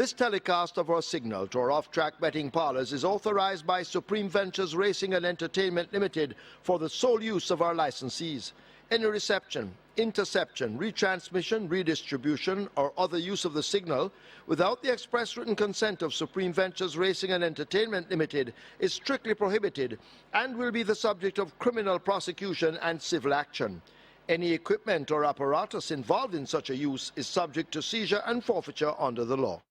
This telecast of our signal to our off-track betting parlours is authorised by Supreme Ventures Racing and Entertainment Limited for the sole use of our licensees. Any reception, interception, retransmission, redistribution or other use of the signal without the express written consent of Supreme Ventures Racing and Entertainment Limited is strictly prohibited and will be the subject of criminal prosecution and civil action. Any equipment or apparatus involved in such a use is subject to seizure and forfeiture under the law.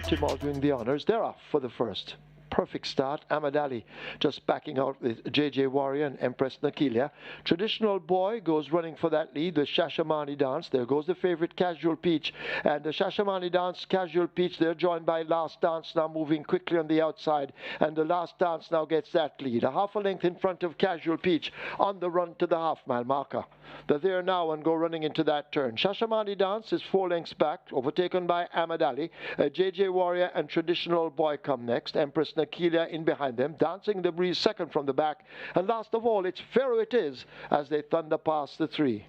Timor doing the honours. They're off for the first. Perfect start. Ahmad Ali just backing out with JJ Warrior and Empress Nakilia. Traditional Boy goes running for that lead. The Shashamani Dance. There goes the favourite Casual Peach. And the Shashamani Dance, Casual Peach, they're joined by Last Dance now moving quickly on the outside. And the Last Dance now gets that lead. A half a length in front of Casual Peach on the run to the half-mile marker. They're there now and go running into that turn. Shashamani Dance is 4 lengths back, overtaken by Ahmad Ali. JJ Warrior and Traditional Boy come next. Empress Nakilia in behind them, Dancing the Breeze second from the back. And last of all, it's Pharaoh It Is as they thunder past the 3.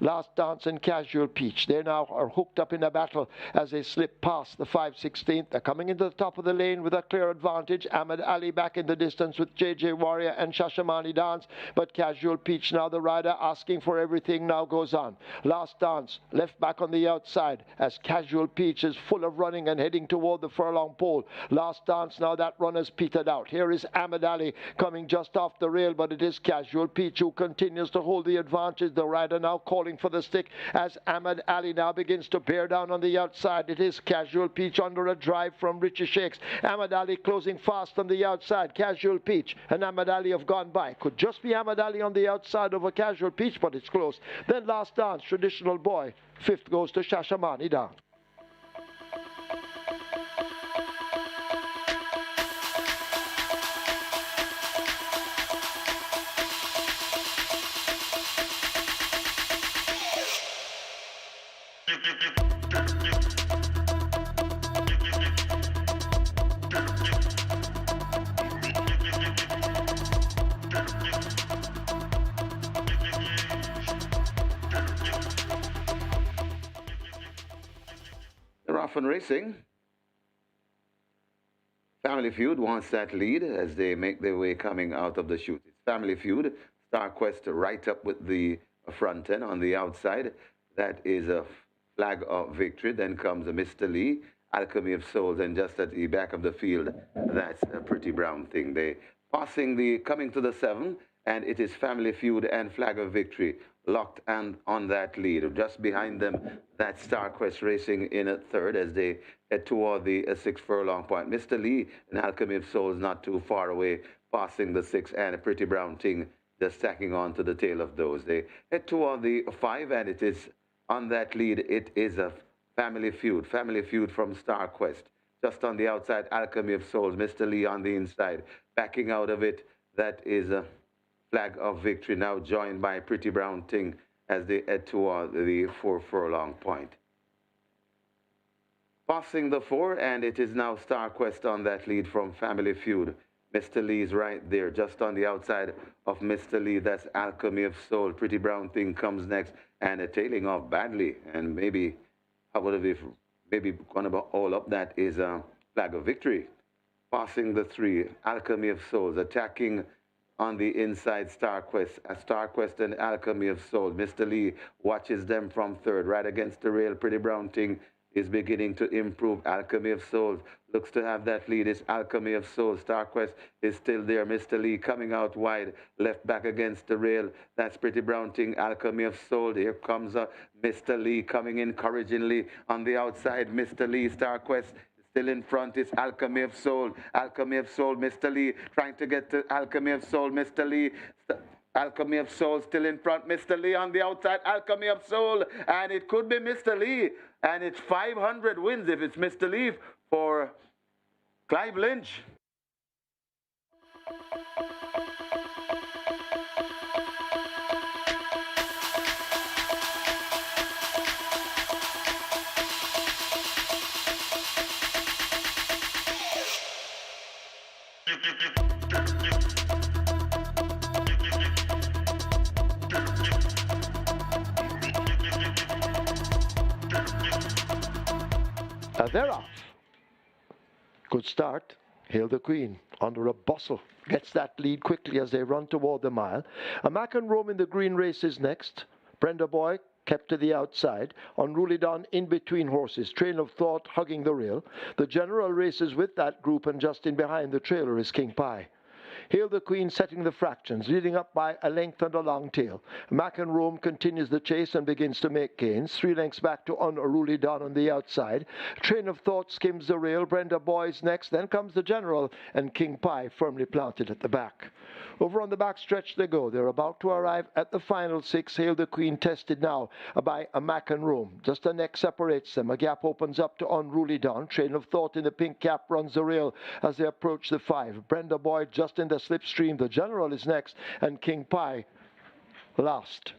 Last Dance and Casual Peach. They now are hooked up in a battle as they slip past the 5/16. They're coming into the top of the lane with a clear advantage. Ahmad Ali back in the distance with JJ Warrior and Shashamani Dance. But Casual Peach, now the rider asking for everything, now goes on. Last Dance left back on the outside as Casual Peach is full of running and heading toward the furlong pole. Last Dance, now that runner's petered out. Here is Ahmad Ali coming just off the rail, but it is Casual Peach who continues to hold the advantage. The rider now calling for the stick as Ahmad Ali now begins to bear down on the outside. It is Casual Peach under a drive from Richie Shakes. Ahmad Ali closing fast on the outside. Casual Peach and Ahmad Ali have gone by. Could just be Ahmad Ali on the outside of a Casual Peach, but it's close. Then Last Dance, Traditional Boy. 5th goes to Shashamani Dance. Racing. Family Feud wants that lead as they make their way coming out of the chute. It's Family Feud. Star Quest right up with the front end on the outside. That is a Flag of Victory. Then comes a Mr. Lee, Alchemy of Souls, and just at the back of the field, that's a Pretty Brown Thing. They passing the coming to the 7, and it is Family Feud and Flag of Victory locked and on that lead. Just behind them, that's Star Quest Racing in a 3rd as they head toward the 6 furlong point. Mr. Lee and Alchemy of Souls not too far away, passing the 6 and a Pretty Brown Thing just stacking on to the tail of those. They head toward the 5, and it is on that lead. It is a Family Feud from Star Quest. Just on the outside, Alchemy of Souls, Mr. Lee on the inside. Backing out of it, that is a Flag of Victory, now joined by Pretty Brown Thing as they head toward the 4 furlong point. Passing the 4, and it is now Star Quest on that lead from Family Feud. Mr. Lee's right there, just on the outside of Mr. Lee. That's Alchemy of Soul. Pretty Brown Thing comes next, and tailing off badly. And maybe, how would it be, maybe going to all up, that is a Flag of Victory. Passing the 3, Alchemy of Souls, attacking on the inside Star Quest and Alchemy of Soul. Mr. Lee watches them from 3rd, right against the rail. Pretty Brown Thing is beginning to improve. Alchemy of Souls looks to have that lead. It's Alchemy of Souls. Star Quest is still there. Mr. Lee coming out wide, left back against the rail. That's Pretty Brown Thing, Alchemy of Soul. Here comes Mr. Lee coming encouragingly on the outside. Mr. Lee, Star Quest still in front is Alchemy of Soul. Alchemy of Soul, Mr. Lee trying to get to Alchemy of Soul. Mr. Lee, Alchemy of Soul still in front. Mr. Lee on the outside, Alchemy of Soul. And it could be Mr. Lee. And it's 500 wins if it's Mr. Lee for Clive Lynch. They're off. Good start. Hail the Queen, under a bustle, gets that lead quickly as they run toward the mile. A Rome in the green race is next. Brenda Boy kept to the outside. Unruly Don in between horses. Train of Thought hugging the rail. The general races with that group, and just in behind the trailer is King Pie. Hail the Queen setting the fractions, leading up by a length and a long tail. Rome continues the chase and begins to make gains. 3 lengths back to Unruly Don on the outside. Train of Thought skims the rail. Brenda Boy's next. Then comes the general, and King Pie firmly planted at the back. Over on the back stretch they go. They're about to arrive at the final 6. Hail the Queen tested now by a Rome. Just a neck separates them. A gap opens up to Unruly Don. Train of Thought in the pink cap runs the rail as they approach the 5. Brenda Boy just in the slipstream. The general is next, and King Pie last.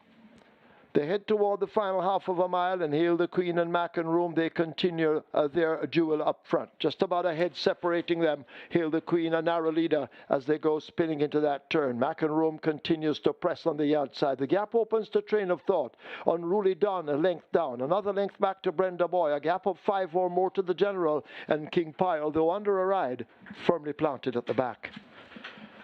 They head toward the final half of a mile, and Hail the Queen and Rome, they continue their duel up front. Just about a head separating them. Hail the Queen, a narrow leader as they go spinning into that turn. Rome continues to press on the outside. The gap opens to Train of Thought. Unruly Don a length down. Another length back to Brenda Boy. A gap of 5 or more to the general, and King Pie, although under a ride, firmly planted at the back.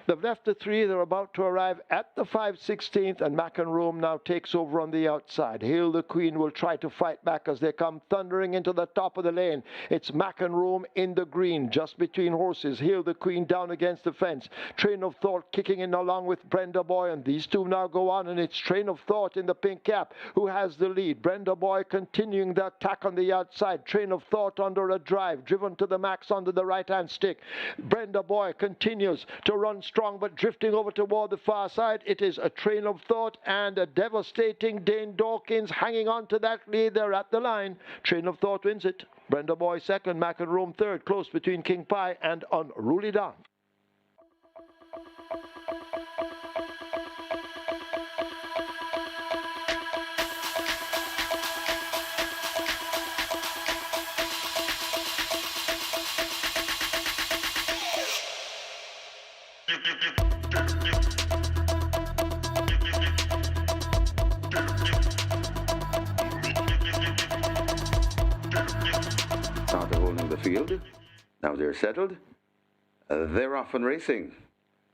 They've left the 3. They're about to arrive at the 5/16th, and Rome now takes over on the outside. Hail the Queen will try to fight back as they come thundering into the top of the lane. It's Rome in the green, just between horses. Hail the Queen down against the fence. Train of Thought kicking in along with Brenda Boy, and these two now go on, and it's Train of Thought in the pink cap who has the lead. Brenda Boy continuing the attack on the outside. Train of Thought under a drive, driven to the max under the right-hand stick. Brenda Boy continues to run strong, but drifting over toward the far side. It is a Train of Thought and a devastating Dane Dawkins hanging on to that lead. They're at the line. Train of Thought wins it. Brenda Boy second, Rome third, close between King Pie and Unruly Don. Started holding the field. Now they're settled. They're off and racing.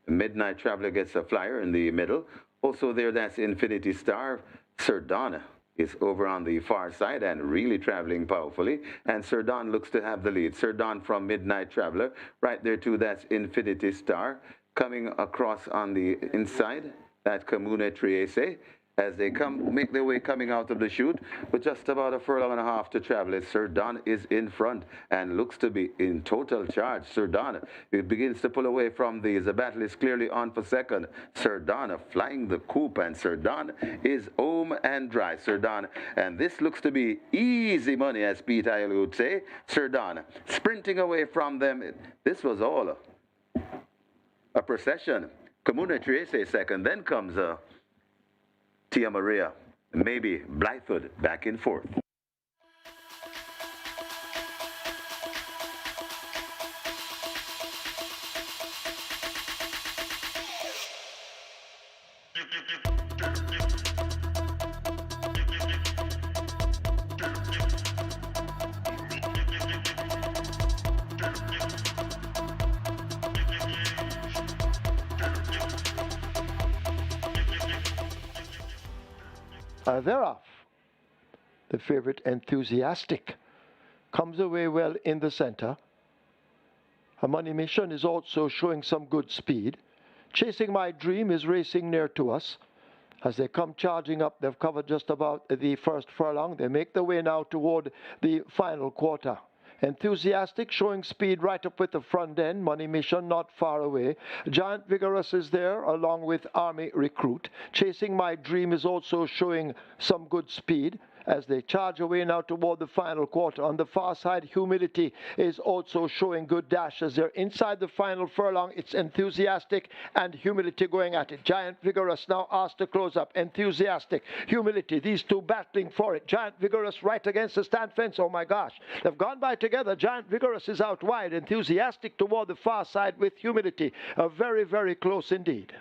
Midnight Traveler gets a flyer in the middle. Also there, that's Infinity Star. Sir Don is over on the far side and really traveling powerfully. And Sir Don looks to have the lead. Sir Don from Midnight Traveler. Right there too, that's Infinity Star. Coming across on the inside, that Comune Triese. As they make their way coming out of the chute, with just about a furlong and a half to travel. Sir Don is in front and looks to be in total charge. Sir Don begins to pull away from these. The battle is clearly on for second. Sir Don flying the coop, and Sir Don is home and dry. Sir Don, and this looks to be easy money, as Pete Ayala would say. Sir Don sprinting away from them. This was all a procession. Comune Triese second, then comes Tia Maria, maybe Blythewood back in fourth. They're off. The favorite Enthusiastic comes away well in the center. A Money Mission is also showing some good speed. Chasing My Dream is racing near to us. As they come charging up, they've covered just about the first furlong. They make their way now toward the final quarter. Enthusiastic showing speed right up with the front end. Money Mission not far away. Giant Vigorous is there along with Army Recruit. Chasing My Dream is also showing some good speed as they charge away now toward the final quarter. On the far side, Humility is also showing good dash as they're inside the final furlong. It's Enthusiastic and Humility going at it. Giant Vigorous now asked to close up. Enthusiastic, Humility, these two battling for it. Giant Vigorous right against the stand fence. Oh my gosh, they've gone by together. Giant Vigorous is out wide. Enthusiastic toward the far side with Humility. Very, very close indeed.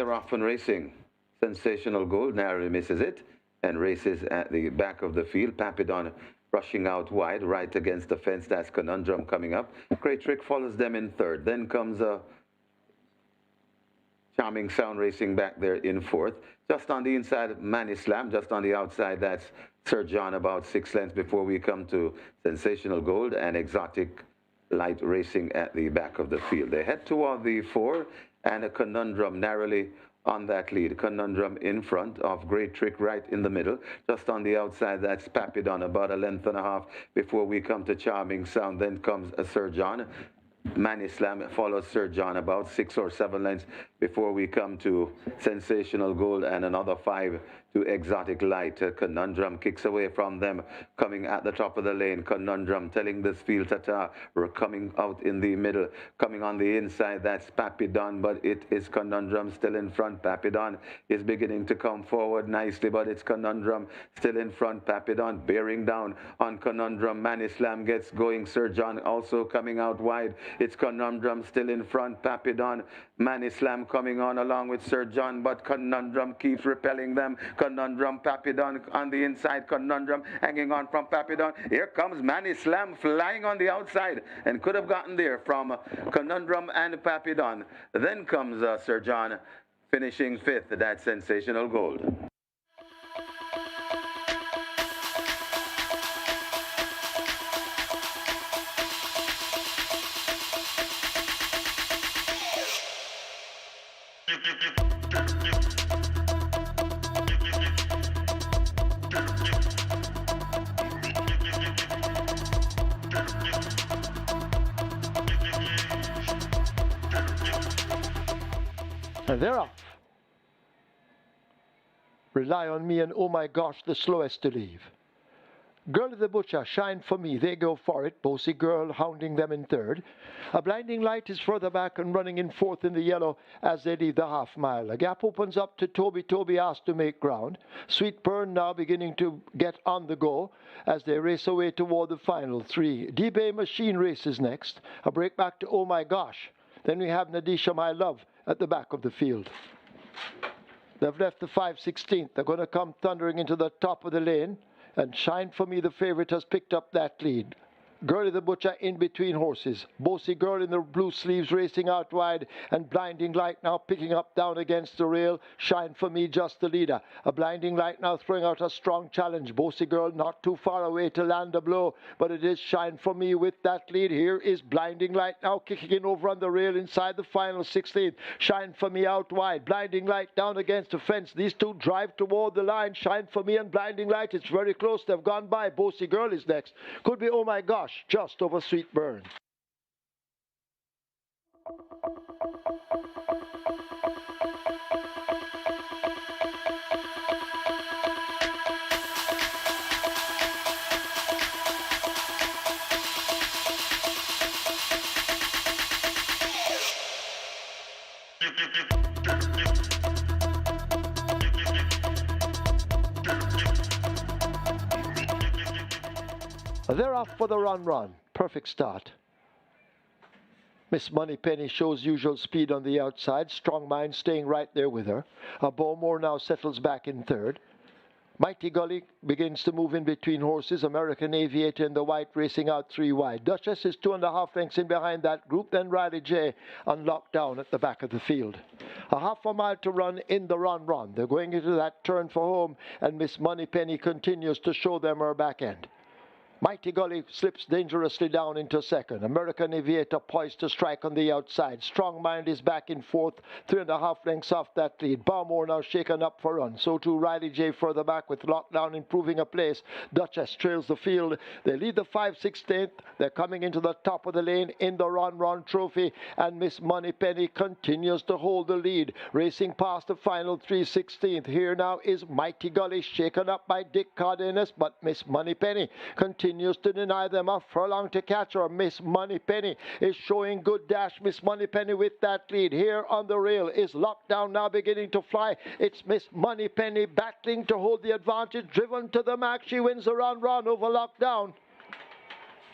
they're off and racing. Sensational Gold narrowly misses it and races at the back of the field. Papidon rushing out wide, right against the fence. That's Conundrum coming up. Great Trick follows them in third. Then comes Charming Sound racing back there in fourth. Just on the inside, Manny Slam. Just on the outside, that's Sir John, about 6 lengths before we come to Sensational Gold and Exotic Light racing at the back of the field. They head toward the 4 and a Conundrum narrowly on that lead. Conundrum in front of Great Trick right in the middle. Just on the outside, that's Papidon, about 1.5 lengths before we come to Charming Sound. Then comes a Sir John. Manny Slam follows Sir John about 6 or 7 lengths before we come to Sensational Gold and another 5 to Exotic Light. Conundrum kicks away from them, coming at the top of the lane. Conundrum telling this field that we're coming out in the middle. Coming on the inside, that's Papidon, but it is Conundrum still in front. Papidon is beginning to come forward nicely, but it's Conundrum still in front. Papidon bearing down on Conundrum. Manny Slam gets going. Sir John also coming out wide. It's Conundrum still in front. Papidon, Manny Slam coming on along with Sir John, but Conundrum keeps repelling them. Conundrum, Papidon on the inside. Conundrum hanging on from Papidon. Here comes Manny Slam flying on the outside and could have gotten there from Conundrum and Papidon. Then comes Sir John finishing 5th. That's Sensational Gold. And they're off. Rely on Me and Oh My Gosh, the slowest to leave. Girl of the Butcher, Shine for Me, they go for it. Bossy Girl hounding them in third. A Blinding Light is further back and running in fourth in the yellow as they leave the half mile. A gap opens up to Toby. Toby asked to make ground. Sweet Burn now beginning to get on the go as they race away toward the final 3. D-Bay Machine races next. A break back to Oh My Gosh. Then we have Nadisha My Love at the back of the field. They've left the 5/16. They're going to come thundering into the top of the lane. And Shine for Me, the favorite, has picked up that lead. Girl of the Butcher in between horses. Bossy Girl in the blue sleeves racing out wide, and Blinding Light now picking up down against the rail. Shine for Me just the leader. A Blinding Light now throwing out a strong challenge. Bossy Girl not too far away to land a blow, but it is Shine for Me with that lead. Here is Blinding Light now kicking in over on the rail inside the final 16th. Shine for Me out wide. Blinding Light down against the fence. These two drive toward the line. Shine for Me and Blinding Light. It's very close. They've gone by. Bossy Girl is next. Could be Oh My Gosh, just over Sweet Burn. They're off for the run. Perfect start. Miss Moneypenny shows usual speed on the outside. Strong Mind staying right there with her. Bowmore now settles back in third. Mighty Gully begins to move in between horses. American Aviator in the white racing out 3 wide. Duchess is 2.5 lengths in behind that group. Then Riley J on lockdown at the back of the field. A half a mile to run in the run. They're going into that turn for home, and Miss Moneypenny continues to show them her back end. Mighty Gully slips dangerously down into second. American Aviator poised to strike on the outside. Strong Mind is back in fourth, 3.5 lengths off that lead. Bowmore now shaken up for run. So too Riley J further back with Lockdown improving a place. Duchess trails the field. They lead the 5/16. They're coming into the top of the lane in the Run Trophy. And Miss Moneypenny continues to hold the lead. Racing past the final 3/16. Here now is Mighty Gully shaken up by Dick Cardenas. But Miss Moneypenny continues to deny them a furlong to catch her. Miss Moneypenny is showing good dash. Miss Moneypenny with that lead. Here on the rail is Lockdown now beginning to fly. It's Miss Moneypenny battling to hold the advantage. Driven to the max. She wins the run over Lockdown.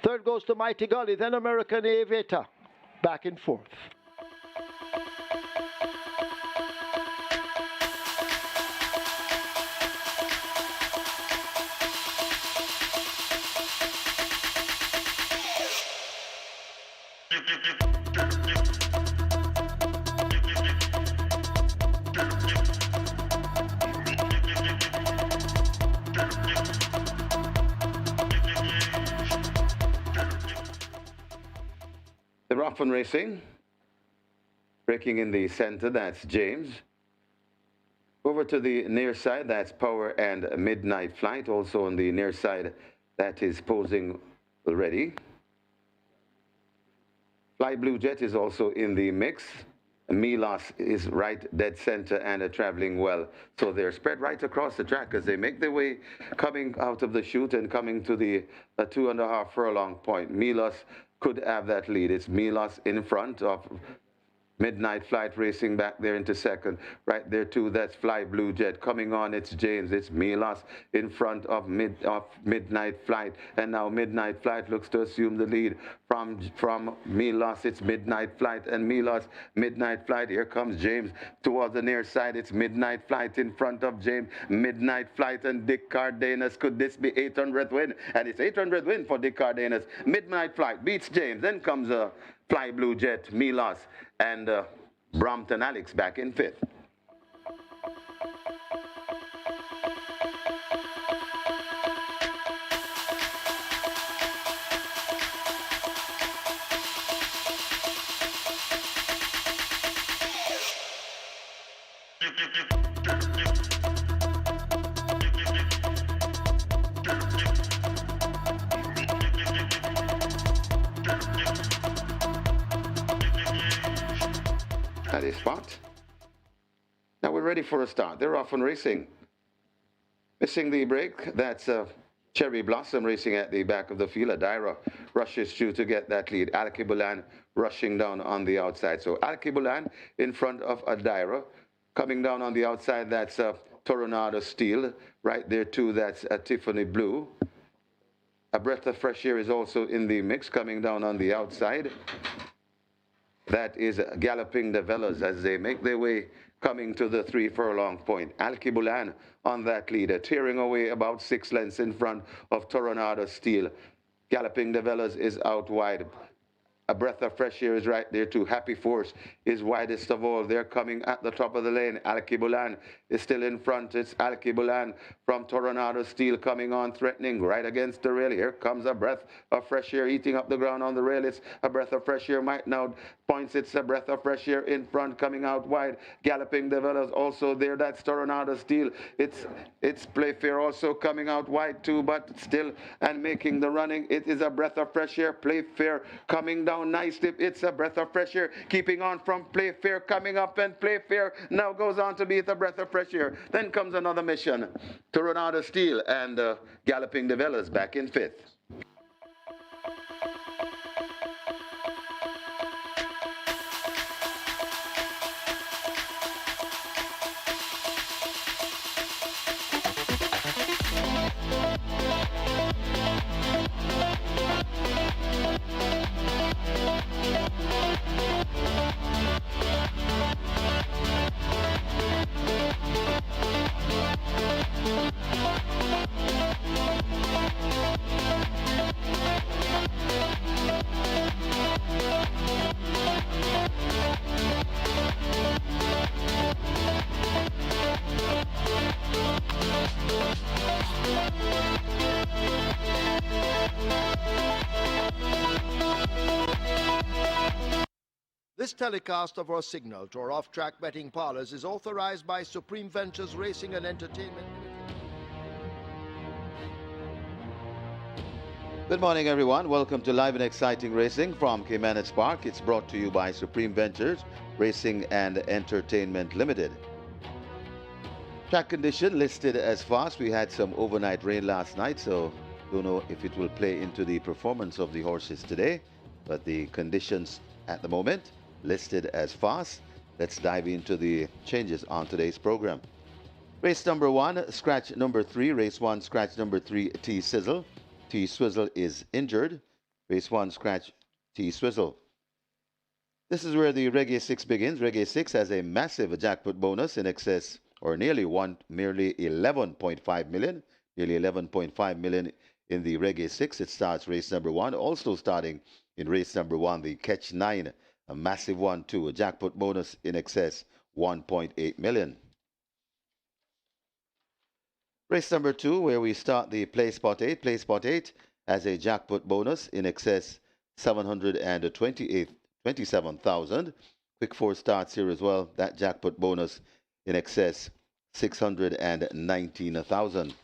Third goes to Mighty Gully. Then American Aviator back in fourth. The rough and racing. Breaking in the center, that's James. Over to the near side, that's Power and Midnight Flight. Also on the near side, that is posing already. Fly Blue Jet is also in the mix. Milos is right dead center and traveling well. So they're spread right across the track as they make their way coming out of the chute and coming to the 2.5 furlong point. Milos could have that lead. It's Milos in front of Midnight Flight racing back there into second. Right there too, that's Fly Blue Jet. Coming on, it's James. It's Milos in front of Midnight Flight. And now Midnight Flight looks to assume the lead from Milos. It's Midnight Flight and Milos. Midnight Flight. Here comes James towards the near side. It's Midnight Flight in front of James. Midnight Flight and Dick Cardenas. Could this be 800th win? And it's 800th win for Dick Cardenas. Midnight Flight beats James. Then comes Fly Blue Jet, Milos, and Brompton Alex back in fifth. That is spot. Now we're ready for a start. They're off and racing. Missing the break, that's Cherry Blossom racing at the back of the field. Adira rushes through to get that lead. Alkebulan rushing down on the outside. So Alkebulan in front of Adira. Coming down on the outside, that's Toronado Steel. Right there too, that's Tiffany Blue. A Breath of Fresh Air is also in the mix, coming down on the outside. That is Galloping the Velas as they make their way coming to the 3 furlong point. Alkebulan on that leader, tearing away about 6 lengths in front of Toronado Steel. Galloping the Velas is out wide. A Breath of Fresh Air is right there too. Happy Force is widest of all. They're coming at the top of the lane. Alkebulan is still in front. It's Alkebulan from Toronado Steel coming on, threatening right against the rail. Here comes A Breath of Fresh Air eating up the ground on the rail. It's A Breath of Fresh Air might now points. It's A Breath of Fresh Air in front, coming out wide. Galloping the Velas also there. That's Toronado Steel. It's Playfair also coming out wide too, but still and making the running. It is A Breath of Fresh Air. Playfair coming down nicely. It's A Breath of Fresh Air keeping on from Playfair, coming up, and Playfair now goes on to beat A Breath of Fresh Air. Then comes another mission. Toronado Steel and Galloping the Velas back in fifth. This telecast of our signal to our off-track betting parlors is authorized by Supreme Ventures Racing and Entertainment Limited. Good morning, everyone. Welcome to live and exciting racing from Caymanas Park. It's brought to you by Supreme Ventures Racing and Entertainment Limited. Track condition listed as fast. We had some overnight rain last night, so don't know if it will play into the performance of the horses today, but the conditions at the moment listed as fast. Let's dive into the changes on today's program. Race number 1, scratch number 3. Race 1, scratch number 3, T-Sizzle. T-Swizzle is injured. Race 1, scratch T-Swizzle. This is where the Reggae 6 begins. Reggae 6 has a massive jackpot bonus in excess, or nearly 11.5 million. Nearly 11.5 million in the Reggae 6. It starts race number 1. Also starting in race number 1, the Catch 9, a massive one too, a jackpot bonus in excess 1.8 million. Race number 2, where we start the Play Spot 8. Play Spot 8 has a jackpot bonus in excess 727,000. Quick 4 starts here as well. That jackpot bonus in excess 619,000.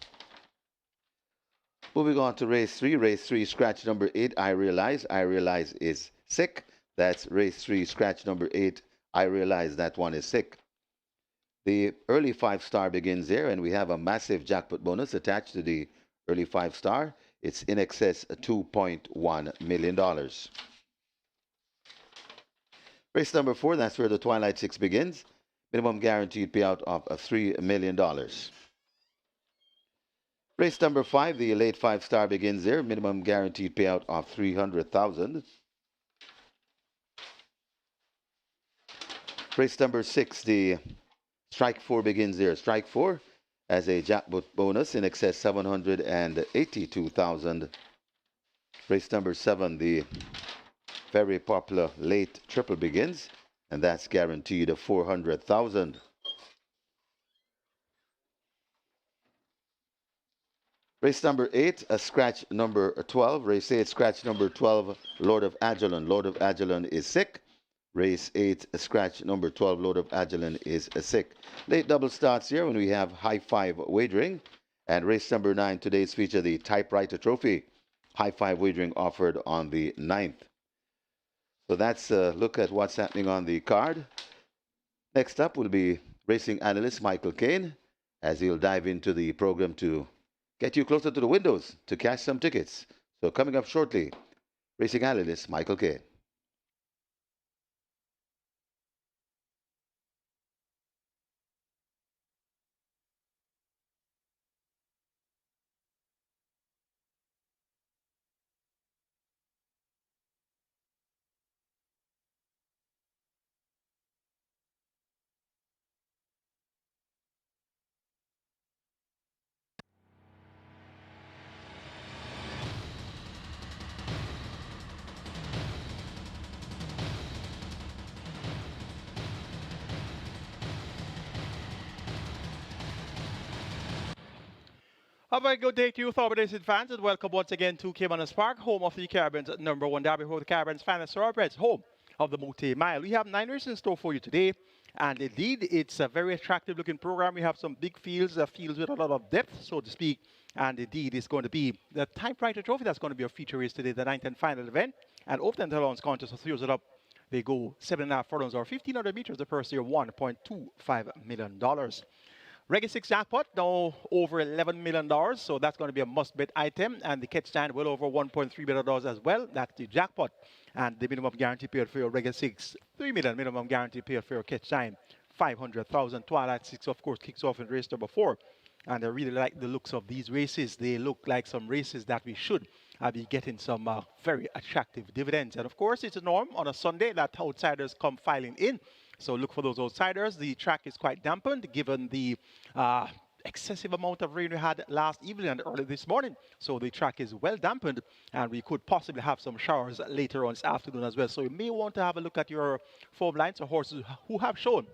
Moving on to race 3. Race 3, scratch number 8, I Realize. I Realize is sick. That's race 3, scratch number 8, I Realize. That one is sick. The early 5-star begins there, and we have a massive jackpot bonus attached to the early 5-star. It's in excess of $2.1 million. Race number 4, that's where the Twilight 6 begins. Minimum guaranteed payout of $3 million. Race number 5, the late 5-star begins there. Minimum guaranteed payout of $300,000. Race number 6, the Strike 4 begins there. Strike 4 as a jackpot bonus in excess 782,000. Race number 7, the very popular late triple begins, and that's guaranteed of 400,000. Race number 8, a scratch number 12. Race 8, scratch number 12, Lord of Agilon. Lord of Agilon is sick. Race 8, scratch number 12, Lord of Agilon is sick. Late double starts here when we have high 5 wagering. And race number 9, today's feature, the Typewriter Trophy. High 5 wagering offered on the 9th. So that's a look at what's happening on the card. Next up will be racing analyst Michael Kane, as he'll dive into the program to get you closer to the windows to cash some tickets. So coming up shortly, racing analyst Michael Kane. A very good day to you, Thorpe Racing fans, and welcome once again to Caymanas Park, home of the Caribbean's #1 derby, home of the Caribbean's finest thoroughbreds, home of the multi-mile. We have 9 races in store for you today, and indeed, it's a very attractive-looking program. We have some big fields, fields with a lot of depth, so to speak, and indeed, it's going to be the Typewriter Trophy that's going to be a feature race today, the 9th and final event, and over the allowance contest of 3 it up. They go 7.5 furlongs or 1,500 meters. The purse here, $1.25 million. Reggae 6 jackpot, now over $11 million, so that's going to be a must-bet item. And the catch stand well over $1.3 million as well. That's the jackpot. And the minimum guarantee period for your Reggae 6, $3 million. Minimum guarantee period for your catch stand, $500,000. Twilight 6, of course, kicks off in race number 4. And I really like the looks of these races. They look like some races that we should be getting some very attractive dividends. And of course, it's a norm on a Sunday that outsiders come filing in. So look for those outsiders. The track is quite dampened given the excessive amount of rain we had last evening and early this morning. So the track is well dampened, and we could possibly have some showers later on this afternoon as well. So you may want to have a look at your form lines or horses who have shown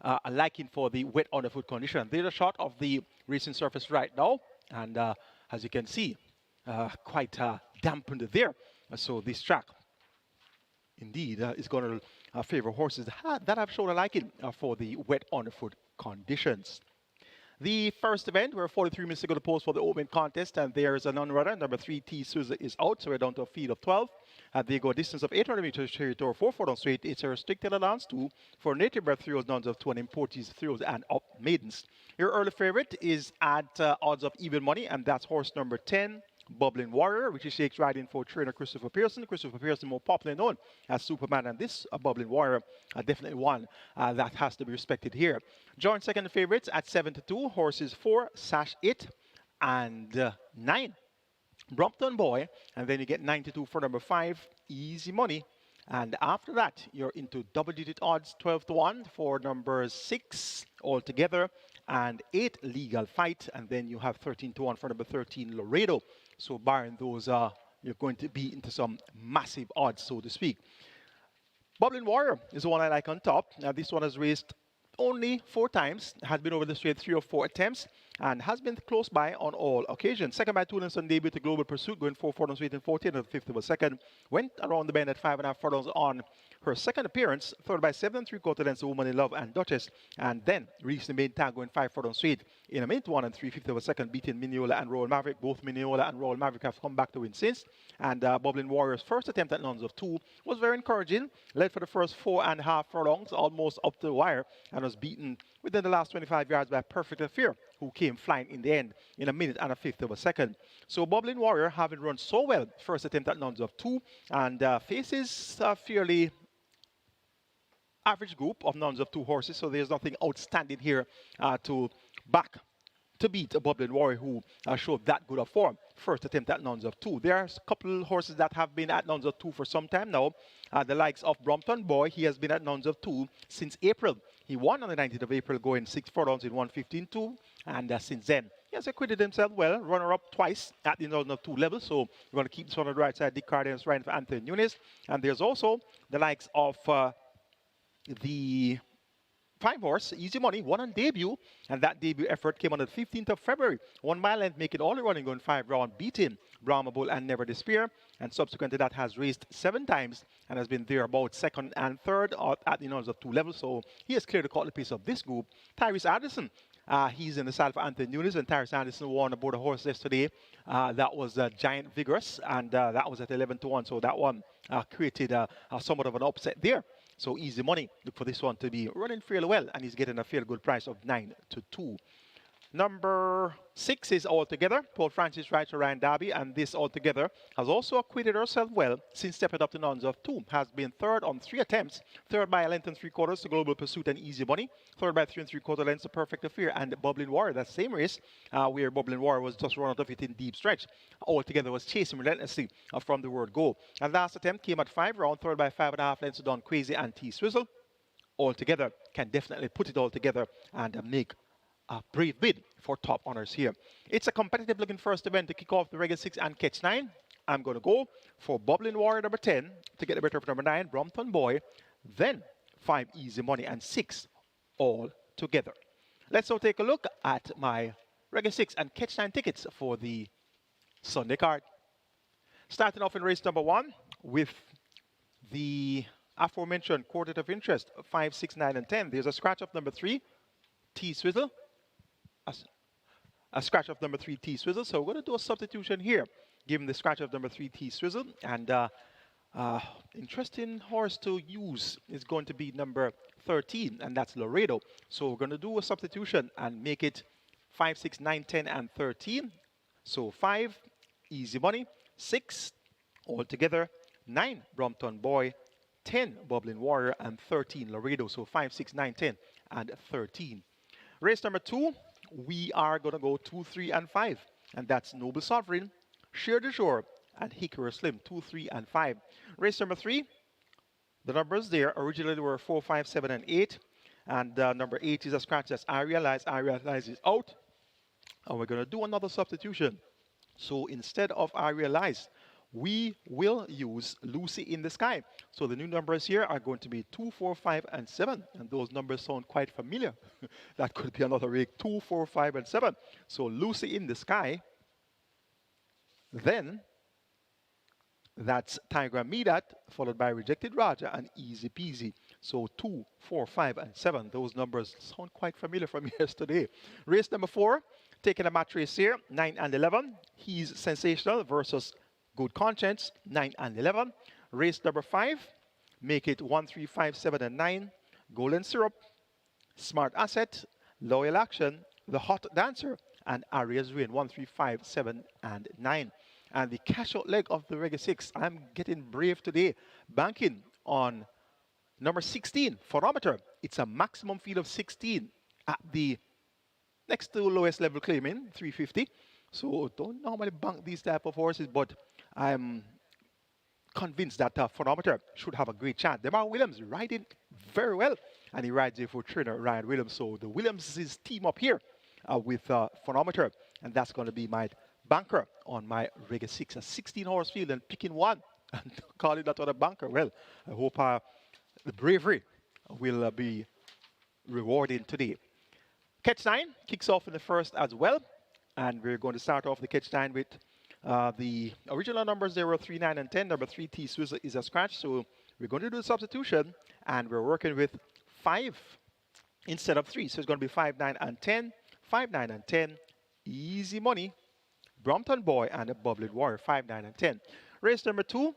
a liking for the wet underfoot condition. There's a shot of the racing surface right now, and as you can see, quite dampened there. So this track indeed is going to favor horses that have shown a liking for the wet underfoot conditions. The first event, we're 43 minutes to go to post for the open contest, and there's an unrunner. Number 3, T. Souza is out, so we're down to a field of 12. They go a distance of 800 meters territory, 4 furlong straight. It's a restricted allowance too for native bred thrills, nuns of 2 and importees thrills and up maidens. Your early favorite is at odds of even money, and that's horse number 10. Bubbling Warrior, which is shakes riding for trainer Christopher Pearson. Christopher Pearson, more popularly known as Superman, and this Bubbling Warrior, definitely one that has to be respected here. Joint second favorites at 7-2, horses 4, Sash It, and 9. Brompton Boy, and then you get 92 for number 5, Easy Money. And after that, you're into double-digit odds, 12-1 for number 6 altogether, and 8 Legal Fight, and then you have 13 to 1 for number 13 Laredo. So barring those, you're going to be into some massive odds, so to speak. Bubbling Warrior is the one I like on top. Now this one has raced only 4 times, has been over the straight 3 or 4 attempts, and has been close by on all occasions. Second by 2 lengths on debut to Global Pursuit, going 4 furlongs straight in 14 and 5th of a second. Went around the bend at 5.5 furlongs on her second appearance. Third by 7 3/4 lengths to Woman in Love and Duchess, and then reached the main tag going 5 furlongs straight in a minute 1 and 3/5 of a second, beating Mineola and Royal Maverick. Both Mineola and Royal Maverick have come back to win since. And Bubbling Warrior's first attempt at nuns of 2 was very encouraging. Led for the first 4.5 furlongs, almost up the wire, and was beaten within the last 25 yards by Perfect Affair, who came flying in the end in a minute and a 5th of a second. So Bubbling Warrior, having run so well, first attempt at nuns of 2, and faces a fairly average group of nuns of 2 horses, so there's nothing outstanding here to beat a Bubbling Warrior who showed that good of form. First attempt at nuns of 2. There's a couple horses that have been at nuns of 2 for some time now. The likes of Brompton Boy, he has been at nuns of 2 since April. He won on the 19th of April going 6 furlongs in 1:15.2, and since then he has acquitted himself well, runner-up twice at the nuns of 2 level. So we're going to keep this one on the right side. Dick Carden's riding for Anthony Nunes. And there's also the likes of the 5 horse, Easy Money, won on debut, and that debut effort came on the 15th of February. 1 mile length, make it all the running, going 5 round, beating Brahma Bull and Never Despair, and subsequent to that has raced 7 times and has been there about 2nd and 3rd at the nuns of 2 levels. So he has cleared the cutler piece of this group. Tyrese Addison, he's in the saddle for Anthony Nunes, and Tyrese Addison won aboard a horse yesterday. That was Giant Vigorous, and that was at 11 to 1. So that one created somewhat of an upset there. So Easy Money, look for this one to be running fairly well, and he's getting a fairly good price of 9 to 2. Number 6 is Altogether. Paul Francis rides for Ryan Darby, and this Altogether has also acquitted herself well since stepping up to nuns of 2. Has been 3rd on 3 attempts. 3rd by a length and 3/4 to Global Pursuit and Easy Money. 3rd by 3 3/4 lengths to Perfect Affair and Bubbling Warrior. That same race where Bubbling Warrior was just run out of it in deep stretch. Altogether was chasing relentlessly from the word go. And last attempt came at 5 round. 3rd by 5.5 lengths to Don Crazy and T-Swizzle. Altogether can definitely put it all together and make a brave bid for top honors here. It's a competitive looking first event to kick off the regular 6 and catch 9. I'm going to go for Bubbling Warrior number 10 to get the better of number 9, Brompton Boy, then 5 Easy Money, and 6 all together. Let's now take a look at my regular 6 and catch 9 tickets for the Sunday card. Starting off in race number 1 with the aforementioned quartet of interest, 5, 6, 9, and 10. There's a scratch of number 3, T-Swizzle. A scratch of number 3 T-Swizzle. So we're going to do a substitution here, given the scratch of number 3 T-Swizzle. And interesting horse to use is going to be number 13, and that's Laredo. So we're going to do a substitution and make it 5, 6, 9, 10, and 13. So 5, Easy Money, 6, altogether, 9, Brompton Boy, 10, Bubbling Warrior, and 13, Laredo. So 5, 6, 9, 10, and 13. Race number 2, we are going to go 2, 3, and 5. And that's Noble Sovereign, Share de Jour, and Hickory Slim, 2, 3, and 5. Race number 3, the numbers there originally were 4, 5, 7, and 8. And number 8 is a scratch. That's I Realize. I Realize is out. And we're going to do another substitution. So instead of I Realize, we will use Lucy in the Sky. So the new numbers here are going to be 2, 4, 5, and 7. And those numbers sound quite familiar. That could be another rig, 2, 4, 5, and 7. So Lucy in the Sky. Then that's Tiger Midat, followed by Rejected Raja and Easy Peasy. So 2, 4, 5, and 7. Those numbers sound quite familiar from yesterday. Race number 4, taking a match race here, 9 and 11. He's Sensational versus Good Conscience, 9 and 11. Race number 5, make it 1, 3, 5, 7, and 9. Golden Syrup, Smart Asset, Loyal Action, The Hot Dancer, and Aria's Rain, 1, 3, 5, 7, and 9. And the cash out leg of the regular 6, I'm getting brave today, banking on number 16, Phonometer. It's a maximum field of 16 at the next to lowest level claiming, 350. So don't normally bank these type of horses, but I'm convinced that Phonometer should have a great chance. Demar Williams riding very well. and he rides here for trainer Ryan Williams. So the Williams' team up here with Phonometer, and that's going to be my banker on my Reggae 6, a 16-horse field, and picking one and calling that one a banker. Well, I hope the bravery will be rewarding today. Catch 9 kicks off in the first as well, and we're going to start off the catch 9 with the original numbers 0, 3, 9, and 10. Number 3, T Swizzle, is a scratch, so we're going to do the substitution, and we're working with 5 instead of 3. So it's going to be 5, 9, and 10. 5, 9, and 10. Easy money. Brompton Boy and a Bubbling Warrior, 5, 9, and 10. Race number 2,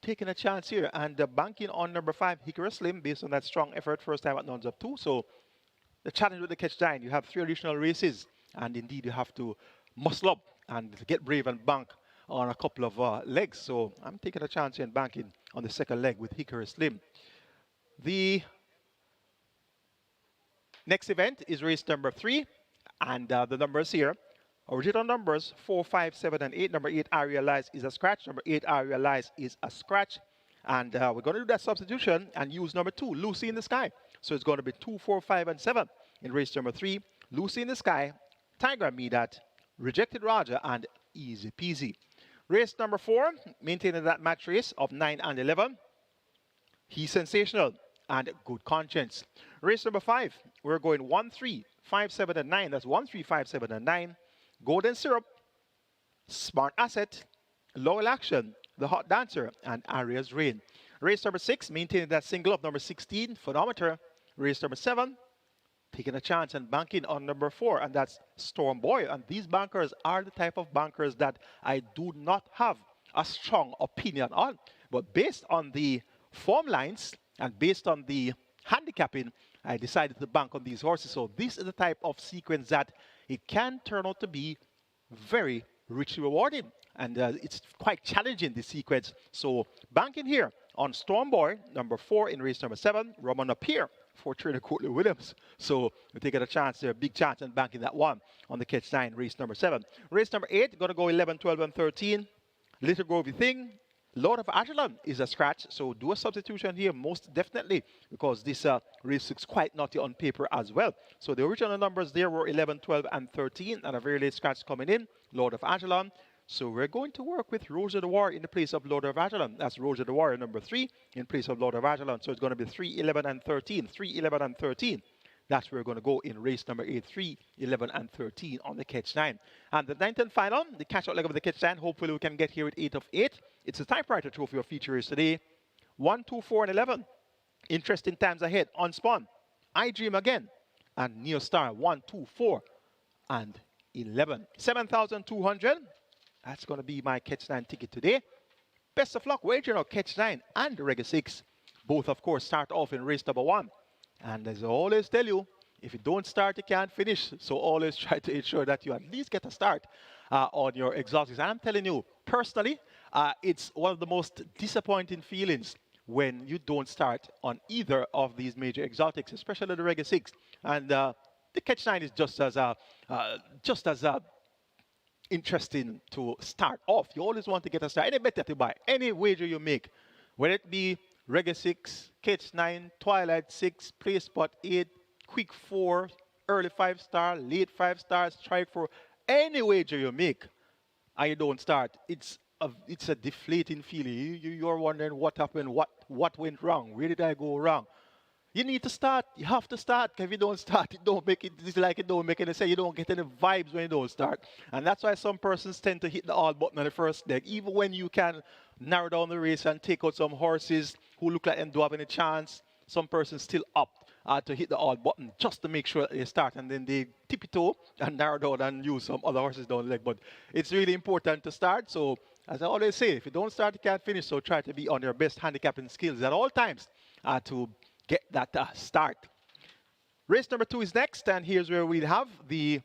taking a chance here, and banking on number 5, Hickory Slim, based on that strong effort, first time at nuns up 2. So the challenge with the catch 9, you have 3 additional races, and indeed you have to muscle up and get brave and bank on a couple of legs. So I'm taking a chance here and banking on the second leg with Hickory Slim. The next event is race number 3, and the numbers here, original numbers 4, 5, 7, and 8. Number 8, I Realize, is a scratch. Number 8, I Realize, is a scratch. And we're going to do that substitution and use number 2, Lucy in the Sky. So it's going to be 2, 4, 5, and 7 in race number 3. Lucy in the Sky, Tiger Me That, Rejected Roger, and Easy Peasy. Race number 4, maintaining that match race of 9 and 11. He's Sensational and Good Conscience. Race number 5, we're going 1, 3, 5, 7, and 9. That's 1, 3, 5, 7, and 9. Golden Syrup, Smart Asset, Loyal Action, The Hot Dancer, and Aria's Rain. Race number 6, maintaining that single of number 16, Phonometer. Race number 7, taking a chance and banking on number 4, and that's Storm Boy. And these bankers are the type of bankers that I do not have a strong opinion on. But based on the form lines and based on the handicapping, I decided to bank on these horses. So this is the type of sequence that it can turn out to be very richly rewarding. And it's quite challenging, this sequence. So banking here on Storm Boy, number 4 in race number 7, Roman Up Here for trainer Courtney Williams. So we're taking a chance there, big chance, and banking that one on the catch 9, race number 7. Race number 8, going to go 11, 12, and 13. Little Grovey Thing. Lord of Agilon is a scratch, so do a substitution here most definitely, because this race looks quite naughty on paper as well. So the original numbers there were 11, 12, and 13, and a very late scratch coming in, Lord of Agilon. So we're going to work with Roger the Warrior in the place of Lord of Agilon. That's Roger the Warrior, number 3, in place of Lord of Agilon. So it's going to be 3, 11, and 13. 3, 11, and 13. That's where we're going to go in race number 8, 3, 11, and 13 on the catch 9. And the 9th and final, the catch-out leg of the catch 9. Hopefully we can get here with 8 of 8. It's a typewriter trophy of feature race today. 1, 2, 4, and 11. Interesting times ahead. Unspun, I Dream Again, and Neo Star, 1, 2, 4, and 11. 7,200. That's going to be my catch 9 ticket today. Best of luck wagering on catch 9 and the Reggae 6. Both, of course, start off in race number 1. And as I always tell you, if you don't start, you can't finish. So always try to ensure that you at least get a start on your exotics. And I'm telling you, personally, it's one of the most disappointing feelings when you don't start on either of these major exotics, especially the Reggae 6. And the catch 9 is just as interesting to start off. You always want to get a start. Any bet that you buy, any wager you make, whether it be Reggae 6, Catch 9, Twilight 6, Play Spot 8, Quick 4, Early 5-star, Late 5-star, Strike 4, any wager you make and you don't start, it's a deflating feeling. You're wondering what happened, what went wrong, where did I go wrong? You need to start. You have to start. If you don't start, it don't make it. It's like it don't make any sense. You don't get any vibes when you don't start, and that's why some persons tend to hit the all button on the first leg, even when you can narrow down the race and take out some horses who look like them do have any chance. Some persons still opt to hit the all button just to make sure that they start, and then they tip it toe and narrow down and use some other horses down the leg. But it's really important to start. So as I always say, if you don't start, you can't finish. So try to be on your best handicapping skills at all times to get that start. Race number 2 is next, and here's where we have the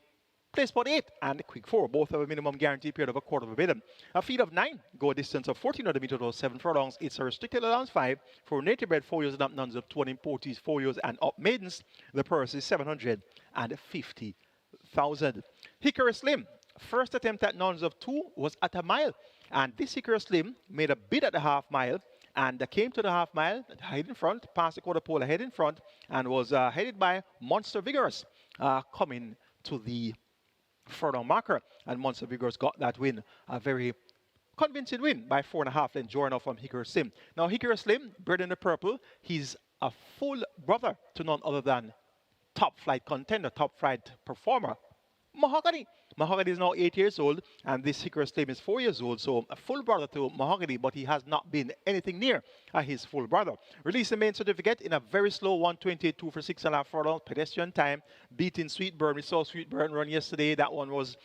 Play Spot 8 and the Quick 4. Both have a minimum guarantee period of a quarter of a minute. A feed of 9, go a distance of 1,400 meters or 7 furlongs. It's a restricted allowance 5 for native bred 4 years and up, nuns of 20 importees 4 years and up maidens. The purse is 750,000. Hickory Slim, first attempt at nuns of 2 was at a mile, and this Hickory Slim made a bid at the half mile and came to the half mile, head in front, past the quarter pole, ahead in front, and was headed by Monster Vigorous coming to the furlong marker. And Monster Vigorous got that win, a very convincing win by 4.5 lengths, drawing off from Hickory Slim. Now, Hickory Slim, bred in the purple, he's a full brother to none other than top flight contender, top flight performer, Mahogany. Mahogany is now 8 years old, and this Hickory Slim is 4 years old, so a full brother to Mahogany, but he has not been anything near his full brother. Released the main certificate in a very slow 1:28.2 for 6.5 furlongs, pedestrian time, beating Sweetburn. We saw Sweetburn run yesterday. That one was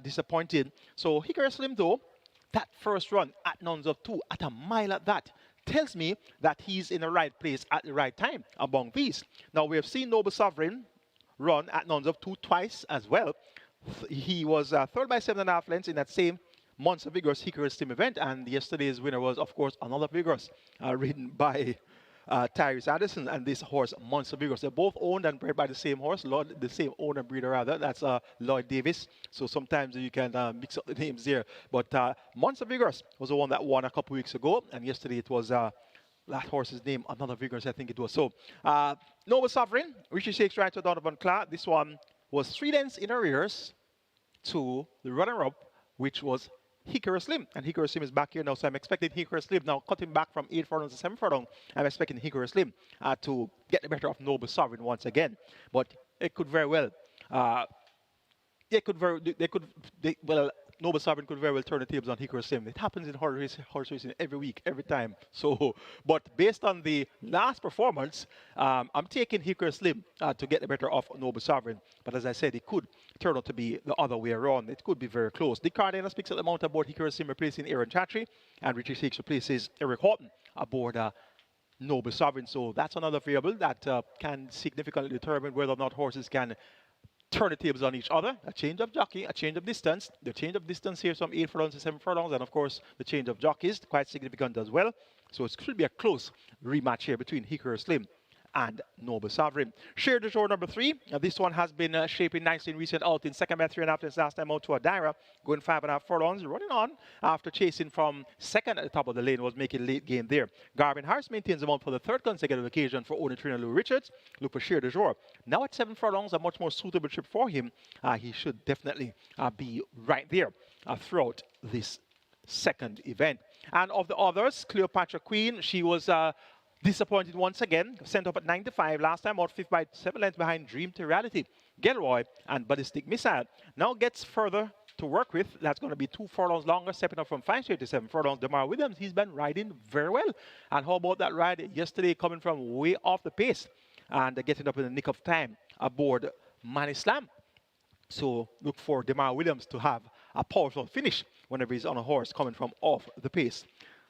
disappointing. So Hickory Slim, though, that first run at nuns of 2, at a mile at that, tells me that he's in the right place at the right time among these. Now, we have seen Noble Sovereign run at nuns of 2 twice as well. He was third by 7.5 lengths in that same Monster Vigorous Hickory Slim event, and yesterday's winner was, of course, another Vigorous, ridden by Tyrese Addison and this horse, Monster Vigorous. They're both owned and bred by the same horse, the same owner breeder rather. That's Lloyd Davis. So sometimes you can mix up the names there. But Monster Vigorous was the one that won a couple weeks ago, and yesterday it was that horse's name, another Vigorous, I think it was. So Noble Sovereign, Richie Shakes right to Donovan Clark. This one was 3 lengths in arrears to the runner-up, which was Hickory Slim. And Hickory Slim is back here now, so I'm expecting Hickory Slim now cutting back from 8 furlongs to 7 furlongs. I'm expecting Hickory Slim to get the better of Noble Sovereign once again. But it could very well, Noble Sovereign could very well turn the tables on Hickory Slim. It happens in horse racing every week, every time. So, but based on the last performance, I'm taking Hickory Slim to get the better of Noble Sovereign. But as I said, it could turn out to be the other way around. It could be very close. Dick Cardenas picks up the mount aboard Hickory Slim, replacing Aaron Chatry, and Richie Shakes replaces Eric Horton aboard Noble Sovereign. So that's another variable that can significantly determine whether or not horses can turn the tables on each other. A change of jockey, a change of distance. The change of distance here is from 8 furlongs to 7 furlongs, and of course the change of jockeys quite significant as well. So it should be a close rematch here between Hickory Slim and Noble Sovereign. Share de jour number 3. This one has been shaping nicely in recent outings. Second by 3.5 lengths last time out to Adira, going 5.5 furlongs, running on after chasing from second at the top of the lane, was making late game there. Garvin Harris maintains the mount for the 3rd consecutive occasion for owner trainer Lou Richards. Look for Share de jour. Now at 7 furlongs, a much more suitable trip for him. He should definitely be right there throughout this second event. And of the others, Cleopatra Queen, she was disappointed once again, sent up at 9 to 5. Last time out 5th by 7 lengths behind Dream to Reality, Gelroy, and Ballistic Missile. Now gets further to work with. That's going to be 2 furlongs longer, stepping up from 5 straight to 7 furlongs. Demar Williams, he's been riding very well. And how about that ride yesterday, coming from way off the pace and getting up in the nick of time aboard Manny Slam. So look for Demar Williams to have a powerful finish whenever he's on a horse coming from off the pace.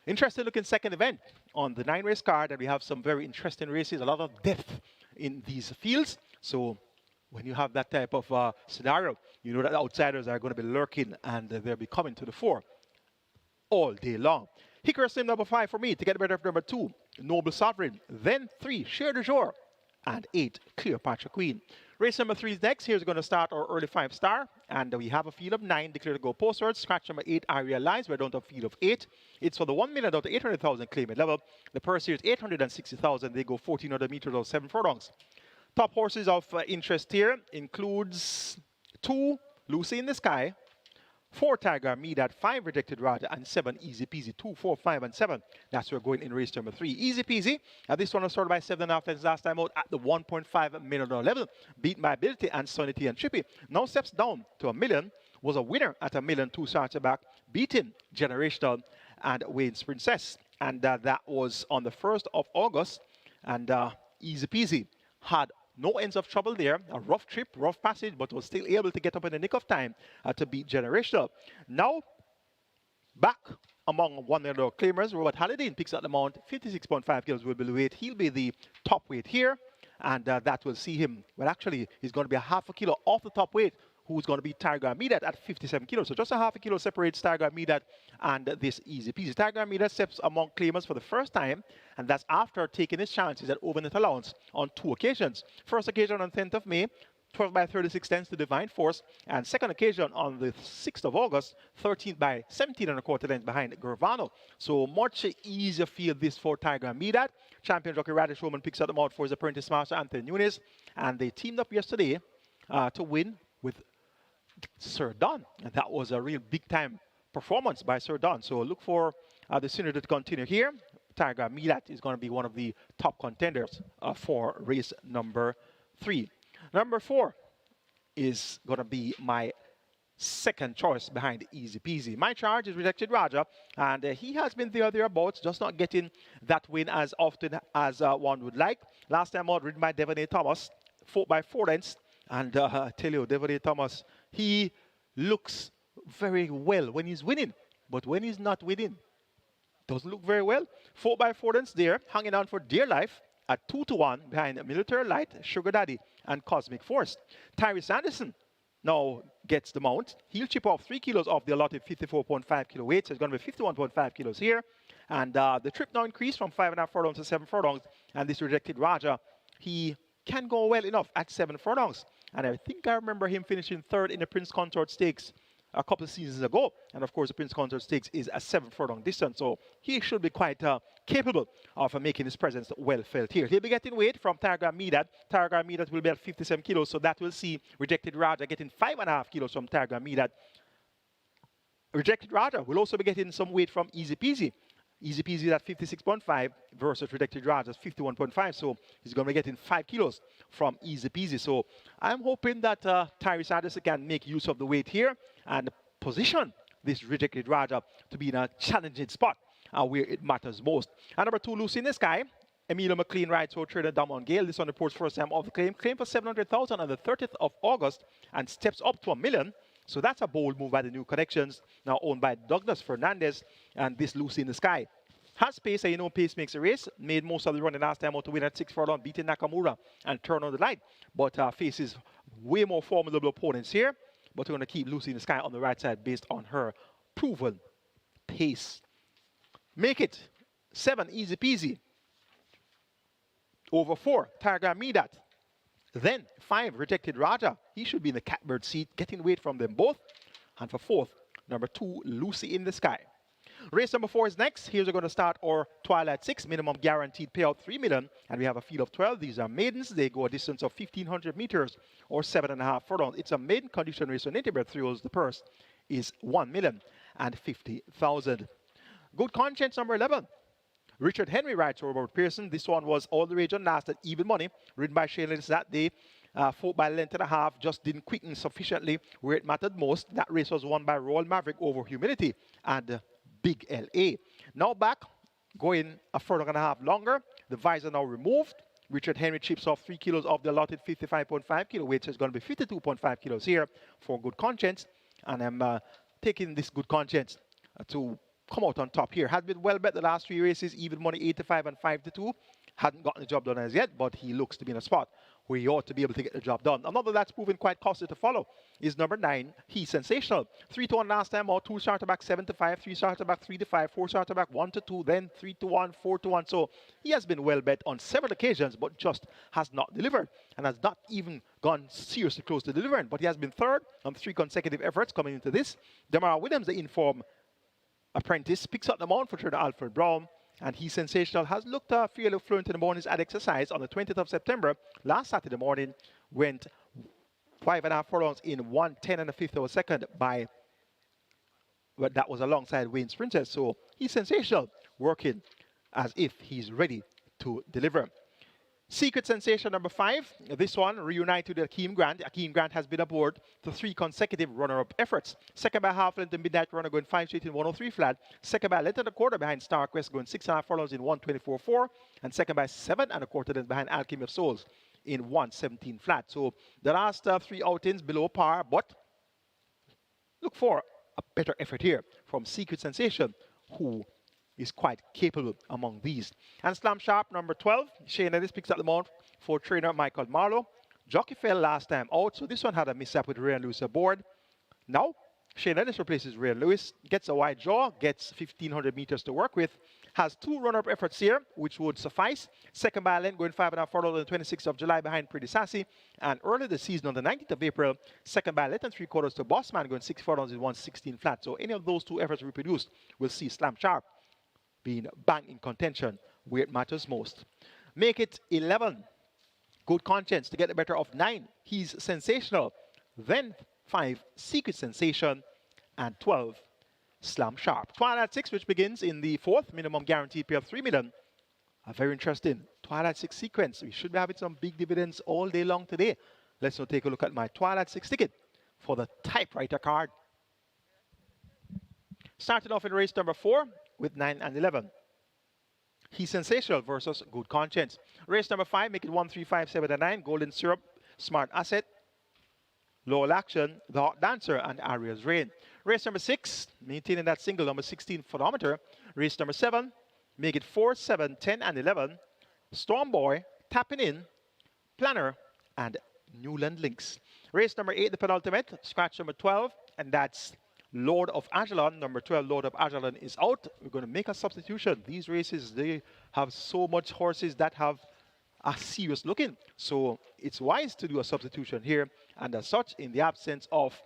Interesting looking second event on the 9-race card, and we have some very interesting races, a lot of depth in these fields. So when you have that type of scenario, you know that the outsiders are going to be lurking and they'll be coming to the fore all day long. Hickory Slim number 5 for me to get better of number 2, Noble Sovereign. Then 3, Share de jour, and 8, Cleopatra Queen. Race number 3 is next. Here's going to start our early 5-star. And we have a field of 9 declared to go postwards. Scratch number 8, I Realize. We're down to a field of 8. It's for the 1 million down to 800,000 claimant level. The purse here is 860,000. They go 1,400 meters or 7 furlongs. Top horses of interest here includes 2, Lucy in the Sky, 4, Tiger Mead, 5, Rejected Rod, and 7, Easy Peasy. 2, 4, 5, and 7. That's where we're going in race number 3. Easy Peasy. This one was started by 7.5 lengths last time out at the $1.5 million level. Beat by Ability and Sonny T and Chippy. Now steps down to $1 million. Was a winner at $1 million 2 starts back. Beating Generational and Wayne's Princess. And that was on the 1st of August. And Easy Peasy had no ends of trouble there. A rough trip, rough passage, but was still able to get up in the nick of time to beat Generational. Now, back among one of the claimers, Robert Halliday picks up the mount. 56.5 kilos will be the weight. He'll be the top weight here. And that will see him, well, actually, he's going to be a half a kilo off the top weight, who's going to be Tiger Meadat at 57 kilos. So just a half a kilo separates Tiger Meadat and this Easy Peasy. Tiger Meadat steps among claimers for the first time, and that's after taking his chances at overnet allowance on 2 occasions. First occasion on 10th of May, 12 by 36 tenths to Divine Force. And second occasion on the 6th of August, 13 by 17 and a quarter lengths behind Gurvano. So much easier field this for Tiger Medat. Champion jockey Radish Roman picks up the mount for his apprentice master Anthony Nunes. And they teamed up yesterday to win with Sir Don. And that was a real big time performance by Sir Don. So look for the synergy to continue here. Tiger Medat is going to be one of the top contenders for race number 3. Number 4 is going to be my second choice behind Easy Peasy. My charge is Rejected Raja, and he has been thereabouts, just not getting that win as often as one would like. Last time out, ridden by Devonay Thomas, 4 by 4 lengths, and I tell you, Devonay Thomas, he looks very well when he's winning, but when he's not winning, doesn't look very well. 4 by 4 lengths there, hanging on for dear life at 2-1 behind Military Light, Sugar Daddy, and Cosmic Force. Tyrese Anderson now gets the mount. He'll chip off 3 kilos off the allotted 54.5 kilo weight, so it's going to be 51.5 kilos here. And the trip now increased from 5.5 furlongs to 7 furlongs. And this Rejected Raja, he can go well enough at 7 furlongs. And I think I remember him finishing 3rd in the Prince Consort Stakes a couple of seasons ago. And of course, the Prince Consort Stakes is a 7 furlong distance. So he should be quite capable of making his presence well felt here. He'll be getting weight from Tiger Medat. Tiger Medat will be at 57 kilos. So that will see Rejected Raja getting 5.5 kilos from Tiger Medat. Rejected Raja will also be getting some weight from Easy Peasy. Easy Peasy is at 56.5 versus Rejected Raja's 51.5. So he's going to be getting 5 kilos from Easy Peasy. So I'm hoping that Tyrese Anderson can make use of the weight here and position this Rejected Raja to be in a challenging spot where it matters most. And number 2, Lucy in the Sky. Emilio McLean rides for trader Damon Gale. This one reports first time of the claim. Claim for 700,000 on the 30th of August and steps up to $1 million. So that's a bold move by the New Connections, now owned by Douglas Fernandez, and this Lucy in the Sky. Has pace, and you know pace makes a race. Made most of the running last time out to win at 6 furlong, beating Nakamura and turn on the light. But faces way more formidable opponents here. But we're going to keep Lucy in the Sky on the right side based on her proven pace. Make it 7, Easy Peasy. Over 4, Tiger Medat. Then 5, Rejected Raja. He should be in the catbird seat, getting weight from them both. And for 4th, number 2, Lucy in the Sky. Race number 4 is next. Here's we're going to start our Twilight 6, minimum guaranteed payout 3 million. And we have a field of 12. These are maidens. They go a distance of 1,500 meters or 7.5 furlongs. It's a maiden condition race on interbred thrills. The purse is 1,050,000. Good Conscience number 11. Richard Henry rides for Robert Pearson. This one was all the rage on last at even money, ridden by Shane Ellis that day. 4 by length and a half, just didn't quicken sufficiently where it mattered most. That race was won by Royal Maverick over Humility and Big LA. Now back, going a furlong and a half longer. The visor now removed. Richard Henry chips off 3 kilos of the allotted 55.5 kilo weight, so it's going to be 52.5 kilos here for Good Conscience. And I'm taking this Good Conscience to come out on top here. Has been well bet the last 3 races, even money 8-5 and 5-2. Hadn't gotten the job done as yet, but he looks to be in a spot where he ought to be able to get the job done. Another that's proven quite costly to follow is number 9, He's Sensational. 3-1 last time out, 2 starter back 7-5, 3 starter back 3-5, 4 starter back 1-2, then 3-1, 4-1. So he has been well bet on several occasions, but just has not delivered and has not even gone seriously close to delivering. But he has been 3rd on 3 consecutive efforts coming into this. Demar Williams, the informed apprentice, picks up the mount for trader Alfred Brown. And He's Sensational has looked fairly fluent in the mornings at exercise on the 20th of September. Last Saturday morning, went 5.5 furlongs in 1:10 and a fifth of a second by, well, that was alongside Wayne's Princess. So He's Sensational, working as if he's ready to deliver. Secret Sensation number 5. This one reunited with Akeem Grant. Akeem Grant has been aboard to 3 consecutive runner-up efforts. Second by half length in Midnight Runner going 5 straight in 103 flat. Second by length and a quarter behind Star Quest going 6.5 furlongs in 124.4. And second by 7 and a quarter length behind Alchemy of Souls in 117 flat. So the last 3 outings below par, but look for a better effort here from Secret Sensation, who is quite capable among these. And Slam Sharp number 12, Shane Ellis picks up the mount for trainer Michael Marlowe. Jockey fell last time out, so this one had a mishap with Ray Lewis aboard. Now Shane Ellis replaces Ray Lewis, gets a wide draw, gets 1,500 meters to work with, has 2 runner-up efforts here, which would suffice. Second by a length, going 5.5 furlongs on the 26th of July behind Pretty Sassy. And early this season on the 19th of April, second by a length and 3/4 to Bossman, going 6 furlongs in 1:16 flat. So any of those 2 efforts reproduced will see Slam Sharp being bang in contention where it matters most. Make it 11. Good Conscience to get the better of 9. He's Sensational. Then 5, Secret Sensation. And 12, Slam Sharp. Twilight 6, which begins in the 4th minimum guaranteed pay of 3 million. A very interesting Twilight 6 sequence. We should be having some big dividends all day long today. Let's now take a look at my Twilight 6 ticket for the typewriter card. Starting off in race number 4 with 9 and 11. He's Sensational versus Good Conscience. Race number 5, make it 1, 3, 5, 7, and 9. Golden Syrup, Smart Asset, Lowell Action, The Hot Dancer, and Aria's Rain. Race number 6, maintaining that single, number 16 phonometer. Race number 7, make it 4, 7, 10, and 11. Storm Boy, Tapping In, Planner, and Newland Links. Race number 8, the penultimate, scratch number 12, and that's Lord of Ajalon. Number 12, Lord of Ajalon, is out. We're going to make a substitution. These races, they have so much horses that have a serious looking. So it's wise to do a substitution here. And as such, in the absence of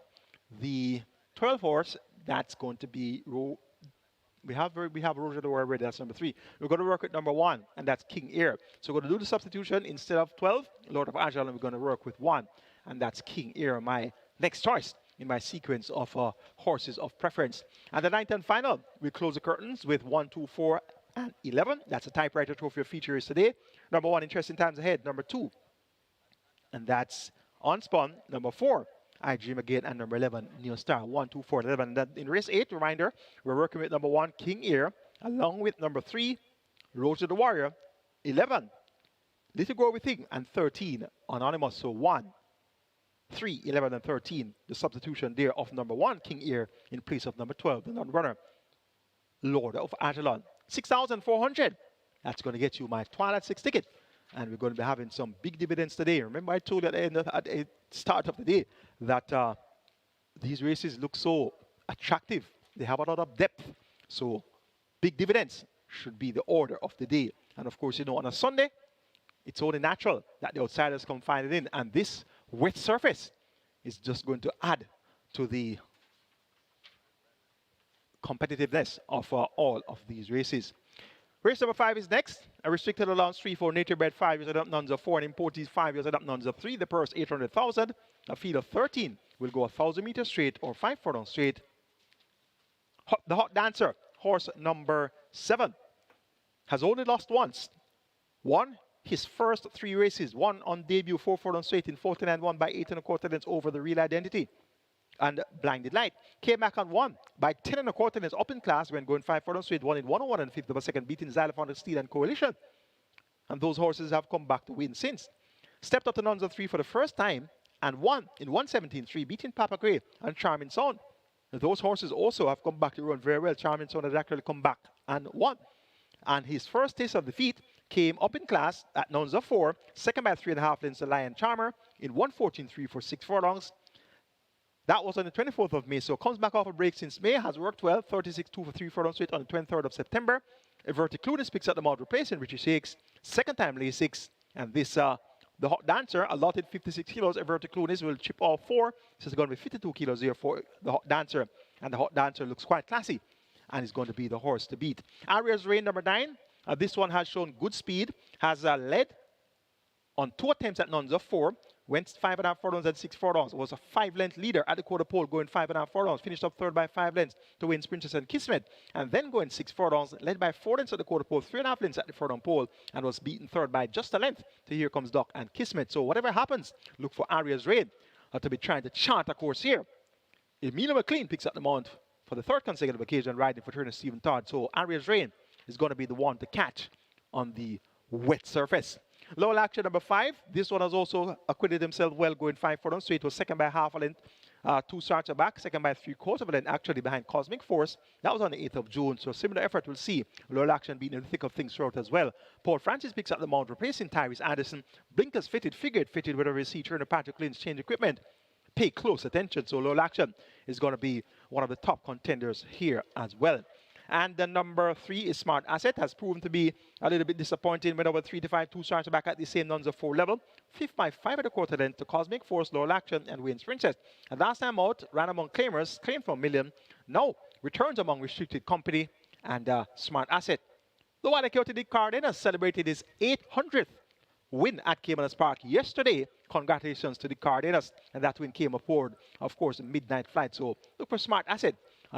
the 12 horse, that's going to be, we have Roger the Warrior ready, that's number 3. We're going to work with number 1, and that's King Ear. So we're going to do the substitution. Instead of 12, Lord of Ajalon, we're going to work with 1, and that's King Ear, my next choice in my sequence of horses of preference. And the 9th and final, we close the curtains with 1, 2, 4, and 11. That's a typewriter trophy of features today. Number 1, Interesting Times Ahead. Number 2, and that's Unspun. Number 4, I Dream Again. And number 11, New Star. 1, 2, 4, 11. And then in race 8, reminder, we're working with number 1, King Ear, along with number 3, Roger the Warrior, 11, Little Grow Within, and 13, Anonymous. So 1, 3, 11, and 13, the substitution there of number 1, King Ear, in place of number 12, the non-runner, Lord of Ajalon. 6,400. That's going to get you my Twilight 6 ticket. And we're going to be having some big dividends today. Remember, I told you at the start of the day that these races look so attractive. They have a lot of depth. So big dividends should be the order of the day. And of course, you know, on a Sunday, it's only natural that the outsiders come find it in. And this wet surface is just going to add to the competitiveness of all of these races. Race number 5 is next. A restricted allowance 3 for nature bred 5 years adult nuns of 4 and importees 5 years adult nuns of 3. The purse 800,000. A field of 13 will go 1,000 meters straight or 5 furlongs straight. The Hot Dancer, horse number 7, has only lost once. Won his first 3 races. 1 on debut, 4 furlongs straight in 49, won by 8 1/4 lengths over the Real Identity and Blinded Light. Came back on 1 by 10 1/4 lengths up in class when going 5 furlongs straight, 1 in 101 and 1/5 of a second, beating Xylophone, Steel, and Coalition. And those horses have come back to win since. Stepped up to nuns of 3 for the first time and won in 117.3, beating Papa Gray and Charming Sound. Those horses also have come back to run very well. Charming Sound has actually come back and won. And his first taste of defeat came up in class at nuns of 4, second by 3.5 lengths to Lion Charmer in 114.3 for 6 furlongs. That was on the 24th of May, so comes back off a break since May, has worked well, 36.2 for 3 furlongs straight on the 23rd of September. Everti Clunis picks up the mount, replacing Richie Shakes, second time lay 6, and this, the Hot Dancer, allotted 56 kilos, Everti Clunis will chip all 4, so it's going to be 52 kilos here for the Hot Dancer, and the Hot Dancer looks quite classy, and is going to be the horse to beat. Aria's Rain, number 9, this one has shown good speed, has led on 2 attempts at nuns of 4, went 5.5 furlongs and 6 furlongs, was a 5-length leader at the quarter pole, going 5.5 furlongs, finished up third by 5 lengths to win Princess and Kismet, and then going 6 furlongs, led by 4 lengths at the quarter pole, 3.5 lengths at the furlong pole, and was beaten third by just a length to Here Comes Doc and Kismet. So whatever happens, look for Aria's Rain to be trying to chart a course here. Emilio McLean picks up the mount for the 3rd consecutive occasion, riding for trainer Stephen Todd. So Aria's Rain is going to be the one to catch on the wet surface. Lowell Action, number 5. This one has also acquitted himself well, going 5 furlongs straight. Was second by half a length, 2 starts back. Second by 3/4 of a length, actually behind Cosmic Force. That was on the 8th of June. So similar effort, we'll see Lowell Action being in the thick of things throughout as well. Paul Francis picks up the mount, replacing Tyrese Anderson. Blinkers fitted, figured fitted, whatever you see. Turner Patrick Lynn's change equipment. Pay close attention. So Lowell Action is going to be one of the top contenders here as well. And the number 3 is Smart Asset. Has proven to be a little bit disappointing when over 3 to 5, 2 starts back at the same nuns of 4 level. 5th by 5 at the quarter length to Cosmic Force, Loyal Action, and Wayne's Princess. And last time out, ran among claimers, claimed for a million. Now returns among restricted company and Smart Asset. The Wally County Cardenas celebrated his 800th win at Caymanas Park yesterday. Congratulations to the Cardenas. And that win came aboard, of course, a midnight flight. So look for Smart Asset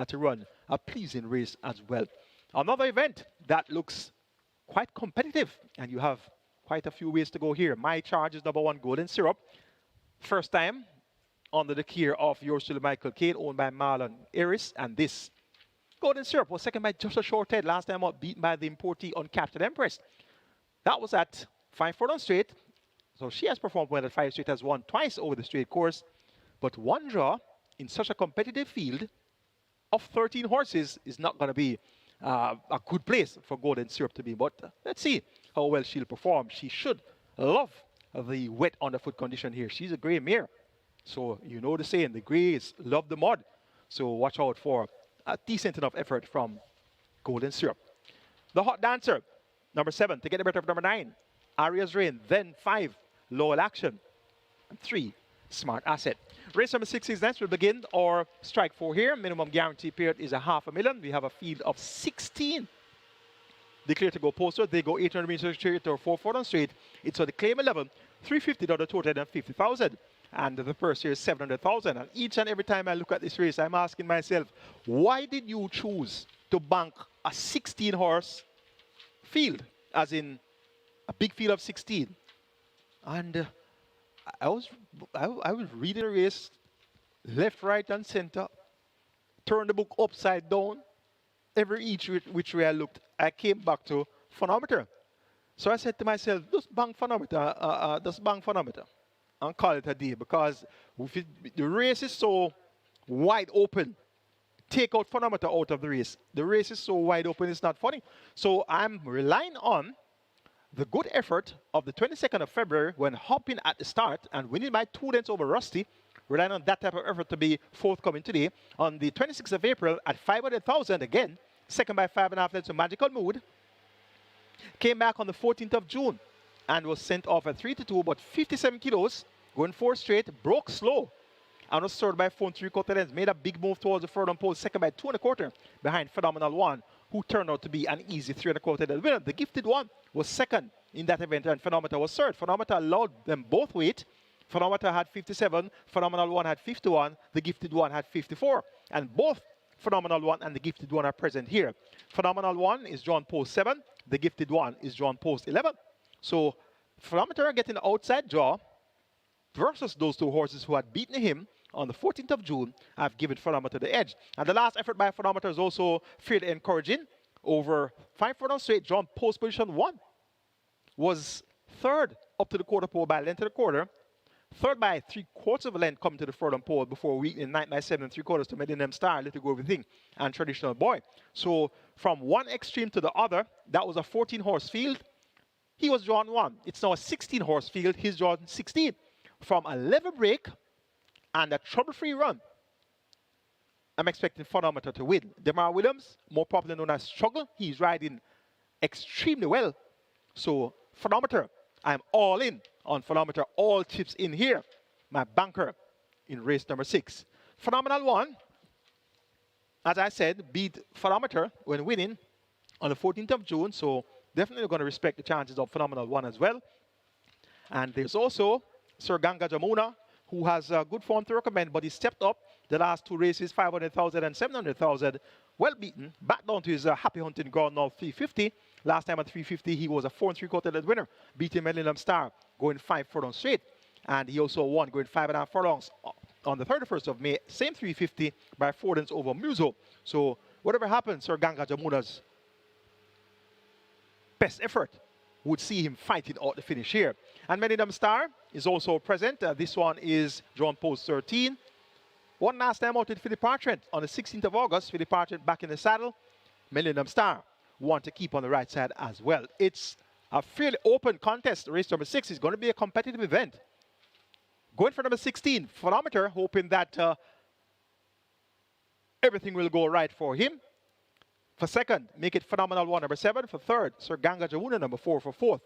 to run a pleasing race as well. Another event that looks quite competitive, and you have quite a few ways to go here. My Charge is number 1, Golden Syrup. First time under the care of yours truly, Michael Kane, owned by Marlon Eris. And this Golden Syrup was second by just a short head. Last time out, beaten by the importee Uncaptured Empress. That was at 5 furlong straight. So she has performed well at 5 straight, has won twice over the straight course. But one draw in such a competitive field of 13 horses is not going to be a good place for Golden Syrup to be. But let's see how well she'll perform. She should love the wet underfoot condition here. She's a grey mare. So you know the saying, the greys love the mud. So watch out for a decent enough effort from Golden Syrup. The Hot Dancer, number 7, to get the better of number 9. Aria's Reign, then 5, Loyal Action, and 3, Smart Asset. Race number 6 is next. We'll begin our strike 4 here. Minimum guarantee period is $500,000. We have a field of 16 declared to go posted. They go 800 meters straight or 4 furlong straight. It's on the claim 11, $350 total and $50,000. And the purse here is $700,000. And each and every time I look at this race, I'm asking myself, why did you choose to bank a 16-horse field, as in a big field of 16? And I was reading the race left, right, and center. Turned the book upside down. Every each which way I looked, I came back to Phonometer. So I said to myself, just bank Phonometer, and call it a day, because the race is so wide open. Take out Phonometer out of the race. The race is so wide open, it's not funny. So I'm relying on the good effort of the 22nd of February when hopping at the start and winning by 2 lengths over Rusty. Relying on that type of effort to be forthcoming today. On the 26th of April at 500,000 again, second by 5.5 lengths to Magical Mood. Came back on the 14th of June and was sent off at 3 to 2, but 57 kilos, going 4 straight, broke slow. And was third by 4 3/4 lengths. Made a big move towards the furlong pole, second by 2 1/4 behind Phenomenal One, who turned out to be an easy 3 1/4 lengths winner. The Gifted One was second in that event, and Phenometer was third. Phenometer allowed them both weight. Phenometer had 57, Phenomenal One had 51, the Gifted One had 54. And both Phenomenal One and the Gifted One are present here. Phenomenal One is drawn post 7, the Gifted One is drawn post 11. So Phenometer getting the outside draw versus those 2 horses who had beaten him on the 14th of June have given Phenometer the edge. And the last effort by Phenometer is also fairly encouraging. Over 5 furlong straight, drawn post position 1. Was third up to the quarter pole by a length of the quarter. Third by 3/4 of a length coming to the furlong pole before weakening 9 by 7 3/4 to Millennium Star, Little Go Everything, and Traditional Boy. So from one extreme to the other, that was a 14-horse field. He was drawn 1. It's now a 16-horse field. He's drawn 16. From a level break and a trouble-free run, I'm expecting Phonometer to win. Demar Williams, more popularly known as Struggle, he's riding extremely well. So Phonometer, I'm all in on Phonometer. All chips in here. My banker in race number 6. Phenomenal One, as I said, beat Phonometer when winning on the 14th of June. So definitely going to respect the chances of Phenomenal One as well. And there's also Sir Ganga Jamuna, who has good form to recommend, but he stepped up the last 2 races, 500,000 and 700,000. Well beaten, back down to his happy hunting ground now, 350. Last time at 350, he was a 4 3/4 length winner, beating Millennium Star, going 5 furlongs straight. And he also won, going 5.5 furlongs on the 31st of May, same 350 by 4 lengths over Muso. So whatever happens, Sir Ganga Jamuna's best effort would see him fighting out the finish here. And Millennium Star is also present. This one is drawn post 13. One last time out with Philip Partrent on the 16th of August. Philip Partrent back in the saddle. Millennium Star want to keep on the right side as well. It's a fairly open contest. Race number 6 is going to be a competitive event. Going for number 16, Phonometer, hoping that everything will go right for him. For second, Make It Phenomenal 1, number 7. For third, Sir Ganga Jamuna, number 4. For fourth,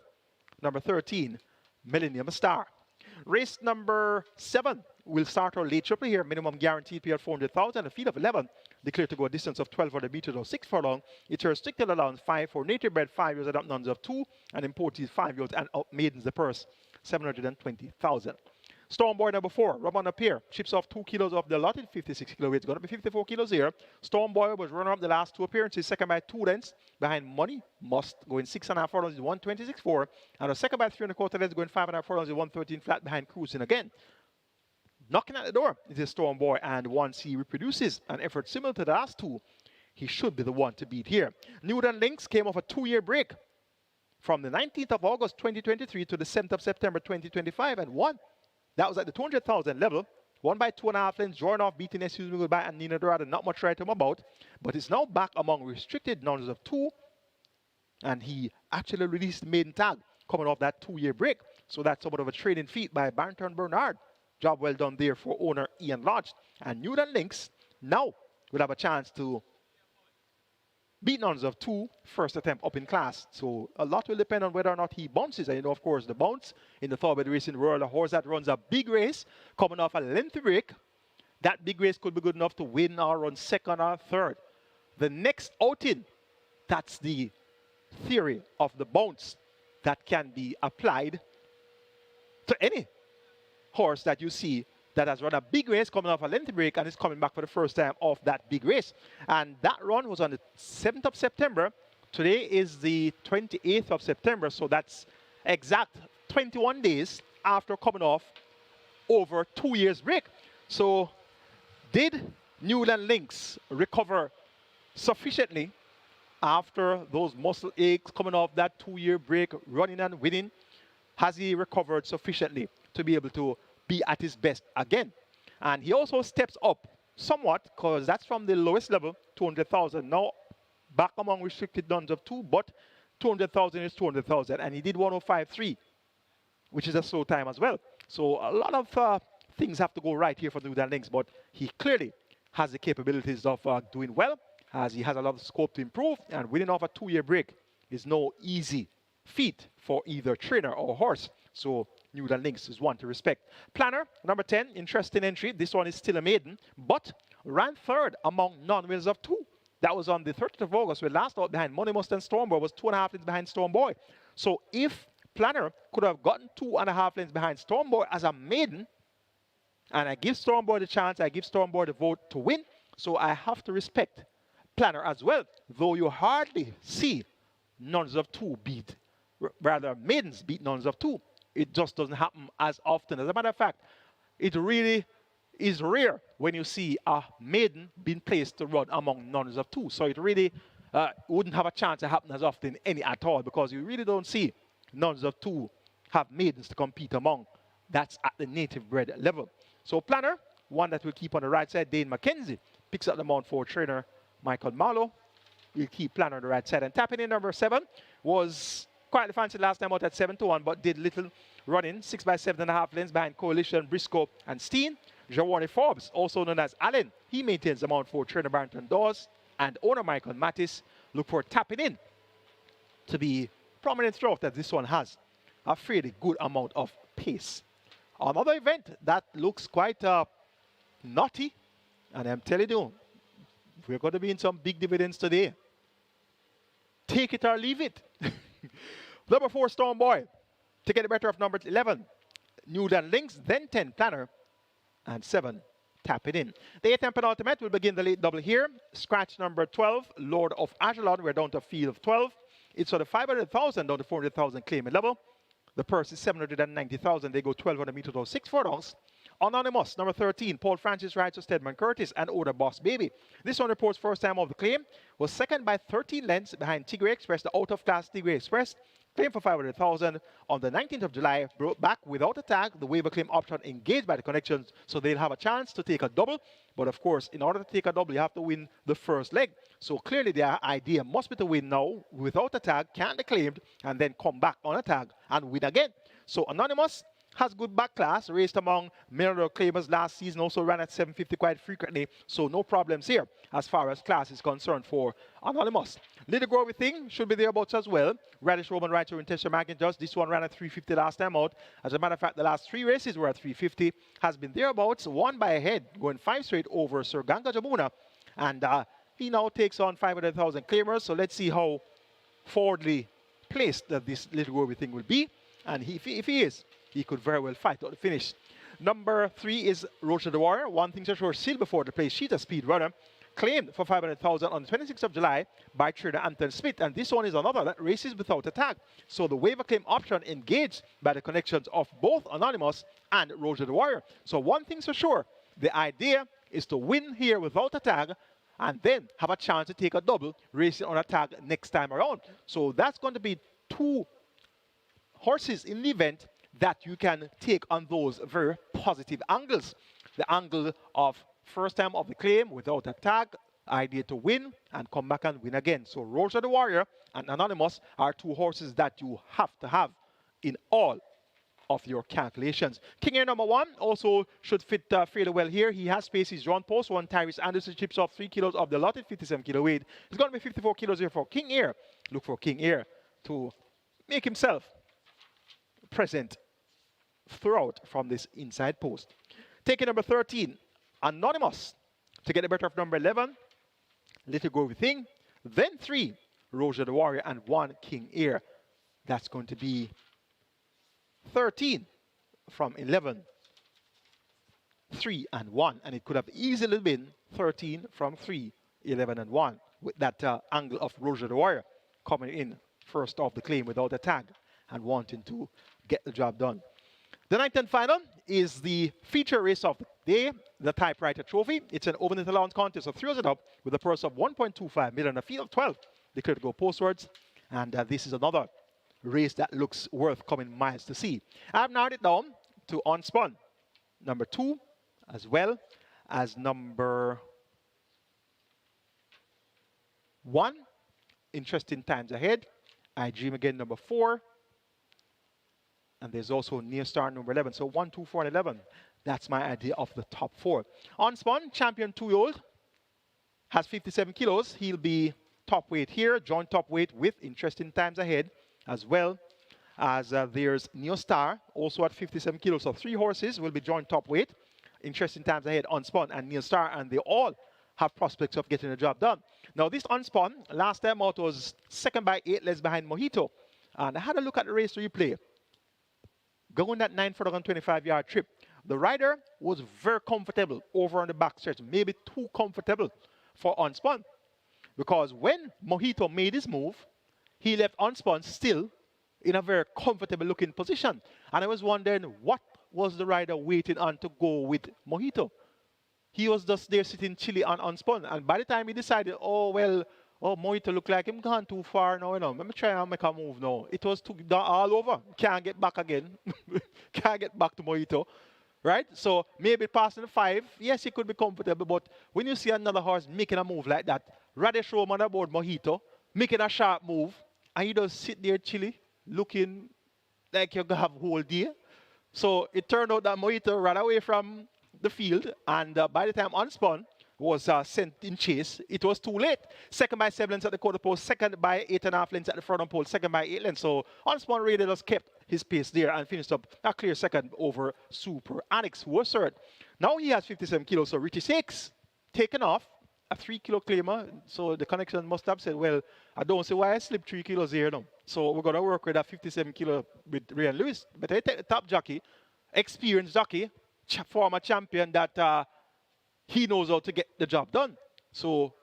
number 13, Millennium Star. Race number 7 will start our late triple here. Minimum guaranteed payout 400,000. A field of 11 declared to go a distance of 1,200 meters or 6 furlong. It's a restricted allowance 5 for native bred 5 years and up, nuns of 2, and imported 5 years and up maidens. The purse 720,000. Stormboy number 4, Robon Appear, chips off 2 kilos off the lot in 56 kilo weight. It's going to be 54 kilos here. Stormboy was runner up the last 2 appearances, second by 2 lengths behind Money Must, going 6.5 furlongs in 126.4, and a second by 3 1/4 lengths, going 5.5 furlongs in 113 flat behind Cruising again. Knocking at the door is a Stormboy, and once he reproduces an effort similar to the last 2, he should be the one to beat here. Newton Links came off a 2-year break from the 19th of August 2023 to the 7th of September 2025 and won. That was at the 200,000 level. Won by 2.5 lengths, drawing off, beating Excuse Me Goodbye and Nina Dorada. Not much right him about, but it's now back among restricted numbers of 2. And he actually released the maiden tag coming off that 2-year break. So that's somewhat of a trading feat by Barrington Bernard. Job well done there for owner Ian Lodge. And Newton Links now will have a chance to beat nuns of 2 first attempt up in class. So a lot will depend on whether or not he bounces. And you know, of course, the bounce in the thoroughbred racing world, a horse that runs a big race coming off a lengthy break, that big race could be good enough to win or run second or third. The next outing, that's the theory of the bounce that can be applied to any horse that you see that has run a big race coming off a lengthy break and is coming back for the first time off that big race. And that run was on the 7th of September. Today is the 28th of September, so that's exact 21 days after coming off over 2 years break. So did Newland Links recover sufficiently after those muscle aches coming off that 2-year break, running and winning? Has he recovered sufficiently to be able to be at his best again? And he also steps up somewhat, because that's from the lowest level, 200,000. Now back among restricted nuns of 2, but 200,000 is 200,000. And he did 105.3, which is a slow time as well. So a lot of things have to go right here for Newton Links, but he clearly has the capabilities of doing well, as he has a lot of scope to improve, and winning off a 2-year break is no easy feat for either trainer or horse. So Newton Links is one to respect. Planner, number 10, interesting entry. This one is still a maiden, but ran third among non-winners of 2. That was on the 30th of August, where last out behind Money Must and Stormboy was 2.5 lengths behind Stormboy. So if Planner could have gotten 2.5 lengths behind Stormboy as a maiden, and I give Stormboy the chance, I give Stormboy the vote to win, so I have to respect Planner as well, though you hardly see nuns of 2 beat, rather maidens beat nuns of 2. It just doesn't happen as often. As a matter of fact, it really is rare when you see a maiden being placed to run among nuns of 2. So it really wouldn't have a chance to happen as often any at all, because you really don't see nuns of 2 have maidens to compete among. That's at the native bred level. So Planner, one that will keep on the right side. Dane McKenzie picks up the mount for trainer Michael Marlowe. We'll keep Planner on the right side. And tapping in number 7 was quite the fancy last time out at 7-1, but did little running, 6 by 7.5 lengths behind Coalition, Briscoe, and Steen. Jawarni Forbes, also known as Allen, he maintains the mount for trainer Barrington Dawes, and owner Michael Mattis look for tapping in to be prominent throughout, that this one has a fairly good amount of pace. Another event that looks quite naughty, and I'm telling you, we're going to be in some big dividends today. Take it or leave it. Number 4, Stormboy. To get the better of number 11, Newton Links, then 10, Planner, and 7, Tap It In. The 8th and penultimate will begin the late double here. Scratch number 12, Lord of Ajalon. We're down to a field of 12. It's for the 500,000 down to 400,000 claiming level. The purse is 790,000. They go 1,200 meters or 6 furlongs. Anonymous, number 13, Paul Francis rides to Stedman Curtis and Oda Boss Baby. This one reports first time of the claim. Was second by 13 lengths behind Tigray Express, the out-of-class Tigray Express. Claim for 500,000 on the 19th of July. Brought back without a tag. The waiver claim option engaged by the connections, so they'll have a chance to take a double. But of course, in order to take a double, you have to win the first leg. So clearly, their idea must be to win now without a tag, can't be claimed, and then come back on a tag and win again. So Anonymous has good back class, raced among mineral claimers last season, also ran at 750 quite frequently, so no problems here as far as class is concerned for Anonymous. Little Groovy Thing should be thereabouts as well. Radish Roman Rider in Tessa McIntosh. This one ran at 350 last time out. As a matter of fact, the last 3 races were at 350. Has been thereabouts, won by a head, going 5 straight over Sir Ganga Jamuna. And he now takes on 500,000 claimers, so let's see how forwardly placed that this Little Groovy Thing will be. And if he is, he could very well fight out the finish. Number 3 is Roger the Warrior. One thing to sure, still before the place. She's a speed runner. Claimed for 500,000 on the 26th of July by trader Anton Smith. And this one is another that races without a tag. So the waiver claim option engaged by the connections of both Anonymous and Roger the Warrior. So one thing's for sure, the idea is to win here without a tag and then have a chance to take a double racing on a tag next time around. So that's going to be 2 horses in the event that you can take on those very positive angles. The angle of first time of the claim without a tag, idea to win and come back and win again. So Roger the Warrior and Anonymous are 2 horses that you have to have in all of your calculations. King Air number 1 also should fit fairly well here. He has space. He's drawn post 1. Tyrese Anderson chips off 3 kilos of the allotted 57 kilo weight. It's going to be 54 kilos here for King Air. Look for King Air to make himself present throughout from this inside post. Taking number 13, Anonymous, to get the better of number 11, Little Groovy Thing. Then 3, Roger the Warrior, and 1, King Air. That's going to be 13 from 11, 3 and 1. And it could have easily been 13 from 3, 11 and 1 with that angle of Roger the Warrior coming in first off the claim without a tag and wanting to get the job done. The 9th and final is the feature race of the day, the Typewriter Trophy. It's an open allowance contest, so throws it up with a purse of 1.25 million, a field of 12. Declared to go postwards, and this is another race that looks worth coming miles to see. I've narrowed it down to unspun, number 2, as well as number 1, Interesting Times Ahead. I Dream Again, number 4. And there's also Near Star number 11. So 1, 2, 4, and 11. That's my idea of the top 4. Unspun, champion 2-year-old, has 57 kilos. He'll be top weight here, joint top weight with Interesting Times Ahead, as well as there's Neo Star, also at 57 kilos. So 3 horses will be joint top weight. Interesting Times Ahead, Unspun, and Neo Star, and they all have prospects of getting the job done. Now this Unspun, last time out was second by 8 lengths behind Mojito. And I had a look at the race replay. Going that 925-yard trip, the rider was very comfortable over on the back stretch, maybe too comfortable for Unspun. Because when Mojito made his move, he left Unspun still in a very comfortable looking position. And I was wondering, what was the rider waiting on to go with Mojito? He was just there sitting chilly on Unspun. And by the time he decided, Mojito look like him gone too far now, Let me try and make a move now. It was too all over. Can't get back again. Can't get back to Mojito. Right? So maybe passing the 5, yes, he could be comfortable, but when you see another horse making a move like that, Radish Roman aboard Mojito, making a sharp move, and you just sit there chilly, looking like you're going to have a whole day. So it turned out that Mojito ran away from the field, and by the time Unspun was sent in chase, it was too late. Second by 7 lengths at the quarter post, second by 8.5 lengths at the front pole, second by 8 lengths. So Unspun really just kept his pace there and finished up a clear second over Super Annex, who was third. Now he has 57 kilos, so Richie 6 taken off, a 3 kilo claimer. So the connection must have said, well, I don't see why I slipped 3 kilos here now. So we're going to work with that 57 kilo with Ryan Lewis. But I take the top jockey, experienced jockey, former champion that he knows how to get the job done. So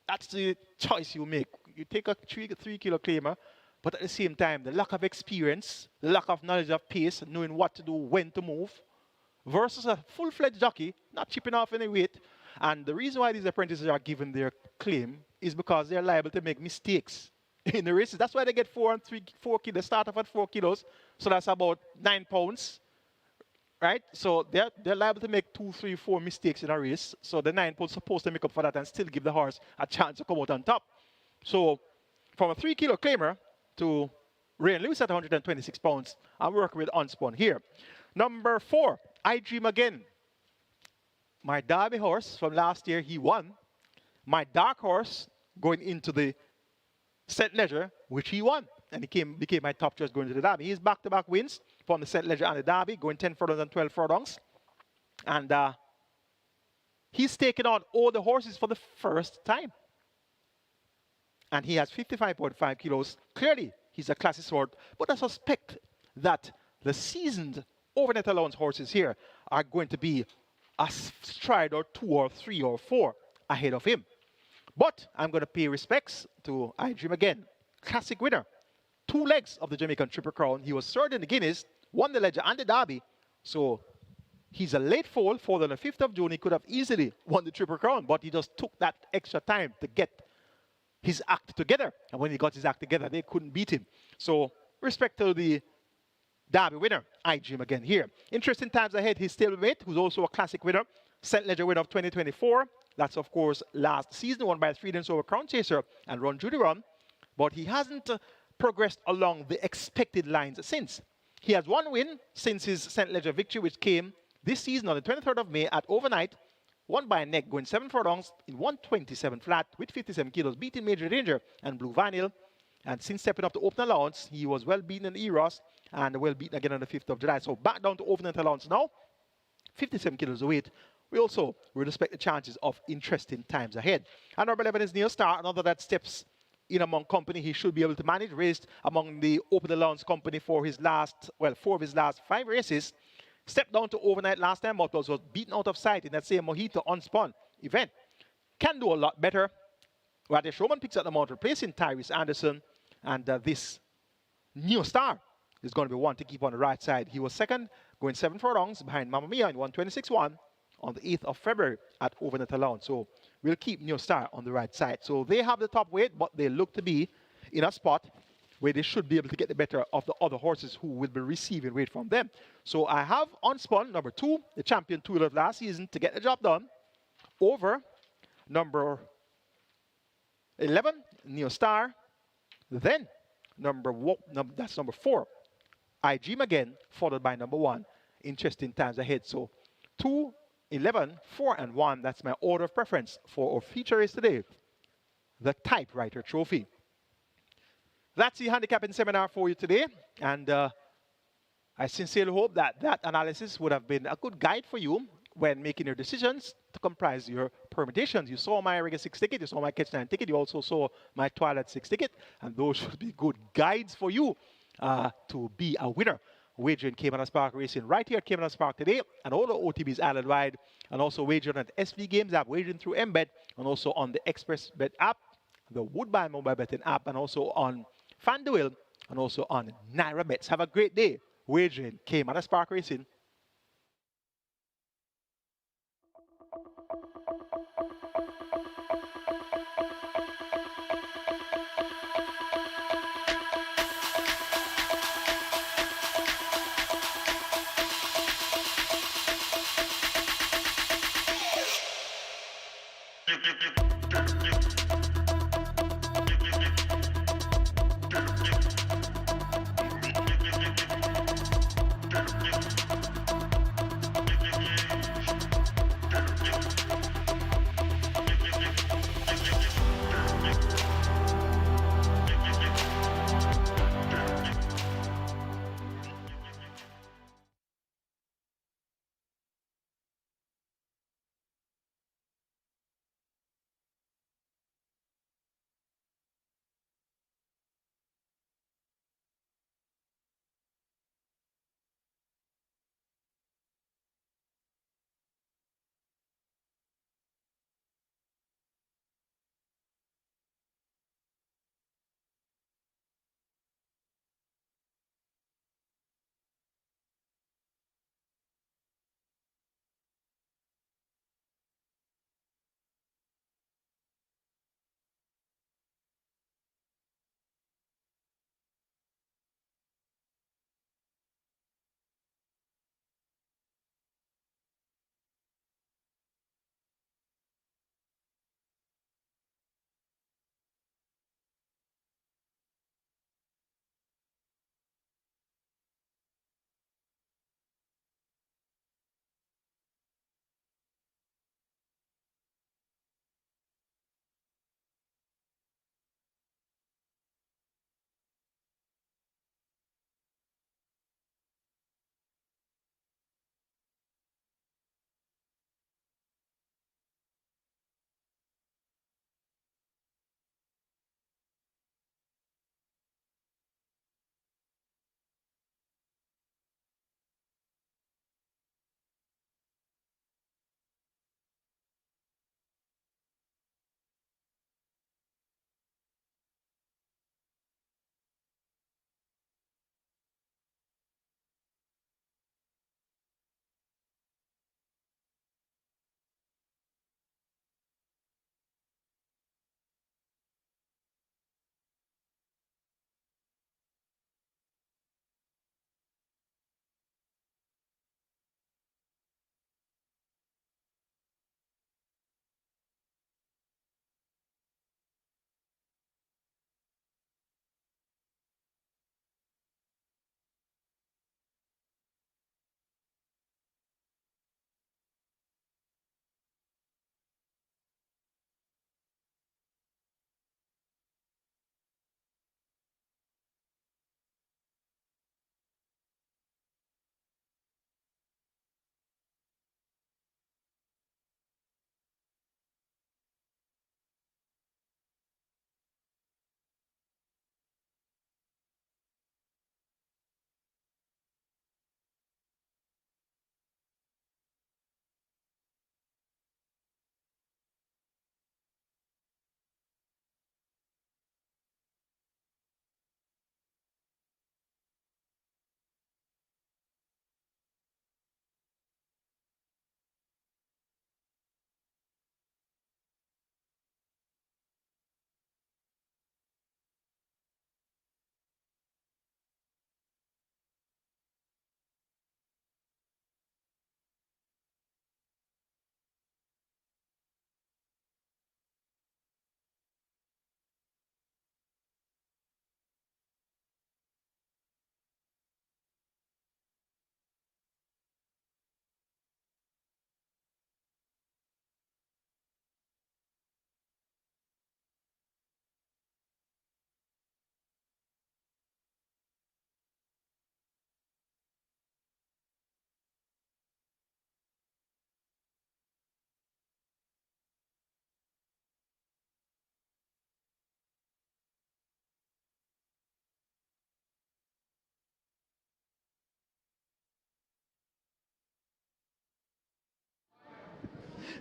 that's the choice you make. You take a 3 kilo claimer, but at the same time, the lack of experience, the lack of knowledge of pace, knowing what to do, when to move, versus a full-fledged jockey, not chipping off any weight. And the reason why these apprentices are given their claim is because they're liable to make mistakes in the races. That's why they get 4 kilos. They start off at 4 kilos, so that's about 9 pounds. Right? So they're liable to make 2, 3, 4 mistakes in a race. So the 9 pounds supposed to make up for that and still give the horse a chance to come out on top. So from a 3 kilo claimer to Ray Lewis at 126 pounds. I'm working with unspun here. Number 4, I Dream Again. My Derby horse from last year, he won. My dark horse going into the St. Leger, which he won. And he became my top choice going to the Derby. He's back-to-back wins from the St. Leger and the Derby, going 10 furlongs and 12 furlongs. And he's taken on all the horses for the first time. And he has 55.5 kilos. Clearly, he's a classy sort. But I suspect that the seasoned overnight allowance horses here are going to be a stride or 2 or 3 or 4 ahead of him. But I'm going to pay respects to I Dream Again. Classic winner. 2 legs of the Jamaican Triple Crown. He was third in the Guinness, won the Leger and the Derby. So he's a late foal. For the 5th of June, he could have easily won the Triple Crown, but he just took that extra time to get his act together. And when he got his act together, they couldn't beat him. So respect to the Derby winner, I Dream Again here. Interesting times ahead, his stablemate, who's also a classic winner, St. Leger winner of 2024. That's, of course, last season, won by 3 lengths over Crown Chaser and Run Judy Run. But he hasn't progressed along the expected lines since. He has 1 win since his St. Leger victory, which came this season on the 23rd of May at overnight, won by a neck, going 7 furlongs in 127 flat with 57 kilos, beating Major Danger and Blue Vinyl. And since stepping up to open allowance, he was well beaten in the Eros and well beaten again on the 5th of July. So back down to overnight allowance now, 57 kilos of weight. We also will respect the chances of interesting times ahead. And number 11 is Neil Star, another that steps in among company he should be able to manage. Raced among the open allowance company for his last, well, 4 of his last 5 races. Stepped down to overnight last time out, was beaten out of sight in that same Mojito unspun event. Can do a lot better. Radish Showman picks up the mount, replacing Tyrese Anderson. And this New Star is going to be one to keep on the right side. He was second, going 7 furlongs behind Mamma Mia in 126.1 on the 8th of February at overnight allowance. So we'll keep New Star on the right side. So they have the top weight, but they look to be in a spot where they should be able to get the better of the other horses who will be receiving weight from them. So I have unspun number 2, the champion 2 of last season, to get the job done, over number 11, Neo Star. Then that's number 4, I Dream Again, followed by number 1. Interesting times ahead. So 2, 11, 4, and 1. That's my order of preference for our feature race today, the Typewriter Trophy. That's the handicapping seminar for you today. And I sincerely hope that that analysis would have been a good guide for you when making your decisions to comprise your permutations. You saw my Regular 6 ticket, you saw my Catch 9 ticket, you also saw my Twilight 6 ticket, and those should be good guides for you to be a winner. Wagering Caymanas Park Racing right here at Caymanas Park today, and all the OTBs island-wide, and also wagering at SV Games app, wagering through Embed, and also on the Express Bet app, the Woodbine mobile betting app, and also on FanDuel, and also on Naira Bets. Have a great day wagering Caymanas Park Racing.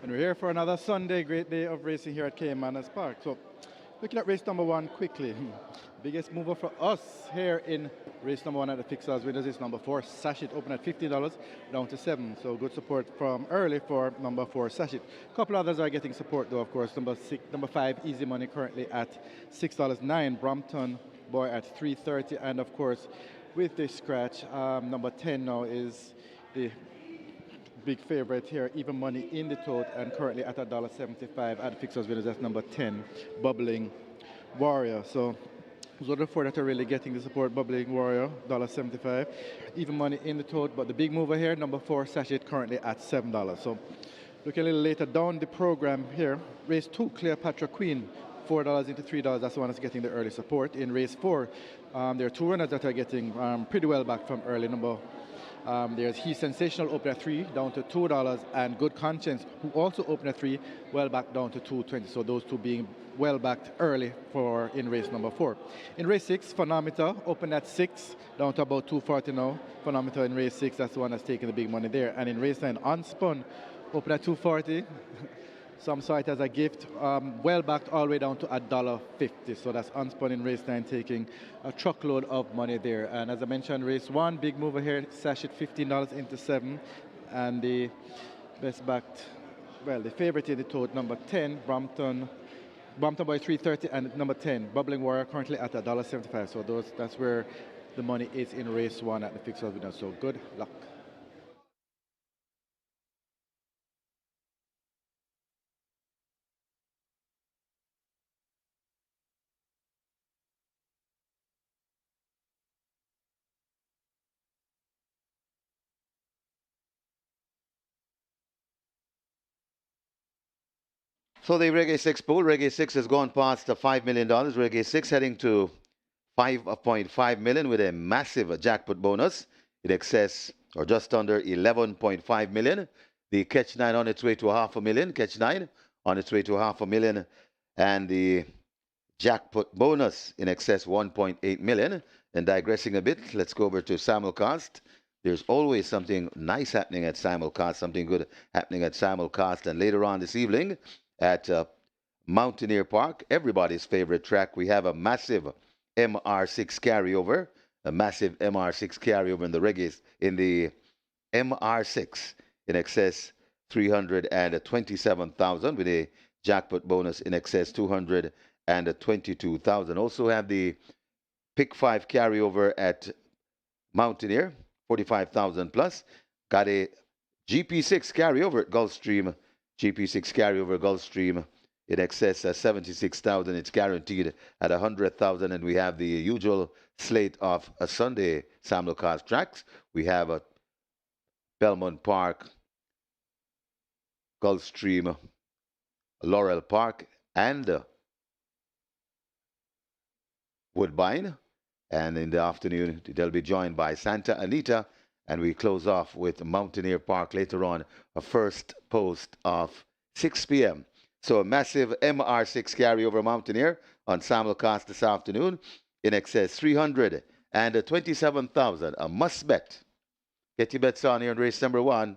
And we're here for another Sunday, great day of racing here at Caymanas Park. So, looking at race number one quickly. Biggest mover for us here in race number one at the Fixers winners is number 4, Sachet, open at $15, down to 7. So good support from early for number 4, Sachet. A couple others are getting support though, of course. Number 5, Easy Money, currently at $6. 9, Brompton Boy at $3.30, and of course, with this scratch, number 10 now is the big favorite here, even money in the tote, and currently at $1.75 at the Fixers winners. That's number 10, Bubbling Warrior. So those are the 4 that are really getting the support. Bubbling Warrior, $1.75. Even money in the tote, but the big mover here, number 4, Sachet, currently at $7. So looking a little later down the program here, race 2, Cleopatra Queen, $4 into $3. That's the one that's getting the early support. In race 4, there are 2 runners that are getting pretty well back from early. There's He's Sensational, open at $3, down to $2, and Good Conscience, who also opened at $3, well back down to $2.20. So those two being well backed early for in race number 4. In race 6, Phonometer opened at $6, down to about $2.40 now. Phonometer in race 6, that's the one that's taking the big money there. And in race 9, Unspun opened at $2.40. Some saw it as a gift, well backed all the way down to $1.50. So that's Unspun in race 9, taking a truckload of money there. And as I mentioned, race 1, big mover here, Sachet, $15 into 7. And the best backed, well, the favorite in the tote, number 10, Brompton Boy, $3.30, and number 10, Bubbling Warrior, currently at $1.75. So that's where the money is in race 1 at the Fixers winner. So good luck. So the Reggae 6 pool, Reggae 6 has gone past the $5 million. Reggae 6 heading to 5.5 million with a massive jackpot bonus in excess or just under 11.5 million. The Catch 9 on its way to half a million. Catch 9 on its way to half a million. And the jackpot bonus in excess 1.8 million. And digressing a bit, let's go over to simulcast. There's always something nice happening at simulcast, something good happening at simulcast. And later on this evening at Mountaineer Park, everybody's favorite track, we have a massive MR6 carryover, in the reggae, in the MR6 in excess 327,000 with a jackpot bonus in excess 222,000. Also have the Pick 5 carryover at Mountaineer, 45,000 plus. Got a GP6 carryover at Gulfstream, GP6 carryover Gulfstream in excess of 76,000. It's guaranteed at 100,000. And we have the usual slate of a Sunday simulcast tracks. We have a Belmont Park, Gulfstream, Laurel Park, and Woodbine. And in the afternoon, they'll be joined by Santa Anita. And we close off with Mountaineer Park later on, a first post of 6 p.m. So a massive MR6 carryover Mountaineer on simulcast this afternoon in excess 327,000. A must bet. Get your bets on here in race number 1.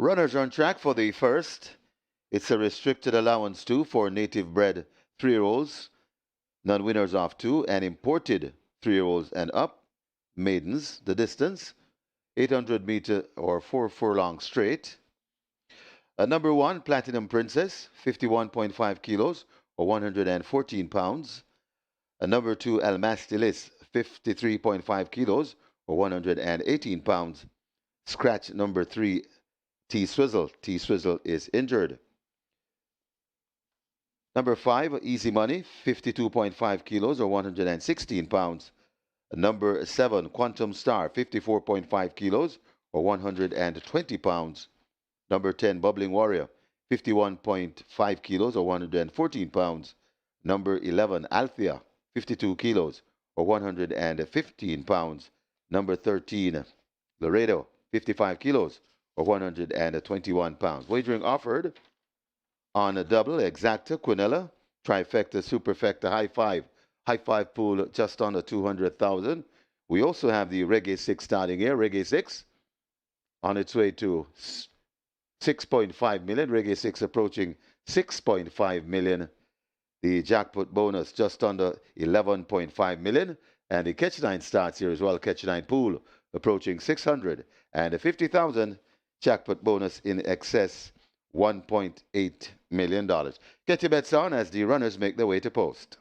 Runners are on track for the first. It's a restricted allowance too for native bred 3-year-olds, non-winners of 2, and imported 3-year-olds and up. Maidens, the distance, 800 meter or 4 furlong straight. Number 1, Platinum Princess, 51.5 kilos or 114 pounds. Number 2, El Mastilis, 53.5 kilos or 118 pounds. Scratch number 3, T-Swizzle. T-Swizzle is injured. Number 5, Easy Money, 52.5 kilos or 116 pounds. Number 7, Quantum Star, 54.5 kilos or 120 pounds. Number 10, Bubbling Warrior, 51.5 kilos or 114 pounds. Number 11, Althea, 52 kilos or 115 pounds. Number 13, Laredo, 55 kilos or 121 pounds. Wagering offered on a double, Exacta, Quinella, Trifecta, Superfecta, High Five pool just under 200,000. We also have the Reggae 6 starting here. Reggae 6 on its way to 6.5 million. Reggae 6 approaching 6.5 million. The jackpot bonus just under 11.5 million. And the Catch 9 starts here as well. Catch 9 pool approaching 650,000. Jackpot bonus in excess $1.8 million. Get your bets on as the runners make their way to post.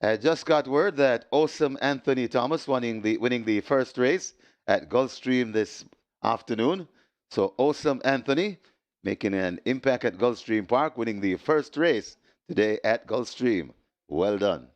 I just got word that awesome Anthony Thomas winning the first race at Gulfstream this afternoon. So awesome Anthony making an impact at Gulfstream Park, winning the first race today at Gulfstream. Well done.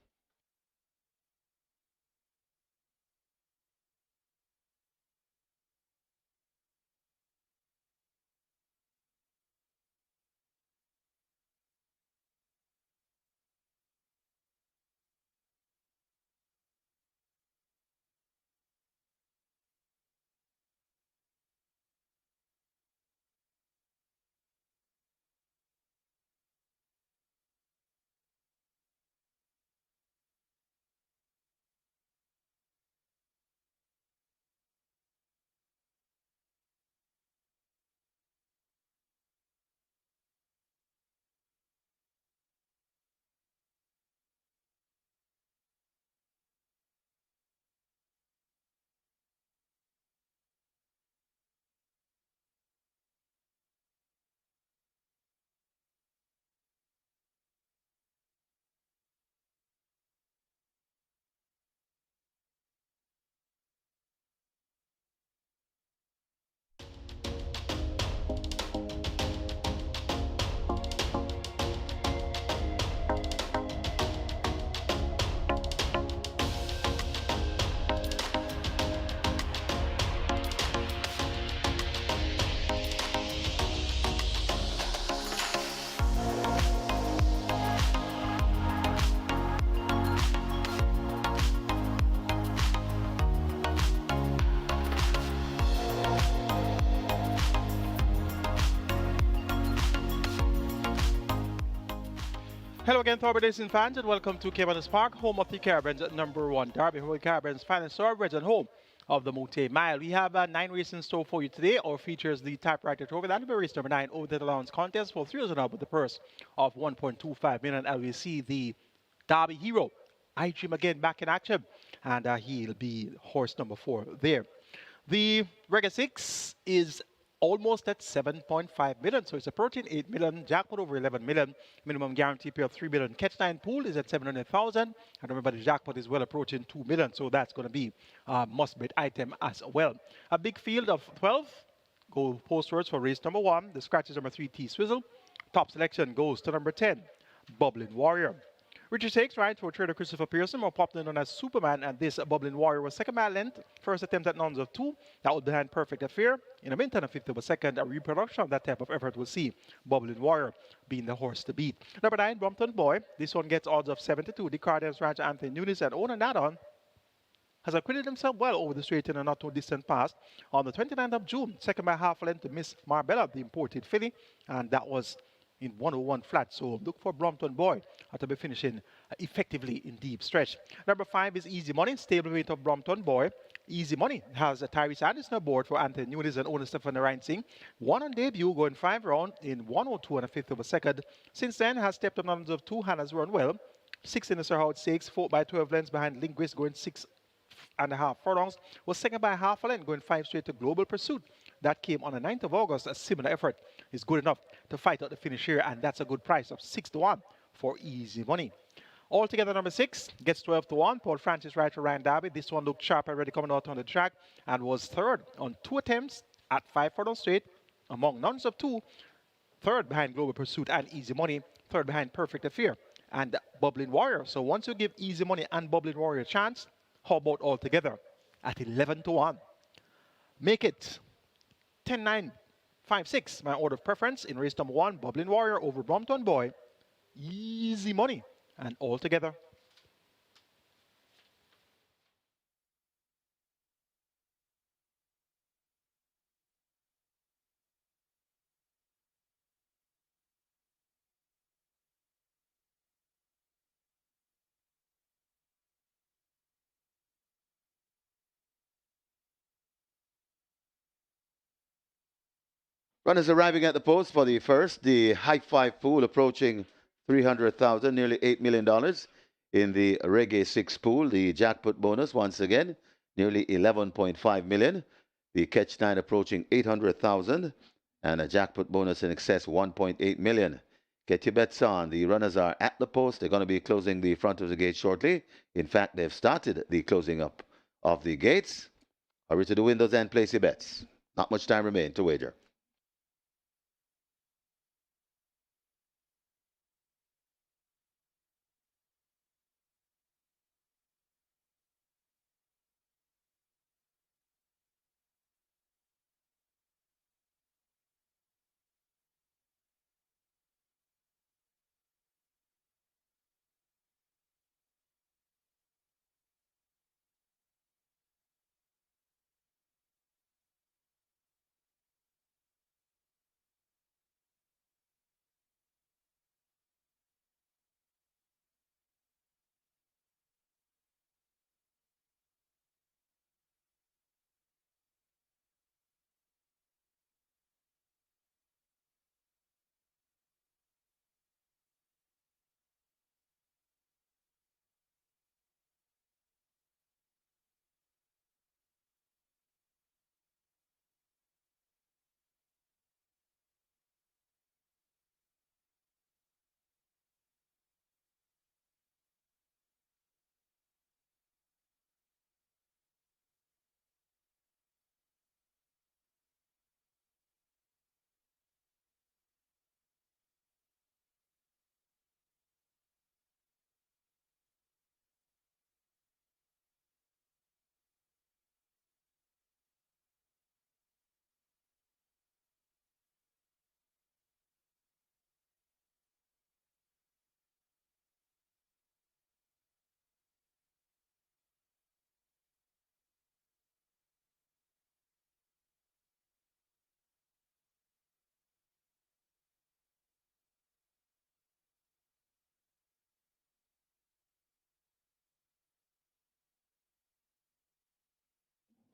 Hello again, Thoroughbreds and fans, and welcome to Caymanas Park, home of the Caribbean's #1 Derby, home of the Caribbean's finest thoroughbreds and home of the Mote Mile. We have 9 races in store for you today. Our features the typewriter trophy. That'll be race number 9, over the allowance contest for 3 years and up with the purse of 1.25 million. And we see the Derby hero, I Dream Again, back in action, and he'll be horse number 4 there. The Reggae 6 is almost at 7.5 million. So it's approaching 8 million, jackpot over 11 million, minimum guarantee pay of 3 million. Catch 9 pool is at 700,000. And remember, the jackpot is well approaching 2 million. So that's going to be a must bet item as well. A big field of 12 go postwards for race number 1. The scratch is number 3, T Swizzle. Top selection goes to number 10, Bubbling Warrior. Richard Stakes, right, for trader Christopher Pearson, more popularly known as Superman, and this Bubbling Warrior was second mile length, first attempt at nuns of 2. That was behind Perfect Affair. In a minute and 50 was second. A reproduction of that type of effort will see Bubbling Warrior being the horse to beat. Number 9, Brompton Boy. This one gets odds of 72. The Cardinals rancher Anthony Nunes and owner Nadon has acquitted himself well over the straight in a not too distant past. On the 29th of June, second by half a length to Miss Marbella, the imported filly, and that was in 101 flat. So look for Brompton Boy to be finishing effectively in deep stretch. Number 5 is Easy Money, stablemate of Brompton Boy. Easy Money has a Tyrese Anderson aboard for Anthony Nunes and owner Stefan Reinsing. One on debut, going 5 round in 102 and a fifth of a second. Since then, has stepped on numbers of 2 and has run well. 6 in the Sir Howard Stakes, 4 by 12 lengths behind Linguist, going 6.5 furlongs, was second by half a length, going 5 straight to Global Pursuit. That came on the 9th of August. A similar effort is good enough to fight out the finish here, and that's a good price of 6 to 1 for Easy Money. Altogether, number 6 gets 12 to 1. Paul Francis Wright for Ryan Darby. This one looked sharp already coming out on the track and was third on 2 attempts at 5 furlong straight among nuns of 2. Third behind Global Pursuit and Easy Money. Third behind Perfect Affair and Bubbling Warrior. So once you give Easy Money and Bubbling Warrior a chance, how about altogether at 11 to 1? Make it 10, 9, 5, 6. My order of preference in race number 1, Bubbling Warrior over Brompton Boy, Easy Money, and altogether. Runners arriving at the post for the first, the high five pool approaching 300,000, nearly $8 million in the Reggae 6 pool. The jackpot bonus, once again, nearly 11.5 million. The catch 9 approaching 800,000 and a jackpot bonus in excess 1.8 million. Get your bets on. The runners are at the post. They're going to be closing the front of the gate shortly. In fact, they've started the closing up of the gates. Hurry to the windows and place your bets. Not much time remains to wager.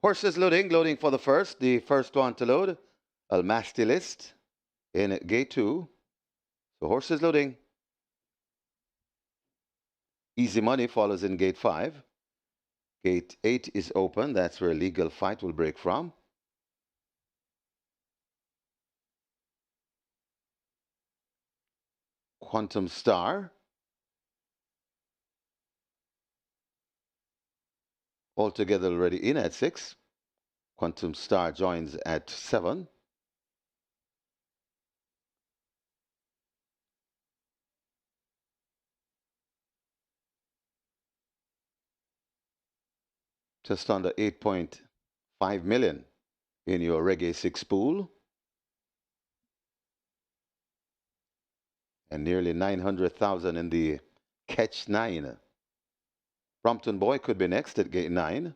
Horses loading, loading for the first. The first one to load, Almastilist in gate 2. So horses loading. Easy Money follows in gate 5. Gate 8 is open. That's where legal fight will break from. Quantum Star. Altogether already in at 6. Quantum Star joins at 7. Just under 8.5 million in your Reggae 6 pool. And nearly 900,000 in the Catch 9. Brompton Boy could be next at gate 9.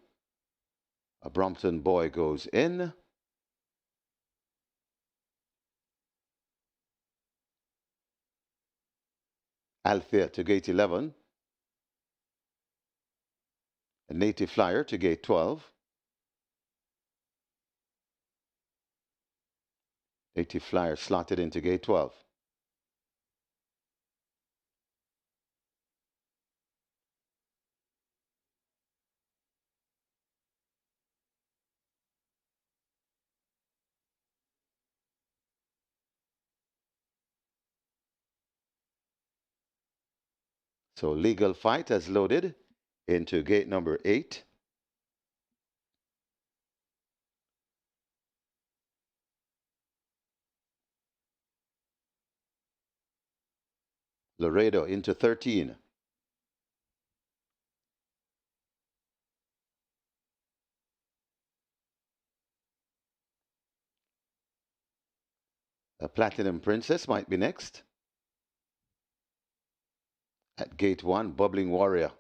A Brompton Boy goes in. Althea to gate 11. A Native Flyer to gate 12. Native Flyer slotted into gate 12. So Legal Fight has loaded into gate number 8. Laredo into 13. A Platinum Princess might be next. At gate 1, Bubbling Warrior,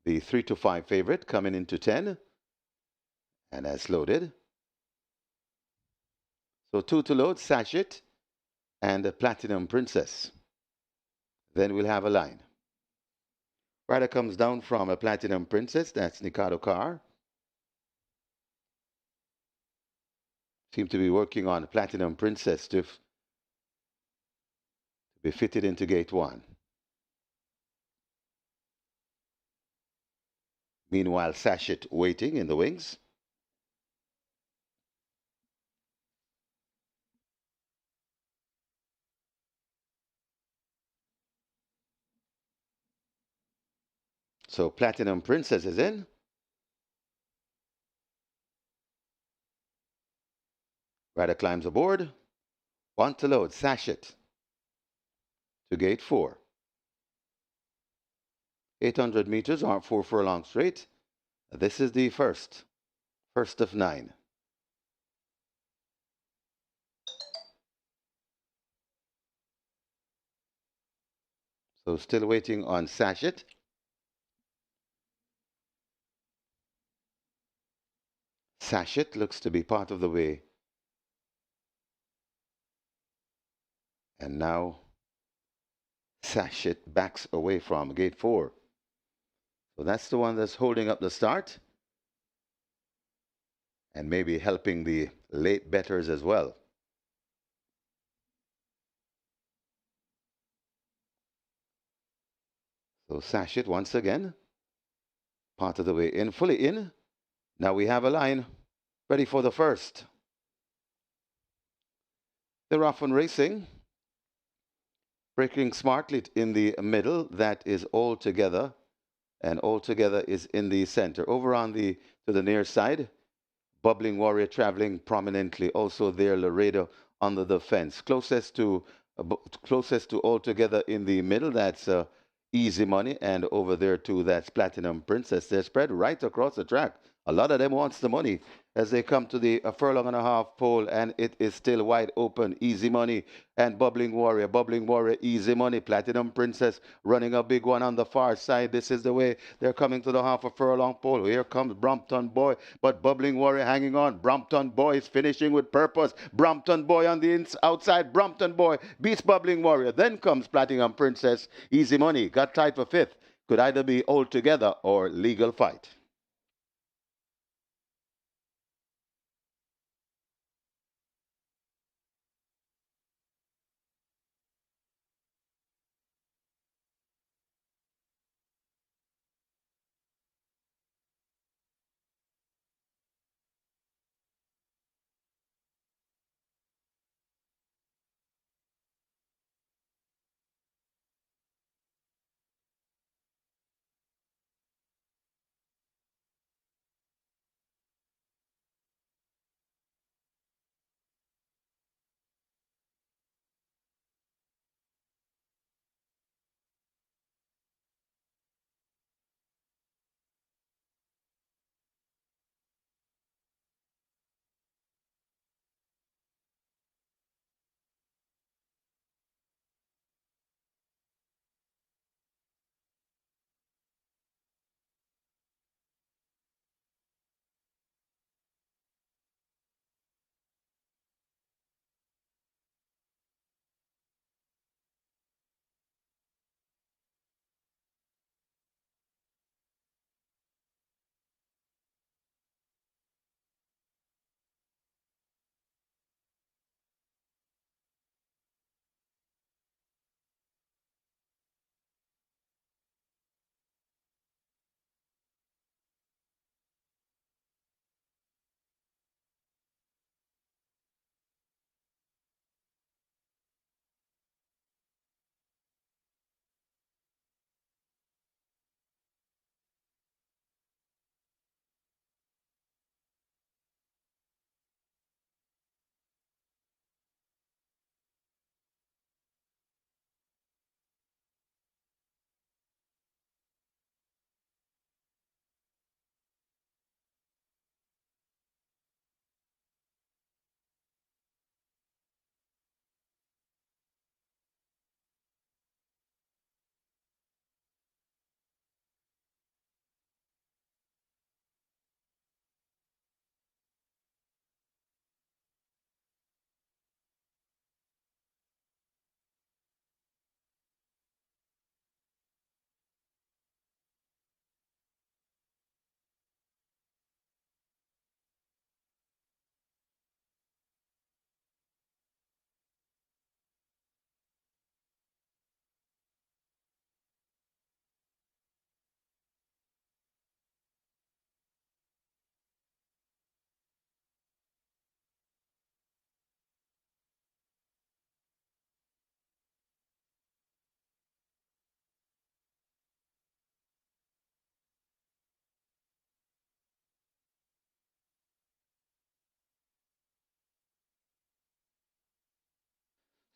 the 3 to 5 favorite, coming into 10. And has loaded. So 2 to load, Sachet and a Platinum Princess. Then we'll have a line. Rider comes down from a Platinum Princess, that's Nikado Carr. Seem to be working on Platinum Princess to be fitted into gate 1. Meanwhile, Sachet waiting in the wings. So Platinum Princess is in. Rider climbs aboard. 1 to load, Sachet to gate 4. 800 meters or 4 furlongs straight. This is the first of 9. So still waiting on Sachet. Sachet looks to be part of the way. And now Sachet backs away from gate 4. So that's the one that's holding up the start. And maybe helping the late betters as well. So Sachet once again, part of the way in, fully in. Now we have a line ready for the first. They're off and racing. Breaking smartly in the middle, that is all together. And all together is in the center. Over on to the near side, Bubbling Warrior traveling prominently. Also there, Laredo under the fence. Closest to all together in the middle, that's Easy Money. And over there too, that's Platinum Princess. They're spread right across the track. A lot of them wants the money as they come to the furlong and a half pole, and it is still wide open. Easy Money and Bubbling Warrior. Bubbling Warrior, Easy Money. Platinum Princess running a big one on the far side. This is the way they're coming to the half a furlong pole. Here comes Brompton Boy, but Bubbling Warrior hanging on. Brompton Boy is finishing with purpose. Brompton Boy on the outside. Brompton Boy beats Bubbling Warrior. Then comes Platinum Princess. Easy Money got tied for 5th. Could either be All Together or Legal Fight.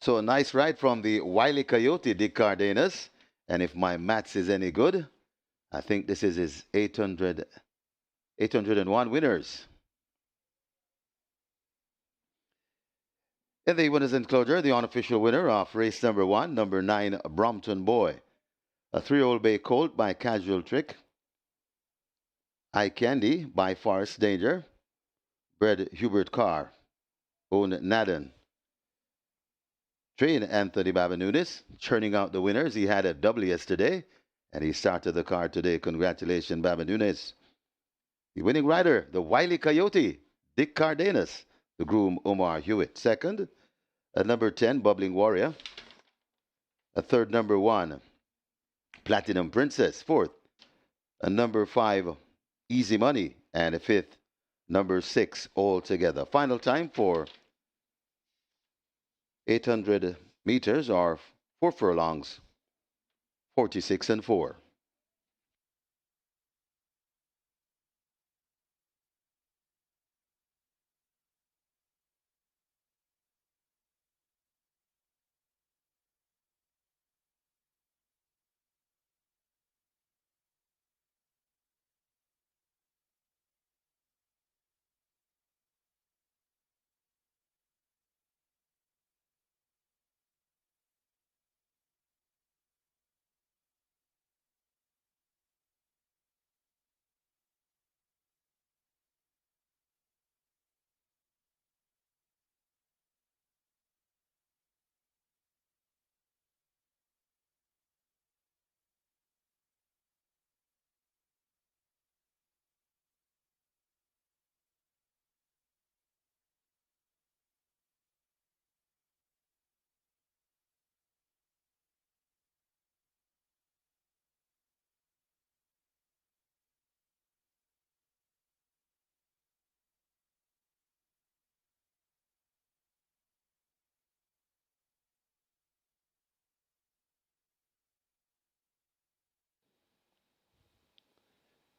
So a nice ride from the Wile E. Coyote, Dick Cardenas. And if my maths is any good, I think this is his 801 winners. In the winners enclosure, the unofficial winner of race number 1, number 9, Brompton Boy. A 3-year-old bay colt by Casual Trick. Eye Candy by Forest Danger. Bred Hubert Carr. Own Naden. Train Anthony Babanunis, churning out the winners. He had a double yesterday, and he started the car today. Congratulations, Babanunis. The winning rider, the Wile E. Coyote, Dick Cardenas. The groom, Omar Hewitt. Second, a number 10, Bubbling Warrior. A third, number 1, Platinum Princess. Fourth, a number 5, Easy Money. And a fifth, number 6, Altogether. Final time for 800 meters or 4 furlongs, 46 and 4.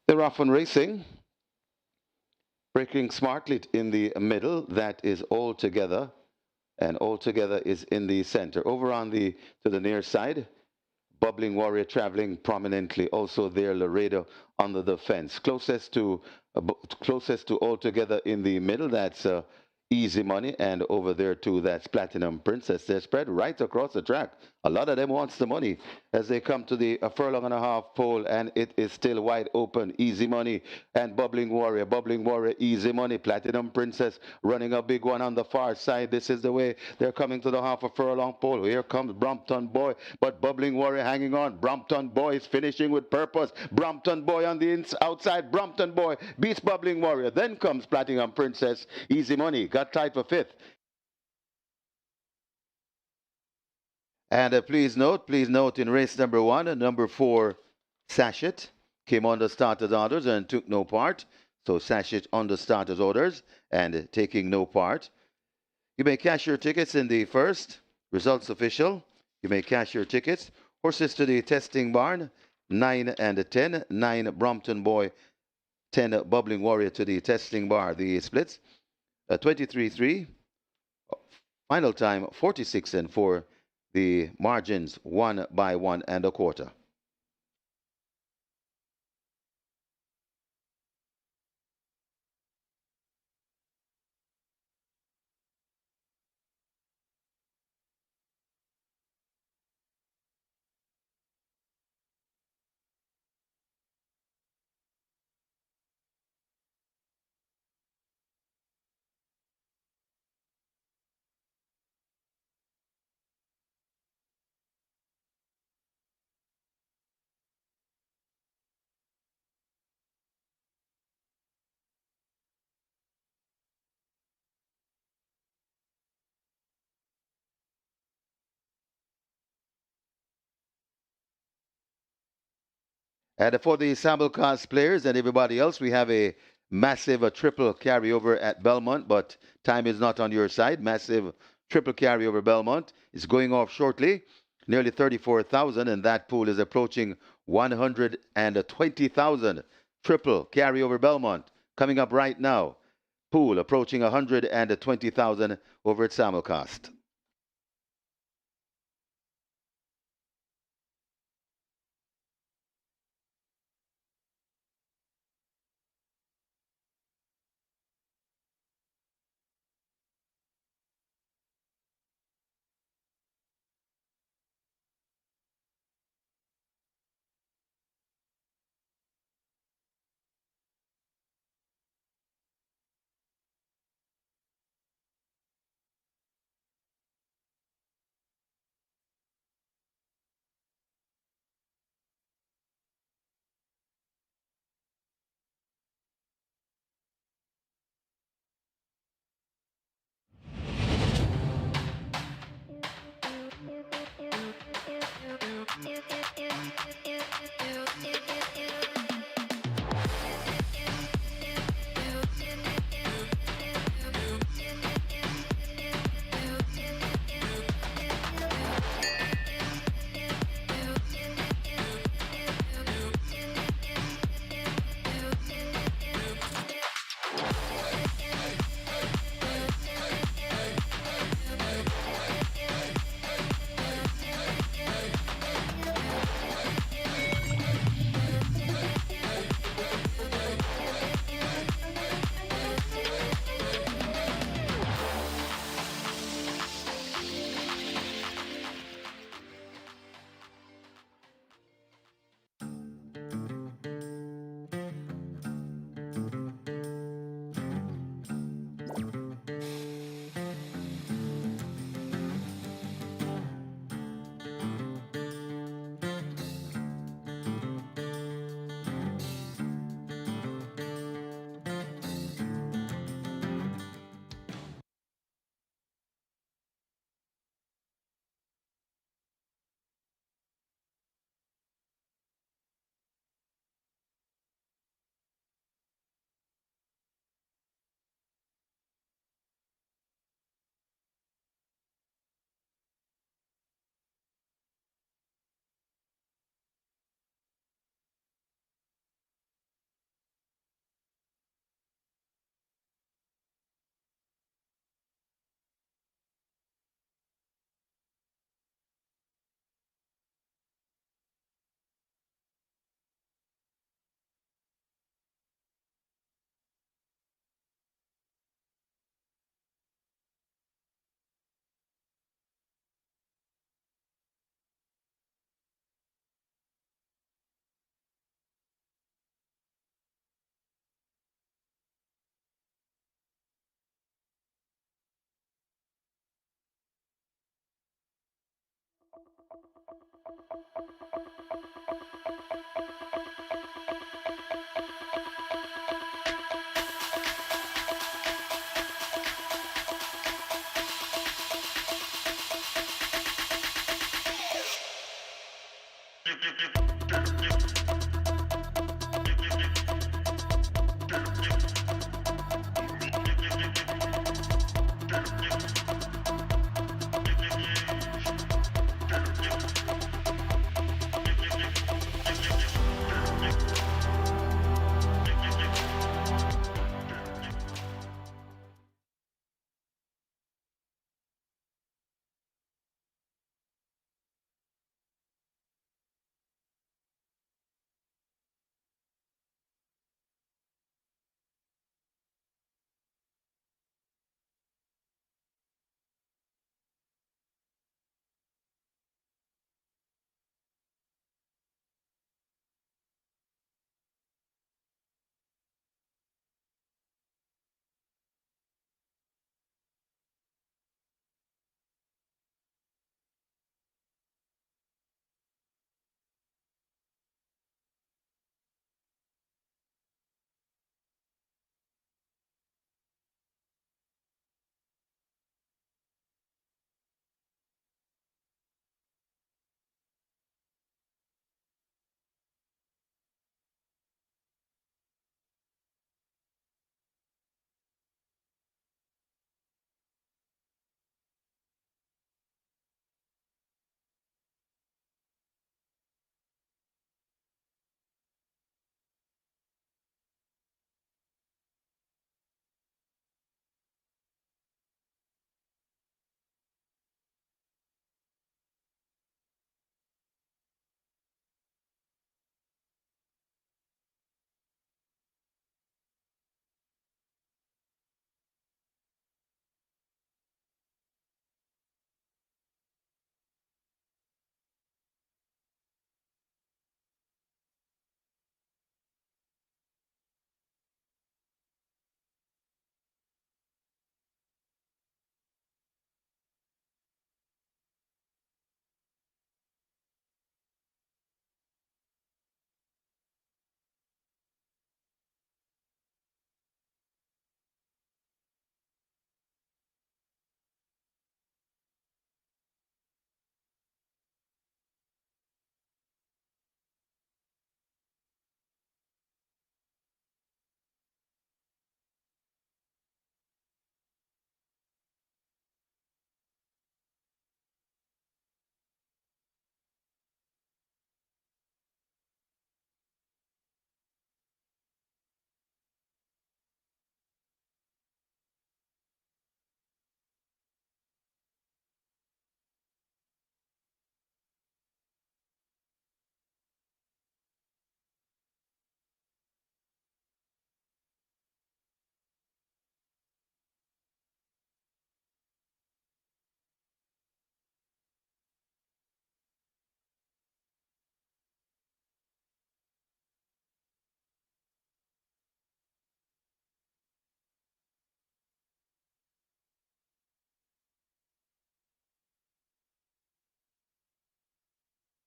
They're off and racing. Breaking smartly in the middle. That is Altogether. And Altogether is in the center. Over on the to the near side, Bubbling Warrior traveling prominently. Also there, Laredo under the fence. Closest to Altogether in the middle. That's Easy Money, and over there too, that's Platinum Princess. They're spread right across the track. A lot of them wants the money as they come to the furlong and a half pole, and it is still wide open. Easy Money and Bubbling Warrior, Easy Money, Platinum Princess running a big one on the far side. This is the way they're coming to the half a furlong pole. Here comes Brompton Boy, but Bubbling Warrior hanging on. Brompton Boy is finishing with purpose. Brompton Boy on the outside. Brompton Boy beats Bubbling Warrior. Then comes Platinum Princess. Easy Money got tied for fifth. And please note, in race number 1, number 4, Sachet, came on the starter's orders and took no part. So Sachet on the starter's orders and taking no part. You may cash your tickets in the first, results official. You may cash your tickets. Horses to the testing barn, 9 and 10. 9, Brompton Boy, 10, Bubbling Warrior to the testing bar. The splits, 23-3. Final time, 46 and 4. The margins, 1 by 1 and a quarter. And for the simulcast players and everybody else, we have a massive triple carryover at Belmont, but time is not on your side. Massive triple carryover Belmont is going off shortly. Nearly 34,000, and that pool is approaching 120,000. Triple carryover Belmont coming up right now. Pool approaching 120,000 over at simulcast.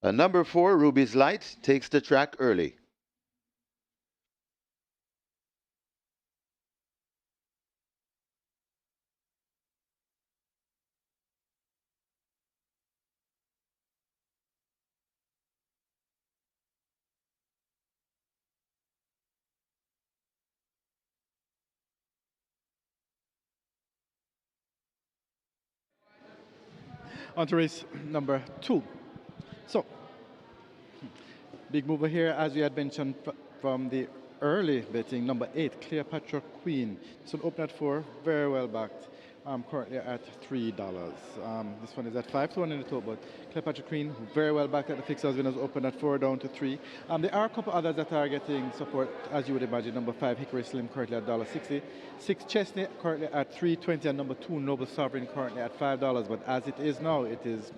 Number 4, Ruby's Light, takes the track early. On to race number 2. So, big mover here, as we had mentioned from the early betting, number 8, Cleopatra Queen. This one opened at 4, very well backed. Currently at $3. This one is at 5-1 in the total, but Cleopatra Queen very well backed at the fixers. Winners open at 4 down to 3. There are a couple others that are getting support, as you would imagine. Number 5, Hickory Slim currently at $1.60. 6, Chestnut currently at $3.20, and number 2, Noble Sovereign currently at $5. But as it is now, it is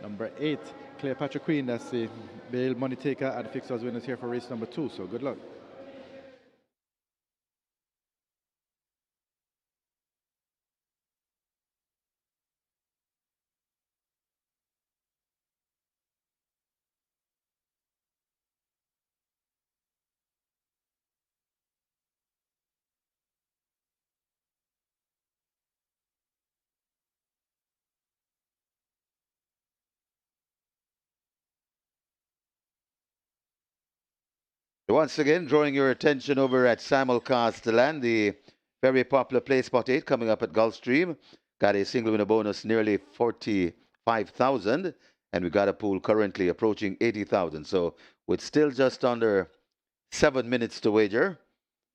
number 8, Cleopatra Queen. That's the bail money taker at the fixers. Winners here for race number 2. So good luck. Once again, drawing your attention over at Simulcast Land, the very popular Play Spot 8 coming up at Gulfstream. Got a single winner bonus nearly 45,000, and we got a pool currently approaching 80,000. So with still just under 7 minutes to wager,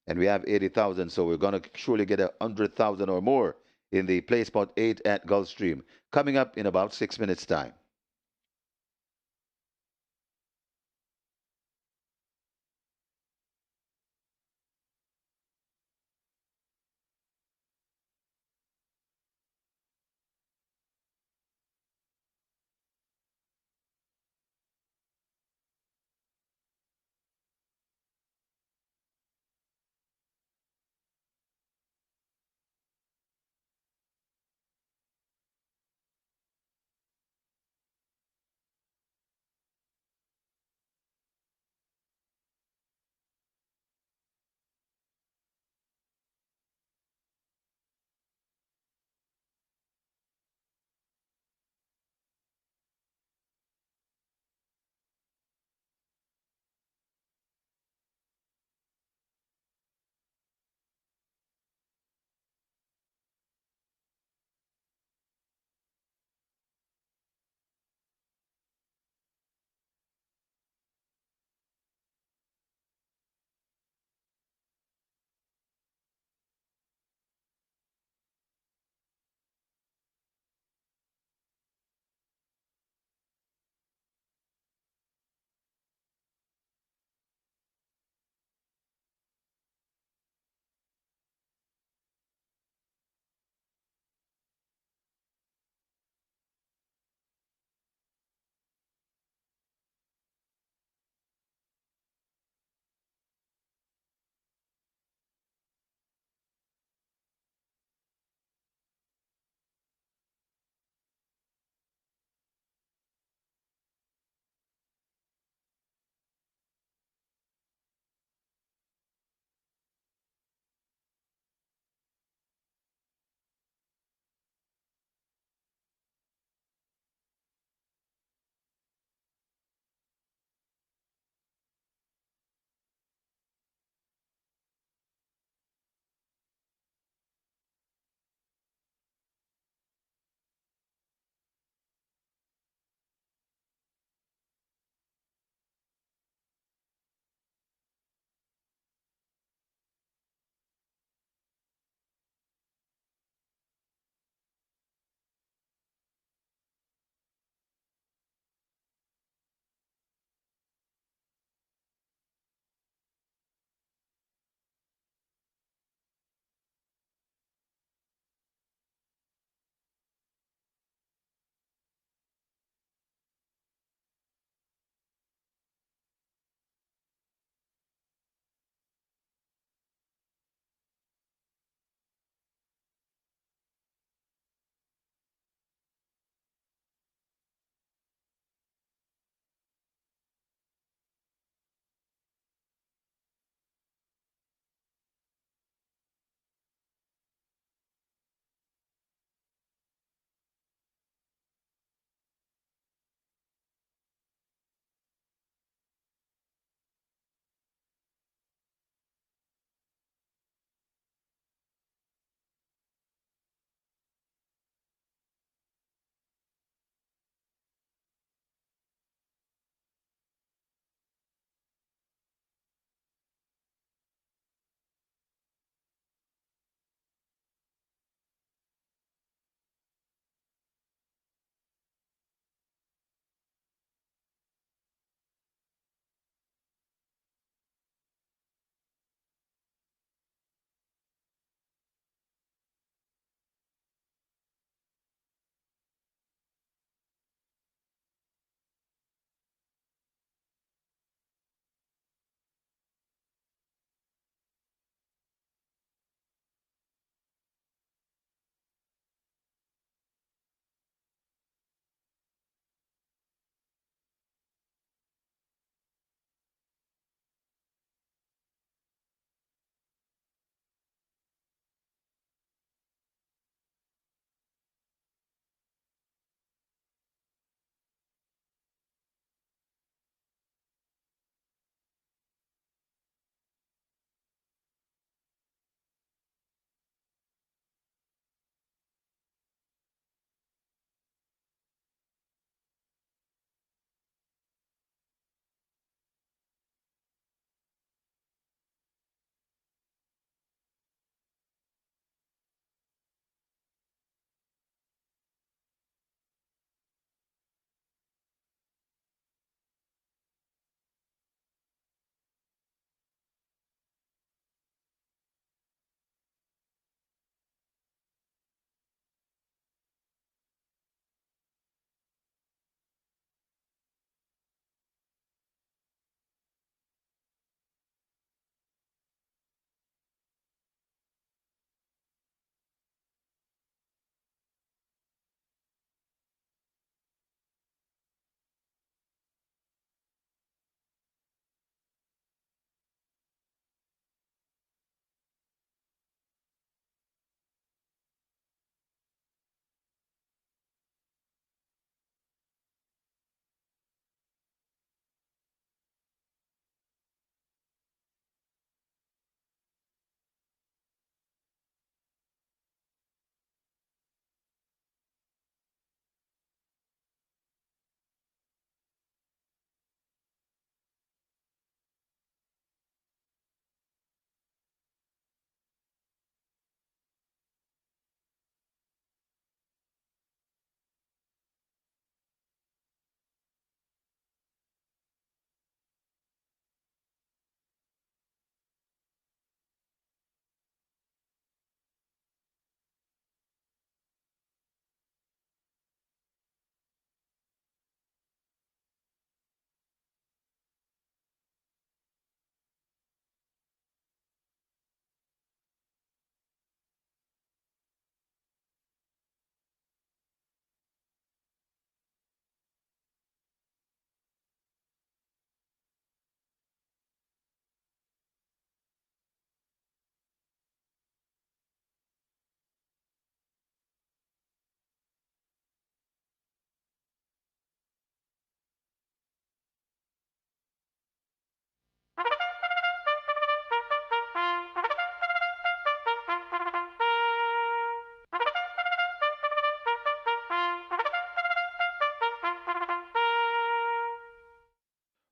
and we have 80,000, so we're going to surely get 100,000 or more in the Play Spot 8 at Gulfstream, coming up in about 6 minutes' time.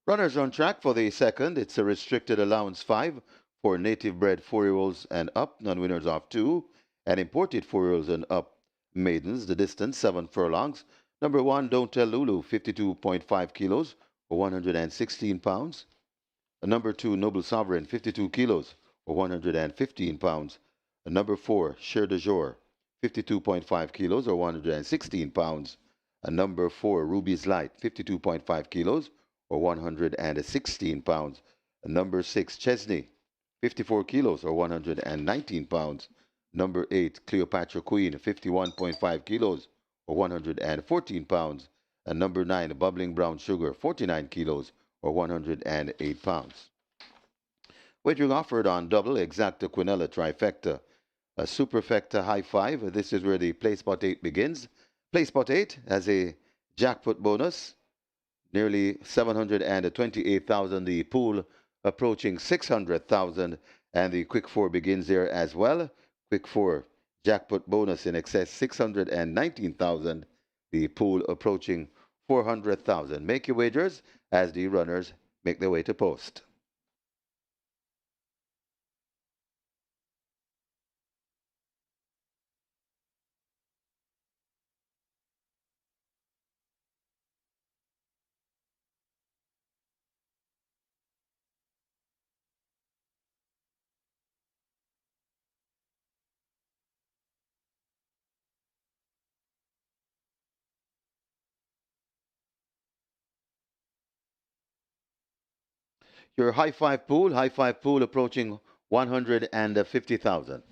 Runners on track for the second. It's a restricted allowance 5 for native bred 4-year-olds and up, non-winners of 2, and imported 4-year-olds and up maidens. The distance 7 furlongs. Number 1, Don't Tell Lulu, 52.5 kilos or 116 pounds. Number 2, Noble Sovereign, 52 kilos or 115 pounds. Number 4, Cher de Jour, 52.5 kilos or 116 pounds. Number 4, Ruby's Light, 52.5 kilos or 116 pounds. Number 6, Chesney, 54 kilos or 119 pounds. Number 8, Cleopatra Queen, 51.5 kilos or 114 pounds. And number 9, Bubbling Brown Sugar, 49 kilos or 108 pounds. Wagering offered on double, exacta, quinella, trifecta, a superfecta, high five. This is where the play spot 8 begins. Play spot 8 has a jackpot bonus, nearly 728,000. The pool approaching 600,000, and the quick four begins there as well. Quick four jackpot bonus in excess 619,000. The pool approaching 400,000. Make your wagers as the runners make their way to post. Your high five pool approaching 150,000.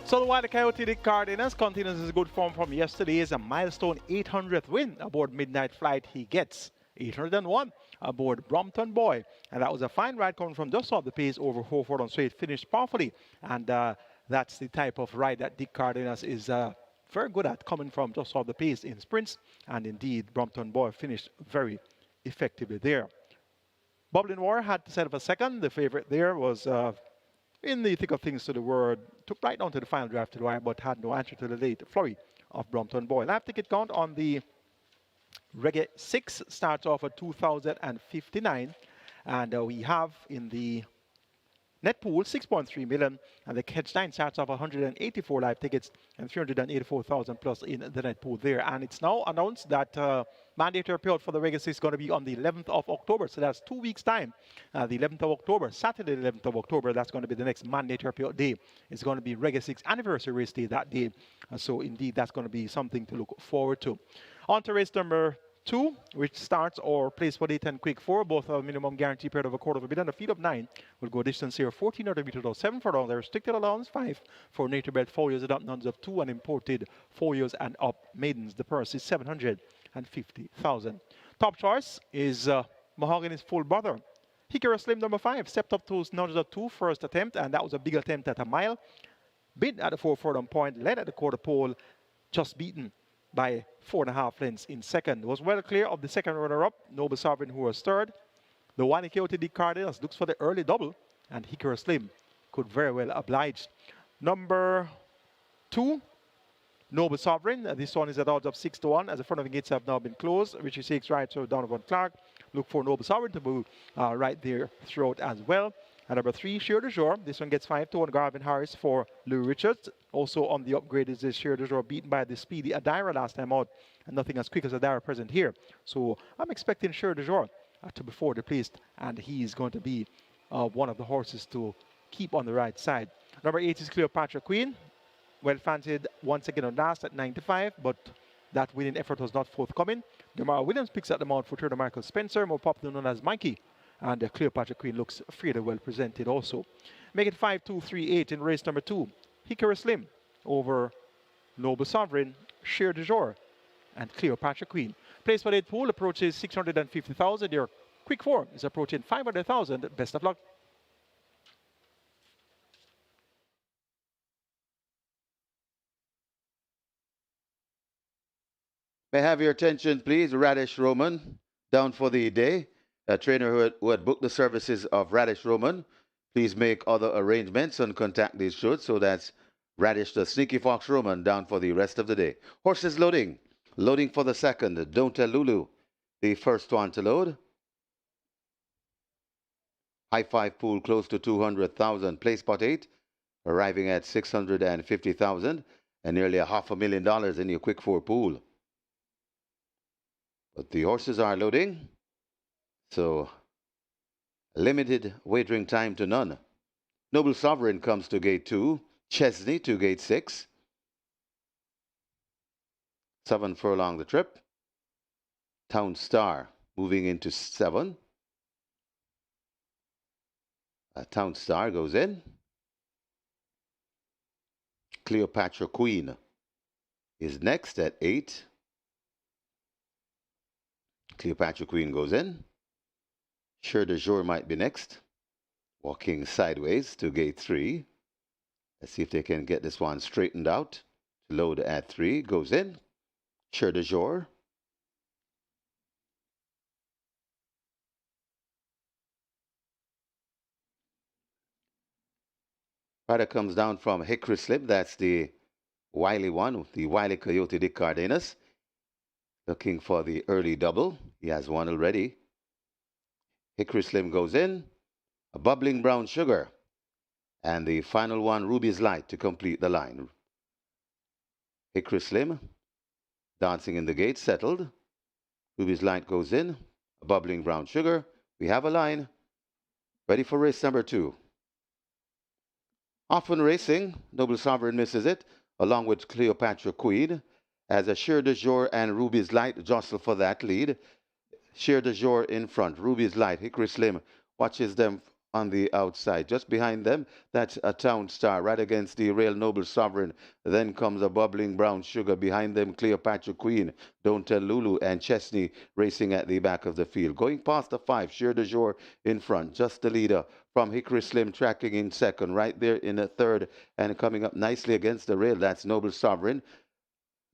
So the Wild Coyote de Cardenas continues his good form from yesterday as a milestone 800th win aboard Midnight Flight. He gets 801 aboard Brompton Boy. And that was a fine ride coming from just off the pace over 4 on straight, finished powerfully. And that's the type of ride that Dick Cardenas is very good at, coming from just off the pace in sprints. And indeed, Brompton Boy finished very effectively there. Bubbling War had to set up a second. The favorite there was in the thick of things to the word, took right down to the final draft to the wire, but had no answer to the late flurry of Brompton Boy. Live ticket count on the Reggae 6 starts off at 2,059. And we have in the net pool 6.3 million, and the Catch 9 starts off 184 live tickets and 384,000 plus in the net pool there. And it's now announced that mandatory payout for the Reggae 6 is going to be on the 11th of October. So that's 2 weeks' time. The 11th of October, Saturday, the 11th of October, that's going to be the next mandatory payout day. It's going to be Reggae 6 anniversary race day that day. So indeed, that's going to be something to look forward to. On to race number 2, which starts or plays for 8 and quick 4, both a minimum guarantee period of a quarter of a bit, and a field of 9 will go distance here 1400 meters, 7 furlongs. The restricted allowance 5 for nature bred 4 years and up, nuns of 2, and imported 4 years and up maidens. The purse is 750,000. Top choice is Mahogany's full brother. Hickory Slim number 5 stepped up to nuns of 2 first attempt, and that was a big attempt at a mile. Bid at the 4 furlong point, led at the quarter pole, just beaten by 4.5 lengths in second. Was well clear of the second runner-up, Noble Sovereign, who was third. The one Coyote Dick Cardenas looks for the early double, and Hickory Slim could very well oblige. Number 2, Noble Sovereign. This one is at odds of 6-1, as the front of the gates have now been closed. Richie Six right, so Donovan Clark. Look for Noble Sovereign to move right there throughout as well. And number 3, Sheer de Jour. This one gets 5-1, Garvin Harris for Lou Richards. Also on the upgrade is this Sheer de Jour, beaten by the speedy Adira last time out, and nothing as quick as Adira present here. So I'm expecting Sheer de Jour to be forward placed, and he's going to be one of the horses to keep on the right side. Number 8 is Cleopatra Queen. Well fancied once again on last at 95, but that winning effort was not forthcoming. Demar Williams picks up the mount for third Michael Spencer, more popular known as Mikey. And Cleopatra Queen looks fairly well presented also. Make it 5-2-3-8 in race number 2. Hickory Slim over Noble Sovereign, Sheer de Jour, and Cleopatra Queen. Place for 8 pool approaches 650,000. Your quick 4 is approaching 500,000. Best of luck. May I have your attention, please? Radish Roman down for the day. A trainer who had booked the services of Radish Roman. Please make other arrangements and contact these shows. So that's Radish the Sneaky Fox Roman down for the rest of the day. Horses loading. Loading for the second. Don't Tell Lulu, the first one to load. High five pool close to 200,000. Play spot 8 arriving at 650,000 and nearly $500,000 in your quick 4 pool. But the horses are loading. So, limited wagering time to none. Noble Sovereign comes to gate 2. Chesney to gate 6. 7 furlong the trip. Town Star moving into 7. Town Star goes in. Cleopatra Queen is next at 8. Cleopatra Queen goes in. Sheer de Jour might be next. Walking sideways to gate 3. Let's see if they can get this one straightened out. Load at 3. Goes in. Sheer de Jour. Rider comes down from Hickory Slim. That's the wily one, the wily Coyote Dick Cardenas. Looking for the early double. He has one already. Hickory Slim goes in. A Bubbling Brown Sugar. And the final one, Ruby's Light, to complete the line. Hickory Slim dancing in the gate, settled. Ruby's Light goes in. A Bubbling Brown Sugar. We have a line. Ready for race number 2. Often racing, Noble Sovereign misses it, along with Cleopatra Queen, as a Sheer de Jour and Ruby's Light jostle for that lead. Sheer de Jour in front, Ruby's Light, Hickory Slim watches them on the outside. Just behind them, that's a Town Star, right against the Real Noble Sovereign. Then comes a Bubbling Brown Sugar. Behind them, Cleopatra Queen, Don't Tell Lulu, and Chesney racing at the back of the field. Going past the 5, Sheer de Jour in front, just the leader from Hickory Slim tracking in second, right there in the third, and coming up nicely against the rail. That's Noble Sovereign.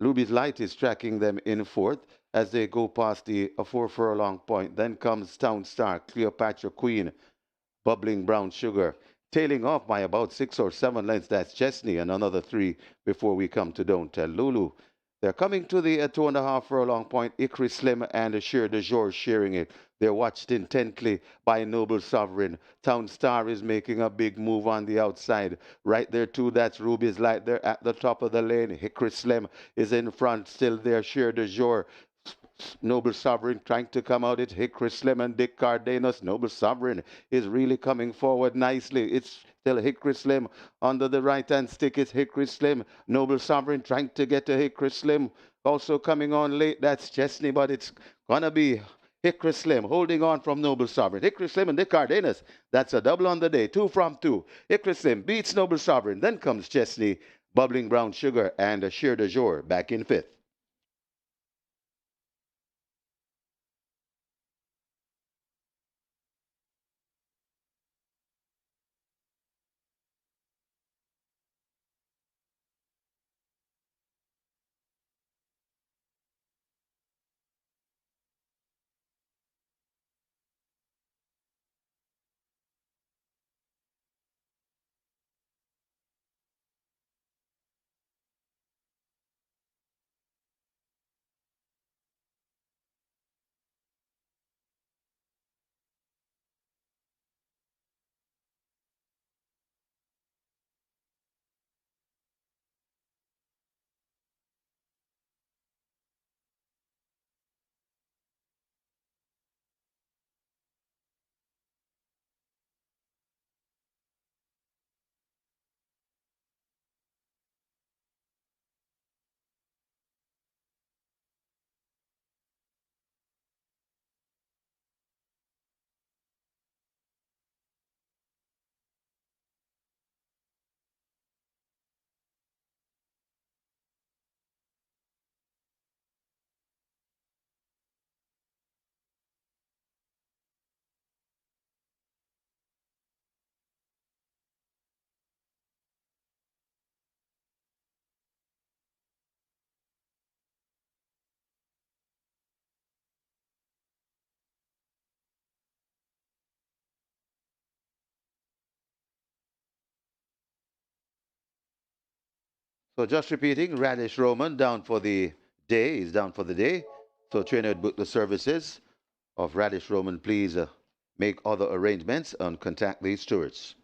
Ruby's Light is tracking them in fourth as they go past the 4 furlong point. Then comes Town Star, Cleopatra Queen, Bubbling Brown Sugar, tailing off by about 6 or 7 lengths. That's Chesney, and another 3 before we come to Don't Tell Lulu. They're coming to the 2.5 furlong point. Ikri Slim and Sheer de Jour sharing it. They're watched intently by Noble Sovereign. Town Star is making a big move on the outside. Right there too, that's Ruby's Light there at the top of the lane. Hickory Slim is in front, still there. Sheer de Jour. Noble Sovereign trying to come out. It's Hickory Slim and Dick Cardenas. Noble Sovereign is really coming forward nicely. It's still Hickory Slim. Under the right-hand stick, it's Hickory Slim. Noble Sovereign trying to get to Hickory Slim. Also coming on late, that's Chesney, but it's going to be Hickory Slim holding on from Noble Sovereign. Hickory Slim and Dick Cardenas. That's a double on the day. 2 from 2. Hickory Slim beats Noble Sovereign. Then comes Chesney, Bubbling Brown Sugar, and Sheer de Jour back in 5th. So just repeating, Radish Roman down for the day. He's down for the day. So trainer would book the services of Radish Roman. Please make other arrangements and contact these stewards.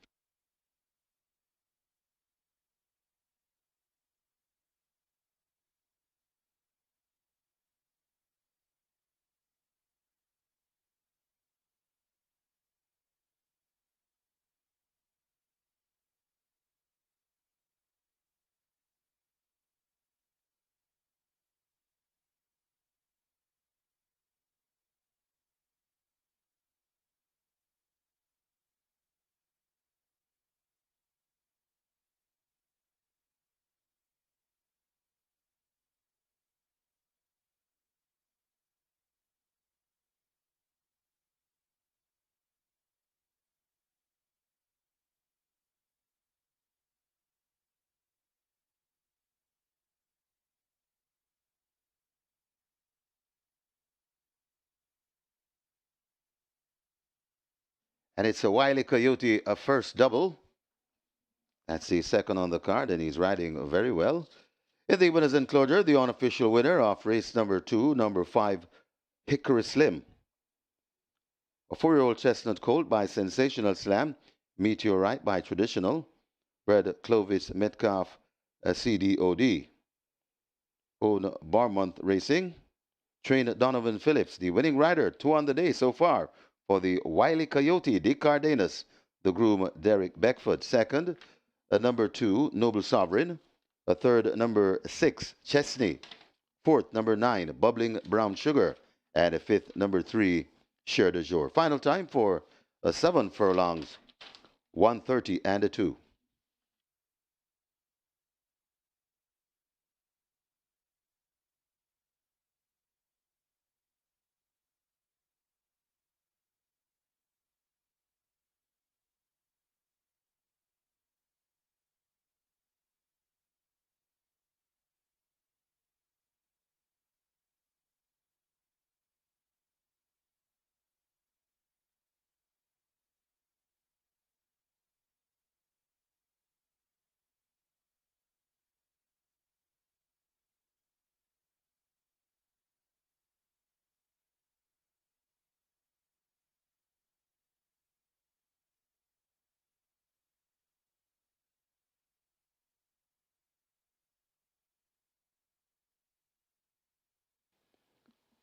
And it's a Wiley Coyote, a first double. That's the second on the card, and he's riding very well. In the winner's enclosure, the unofficial winner of race number 2, number 5, Hickory Slim. A 4-year-old chestnut colt by Sensational Slam, Meteorite by Traditional, bred Clovis Metcalf, CDOD. Own Barmonth Racing, trained Donovan Phillips, the winning rider, 2 on the day so far for the Wiley Coyote, Dick Cardenas, the groom Derek Beckford, second, number 2, Noble Sovereign, a third, number 6, Chesney, fourth, number 9, Bubbling Brown Sugar, and a fifth, number 3, Cher de Jour. Final time for 7 furlongs, 1:30 and a 2.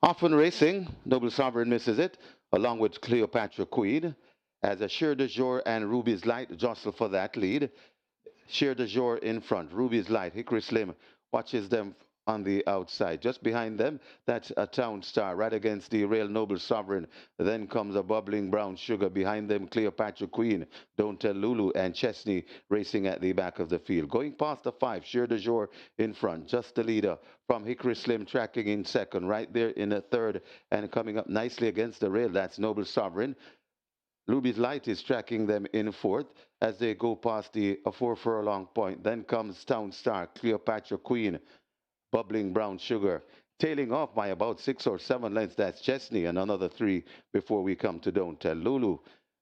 Often racing, Noble Sovereign misses it, along with Cleopatra Queen, as Assure de Jour and Ruby's Light jostle for that lead. Sheer de Jour in front. Ruby's Light. Hickory Slim watches them on the outside. Just behind them, that's a Town Star right against the Real Noble Sovereign. Then comes a bubbling brown sugar. Behind them, Cleopatra Queen, Don't Tell Lulu, and Chesney racing at the back of the field. Going past the five, Sheer de Jour in front. Just the leader from Hickory Slim tracking in second. Right there in the third and coming up nicely against the rail. That's Noble Sovereign. Ruby's Light is tracking them in fourth as they go past the 4 furlong point. Then comes Town Star, Cleopatra Queen, Bubbling Brown Sugar, tailing off by about 6 or 7 lengths. That's Chesney and another three before we come to Don't Tell Lulu.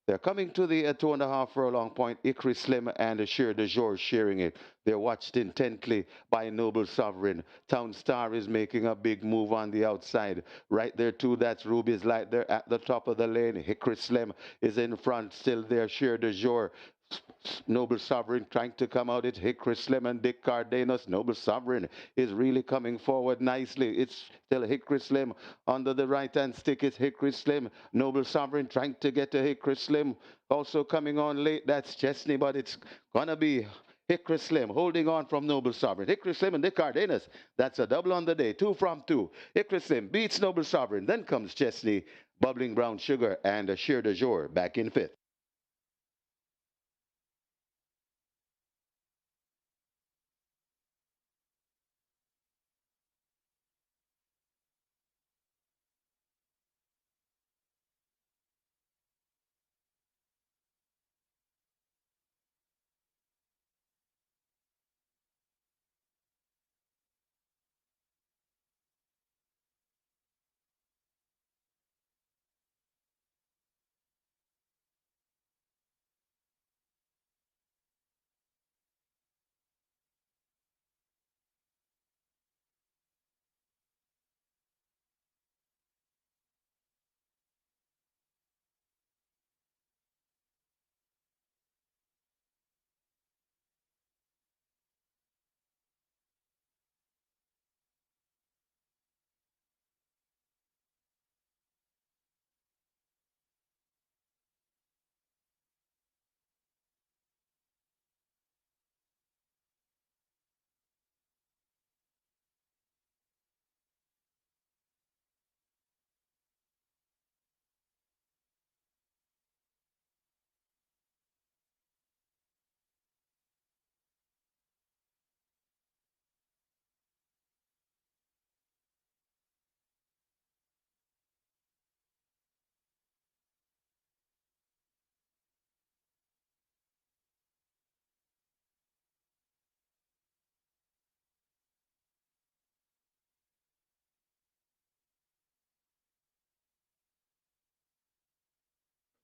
They're coming to the 2.5 furlong point. Hickory Slim and Sheer de Jour sharing it. They're watched intently by Noble Sovereign. Town Star is making a big move on the outside. Right there too, that's Ruby's Light there at the top of the lane. Hickory Slim is in front, still there. Sheer de Jour. Noble Sovereign trying to come out. It's Hickory Slim and Dick Cardenas. Noble Sovereign is really coming forward nicely. It's still Hickory Slim. Under the right-hand stick is Hickory Slim. Noble Sovereign trying to get to Hickory Slim. Also coming on late, that's Chesney, but it's going to be Hickory Slim holding on from Noble Sovereign. Hickory Slim and Dick Cardenas. That's a double on the day. 2 from 2. Hickory Slim beats Noble Sovereign. Then comes Chesney, Bubbling Brown Sugar, and Sheer de Jour back in fifth.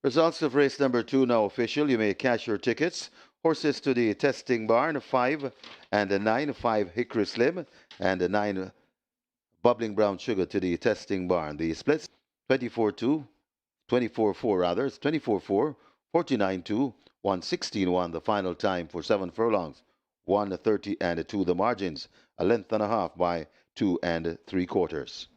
Results of race number 2 now official. You may cash your tickets. Horses to the testing barn, 5 and a 9, 5 Hickory Slim, and a 9 Bubbling Brown Sugar to the testing barn. The splits 24-2, 24-4 rather, it's 24-4, 49-2, 116-1 the final time for 7 furlongs, 130 and 2 the margins, a length and a half by 2 3/4.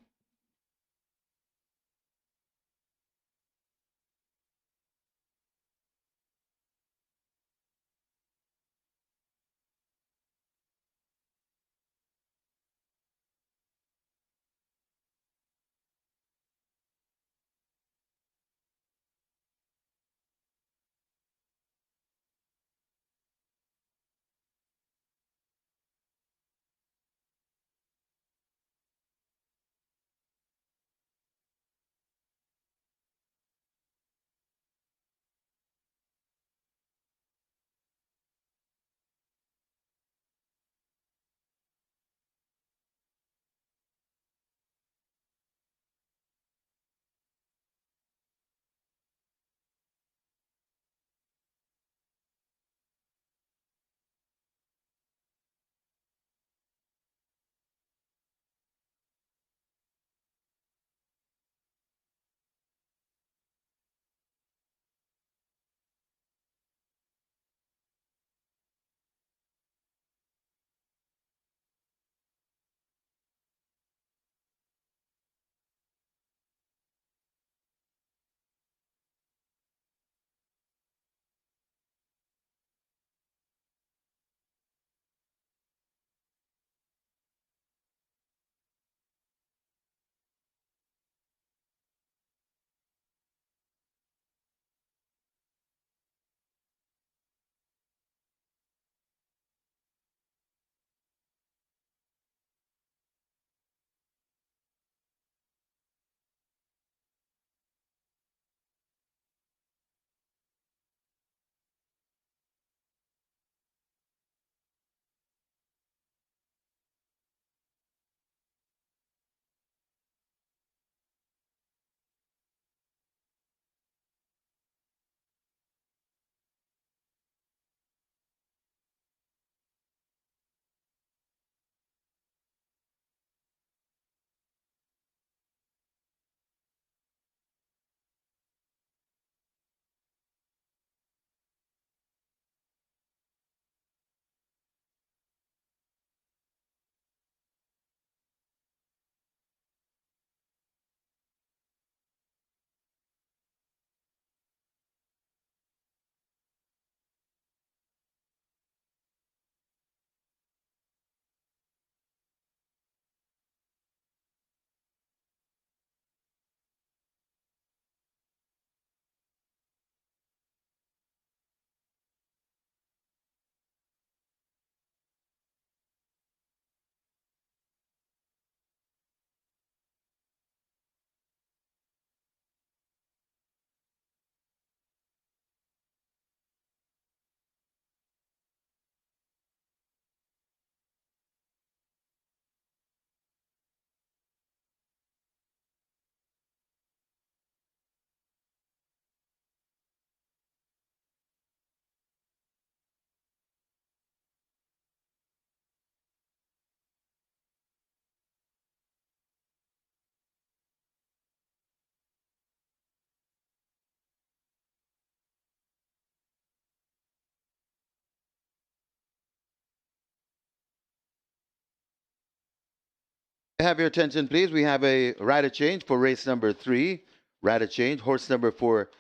Have your attention, please. We have a rider change for race number 3. Rider change, horse number 4,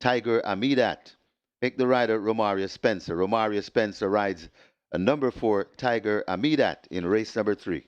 Tiger Amidat. Make the rider Romaria Spencer. Romaria Spencer rides a number 4, Tiger Amidat in race number 3.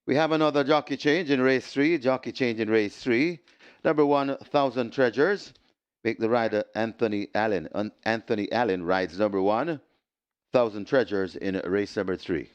We have another jockey change in race 3. Jockey change in race 3. Number 1,000 Treasures. Make the rider Anthony Allen. Anthony Allen rides number 1,000 Treasures in race number 3.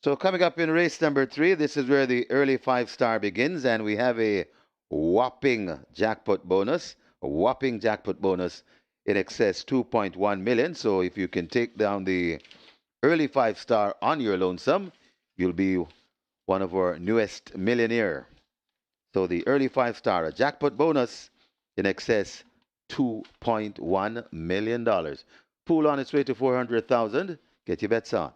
So coming up in race number 3, this is where the early 5-star begins, and we have a whopping jackpot bonus, in excess 2.1 million. So if you can take down the early 5-star on your lonesome, you'll be one of our newest millionaire. So the early 5-star, a jackpot bonus in excess $2.1 million. Pool on its way to 400,000. Get your bets on.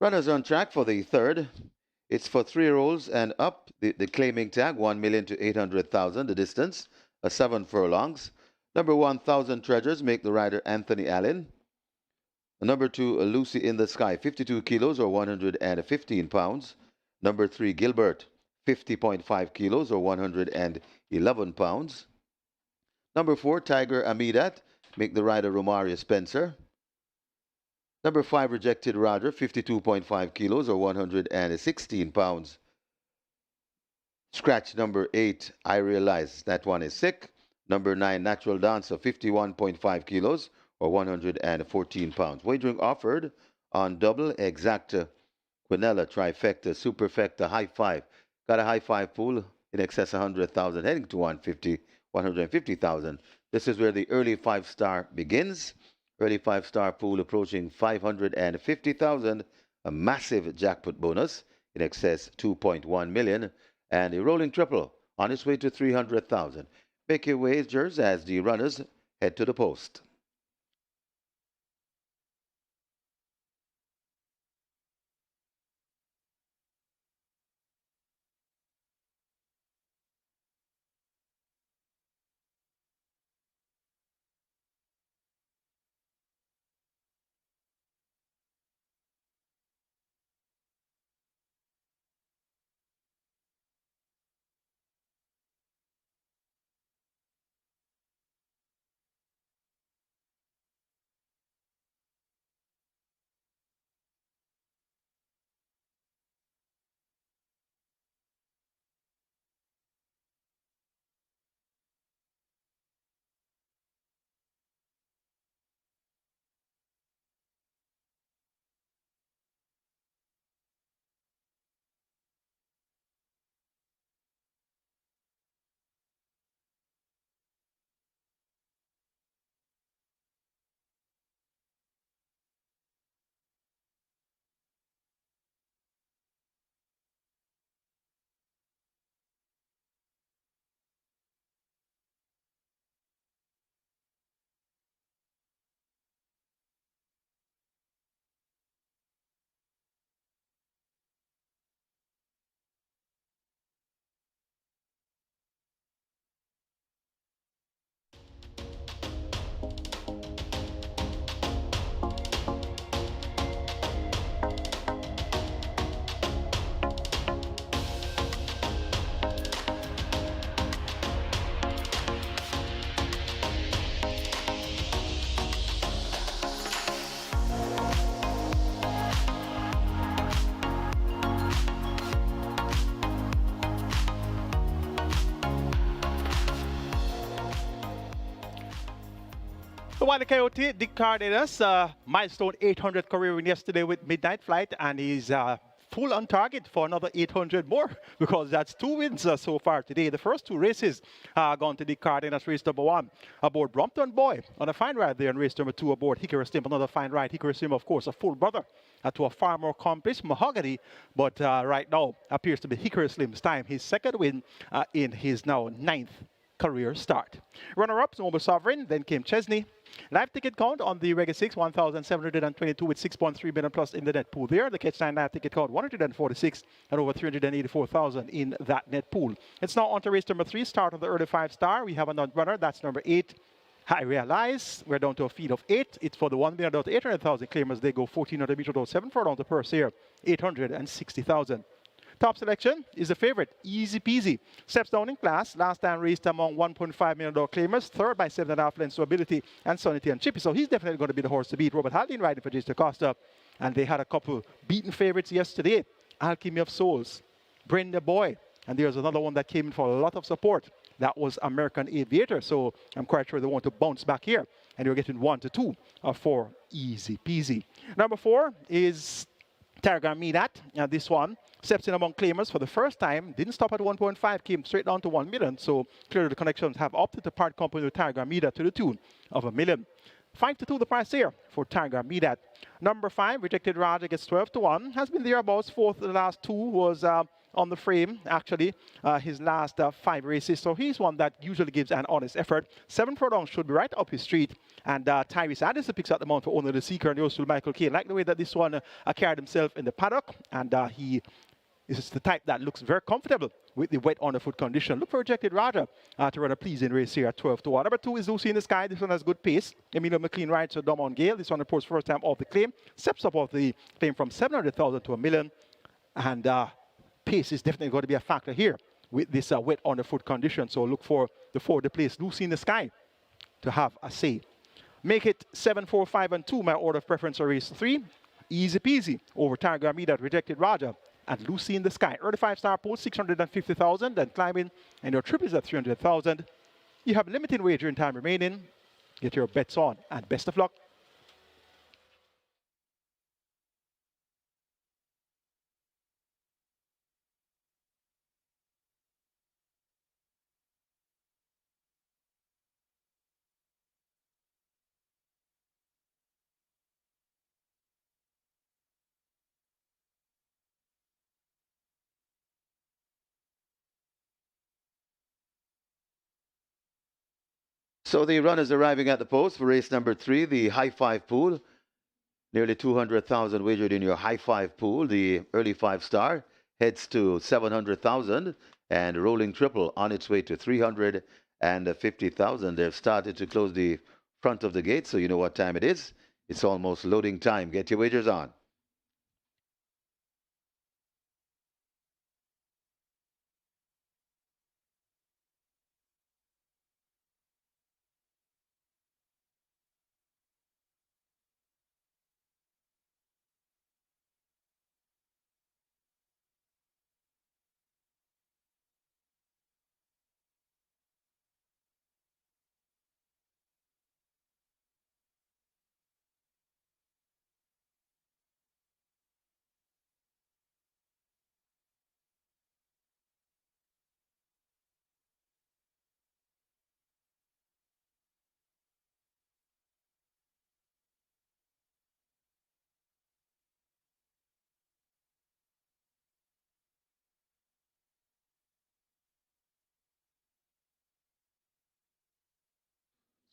Runners on track for the third. It's for 3-year-olds and up. The claiming tag, 1 million to 800,000. The distance, 7 furlongs. Number 1,000 Treasures make the rider Anthony Allen. Number 2, Lucy in the Sky, 52 kilos or 115 pounds. Number 3, Gilbert, 50.5 kilos or 111 pounds. Number 4, Tiger Amidat, make the rider Romaria Spencer. Number 5, Rejected Roger, 52.5 kilos or 116 pounds. Scratch number 8, I Realize that one is sick. Number 9, Natural Dancer, 51.5 kilos or 114 pounds. Wagering offered on double, exacta, quinella, trifecta, superfecta, high five. Got a high five pool in excess of 100,000, heading to 150,000. This is where the early 5-star begins. Early 5-star pool approaching 550,000. A massive jackpot bonus in excess 2.1 million. And a rolling triple on its way to 300,000. Make your wagers as the runners head to the post. The Wily Coyote, Dick Cardenas, milestone 800 career win yesterday with Midnight Flight, and he's full on target for another 800 more because that's 2 wins so far today. The first 2 races gone to Dick Cardenas. Race number 1 aboard Brompton Boy on a fine ride there, and race number 2 aboard Hickory Slim, another fine ride. Hickory Slim, of course, a full brother to a far more accomplished Mahogany, but right now appears to be Hickory Slim's time. His second win in his now 9th career start. Runner-up, Noble Sovereign, then came Chesney. Live ticket count on the Reggae 6, 1,722 with 6.3 million plus in the net pool there. The Catch 9 live ticket count, 146 and over 384,000 in that net pool. It's now on to race number 3, start of the early 5-star. We have another runner, that's number 8. I Realize. We're down to a field of 8. It's for the 1 million down to 800,000 claimers. They go 1,400 meters, though 7 furlongs to purse here, 860,000. Top selection is a favorite, Easy Peasy. Steps down in class. Last time raced among $1.5 million claimers. Third by 7.5 lengths to Ability and Sonity and Chippy. So he's definitely going to be the horse to beat. Robert Haldane riding for Jason Costa. And they had a couple beaten favorites yesterday. Alchemy of Souls, Brenda Boy. And there's another one that came in for a lot of support. That was American Aviator. So I'm quite sure they want to bounce back here. And you're getting 1 to 2 for Easy Peasy. Number 4 is Targa Midat. This one steps in among claimers for the first time. Didn't stop at 1.5, came straight down to 1 million. So clearly the connections have opted to part company with Targa Midat to the tune of $1 million. 5 to 2 the price here for Targa Midat. Number 5, Rejected Raja gets 12 to 1. Has been thereabouts. 4th the last 2 was on the frame, actually, his last 5 races. So he's one that usually gives an honest effort. 7 furlongs should be right up his street. And Tyrese Anderson picks up the mount for Owner the Seeker and goes to Michael Kane. Like the way that this one carried himself in the paddock. And he is the type that looks very comfortable with the wet underfoot condition. Look for Rejected Raja to run a pleasing race here at 12-1. Number 2 is Lucy in the Sky. This one has good pace. Emilio McLean rides to Dom on Gale. This one reports first time off the claim. Steps up off the claim from 700,000 to a million. And pace is definitely going to be a factor here with this wet underfoot condition. So look for the 4th place, Lucy in the Sky, to have a say. Make it 7, 4, 5, and 2. My order of preference for race 3. Easy peasy over Tiger Amida, Rejected Raja, and Lucy in the Sky. Early 5-star pool, 650,000, then climbing, and your trip is at 300,000. You have limited wagering time remaining. Get your bets on, and best of luck. So the runners arriving at the post for race number 3, the high five pool. Nearly 200,000 wagered in your high five pool. The early 5-star heads to 700,000 and rolling triple on its way to 350,000. They've started to close the front of the gate, so you know what time it is. It's almost loading time. Get your wagers on.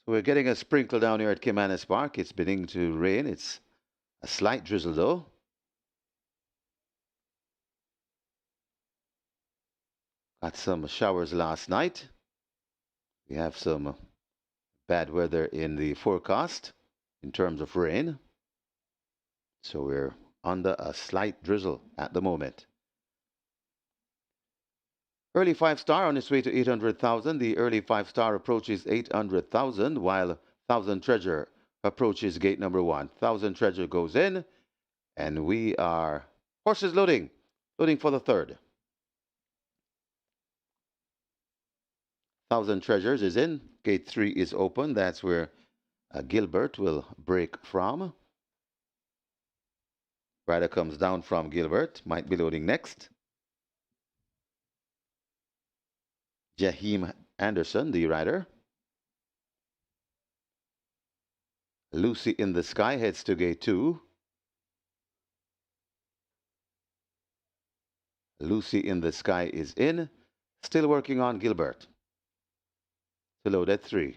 So we're getting a sprinkle down here at Caymanas Park. It's beginning to rain. It's a slight drizzle though. Got some showers last night. We have some bad weather in the forecast in terms of rain. So we're under a slight drizzle at the moment. Early 5-star on its way to 800,000. The early 5-star approaches 800,000 while 1,000 Treasure approaches gate number 1. 1,000 Treasure goes in and we are horses loading for the 3rd. 1,000 Treasures is in. Gate 3 is open. That's where Gilbert will break from. Rider comes down from Gilbert. Might be loading next. Jaheim Anderson, the rider. Lucy in the Sky heads to gate 2. Lucy in the Sky is in. Still working on Gilbert. To load at 3.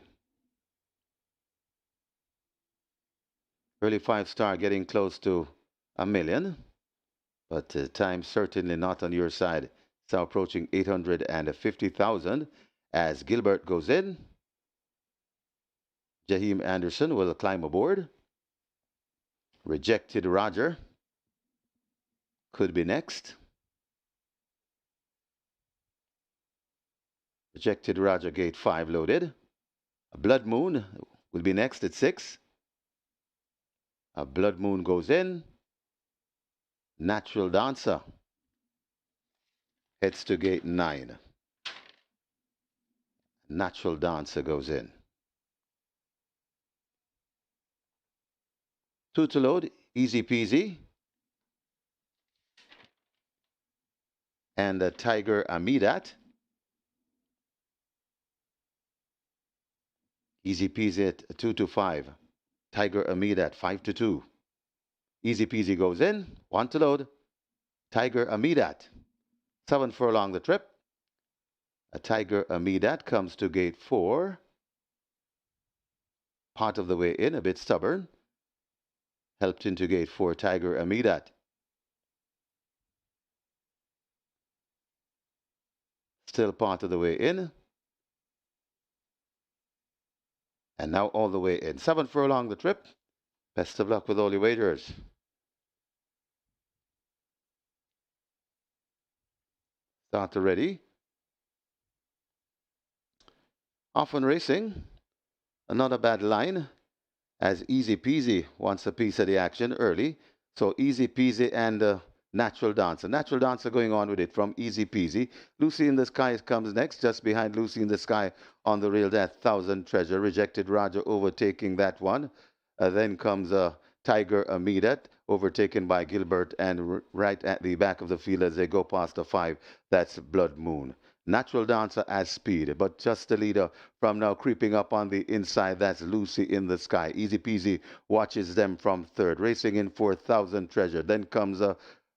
Early 5-star getting close to a million. But time certainly not on your side. It's now approaching 850,000 as Gilbert goes in. Jaheim Anderson will climb aboard. Rejected Roger could be next. Rejected Roger gate 5 loaded. A Blood Moon will be next at 6. A Blood Moon goes in. Natural Dancer heads to gate 9. Natural Dancer goes in. 2 to load, easy peasy. And Tiger Amidat. Easy peasy at 2 to 5. Tiger Amidat 5 to 2. Easy peasy goes in. 1 to load. Tiger Amidat. 7 furlong the trip. A Tiger Amidat comes to gate 4. Part of the way in, a bit stubborn. Helped into gate 4, Tiger Amidat. Still part of the way in. And now all the way in. 7 furlong the trip. Best of luck with all your wagers. Starter ready. Off and racing. Another bad line. As Easy Peasy wants a piece of the action early. So Easy Peasy and Natural Dancer. Natural Dancer going on with it from Easy Peasy. Lucy in the Sky comes next, just behind Lucy in the Sky on the Real Death 1000 Treasure. Rejected Roger overtaking that one. Then comes Tiger Amidat, overtaken by Gilbert, and right at the back of the field as they go past the 5, that's Blood Moon. Natural Dancer as speed, but just the leader from now creeping up on the inside. That's Lucy in the Sky. Easy Peasy watches them from third. Racing in 4000 Treasure. Then comes a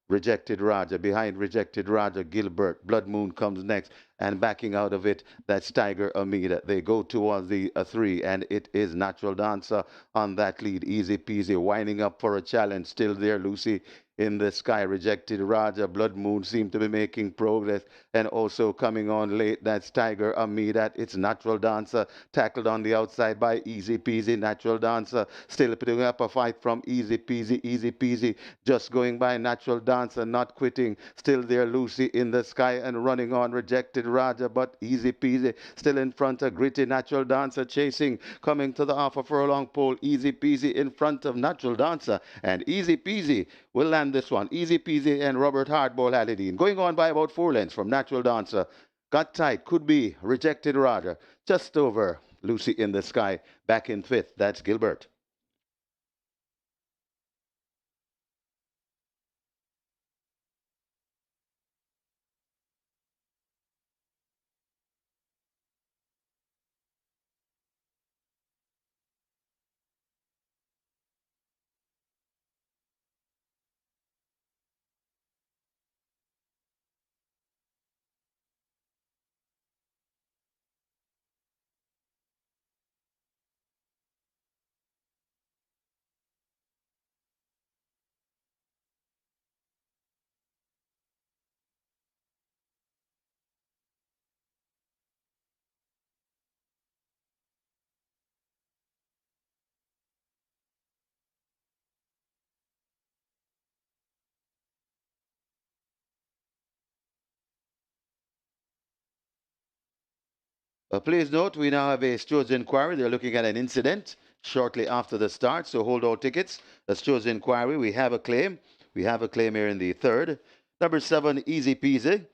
Rejected Raja. Behind Rejected Raja, Gilbert. Blood Moon comes next. And backing out of it, that's Tiger Amida. They go towards the 3, and it is Natural Dancer on that lead. Easy Peasy winding up for a challenge. Still there, Lucy in the Sky. Rejected Raja. Blood Moon seem to be making progress. And also coming on late, that's Tiger Amidat. It's Natural Dancer tackled on the outside by Easy Peasy. Natural Dancer still putting up a fight from Easy Peasy. Easy Peasy just going by Natural Dancer, not quitting. Still there, Lucy in the Sky and running on. Rejected Raja, but Easy Peasy still in front of Gritty. Natural Dancer chasing, coming to the half a furlong pole. Easy Peasy in front of Natural Dancer, and Easy Peasy will land this one. Easy Peasy and Robert Hardball Haladine going on by about 4 lengths from Natural Dancer. Got tight, could be Rejected Raja, just over Lucy in the Sky. Back in 5th, that's Gilbert. Please note, we now have a stewards inquiry. They're looking at an incident shortly after the start, so hold all tickets. A stewards inquiry. We have a claim. We have a claim here in the 3rd. Number 7, Easy Peasy.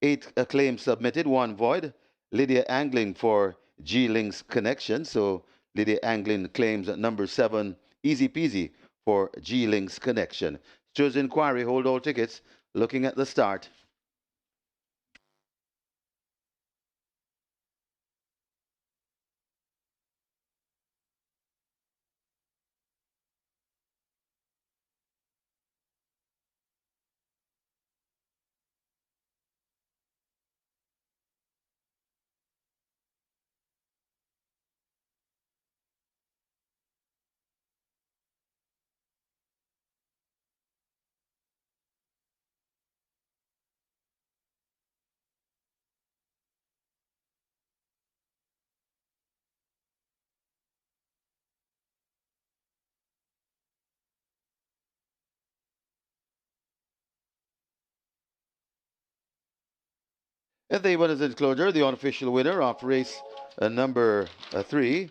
8 claims submitted, 1 void. Lydia Angling for G-Links connection. So Lydia Angling claims number 7, Easy Peasy for G-Links connection. Stewards inquiry. Hold all tickets. Looking at the start. At the winners' enclosure, the unofficial winner of race number 3,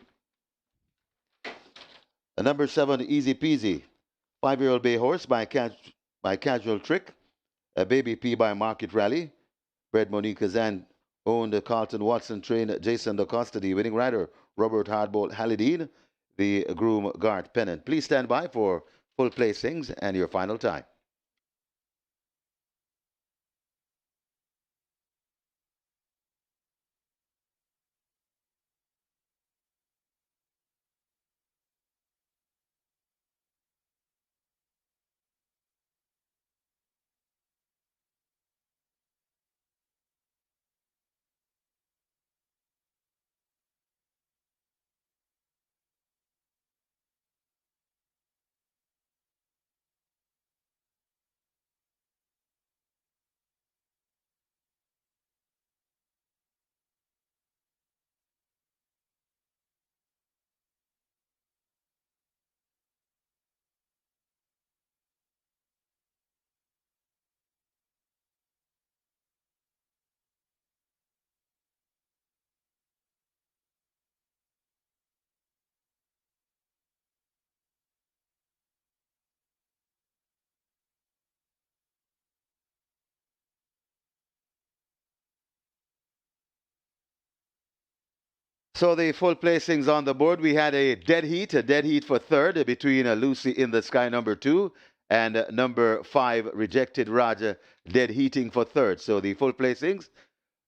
number 7, Easy Peasy. 5-year-old bay horse by Casual Trick. A Baby P by Market Rally. Bred Monique Kazan. Owned Carlton Watson. Trained Jason DaCosta. The winning rider, Robert Hardball Haladine. The groom, Garth Pennant. Please stand by for full placings and your final time. So the full placings on the board, we had a dead heat for third between Lucy in the Sky number 2 and number 5 Rejected Raja, dead heating for third. So the full placings,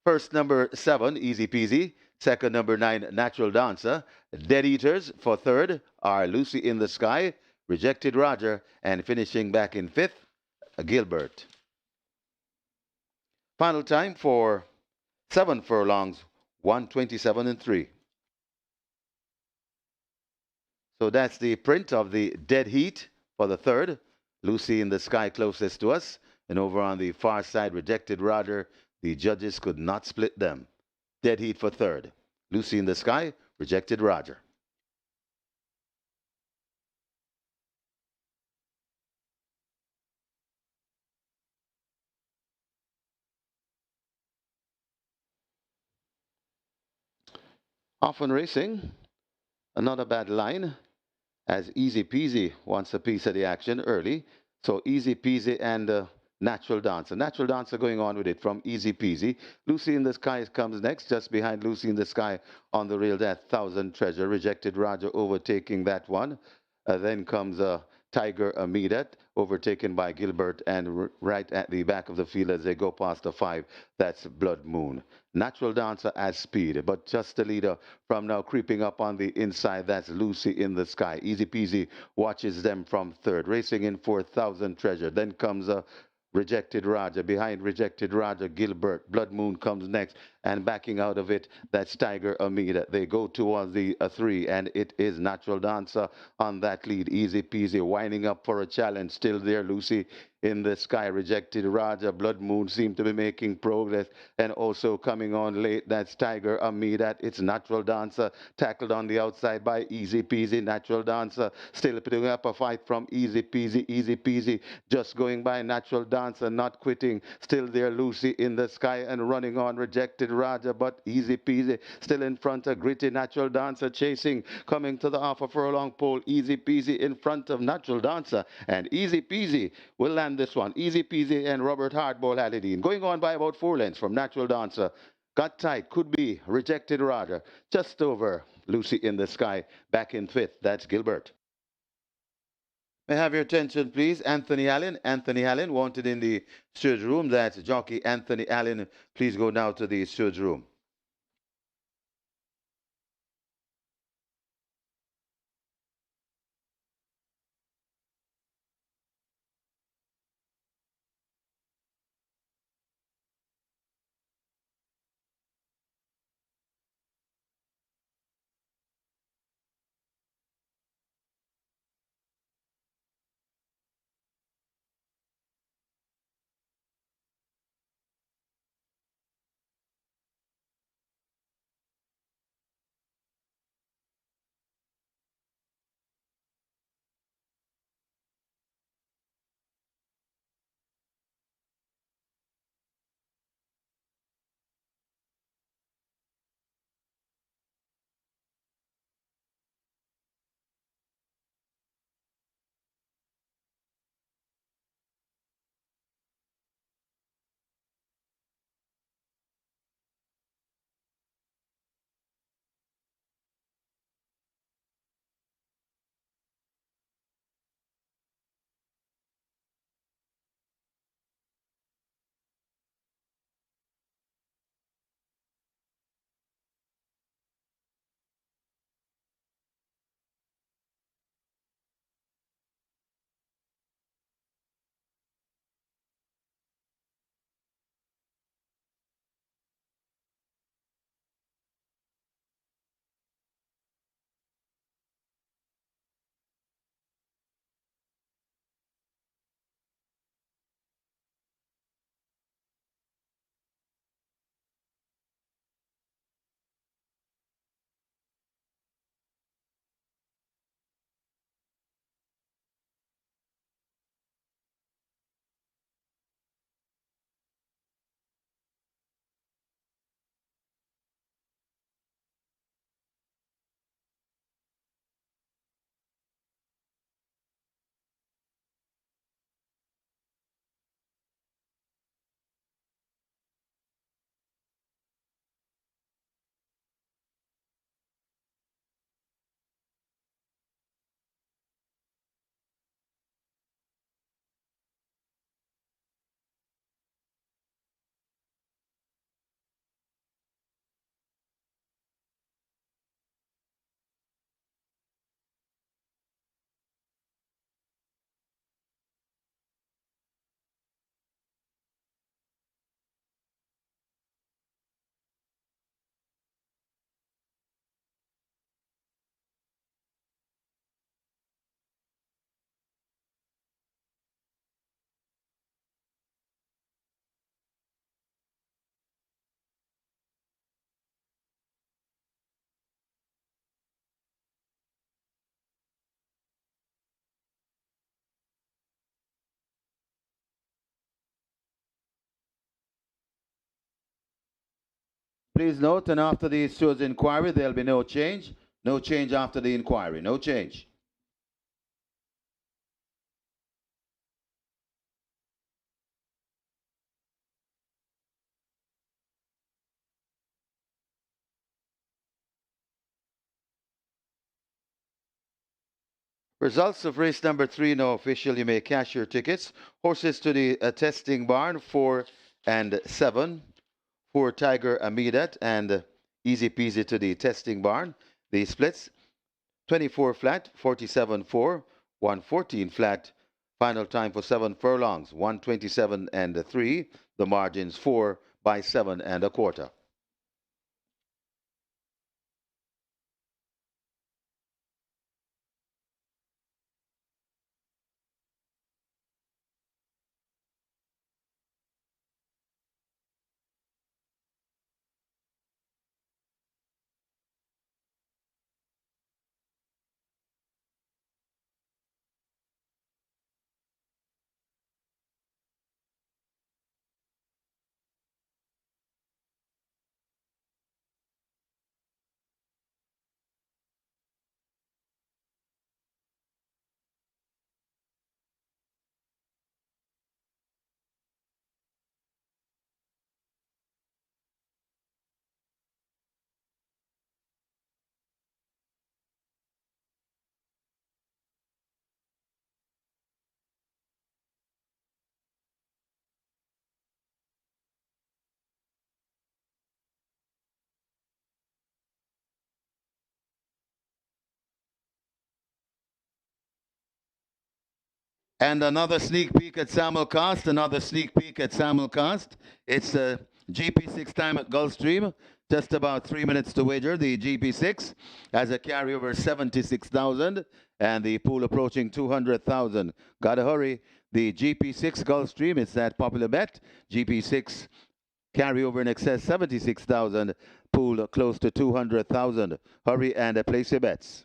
first number 7 Easy Peasy, second number 9 Natural Dancer, dead eaters for third are Lucy in the Sky, Rejected Roger, and finishing back in fifth, Gilbert. Final time for 7 furlongs, 127 and 3. So that's the print of the dead heat for the third. Lucy in the Sky closest to us. And over on the far side, Rejected Roger, the judges could not split them. Dead heat for third. Lucy in the Sky, Rejected Roger. Off and racing. Another bad line, as Easy Peasy wants a piece of the action early. So Easy Peasy and Natural Dancer. Natural Dancer going on with it from Easy Peasy. Lucy in the Sky comes next, just behind Lucy in the Sky on the rail. That Thousand Treasure. Rejected Roger overtaking that one. Then comes Tiger Amidat, overtaken by Gilbert, and right at the back of the field as they go past the 5, that's Blood Moon. Natural Dancer as speed, but just the leader from now creeping up on the inside, that's Lucy in the Sky. Easy Peasy watches them from third, racing in 4,000 Treasure. Then comes Rejected Raja. Behind Rejected Raja, Gilbert. Blood Moon comes next, and backing out of it, that's Tiger Amida. They go towards the 3, and it is Natural Dancer on that lead. Easy Peasy winding up for a challenge. Still there, Lucy in the Sky. Rejected Raja. Blood Moon seem to be making progress, and also coming on late, that's Tiger Amida. It's Natural Dancer tackled on the outside by Easy Peasy. Natural Dancer still putting up a fight from Easy Peasy. Easy Peasy just going by Natural Dancer, not quitting. Still there, Lucy in the Sky, and running on Rejected Raja, but Easy Peasy still in front of Gritty. Natural Dancer chasing, coming to the half a furlong pole. Easy Peasy in front of Natural Dancer, and Easy Peasy will land this one. Easy Peasy and Robert Hardball Aladdin going on by about 4 lengths from Natural Dancer. Got tight, could be Rejected Raja, just over Lucy in the Sky. Back in fifth, that's Gilbert. May I have your attention, please? Anthony Allen. Anthony Allen wanted in the stewards room. That's jockey Anthony Allen. Please go now to the stewards room. Please note, and after the steward's inquiry, there'll be no change. No change after the inquiry. No change. Results of race number 3 now official. You may cash your tickets. Horses to the testing barn, 4 and 7. For Tiger Amidat and Easy Peasy to the testing barn. The splits 24 flat, 47 4, 114 flat. Final time for 7 furlongs, 127 and 3. The margins 4 by 7 and a quarter. And another sneak peek at Simulcast, another sneak peek at Simulcast. It's GP6 time at Gulfstream. Just about 3 minutes to wager. The GP6 has a carryover 76,000 and the pool approaching 200,000. Gotta hurry. The GP6 Gulfstream, it's that popular bet. GP6 carryover in excess 76,000, pool close to 200,000. Hurry and place your bets.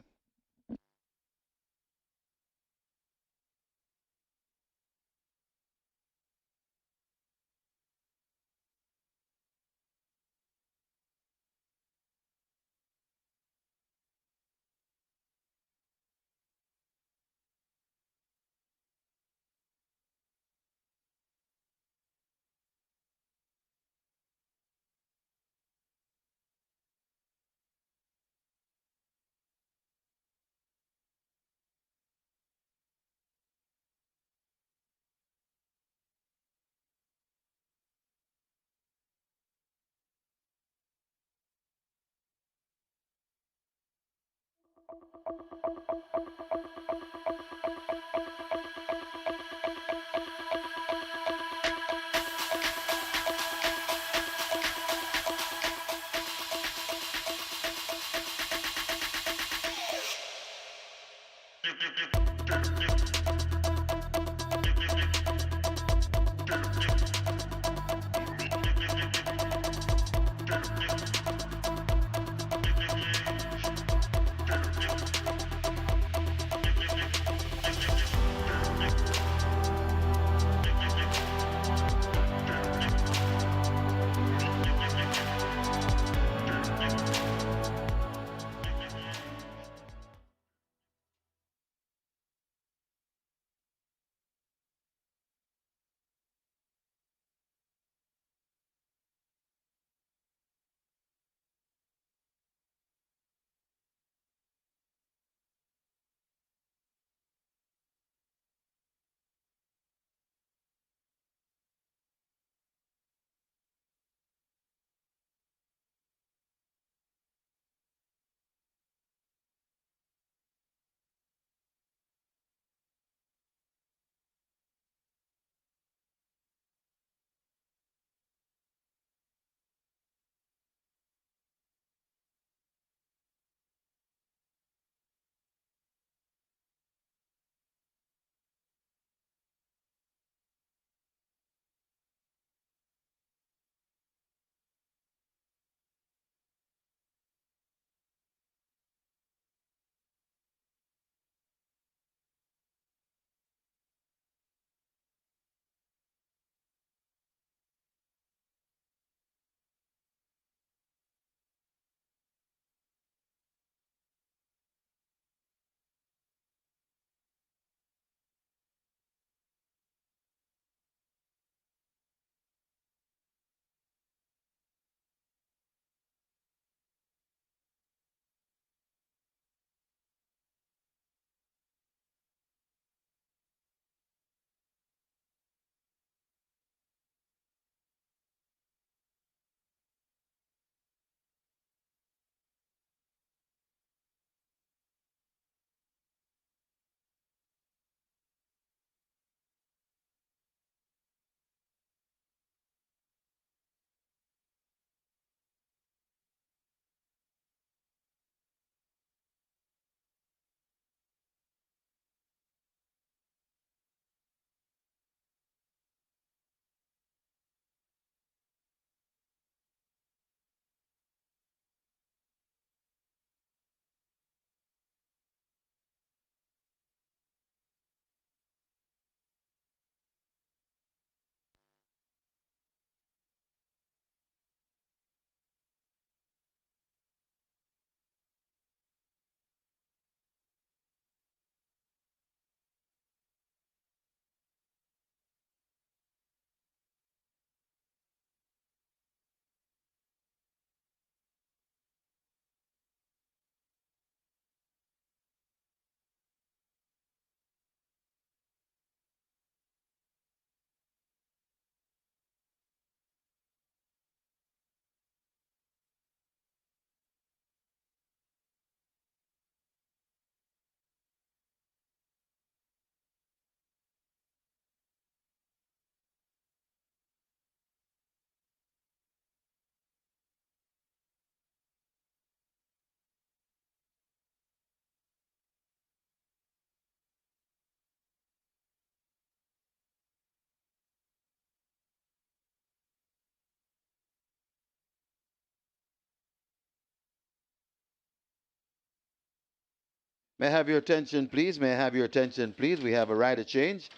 May I have your attention, please? May I have your attention, please? We have a rider change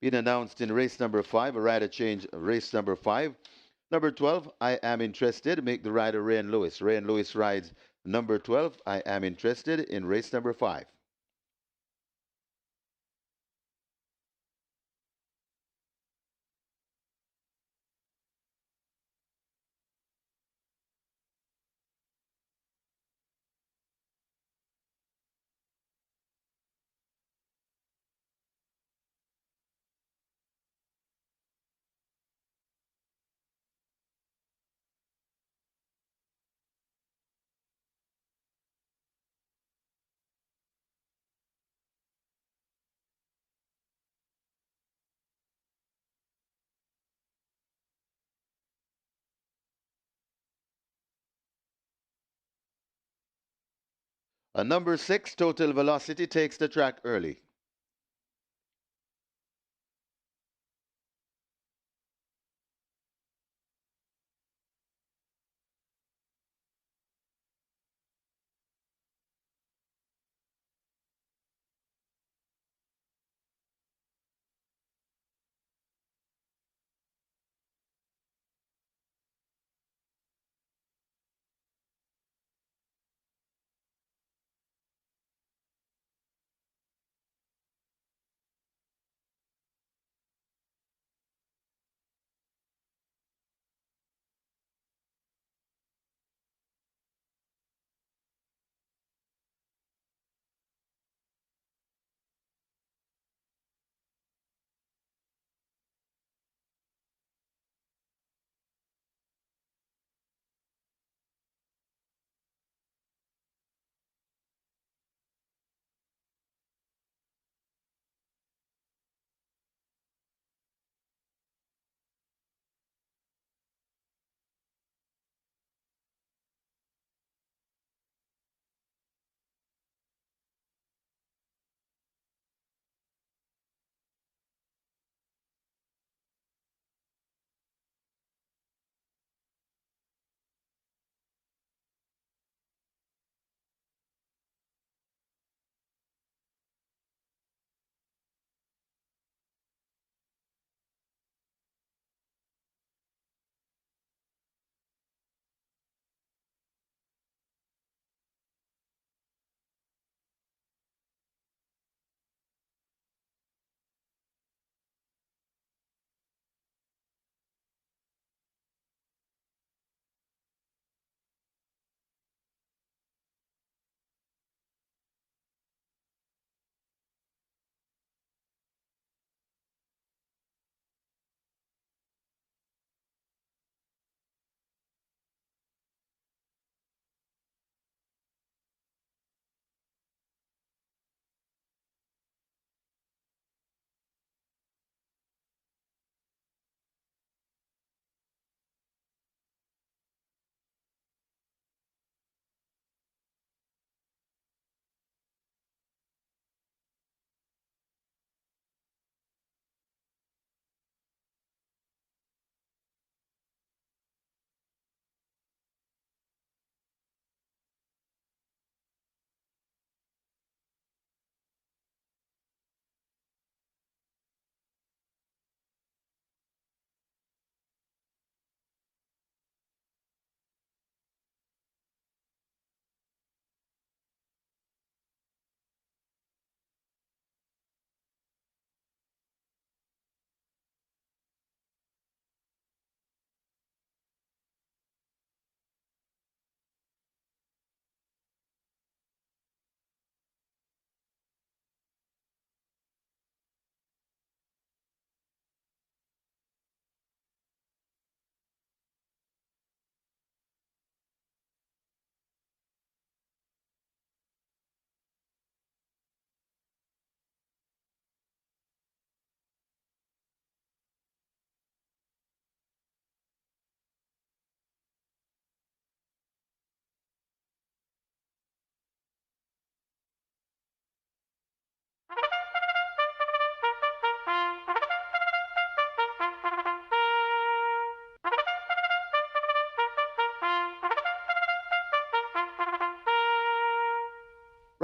being announced in race number 5, a rider change, race number 5. Number 12, I am interested. Make the rider Rain Lewis. Rain Lewis rides number 12. I am interested in race number 5. Number 6, Total Velocity, takes the track early.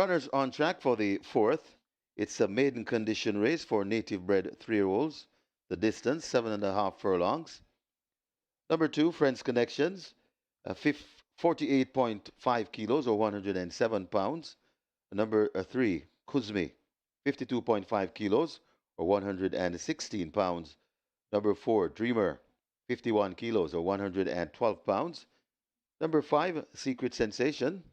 Runners on track for the fourth. It's a maiden condition race for native bred 3-year-olds. The distance, 7.5 furlongs. Number two, Friends Connections, 48.5 kilos or 107 pounds. Number three, Kuzmi, 52.5 kilos or 116 pounds. Number four, Dreamer, 51 kilos or 112 pounds. Number five, Secret Sensation,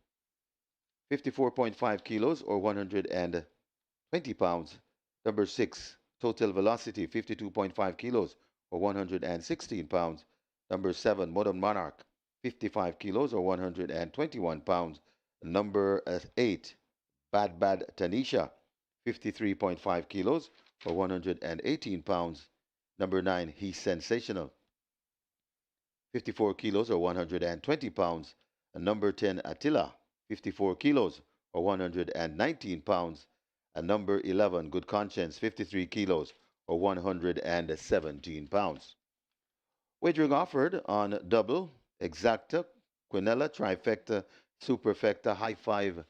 54.5 kilos or 120 pounds. Number six, Total Velocity, 52.5 kilos or 116 pounds. Number seven, Modern Monarch, 55 kilos or 121 pounds. Number eight, Bad Tanisha, 53.5 kilos or 118 pounds. Number nine, He's Sensational, 54 kilos or 120 pounds. And number 10, Attila, 54 kilos or 119 pounds. And number 11, Good Conscience, 53 kilos or 117 pounds. Wagering offered on double, exacta, quinella, trifecta, superfecta, high five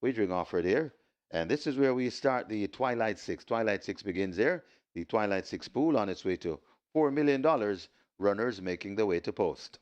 wagering offered here. And this is where we start the Twilight Six. Twilight Six begins there. The Twilight Six pool on its way to $4 million, runners making their way to post.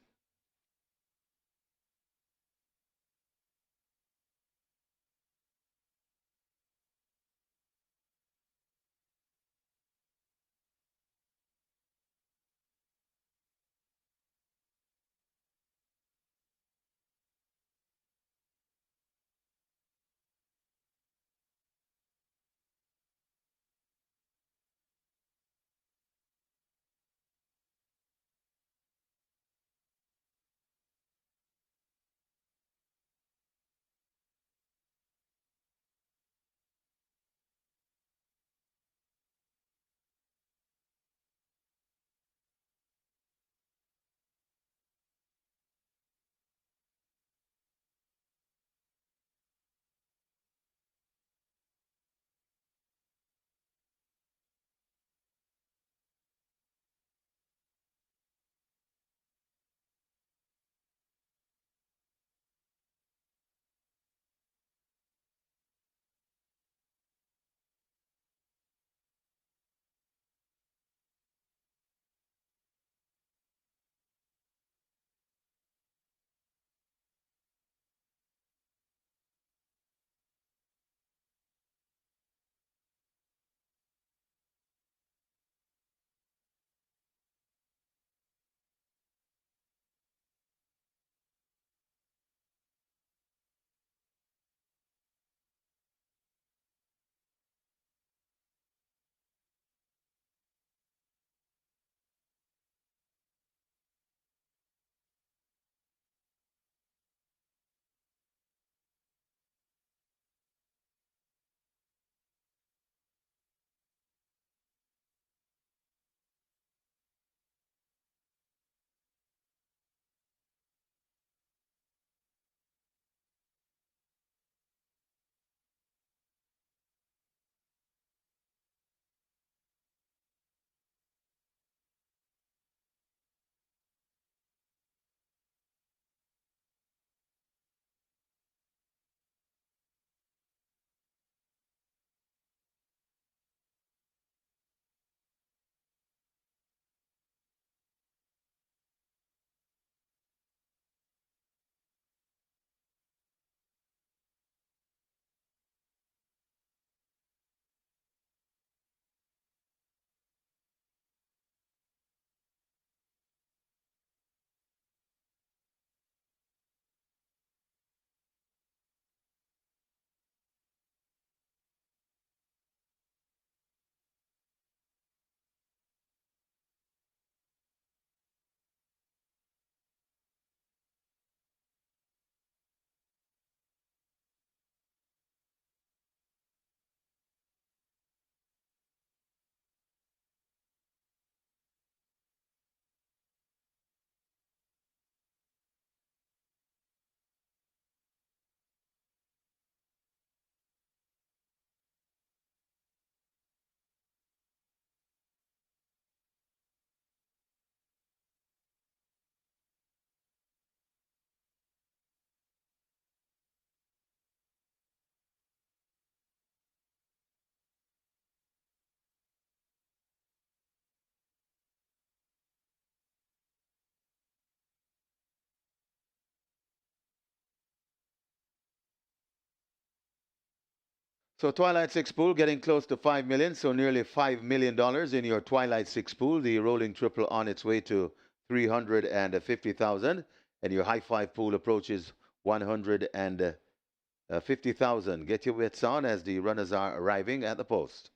So Twilight Six pool getting close to 5 million, so nearly $5 million in your Twilight Six pool. The rolling triple on its way to 350,000, and your high five pool approaches 150,000. Get your bets on as the runners are arriving at the post.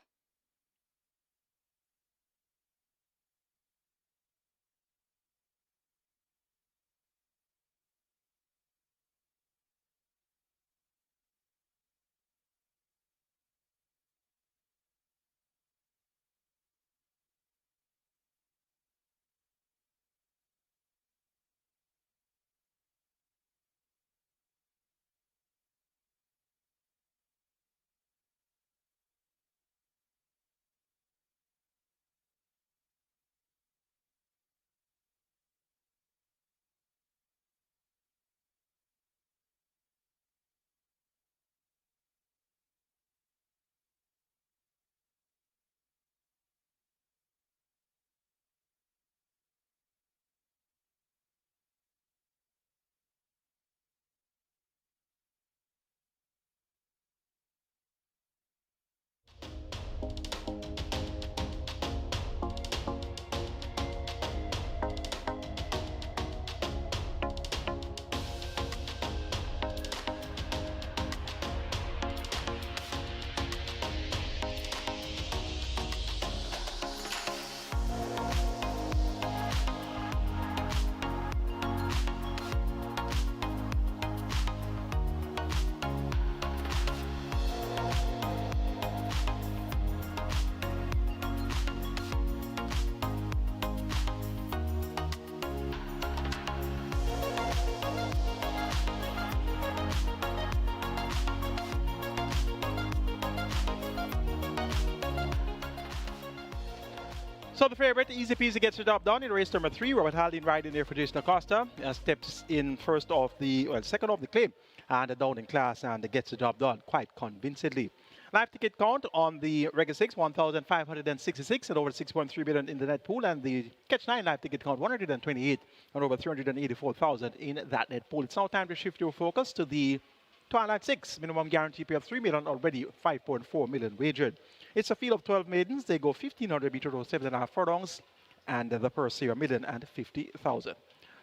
So the favorite, easy peasy, gets the job done in race number 3. Robert Haldane riding there for Jason Acosta. Steps in second of the claim, and down in class, and gets the job done quite convincingly. Live ticket count on the Regular 6, 1,566 and over 6.3 billion in the net pool, and the Catch 9 live ticket count 128 and over 384,000 in that net pool. It's now time to shift your focus to the Twilight 6, minimum guarantee pay of 3 million, already 5.4 million wagered. It's a field of 12 maidens. They go 1,500 meters or 7.5 furlongs, and the purse here, 1,050,000.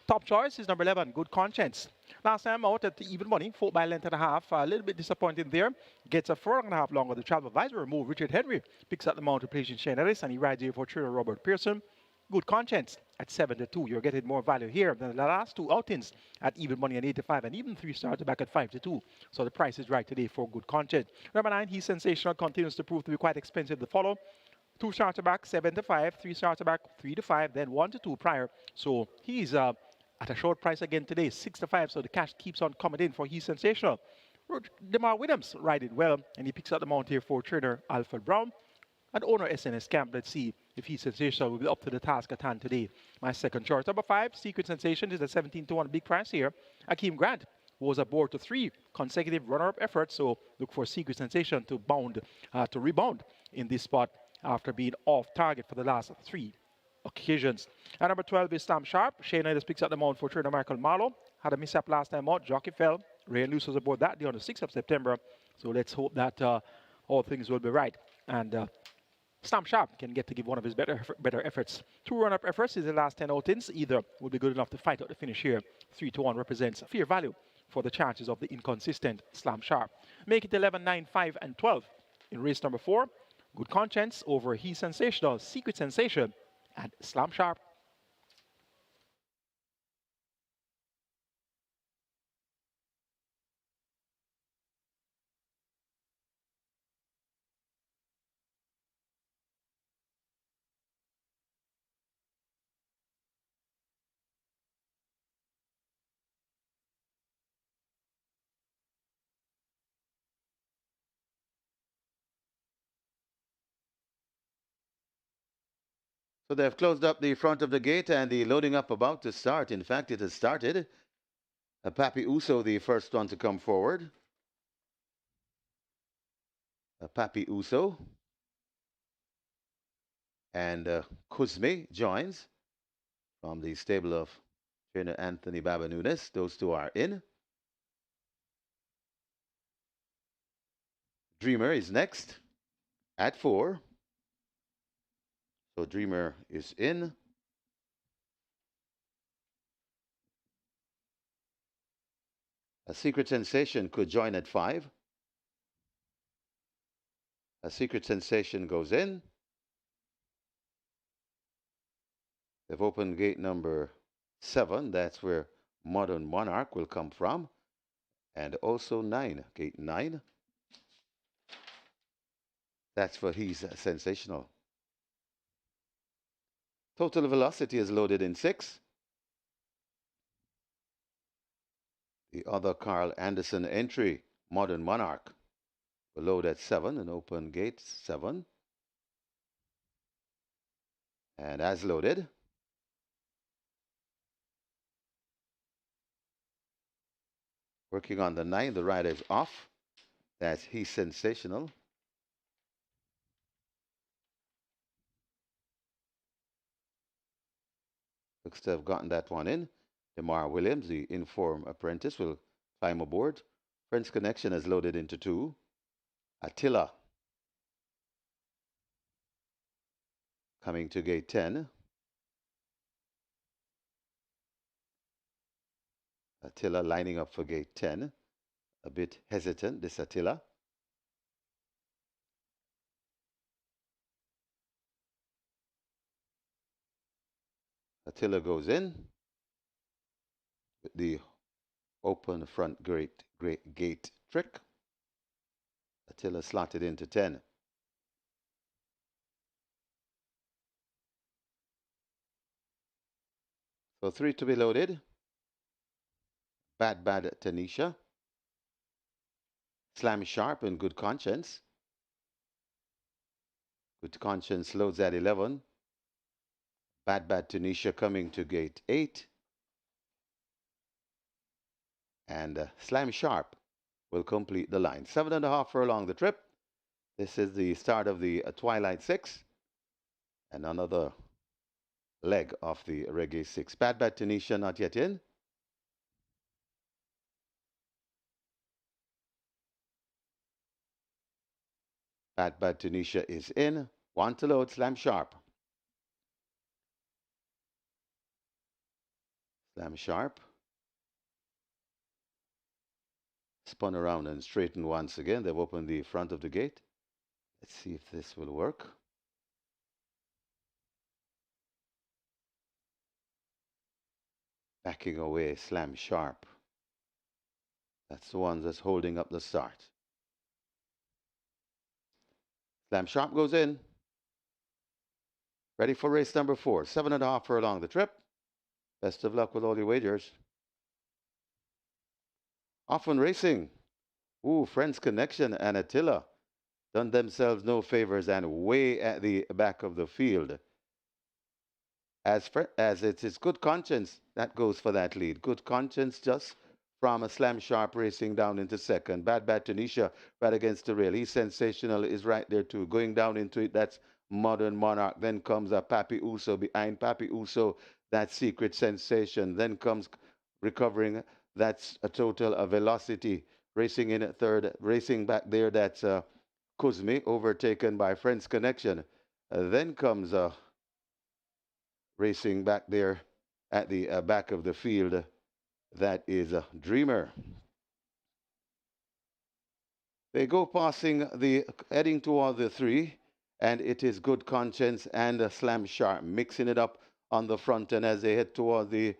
Top choice is number 11, Good Conscience. Last time out at the even money, 4 by length and a half, a little bit disappointing there. Gets a furlong and a half longer. The travel advisor remove Richard Henry, picks up the mount to place in Shane Ellis, and he rides here for trainer Robert Pearson. Good Conscience at 7-2. You're getting more value here than the last two outings at even money and 85, and even 3 starts back at 5-2. So the price is right today for Good Conscience. Number 9, He's Sensational, continues to prove to be quite expensive to follow. 2 starts back, 7-5, 3 starts back, 3-5, then 1-2 prior. So he's at a short price again today, 6-5. So the cash keeps on coming in for He's Sensational. DeMar Williams riding well, and he picks up the mount here for trainer Alfred Brown. And owner SNS Camp. Let's see if He's Sensational will be up to the task at hand today. My second choice. Number 5, Secret Sensation, is a 17-1 big price here. Akeem Grant was aboard to 3 consecutive runner-up efforts, so look for Secret Sensation to rebound in this spot after being off target for the last 3 occasions. And number 12 is Stamp Sharp. Shane Ellis picks up the mount for trainer Michael Marlowe. Had a mishap last time out. Jockey fell. Ray Luce was aboard that day on the 6th of September. So let's hope that all things will be right. And Stamp Sharp can get to give one of his better efforts. 2 run-up efforts is the last 10 outings. Either will be good enough to fight out the finish here. 3-1 represents fair value for the chances of the inconsistent Stamp Sharp. Make it 11, 9, 5, and 12 in race number 4. Good Conscience over He's Sensational, Secret Sensation, and Slam Sharp. So they've closed up the front of the gate and the loading up about to start. In fact, it has started. Papi Uso, the first one to come forward. Papi Uso. And Kuzme joins from the stable of trainer Anthony Baba Nunes. Those two are in. Dreamer is next at 4. So Dreamer is in. A Secret Sensation could join at 5. A Secret Sensation goes in. They've opened gate number 7. That's where Modern Monarch will come from. And also 9. Gate 9. That's for He's Sensational. Total Velocity is loaded in 6. The other Carl Anderson entry, Modern Monarch, will load at 7 and open gate 7. And as loaded, working on the 9, the rider is off. That's He's Sensational. Looks to have gotten that one in. DeMar Williams, the informed apprentice, will climb aboard. Friends Connection has loaded into 2. Attila coming to gate 10. Attila lining up for gate 10. A bit hesitant, this Attila. Attila goes in with the open front great gate trick. Attila slotted into 10. So 3 to be loaded. Bad Tanisha. Slam Sharp and Good Conscience. Good Conscience loads at 11. Bad Tanisha coming to gate 8. And Slam Sharp will complete the line. 7.5 furlong the trip. This is the start of the Twilight 6. And another leg of the Reggae 6. Bad Tanisha not yet in. Bad Tanisha is in. 1 to load, Slam Sharp. Slam Sharp. Spun around and straightened once again. They've opened the front of the gate. Let's see if this will work. Backing away, Slam Sharp. That's the one that's holding up the start. Slam Sharp goes in. Ready for race number 4. 7.5 furlong the trip. Best of luck with all your wagers. Often Racing. Ooh, Friends Connection and Attila done themselves no favors and way at the back of the field. As it is Good Conscience that goes for that lead. Good Conscience just from a Slam Sharp racing down into second. Bad Tanisha right against the rail. He's Sensational is right there too. Going down into it, that's Modern Monarch. Then comes a Papi Uso behind Papi Uso. That's Secret Sensation. Then comes Recovering. That's a Total of Velocity. Racing in at third. Racing back there, that's Kuzmi, overtaken by Friends Connection. Then comes racing back there at the back of the field. That is a Dreamer. They go passing heading toward the 3, and it is Good Conscience and a Slam Sharp mixing it up on the front end as they head toward the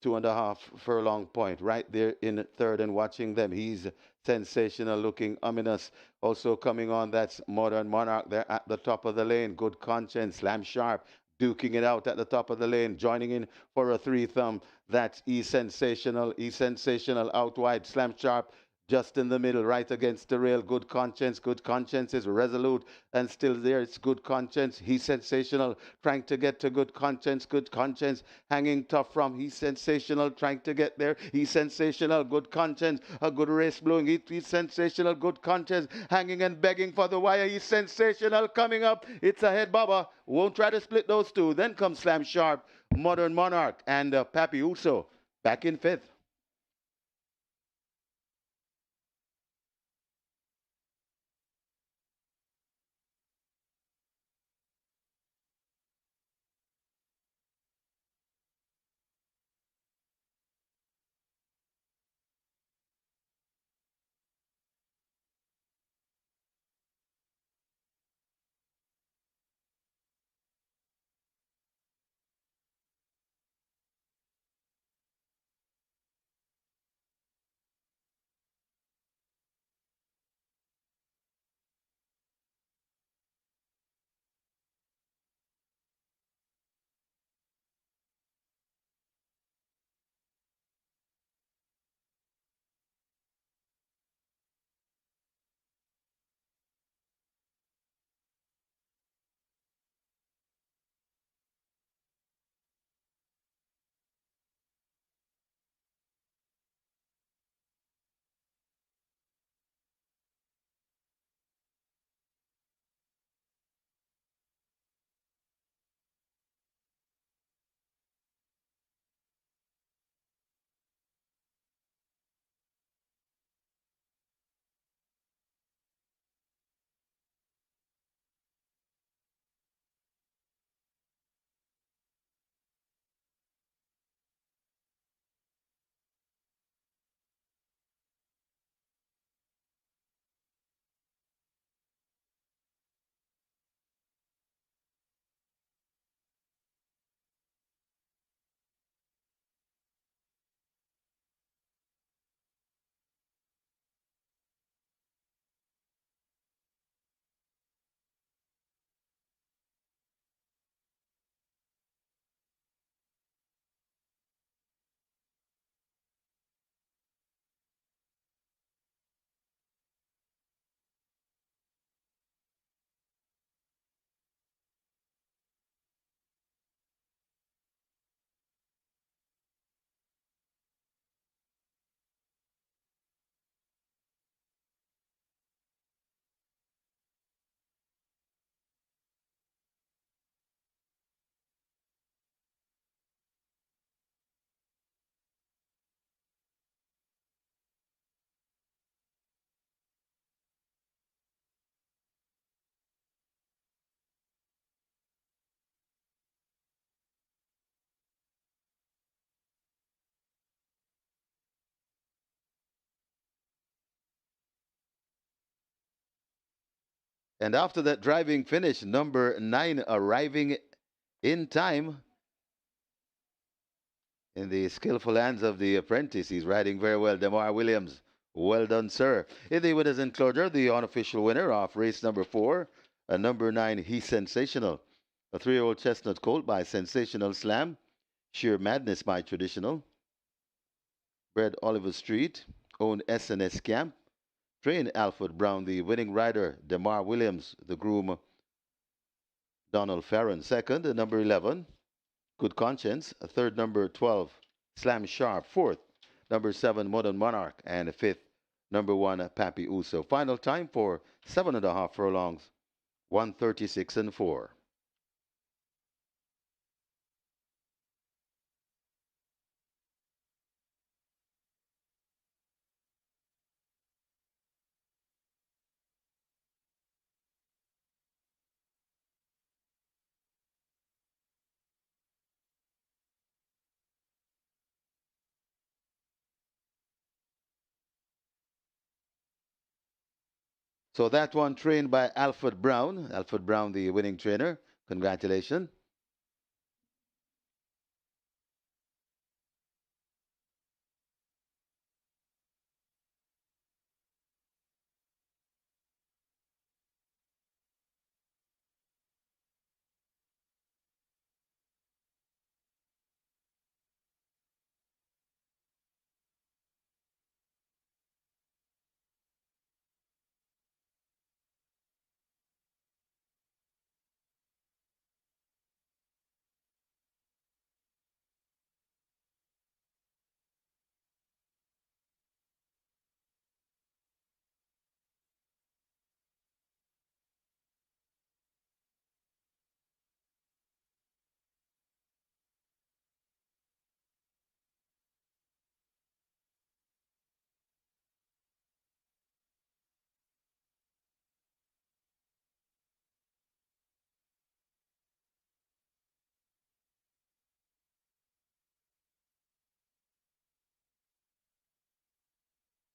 2.5 furlong point. Right there in third and watching them. He's Sensational, looking ominous. Also coming on, that's Modern Monarch. They're at the top of the lane. Good Conscience, Slam Sharp, duking it out at the top of the lane, joining in for a 3-thumb. That's Sensational out wide. Slam Sharp just in the middle, right against the rail. Good Conscience. Good Conscience is resolute and still there. It's Good Conscience. He's Sensational, trying to get to Good Conscience. Good Conscience hanging tough from He's Sensational, trying to get there. He's Sensational. Good Conscience. A good race blowing. He's Sensational. Good Conscience hanging and begging for the wire. He's Sensational coming up. It's ahead, Baba. Won't try to split those two. Then comes Slam Sharp, Modern Monarch, and Papi Uso back in 5th. And after that driving finish, number 9 arriving in time in the skillful hands of the apprentice. He's riding very well, Demar Williams. Well done, sir. In the winners enclosure, the unofficial winner of race number 4, number 9, He's Sensational. A 3-year-old chestnut colt by Sensational Slam. Sheer Madness by Traditional. Bred Oliver Street. Owned SNS Camp. Trained Alfred Brown, the winning rider, Demar Williams, the groom, Donald Farron. Second, number 11, Good Conscience. Third, number 12, Slam Sharp. Fourth, number 7, Modern Monarch. And fifth, number 1, Pappy Uso. Final time for 7.5 furlongs, 136 and 4. So that one trained by Alfred Brown. Alfred Brown, the winning trainer. Congratulations.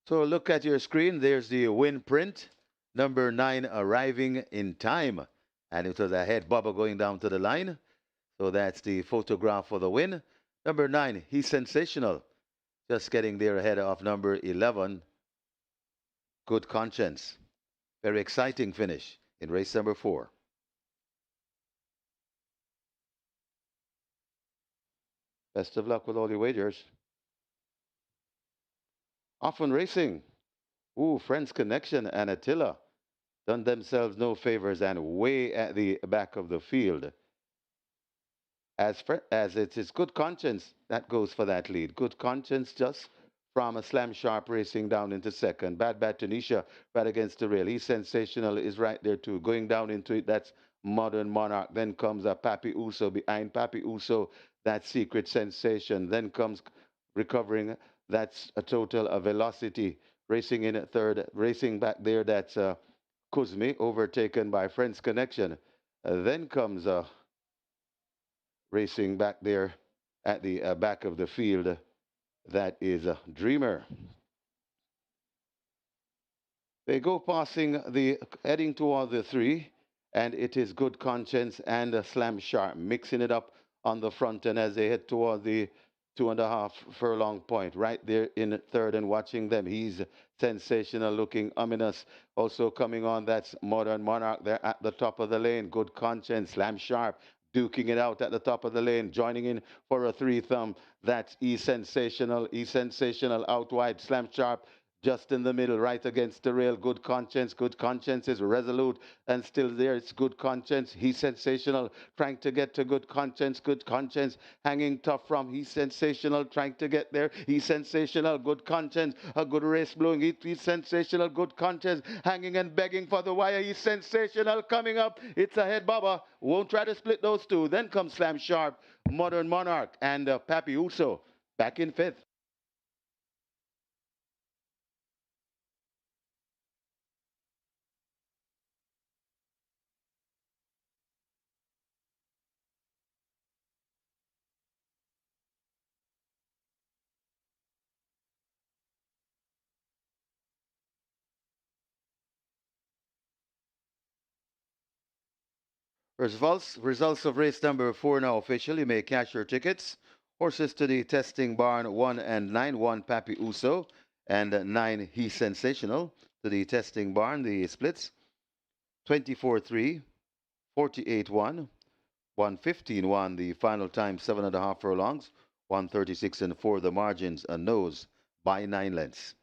So look at your screen. There's the win print. Number 9 arriving in time. And it was ahead, Bubba going down to the line. So that's the photograph for the win. Number 9, He's Sensational. Just getting there ahead of number 11, Good Conscience. Very exciting finish in race number 4. Best of luck with all your wagers. Often Racing. Ooh, Friends Connection and Attila done themselves no favors and way at the back of the field. As it is Good Conscience that goes for that lead. Good Conscience just from a Slam Sharp racing down into second. Bad Tunisia right against the rail. He's Sensational is right there too. Going down into it, that's Modern Monarch. Then comes a Pappy Uso behind Pappy Uso. That's Secret Sensation. Then comes recovering. That's a total of Velocity racing in at third. Racing back there, that's Kuzmi overtaken by Friends Connection. Then comes racing back there at the back of the field. That is a Dreamer. They go passing the heading toward the 3, and it is Good Conscience and a Slam Sharp mixing it up on the front end as they head toward the 2.5 furlong point. Right there in third and watching them. He's Sensational, looking ominous. Also coming on, that's Modern Monarch. They're at the top of the lane. Good Conscience, Slam Sharp duking it out at the top of the lane, joining in for a 3 thumb. That's Sensational. Sensational out wide. Slam Sharp just in the middle, right against the rail. Good Conscience. Good Conscience is resolute and still there. It's Good Conscience. He's Sensational, trying to get to Good Conscience. Good Conscience hanging tough from He's Sensational, trying to get there. He's Sensational. Good Conscience. A good race blowing. He's Sensational. Good Conscience hanging and begging for the wire. He's Sensational coming up. It's ahead, Baba. Won't try to split those two. Then comes Slam Sharp, Modern Monarch, and Pappy Uso back in fifth. Results of race number 4 now official. You may cash your tickets. Horses to the testing barn 1 and 9, 1 Papi Uso and 9 He's Sensational. To the testing barn, the splits 24-3, 48-1, 115-1, the final time 7.5 furlongs, 136 and 4, the margins, a nose by 9 lengths.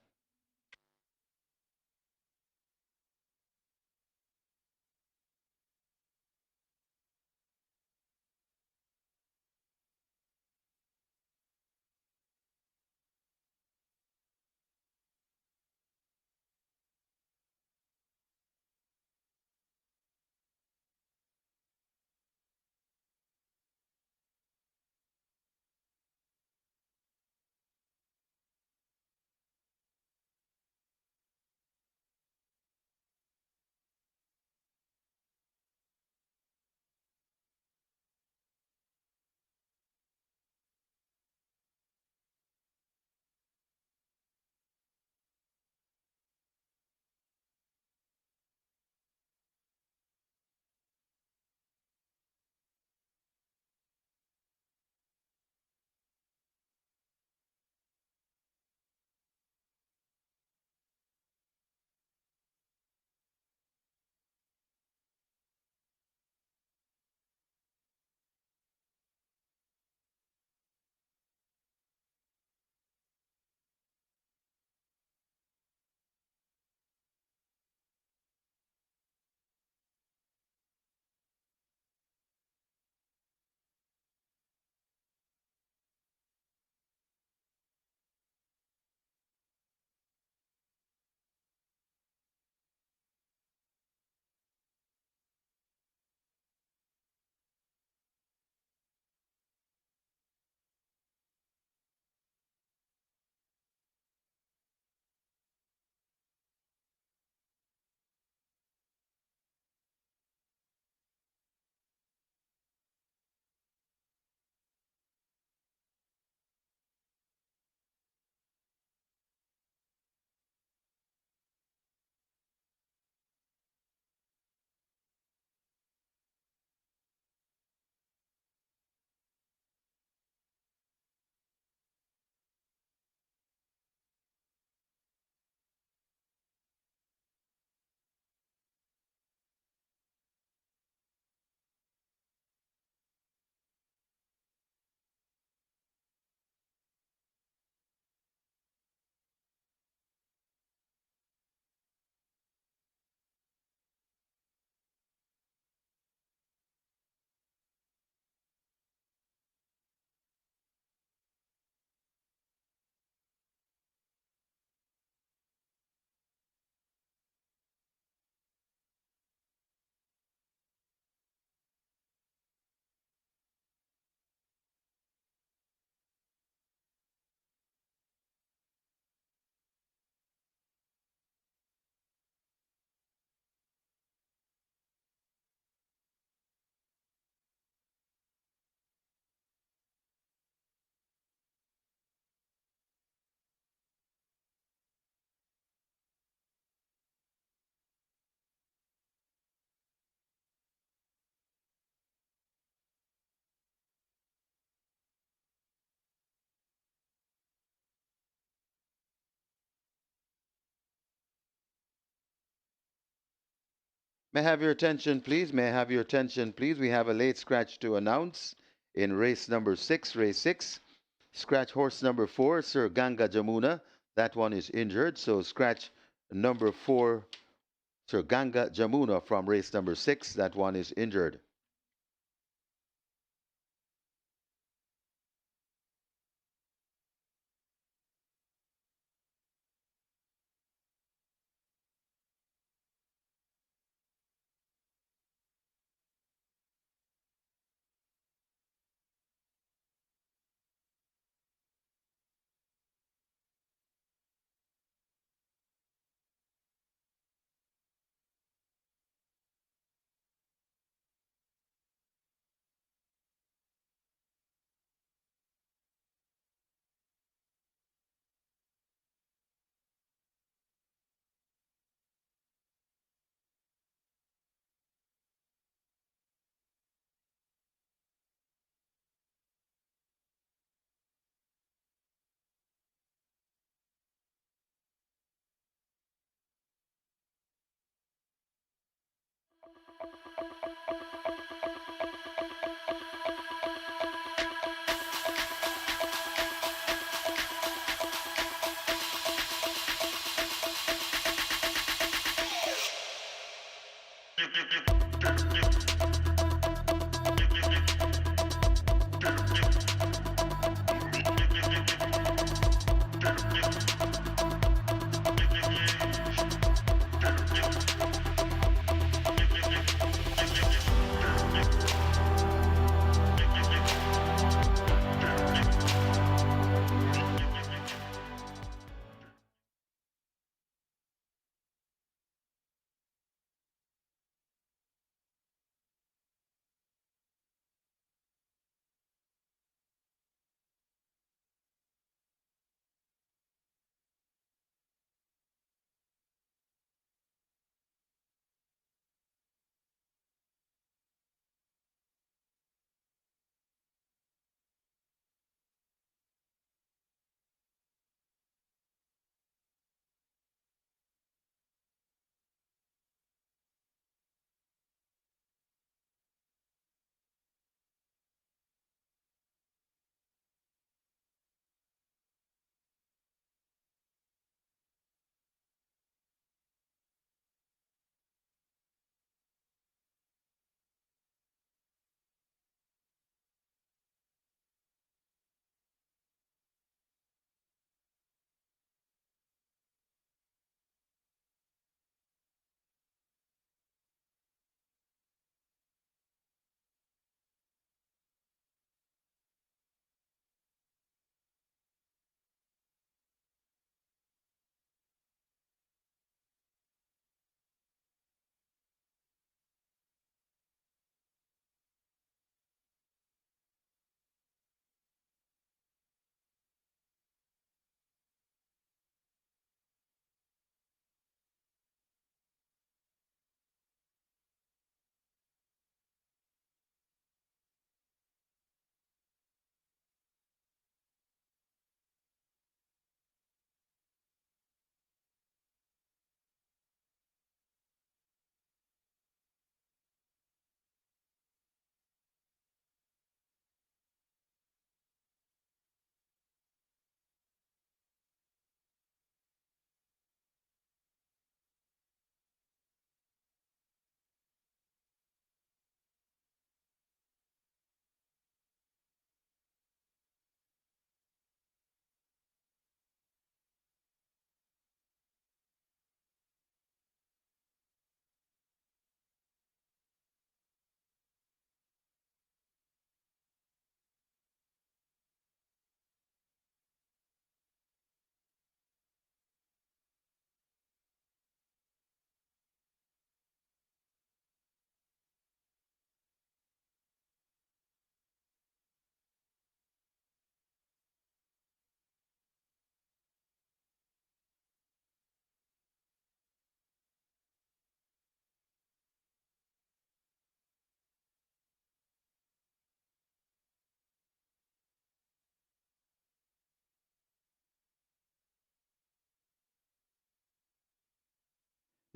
May I have your attention, please? May I have your attention, please? We have a late scratch to announce in race number 6, race 6. Scratch horse number 4, Sir Ganga Jamuna. That one is injured, so scratch number 4, Sir Ganga Jamuna from race number 6. That one is injured.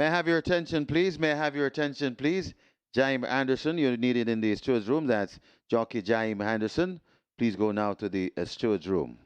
May I have your attention, please? May I have your attention, please? Jaime Anderson, you're needed in the steward's room. That's jockey Jaime Anderson. Please go now to the steward's room.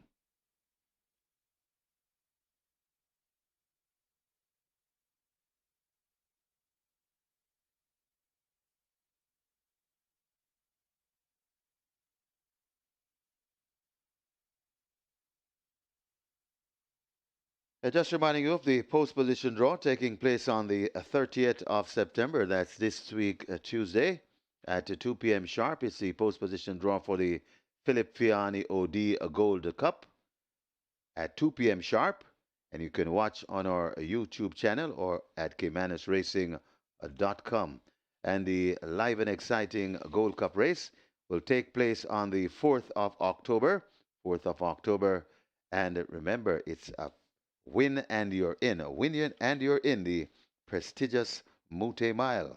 Just reminding you of the post position draw taking place on the 30th of September. That's this week, Tuesday, at 2 p.m. sharp. It's the post position draw for the Philip Fiani OD Gold Cup at 2 p.m. sharp. And you can watch on our YouTube channel or at caymanasracing.com. And the live and exciting Gold Cup race will take place on the 4th of October. 4th of October. And remember, it's a win and you're in. A win and you're in the prestigious Mute Mile.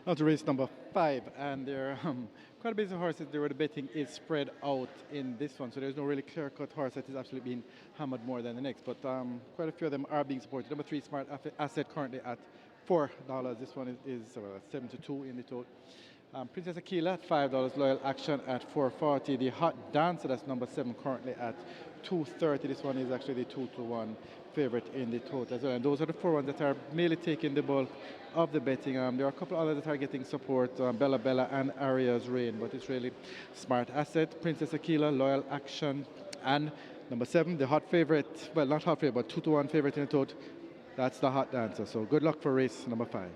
Now to race number 5, and there are quite a bit of horses there where the betting is spread out in this one, so there's no really clear-cut horse that is actually being hammered more than the next, but quite a few of them are being supported. Number 3, Smart Asset, currently at $4. This one is 7-2 in the total. Princess Aquila at $5, Loyal Action at 4.40. The Hot Dancer, that's number 7, currently at 2.30. This one is actually the 2-1 favorite in the total as well. And those are the 4 ones that are mainly taking the bulk of the betting. There are a couple others that are getting support, Bella Bella and Aria's Reign, but it's really Smart Asset, Princess Aquila, Loyal Action, and number 7, the hot favorite, well, not hot favorite, but 2-1 favorite in the total. That's the Hot Dancer. So good luck for race number 5.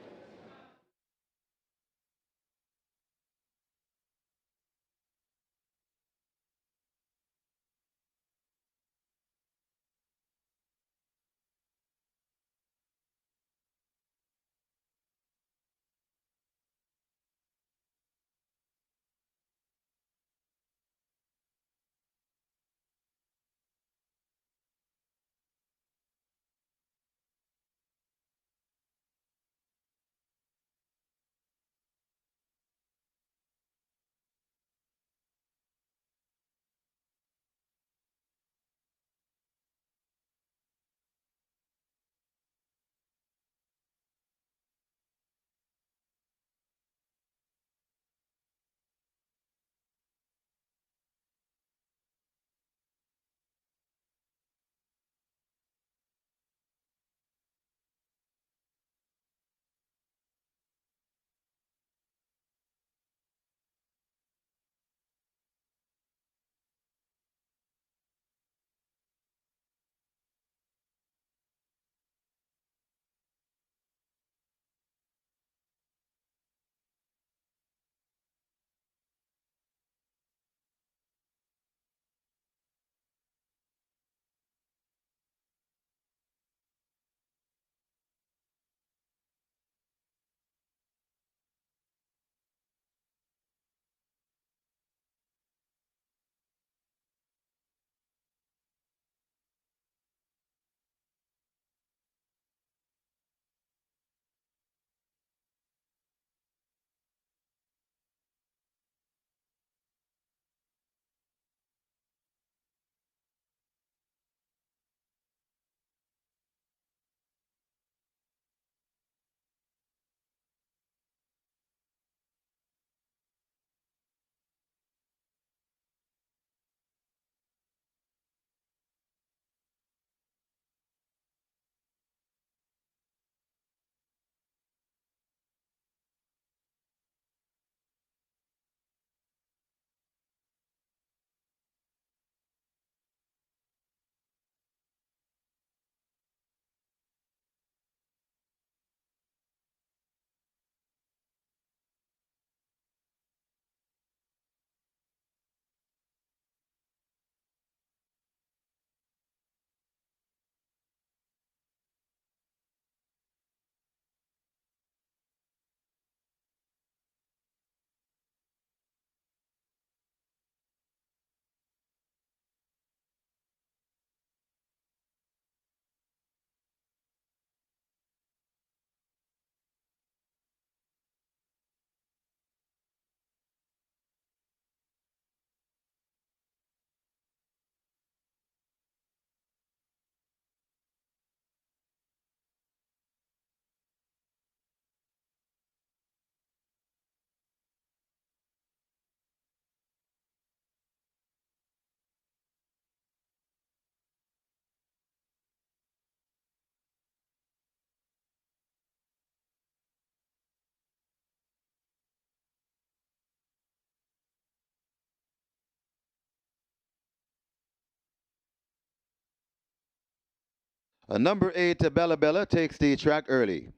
Number 8, Bella Bella, takes the track early.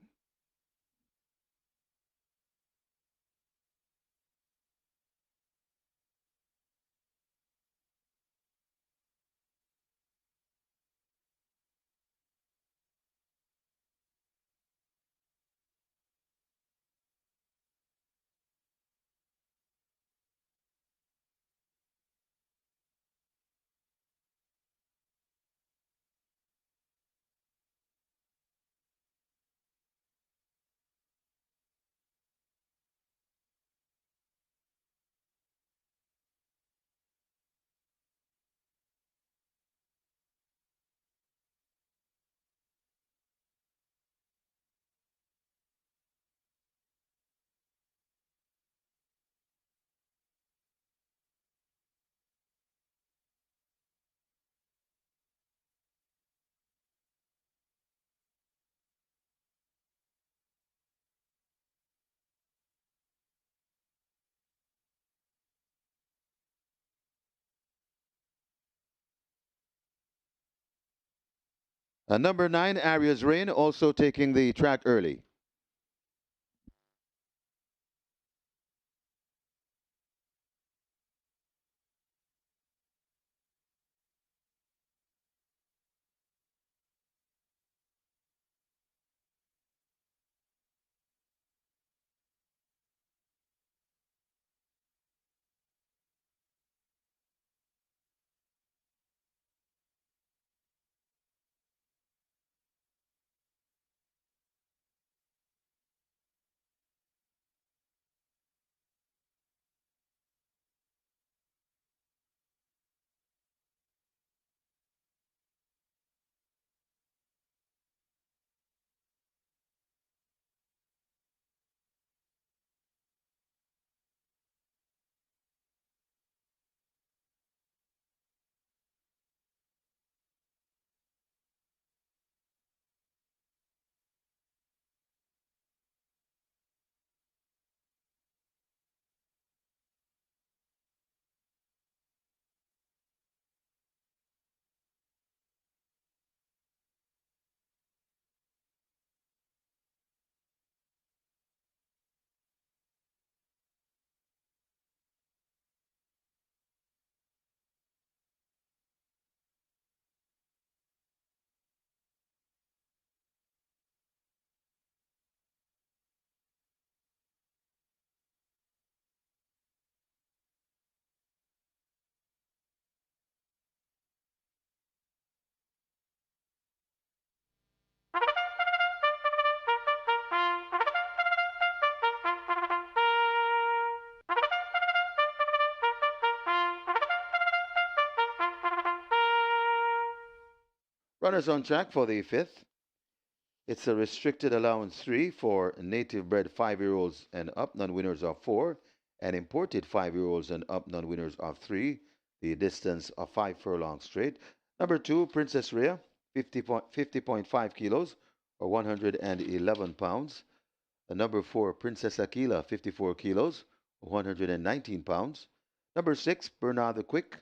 Number 9, Arias Rain, also taking the track early. Runners on track for the 5th. It's a restricted allowance 3 for native bred 5-year-olds and up, non-winners of 4, and imported 5-year-olds and up, non-winners of 3. The distance of 5 furlongs straight. Number 2, Princess Rhea, 50.5 kilos or 111 pounds. Number 4, Princess Aquila, 54 kilos or 119 pounds. Number 6, Bernard the Quick,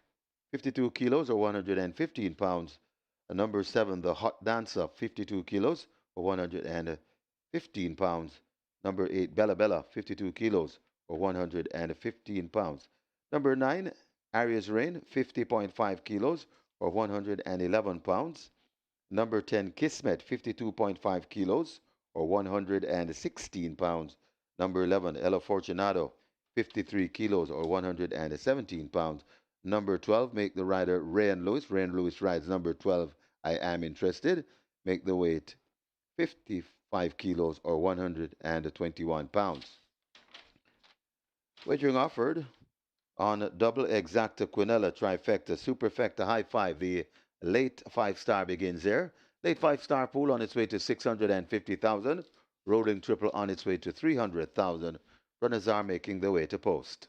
52 kilos or 115 pounds. Number 7, The Hot Dancer, 52 kilos or 115 pounds. Number 8, Bella Bella, 52 kilos or 115 pounds. Number 9, Arias Rain, 50.5 kilos or 111 pounds. Number 10, Kismet, 52.5 kilos or 116 pounds. Number 11, Ella Fortunato, 53 kilos or 117 pounds. Number 12, make the rider Rayan Lewis. Rayan Lewis rides number 12, I Am Interested. Make the weight 55 kilos or 121 pounds. Wagering offered on double exacta quinella trifecta superfecta high five. The late 5-star begins there. Late 5-star pool on its way to 650,000. Rolling triple on its way to 300,000. Runners are making their way to post.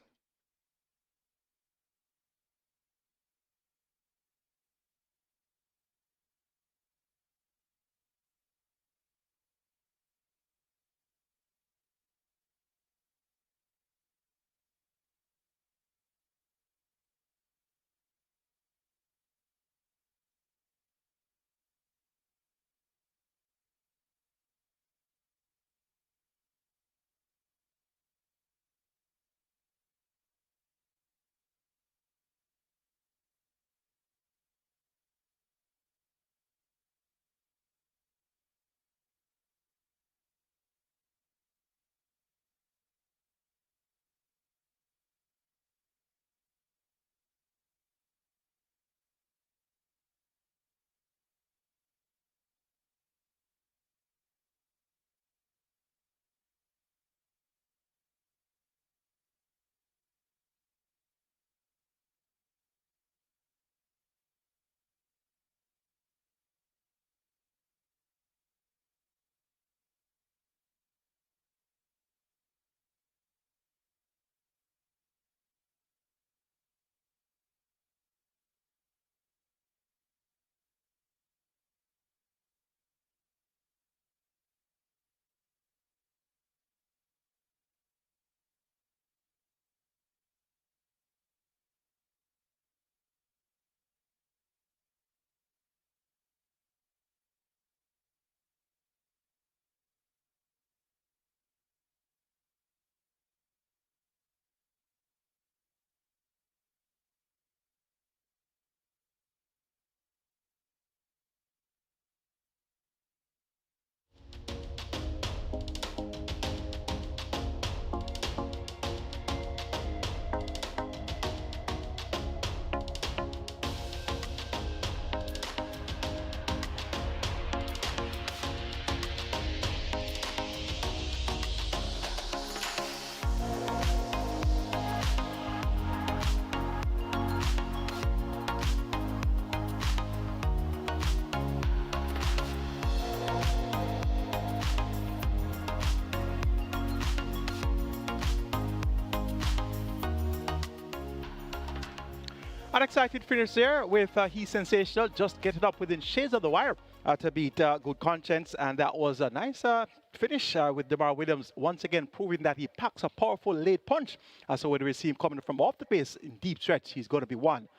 An excited finish there with He's Sensational just getting up within shades of the wire to beat Good Conscience. And that was a nice finish with DeMar Williams once again proving that he packs a powerful late punch. So when we see him coming from off the pace in deep stretch, he's going to be one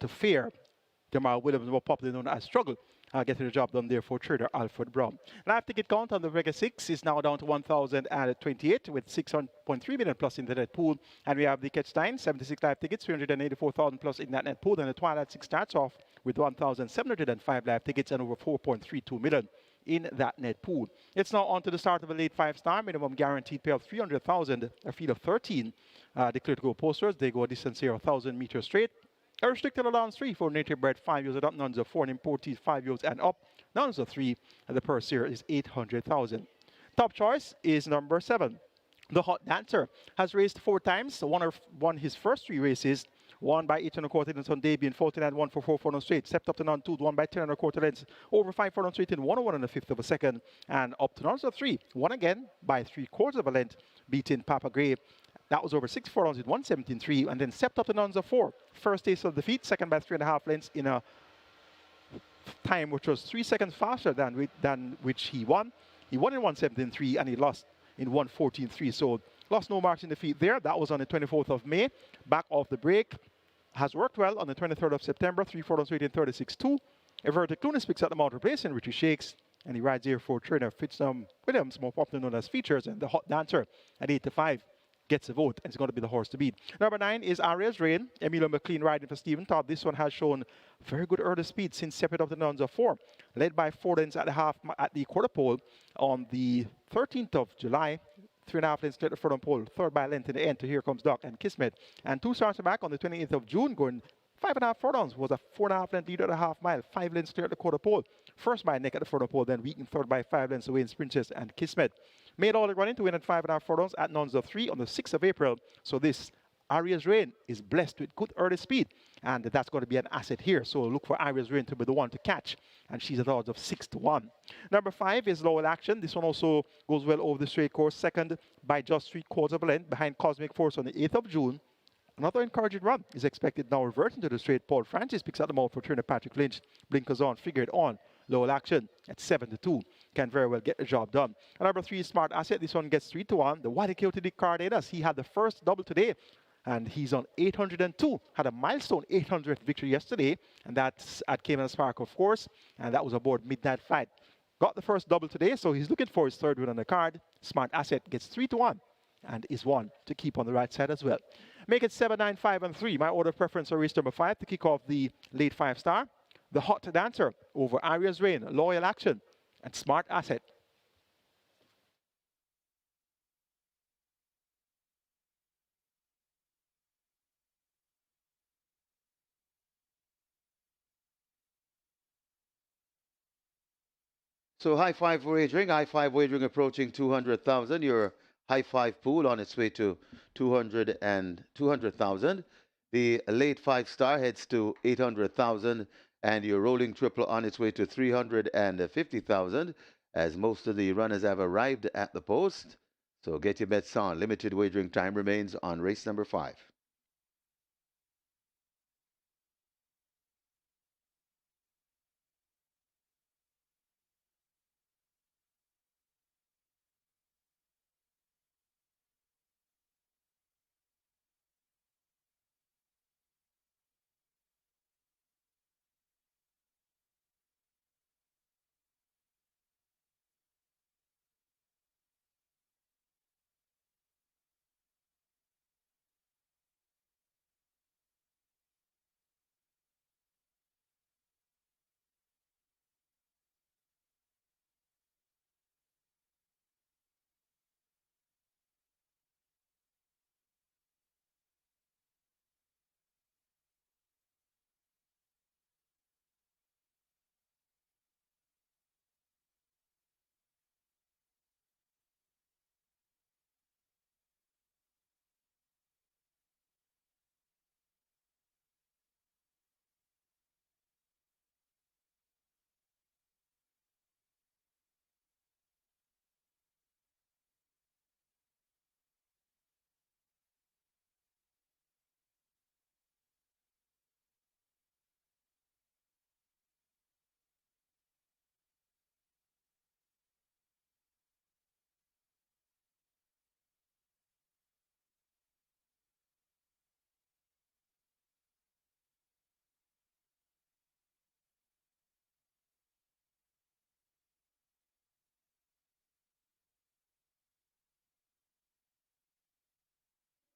to fear. DeMar Williams, more popularly known as Struggle, getting the job done there for trader Alfred Brown. Live ticket count on the Vega 6 is now down to 1,028 with 6.3 million plus in the net pool. And we have the Catch 9, 76 live tickets, 384,000 plus in that net pool. And the Twilight 6 starts off with 1,705 live tickets and over 4.32 million in that net pool. It's now on to the start of a late 5-star, minimum guaranteed payout 300,000, a field of 13 declared to go posters. They go a distance here 1,000 meters straight. A restricted allowance 3 for native bred 5 years and up, nuns of 4 and imported 5 years and up, nuns of 3, and the purse here is 800,000. Top choice is number 7. The Hot Dancer has raced 4 times, won his first 3 races, won by 8 1/4 lengths on debut in 14 and 1 for 4 on straight, stepped up to non 2, won by 10 1/4 lengths, over 5 on straight in 101 and a fifth of a second, and up to nuns of 3, won again by 3/4 of a length, beating Papa Gray. That was over 6 furlongs with 117.3, and then stepped up to nuns of 4. First taste of defeat, second by 3.5 lengths in a time which was 3 seconds faster than which he won. He won in 117.3 and he lost in 114.3. So lost no marks in defeat there. That was on the 24th of May. Back off the break. Has worked well on the 23rd of September. 3 furlongs waiting 36.2. Everett Clunis picks up the mountain place in Richie Shakes. And he rides here for trainer Williams, more popularly known as Features, and the Hot Dancer at 8 to 5. Gets a vote, and it's going to be the horse to beat. Number 9 is Aria's Rain. Emilio McLean riding for Stephen Todd. This one has shown very good early speed since stepping up the nuns of 4. Led by 4 lengths at the quarter pole on the 13th of July. 3.5 lengths to the front pole. Third by length in the end to Here Comes Doc and Kismet. And 2 starts back on the 28th of June going 5.5 furlongs. Was a 4.5 length lead at a half mile. 5 lengths to the quarter pole. First by neck at the front pole. Then weakened third by 5 lengths away in Princess and Kismet. Made all the running to win at 5.5 furlongs at nuns of 3 on the 6th of April. So this Aria's Rain is blessed with good early speed, and that's going to be an asset here. So look for Aria's Rain to be the one to catch, and she's at odds of 6 to 1. Number 5 is Lowell Action. This one also goes well over the straight course, second by just 3/4 of a length behind Cosmic Force on the 8th of June. Another encouraging run is expected now, reverting to the straight. Paul Francis picks up the mount for trainer Patrick Lynch. Blinkers on, figured on. Lowell Action at 7 to 2 can very well get the job done. And number 3 is Smart Asset. This one gets 3 to 1. The Wadi Coyote Cardenas. He had the first double today, and he's on 802. Had a milestone 800th victory yesterday, and that's at Caymanas Park, of course. And that was aboard Midnight Flight. Got the first double today, so he's looking for his third win on the card. Smart Asset gets 3 to 1. And is one to keep on the right side as well. Make it 7, 9, 5, and 3. My order of preference for race number 5 to kick off the late 5-star. The Hot Dancer over Aria's Rain, Loyal Action, and Smart Asset. So high five wagering approaching 200,000. Your high five pool on its way to 200,000. The late 5-star heads to 800,000, and your rolling triple on its way to 350,000, as most of the runners have arrived at the post. So get your bets on. Limited wagering time remains on race number 5.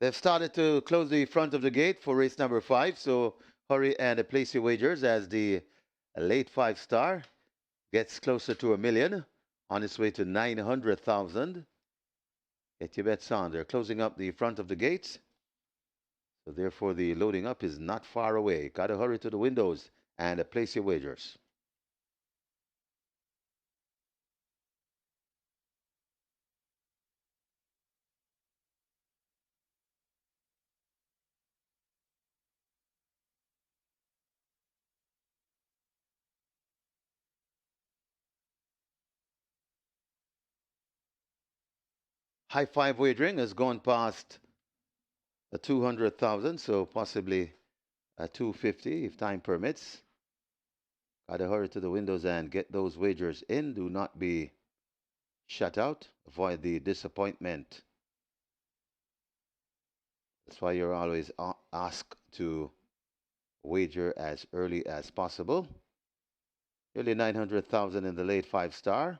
They've started to close the front of the gate for race number 5, so hurry and place your wagers as the late 5 star gets closer to 1 million on its way to 900,000. Get your bets on. They're closing up the front of the gates, so therefore the loading up is not far away. Got to hurry to the windows and place your wagers. High five wagering has gone past 200,000, so possibly 250 if time permits. Got to hurry to the windows and get those wagers in. Do not be shut out. Avoid the disappointment. That's why you're always asked to wager as early as possible. Nearly 900,000 in the late 5 star.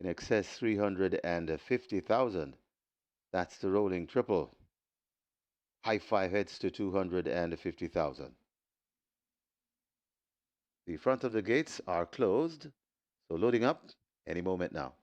In excess 350,000. That's the rolling triple. High five heads to 250,000. The front of the gates are closed, so loading up any moment now.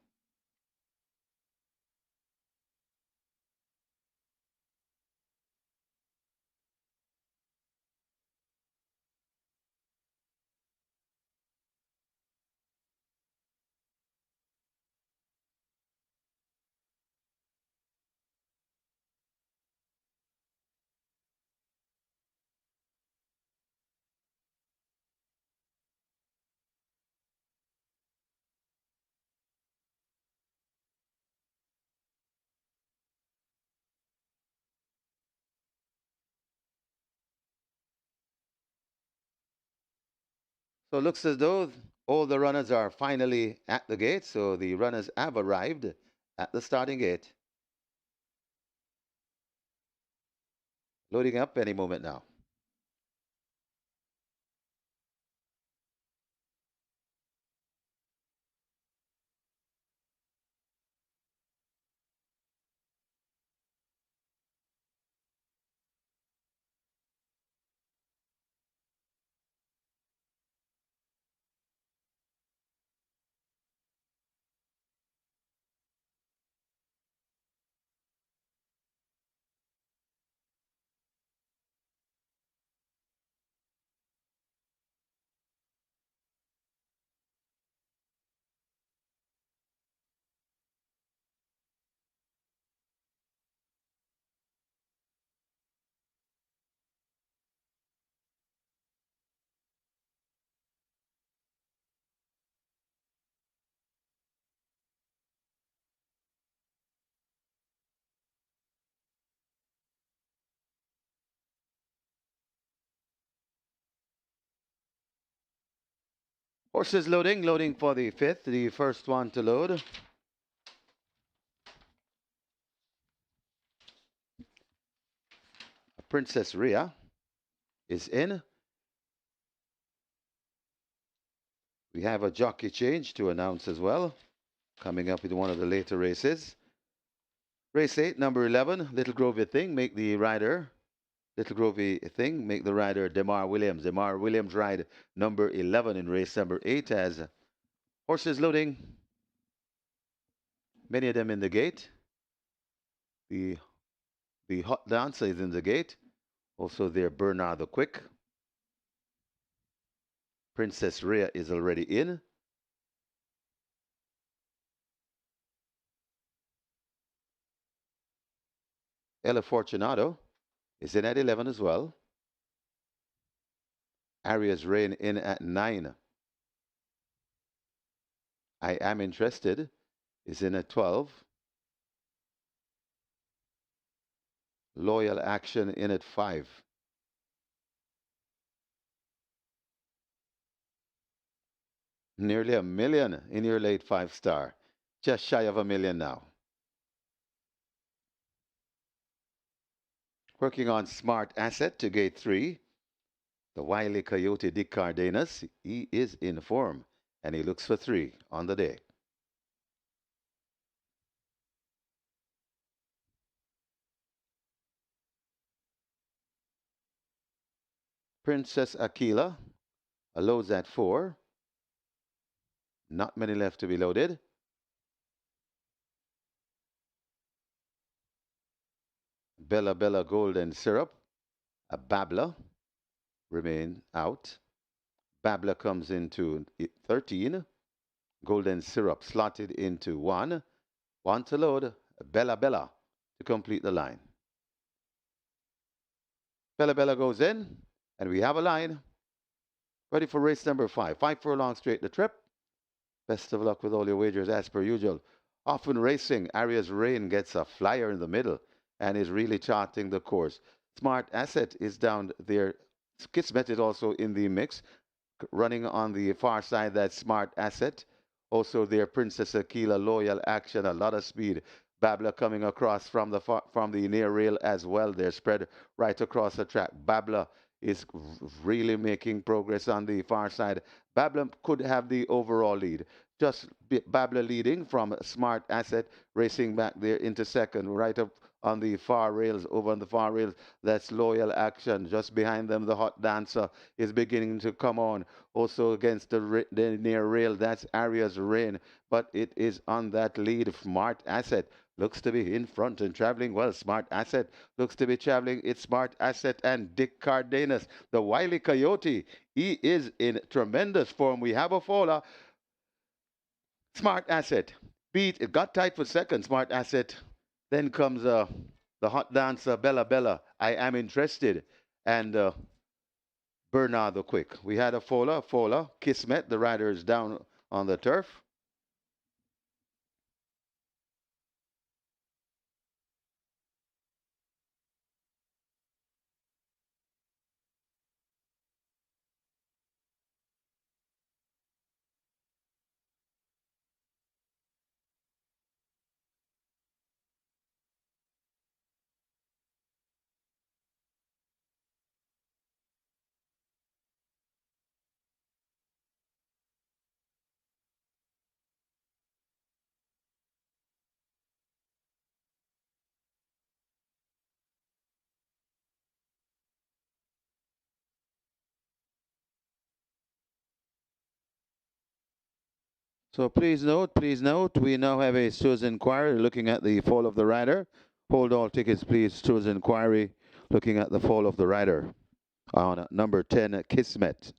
So it looks as though all the runners are finally at the gate. So the runners have arrived at the starting gate. Loading up any moment now. Horses loading, loading for the 5th, the first one to load. Princess Rhea is in. We have a jockey change to announce as well, coming up with one of the later races. Race 8, number 11, Little Grovey Thing, make the rider. Little Grovey Thing, make the rider Demar Williams. Demar Williams ride number 11 in race number 8 as horses loading. Many of them in the gate. The Hot Dancer is in the gate. Also there, Bernard the Quick. Princess Rhea is already in. Ella Fortunato is in at 11 as well. Arias Rain in at 9. I Am Interested is in at 12. Loyal Action in at 5. Nearly 1 million in your late 5 star. Just shy of 1 million now. Working on Smart Asset to gate 3. The wily Coyote Dick Cardenas, he is in form and he looks for 3 on the day. Princess Aquila loads at 4. Not many left to be loaded. Bella Bella Golden Syrup. A Babla remain out. Babla comes into 13. Golden Syrup slotted into 1. 1 to load. Bella Bella to complete the line. Bella Bella goes in, and we have a line ready for race number 5. 5 furlongs straight the trip. Best of luck with all your wagers as per usual. Often racing, Arias Rain gets a flyer in the middle and is really charting the course. Smart Asset is down there. Kismet is also in the mix, running on the far side. That Smart Asset. Also there, Princess Aquila, Loyal Action, a lot of speed. Babla coming across from the near rail as well. They're spread right across the track. Babla is really making progress on the far side. Babla could have the overall lead. Just Babla leading from Smart Asset, racing back there into second, right up on the far rails, over on the far rails. That's Loyal Action. Just behind them, the Hot Dancer is beginning to come on. Also against the near rail, that's Arias Rain, but it is on that lead. Smart Asset looks to be in front and traveling well. Smart Asset looks to be traveling. It's Smart Asset and Dick Cardenas, the wily coyote. He is in tremendous form. We have a faller. Smart Asset beat. It got tight for second. Smart Asset. Then comes the hot dancer Bella Bella. I am interested, and Bernard the Quick. We had a faller. Kismet. The rider is down on the turf. So please note, we now have a Sue's inquiry looking at the fall of the rider. Hold all tickets, please. Sue's inquiry looking at the fall of the rider on number 10, Kismet.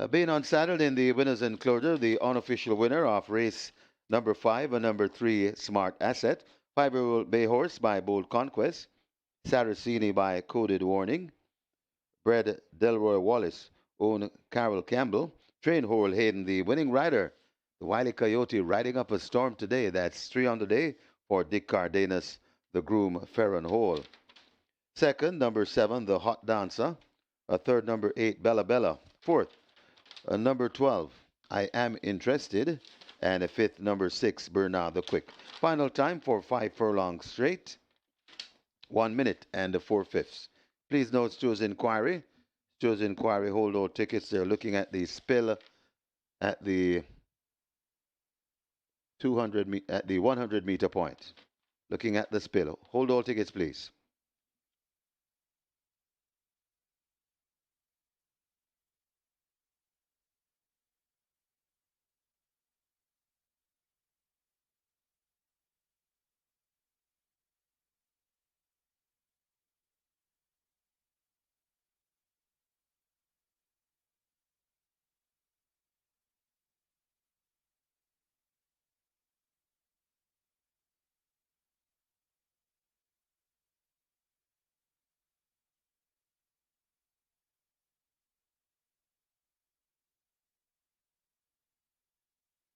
Being unsaddled in the winner's enclosure, the unofficial winner of race number 5 and number 3, Smart Asset, 5-year-old Bay Horse by Bold Conquest, Saraceni by Coded Warning, bred Delroy Wallace, own Carol Campbell, trained Horrell Hayden, the winning rider. The Wily Coyote riding up a storm today. That's 3 on the day for Dick Cardenas, the groom Farron Hall. Second, number 7, The Hot Dancer. A third, number 8, Bella Bella. Fourth, number 12, I Am Interested. And a fifth, number 6, Bernard the Quick. Final time for 5 furlongs straight, 1 minute and 4/5. Please note Stuart's inquiry. Stuart's inquiry hold all tickets. They're looking at the spill at the 100-meter point. Looking at the spill. Hold all tickets, please.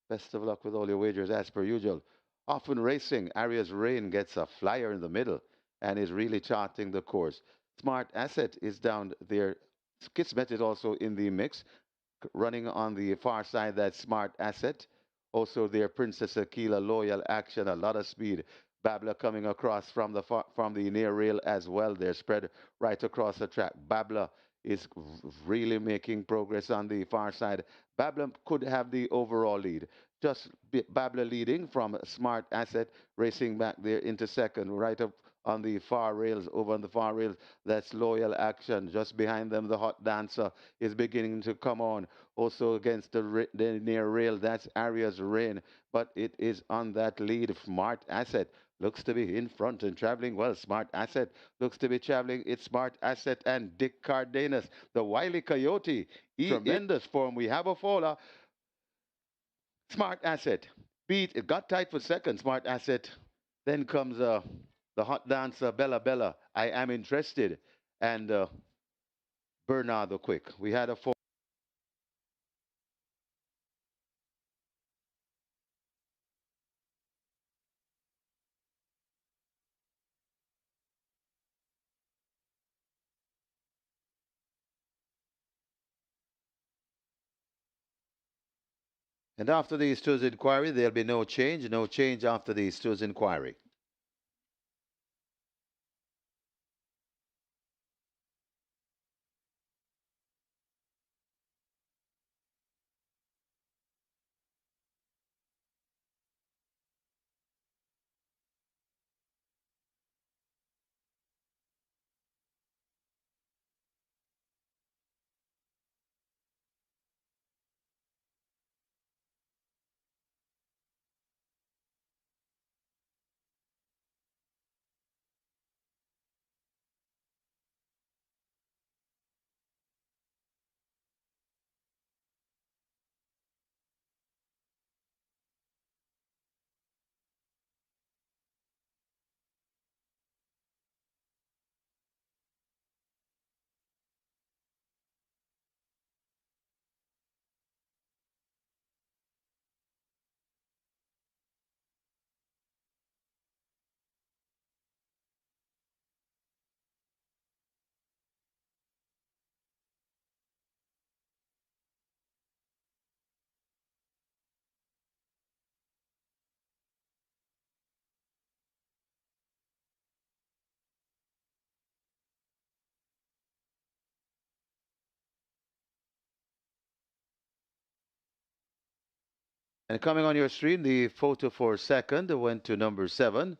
Best of luck with all your wagers as per usual. Often racing, Arias Rain gets a flyer in the middle and is really charting the course. Smart Asset is down there. Kismet is also in the mix, running on the far side. That Smart Asset. Also there, Princess Aquila, Loyal Action, a lot of speed. Babla coming across from from the near rail as well. They're spread right across the track. Babla is really making progress on the far side. Babla could have the overall lead. Just Babla leading from Smart Asset, racing back there into second, right up on the far rails, over on the far rails. That's Loyal Action. Just behind them, the Hot Dancer is beginning to come on. Also against the near rail, that's Arias Rain, but it is on that lead. Smart Asset looks to be in front and traveling well. Smart Asset looks to be traveling. It's Smart Asset and Dick Cardenas, the Wily Coyote. Tremendous form. We have a faller. Smart Asset beat. It got tight for second. Smart Asset. Then comes the Hot Dancer, Bella Bella. I Am Interested, and Bernard the Quick. We had a four. And after the Stu's inquiry, there'll be no change. No change after the Stu's inquiry. And coming on your screen, the photo for second went to number 7.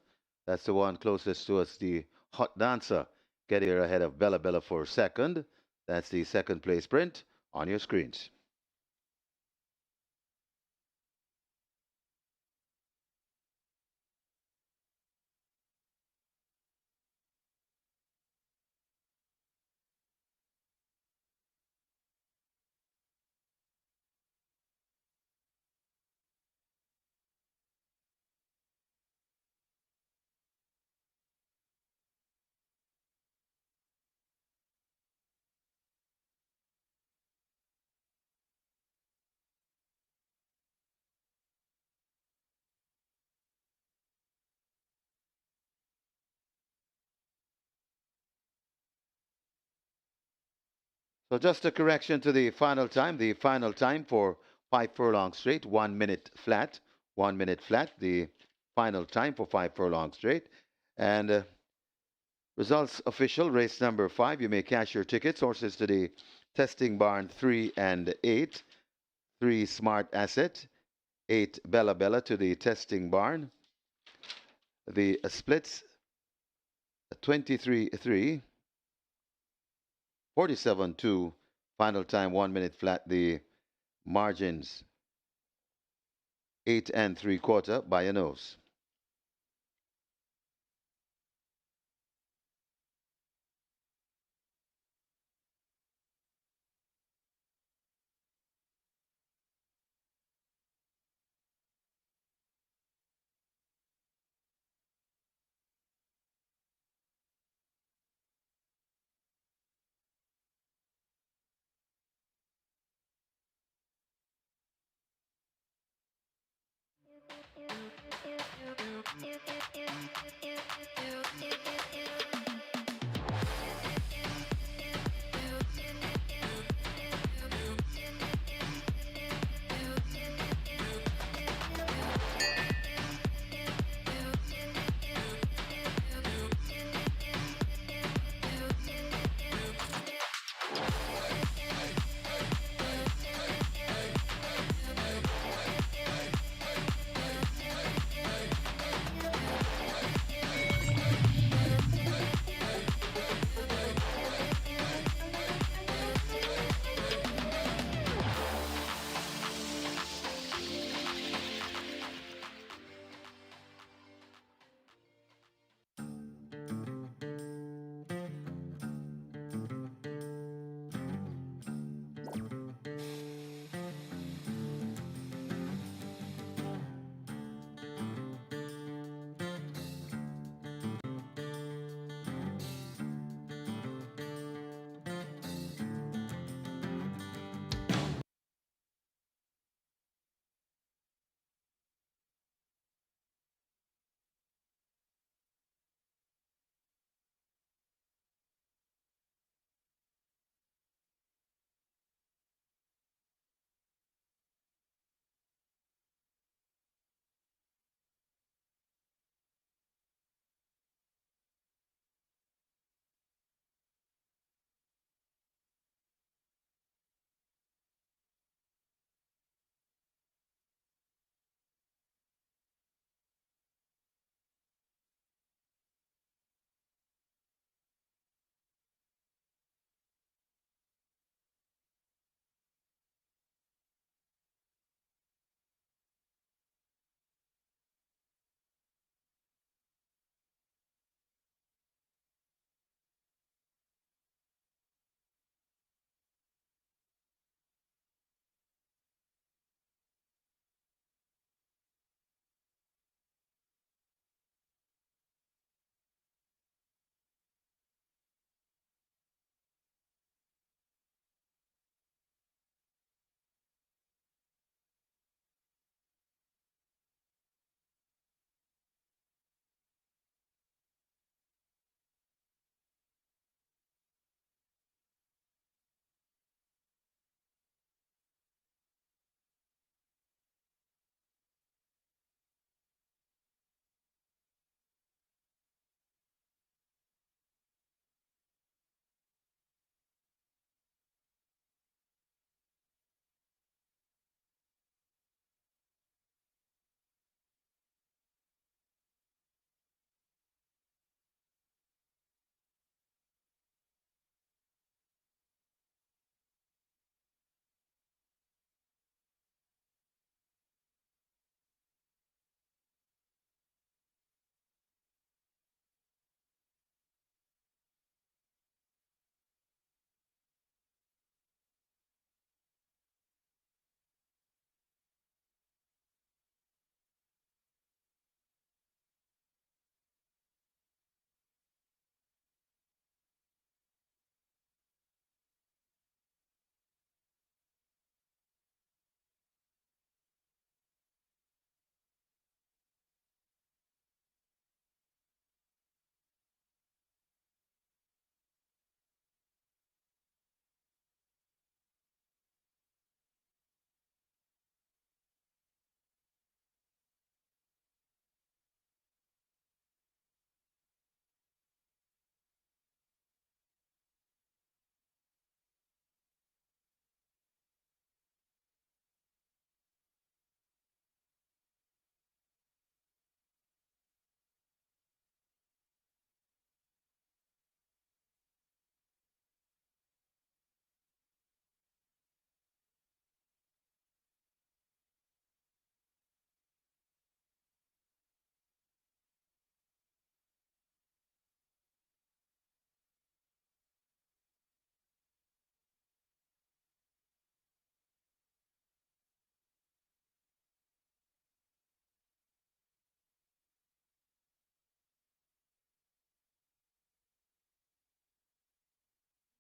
That's the one closest to us, the Hot Dancer, getting her ahead of Bella Bella for second. That's the second place print on your screens. So just a correction to the final time. The final time for 5 furlongs straight, 1 minute flat. 1 minute flat. The final time for 5 furlongs straight. And results official, race number 5. You may cash your tickets. Horses to the testing barn 3 and 8. 3 Smart Asset. 8 Bella Bella to the testing barn. The splits 23-3. 47-2. Final time 1 minute flat. The margins 8 3/4 by a nose.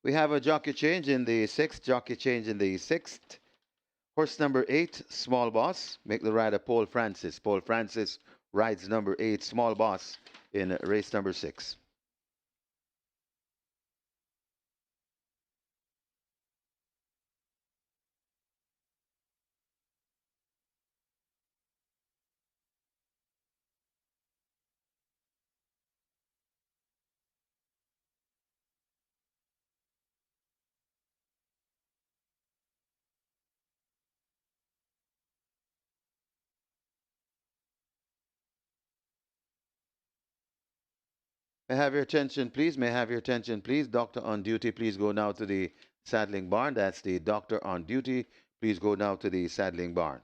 We have a jockey change in the sixth. Jockey change in the sixth. Horse number 8, Small Boss. Make the rider Paul Francis. Paul Francis rides number 8, Small Boss, in race number 6. May I have your attention, please? May I have your attention, please? Doctor on duty, please go now to the saddling barn. That's the doctor on duty. Please go now to the saddling barn.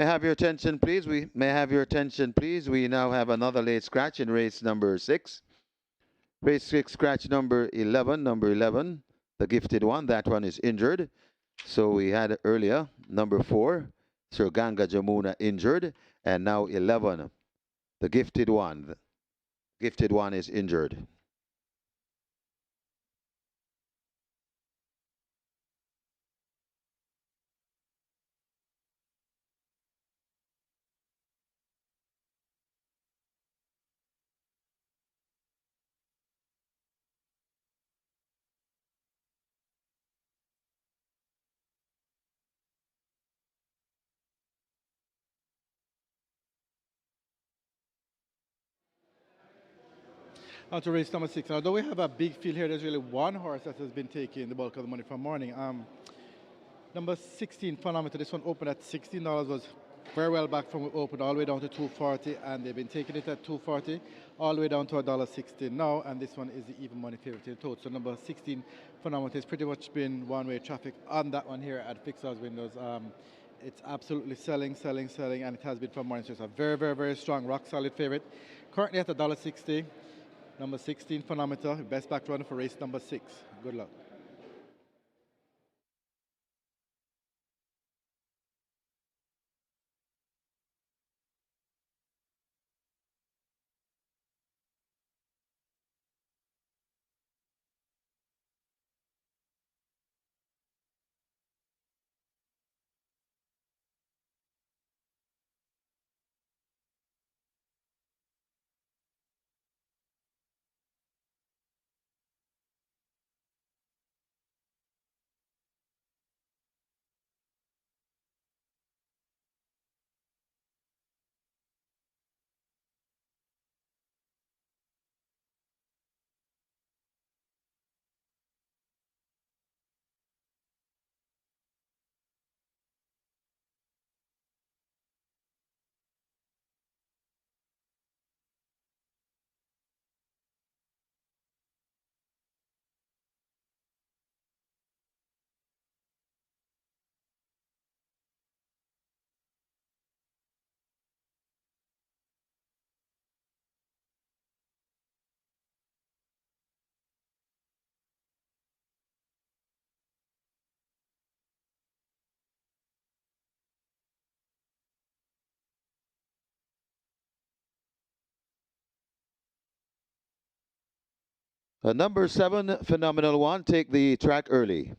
May I have your attention, please? We may I have your attention, please. We now have another late scratch in race number 6. Race 6, scratch number 11. Number 11, the gifted one. That one is injured. So we had earlier number 4, Sir Ganga Jamuna, injured, and now 11, the gifted one. The gifted one is injured. On to race number 6. Although we have a big field here, there's really one horse that has been taking the bulk of the money from morning. Number 16, Phenometer. This one opened at $16, was very well back from open all the way down to 240, and they've been taking it at 240 all the way down to $1.16 now, and this one is the even money favorite in total. So number 16, Phenometer, has pretty much been one-way traffic on that one here at Fixers Windows. It's absolutely selling, and it has been from morning. So it's a very, very, very strong, rock-solid favorite. Currently at $1.60. Number 16, Phenometer, best back runner for race number 6. Good luck. Number 7, Phenomenal One, take the track early.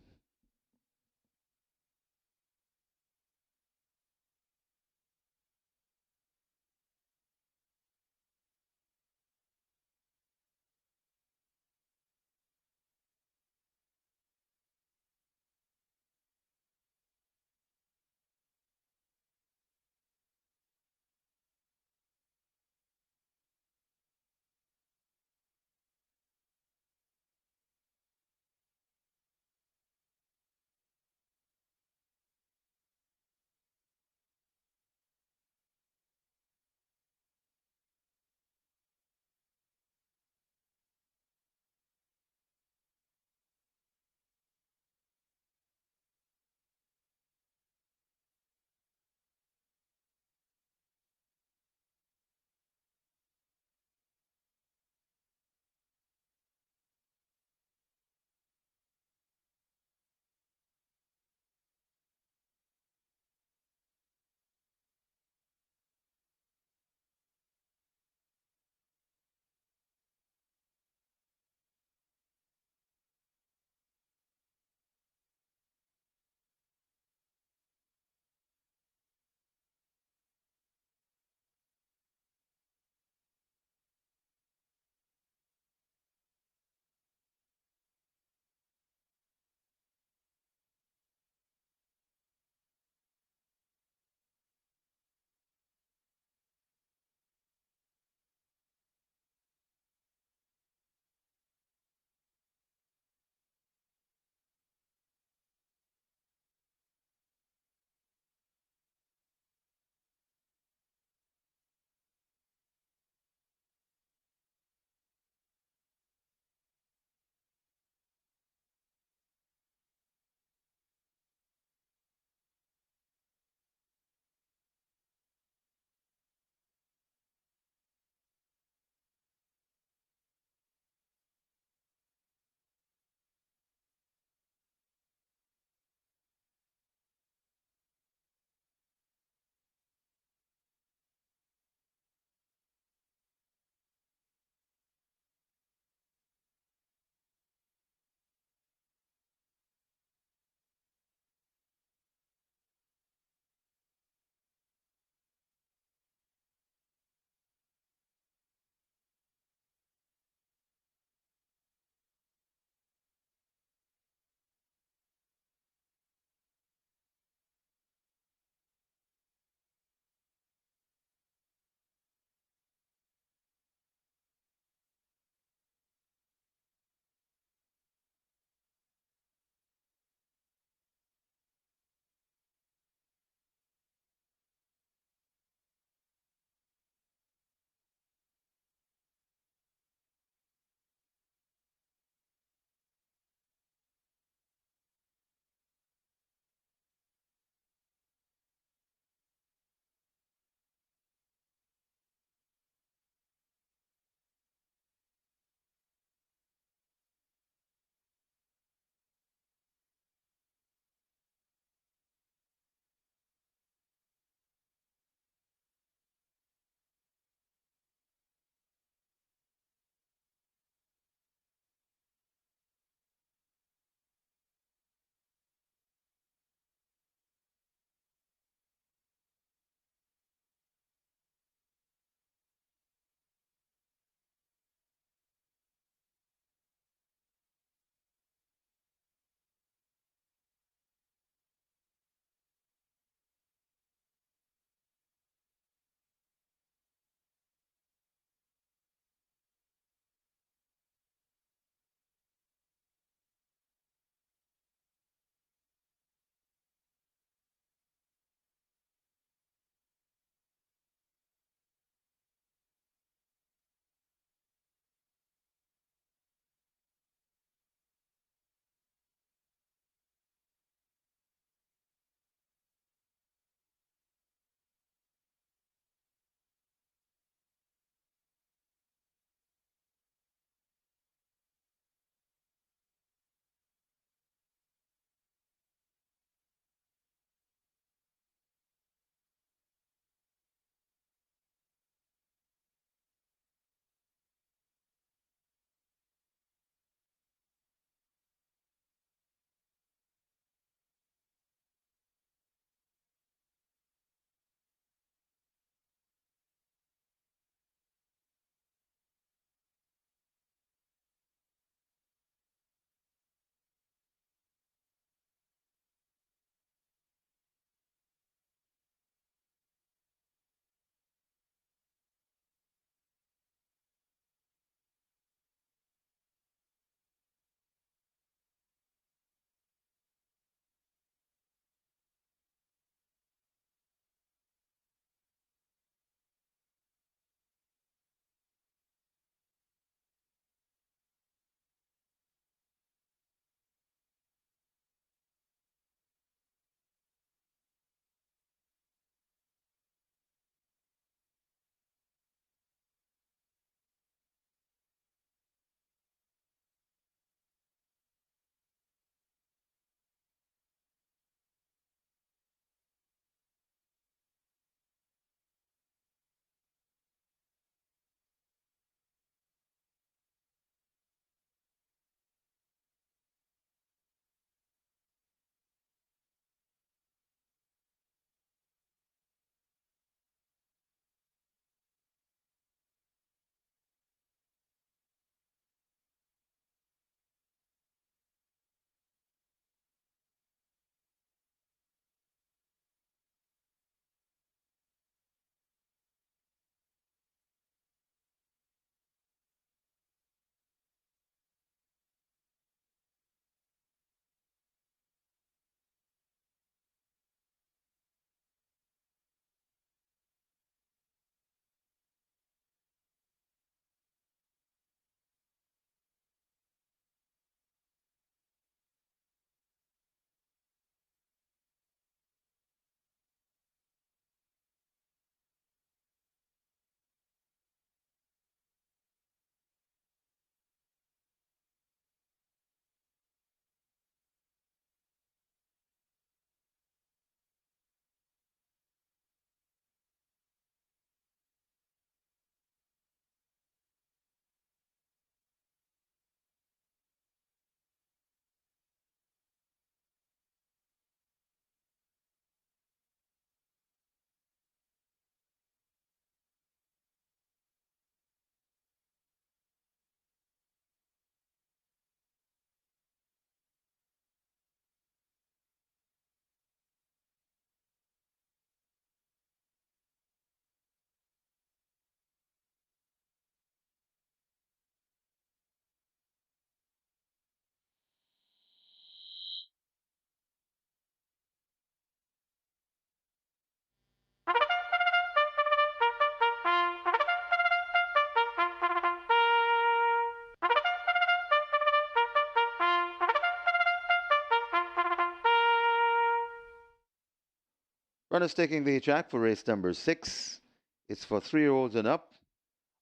Runners taking the track for race number 6. It's for 3-year-olds and up.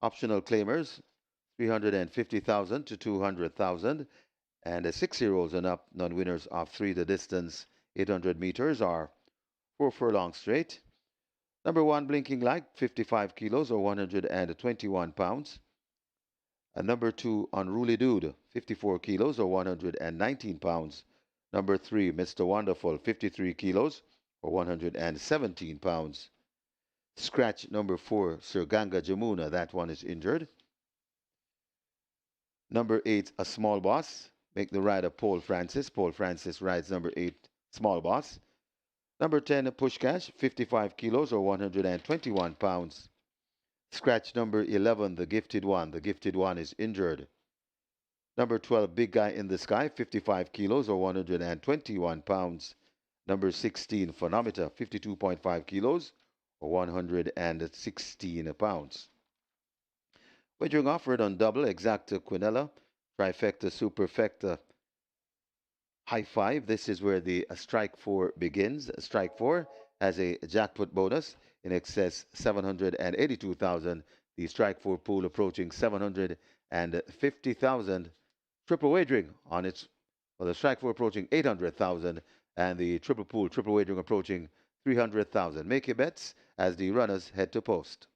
Optional claimers, 350,000 to 200,000. And 6-year-olds and up, non-winners of 3. The distance, 800 meters, are 4 furlongs straight. Number 1, Blinking Light, 55 kilos or 121 pounds. And number 2, Unruly Dude, 54 kilos or 119 pounds. Number 3, Mr. Wonderful, 53 kilos or 117 pounds. Scratch number 4, Sir Ganga Jamuna, that one is injured. Number 8, A Small Boss, make the rider Paul Francis. Paul Francis rides number 8, Small Boss. Number 10, Push Cash, 55 kilos or 121 pounds. Scratch number 11, The Gifted One. The Gifted One is injured. Number 12, Big Guy in the Sky, 55 kilos or 121 pounds. Number 16, Phonometer, 52.5 kilos or 116 pounds. Wagering offered on double, exacta, quinella, trifecta, superfecta, high five. This is where the strike 4 begins. Strike 4 has a jackpot bonus in excess 782,000. The strike 4 pool approaching 750,000. Triple wagering on its, well, the strike 4 approaching 800,000 and the triple pool, triple wagering approaching 300,000. Make your bets as the runners head to post.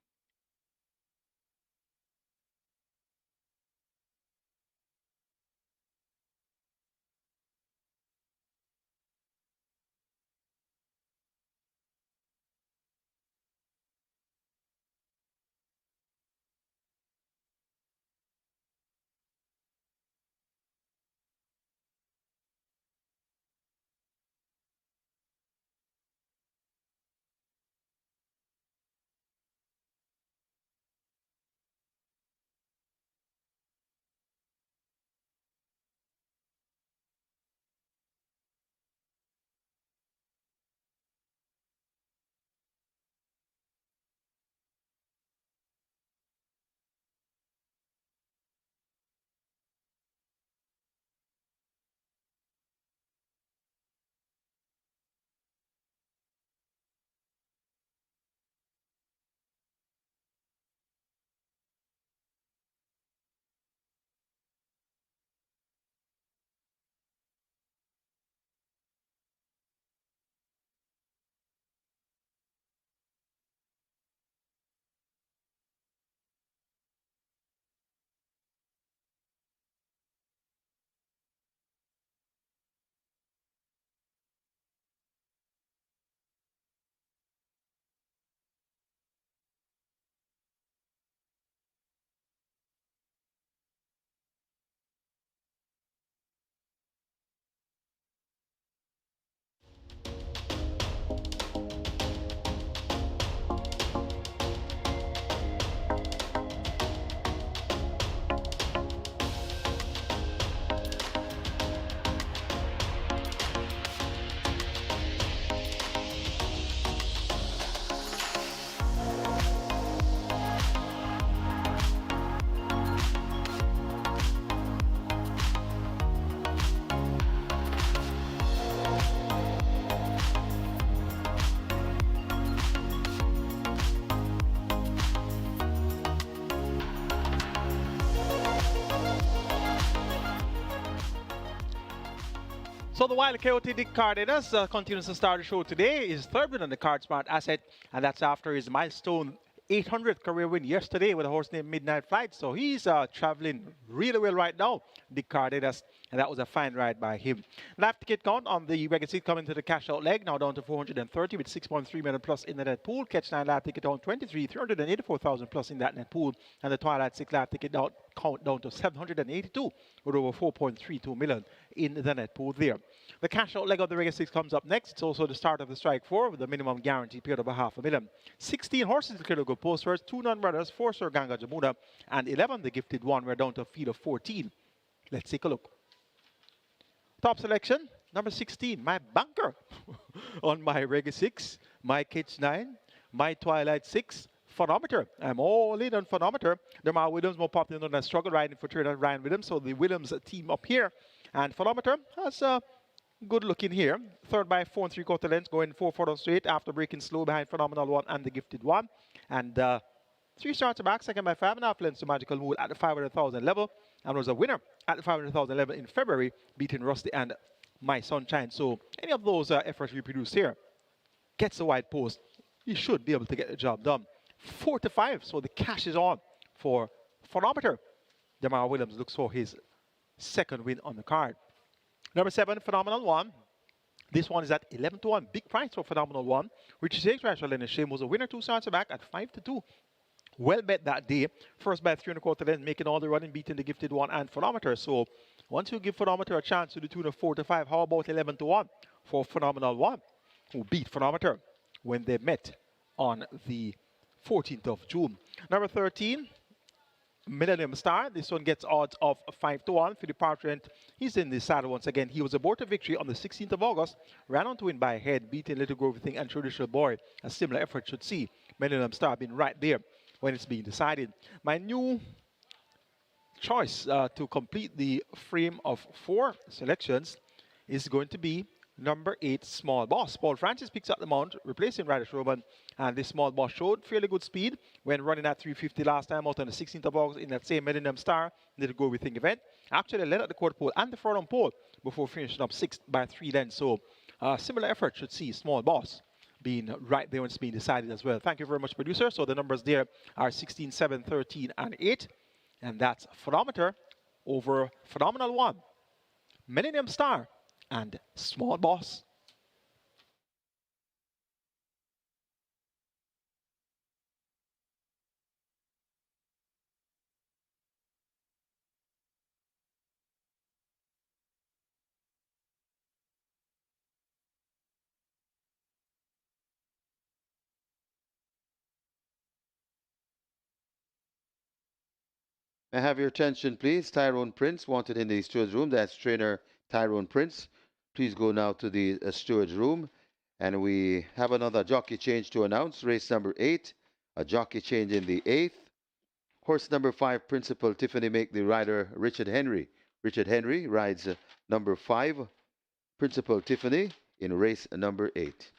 So the Wild Coyote Dick Cardenas continues to start the show today. He's third win on the Card Smart Asset, and that's after his milestone 800th career win yesterday with a horse named Midnight Flight. So he's traveling really well right now, Dick Cardenas, and that was a fine ride by him. Live ticket count on the regular seat coming to the cash out leg, now down to 430 with 6.3 million plus in the net pool. Catch 9 live ticket down 23, 384,000 plus in that net pool, and the Twilight 6 live ticket count down to 782 with over 4.32 million in the net pool there. The cash out leg of the regular 6 comes up next. It's also the start of the strike 4 with a minimum guarantee paid of $500,000. 16 horses declared to go post first, 2 non-runners, 4 Sir Ganga Jamuna, and 11 the Gifted One. We're down to a field of 14. Let's take a look. Top selection, number 16, my banker on my regular 6, my Catch 9, my Twilight 6, Phonometer. I'm all in on Phonometer. Demar Williams more popular known as struggle riding for third and Ryan Williams. So the Williams team up here. And Phonometer has good looking here. Third by 4 3/4 lengths, going 4 straight after breaking slow behind Phenomenal One and the Gifted One. And three starts back, second by 5.5 lengths to Magical Mood at the 500,000 level, and was a winner at the 500,000 level in February, beating Rusty and My Sunshine. So any of those efforts we produce here gets the wide post, you should be able to get the job done. 4 to 5, so the cash is on for Phonometer. Demar Williams looks for his second win on the card. Number 7, Phenomenal One. This one is at 11 to 1. Big price for Phenomenal One. Richie Shakes, Rachel Lennon Shame was a winner, 2 starts back at 5 to 2. Well bet that day. First by 3 1/4 lengths, making all the running, beating the Gifted One and Phonometer. So once you give Phonometer a chance to the tune of 4 to 5, how about 11 to 1 for Phenomenal One, who beat Phonometer when they met on the 14th of June. Number 13, Millennium Star. This one gets odds of 5 to 1. Philip Partrent, he's in the saddle once again. He was aboard a victory on the 16th of August, ran on to win by a head, beating Little Groovy Thing and Traditional Boy. A similar effort should see Millennium Star being right there when it's being decided. My new choice to complete the frame of 4 selections is going to be number 8, Small Boss. Paul Francis picks up the mount, replacing Ryder Roman, and this Small Boss showed fairly good speed when running at 350 last time out on the 16th of August in that same Millennium Star Little Go With Thing event. Actually led at the quarter pole and the furlong pole before finishing up 6th by 3 lengths. So similar effort should see Small Boss being right there when it's being decided as well. Thank you very much, producer. So the numbers there are 16, 7, 13, and 8. And that's Phonometer over Phenomenal One, Millennium Star, and Small Boss. May I have your attention, please? Tyrone Prince wanted in the steward's room. That's trainer Tyrone Prince. Please go now to the steward's room. And we have another jockey change to announce. Race number 8, a jockey change in the 8th. Horse number 5, Principal Tiffany, make the rider Richard Henry. Richard Henry rides number 5, Principal Tiffany, in race number 8.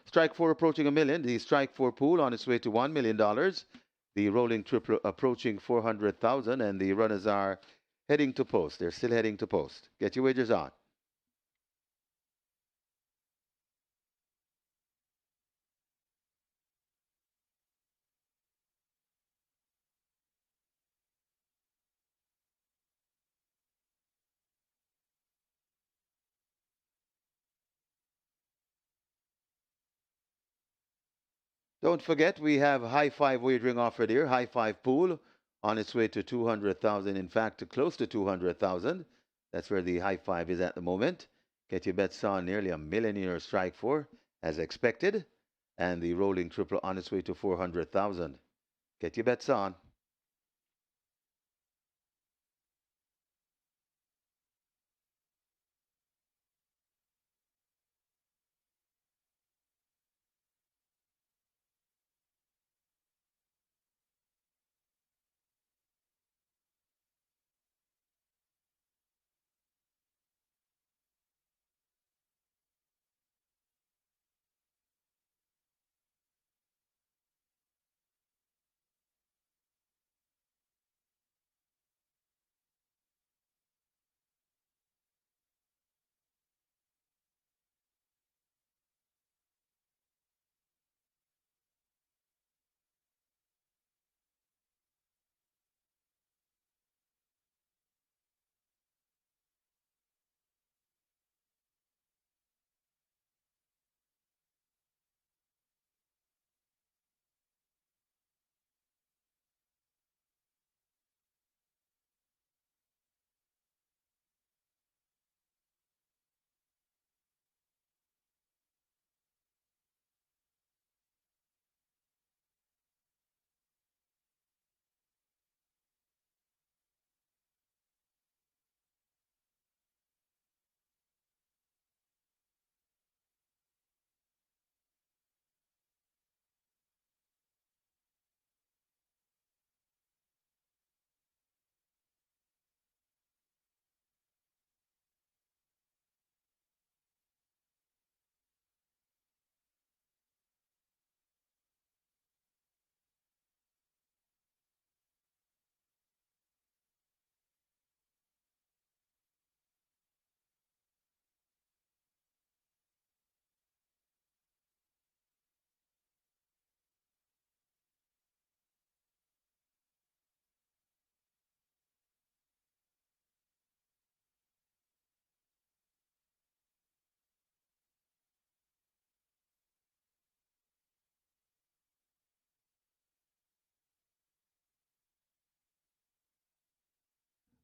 Strike 4 approaching $1 million. The Strike 4 pool on its way to $1 million. The rolling triple approaching 400,000, and the runners are heading to post. They're still heading to post. Get your wagers on. Don't forget, we have high five wagering offered here. High five pool on its way to 200,000. In fact, close to 200,000. That's where the high five is at the moment. Get your bets on nearly $1 million in your Strike 4 as expected. And the rolling triple on its way to 400,000. Get your bets on.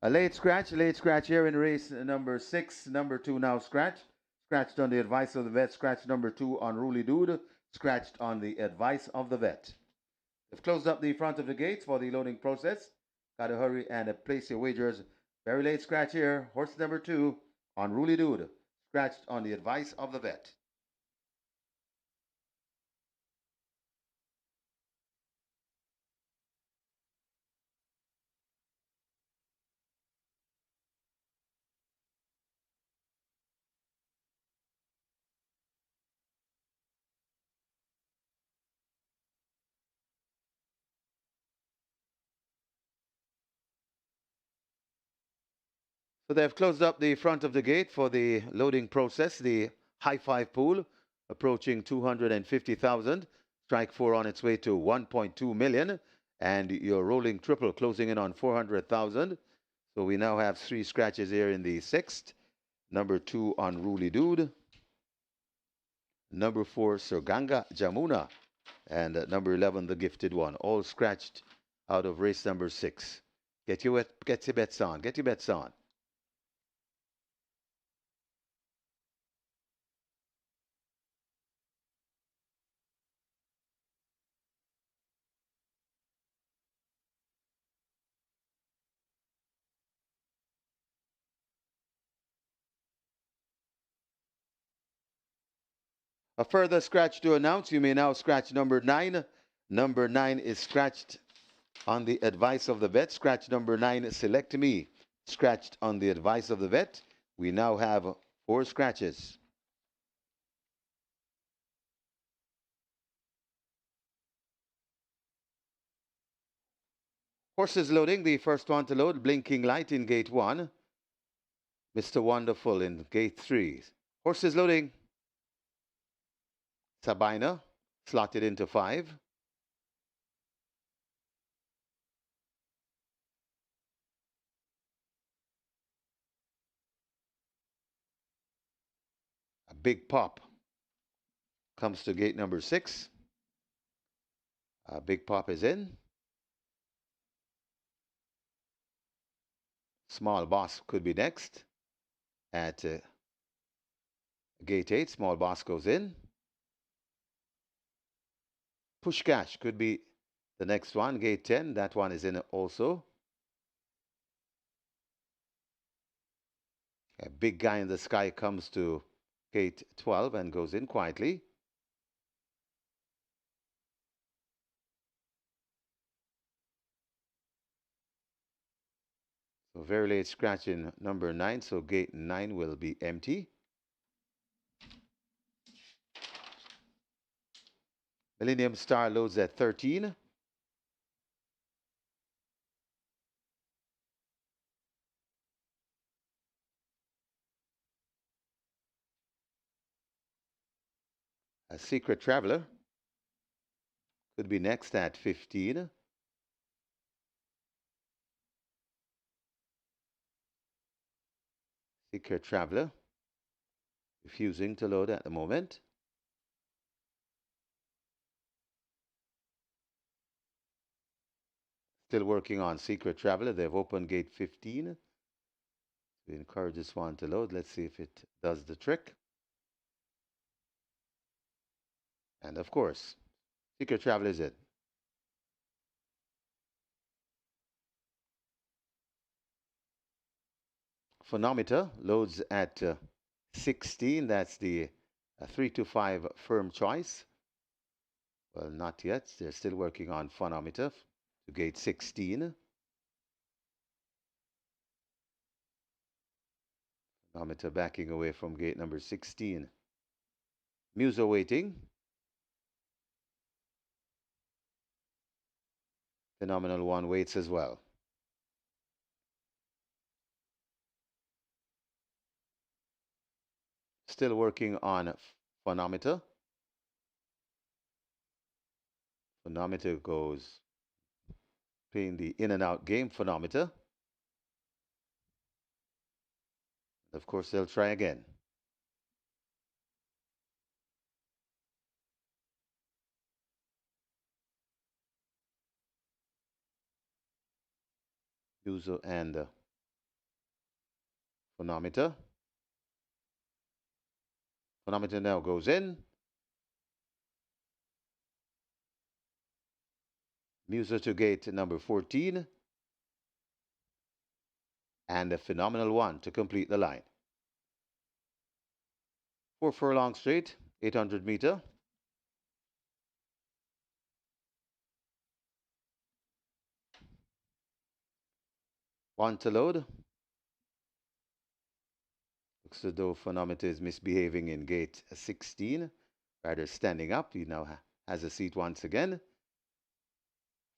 A late scratch here in race number 6. Number 2 now scratched. Scratched on the advice of the vet. Scratch number 2 on Ruly Dude. Scratched on the advice of the vet. They've closed up the front of the gates for the loading process. Gotta hurry and place your wagers. Very late scratch here. Horse number 2 on Ruly Dude. Scratched on the advice of the vet. So they've closed up the front of the gate for the loading process. The high five pool approaching 250,000. Strike 4 on its way to 1.2 million. And your rolling triple closing in on 400,000. So we now have 3 scratches here in the 6th. Number 2 on Ruly Dude. Number 4, Serganga Jamuna. And number 11, the gifted one. All scratched out of race number 6. Get your bets on. Get your bets on. A further scratch to announce. You may now scratch number 9. Number 9 is scratched on the advice of the vet. Scratch number 9, select me. Scratched on the advice of the vet. We now have 4 scratches. Horses loading. The first one to load, blinking light in gate 1. Mr. Wonderful in gate 3. Horses loading. Sabina slotted into 5. A big pop comes to gate number 6. A big pop is in. Small boss could be next. At gate 8, small boss goes in. Push cash could be the next one. Gate 10, that one is in also. A big guy in the sky comes to gate 12 and goes in quietly. So very late scratch in number 9, so gate 9 will be empty. Millennium Star loads at 13. A Secret Traveler could be next at 15. Secret Traveler refusing to load at the moment. Still working on Secret Traveler. They've opened gate 15. We encourage this one to load. Let's see if it does the trick. And of course, Secret Traveler is it. Phonometer loads at 16. That's the 3 to 5 firm choice. Well, not yet. They're still working on Phonometer to gate 16. Phonometer backing away from gate number 16. Muso waiting. Phenomenal one waits as well. Still working on Phonometer. Phonometer goes playing the in and out game, Phonometer. Of course, they'll try again. Muso and Phonometer. Phonometer now goes in. Muser to gate number 14. And a phenomenal one to complete the line. 4 furlong straight, 800 meter. One to load. Looks as though Phonometer is misbehaving in gate 16. Rather standing up. He now has a seat once again.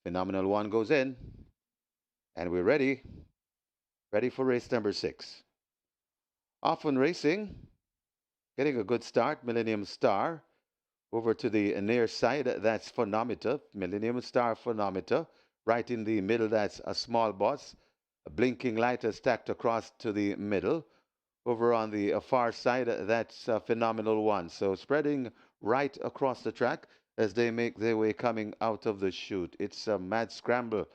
Phenomenal one goes in. And we're ready. Ready for race number 6. Often Racing. Getting a good start. Millennium Star. Over to the near side, that's Phonometer. Millennium Star Phonometer. Right in the middle, that's a Small Boss. A blinking light is stacked across to the middle. Over on the far side, that's a Phenomenal One. So spreading right across the track as they make their way coming out of the chute. It's a mad scramble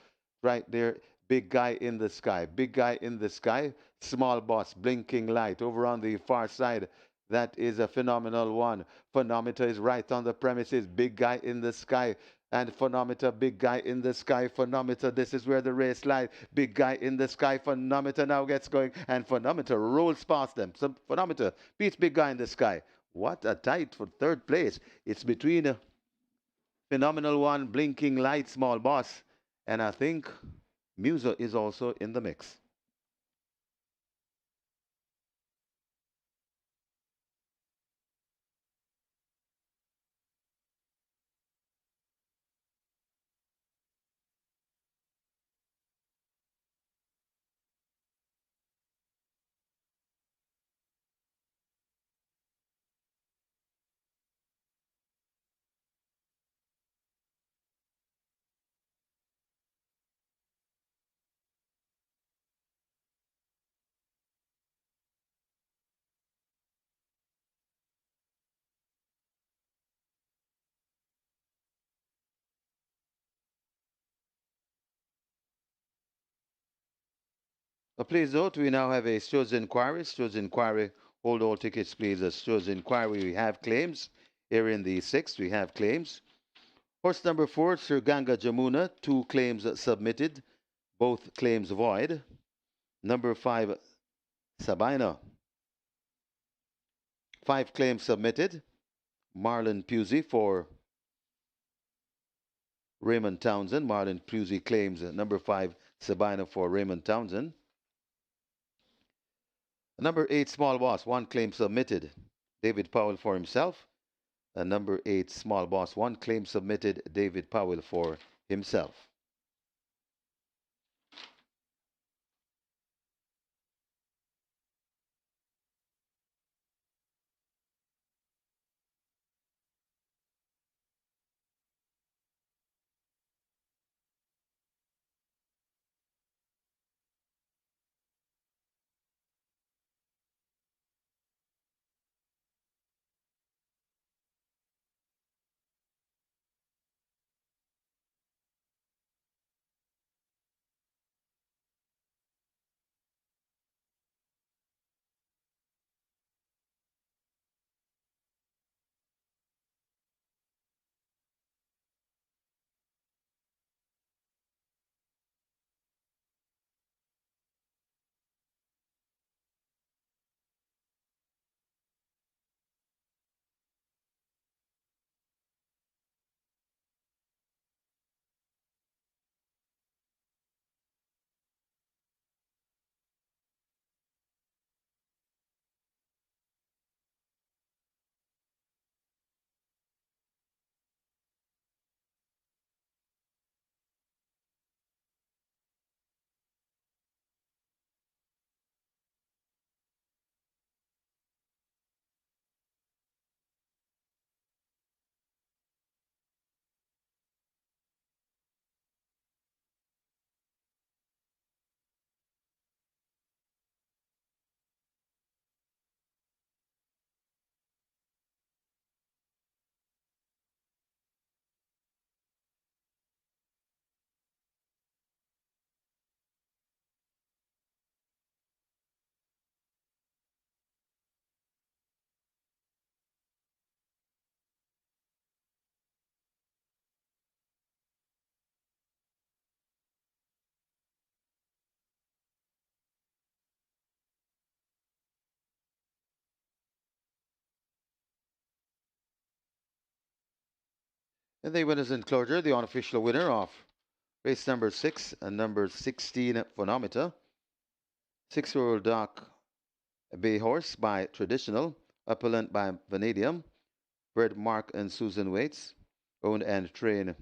right there. Big guy in the sky. Big guy in the sky. Small Boss, blinking light. Over on the far side, that is a Phenomenal One. Phonometer is right on the premises. Big guy in the sky. And Phonometer, big guy in the sky. Phonometer, this is where the race lies. Big guy in the sky. Phonometer now gets going. And Phonometer rolls past them. So Phonometer beats big guy in the sky. What a tight for third place. It's between a Phenomenal One, blinking light, Small Boss. And I think Muser is also in the mix. Please note, we now have a Stewards Inquiry. Stewards Inquiry, hold all tickets, please. Stewards Inquiry, we have claims. Here in the 6th, we have claims. Horse number 4, Sir Ganga Jamuna, 2 claims submitted, both claims void. Number 5, Sabina, 5 claims submitted. Marlon Pusey for Raymond Townsend. Marlon Pusey claims number 5, Sabina for Raymond Townsend. Number 8, Small Boss, 1 claim submitted. David Powell for himself. Number 8, Small Boss, 1 claim submitted. David Powell for himself. And the winners in closure, the unofficial winner of race number 6 and number 16 Phonometer, 6-year-old Dark Bay Horse by Traditional, Appellant by Vanadium, bred Mark and Susan Waits, owned and trained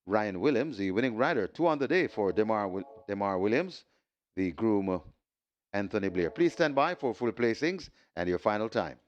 Ryan Williams, the winning rider. 2 on the day for Demar Williams, the groom Anthony Blair. Please stand by for full placings and your final time.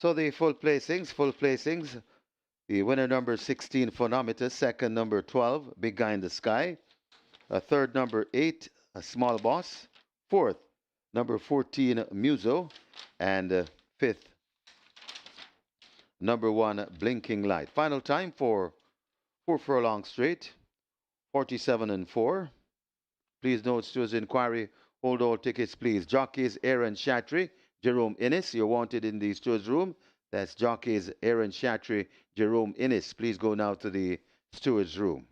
So the full placings. The winner number 16 Phonometer, second number 12 Big Guy in the Sky, third number 8 Small Boss, fourth number 14 Muso, and fifth number 1 Blinking Light. Final time for 4 furlong straight, 47 and 4. Please note Stewards inquiry, hold all tickets please. Jockeys Aaron Shatry, Jerome Innes, you're wanted in the stewards room. That's jockeys Aaron Shatry, Jerome Innes. Please go now to the stewards room.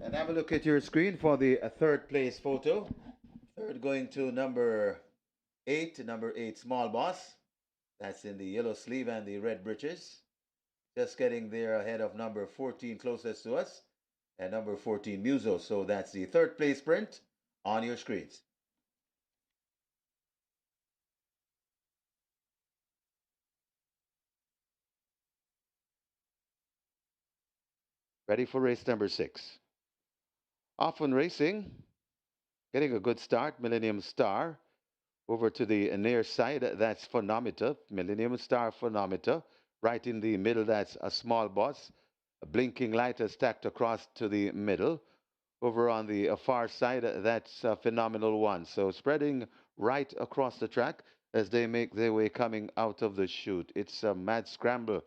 And have a look at your screen for the third place photo. Third going to number eight, Small Boss. That's in the yellow sleeve and the red breeches. Just getting there ahead of number 14 closest to us and number 14 Muso. So that's the third place print on your screens. Ready for race number 6. Often Racing, getting a good start. Millennium Star over to the near side. That's Phonometer. Millennium Star Phonometer. Right in the middle, that's a Small Boss. A blinking light is stacked across to the middle. Over on the far side, that's a Phenomenal One. So spreading right across the track as they make their way coming out of the chute. It's a mad scramble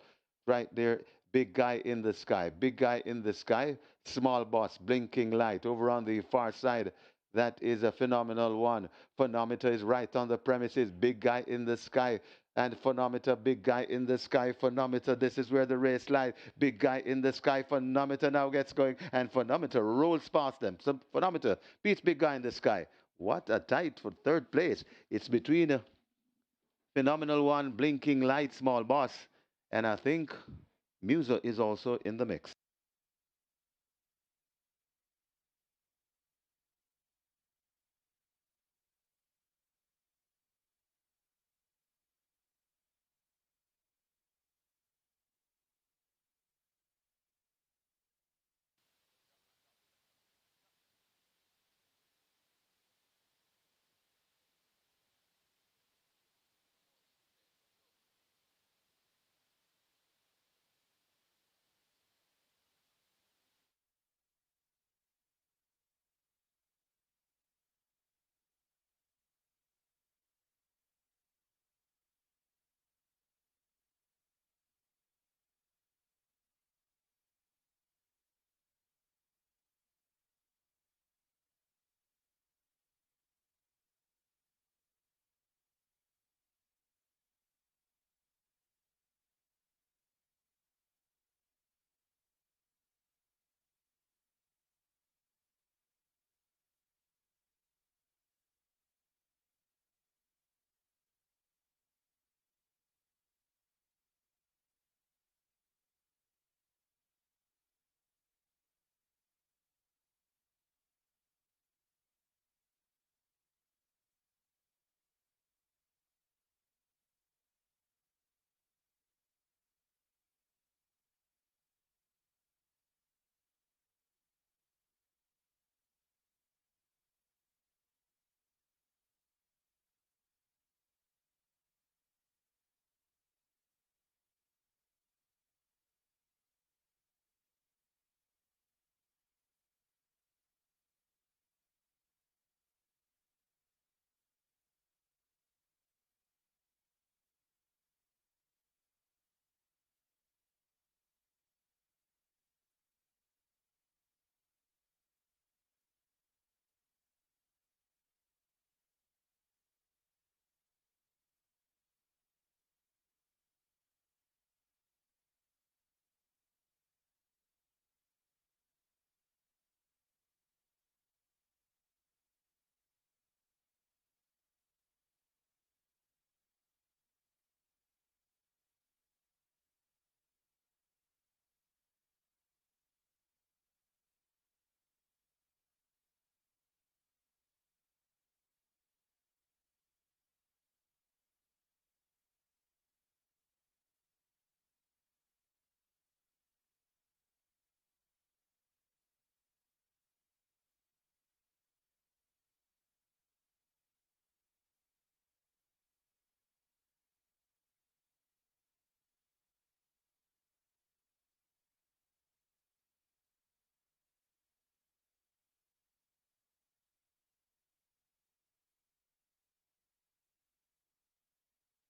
right there. Big Guy in the Sky. Big Guy in the Sky. Small Boss, blinking light. Over on the far side, that is a Phenomenal One. Phonometer is right on the premises. Big Guy in the Sky. And Phonometer, Big Guy in the Sky, Phonometer. This is where the race lies. Big Guy in the Sky, Phonometer now gets going, and Phonometer rolls past them. So Phonometer beats Big Guy in the Sky. What a tight for third place. It's between Phenomenal One, Blinking Light, Small Boss, and I think Musa is also in the mix.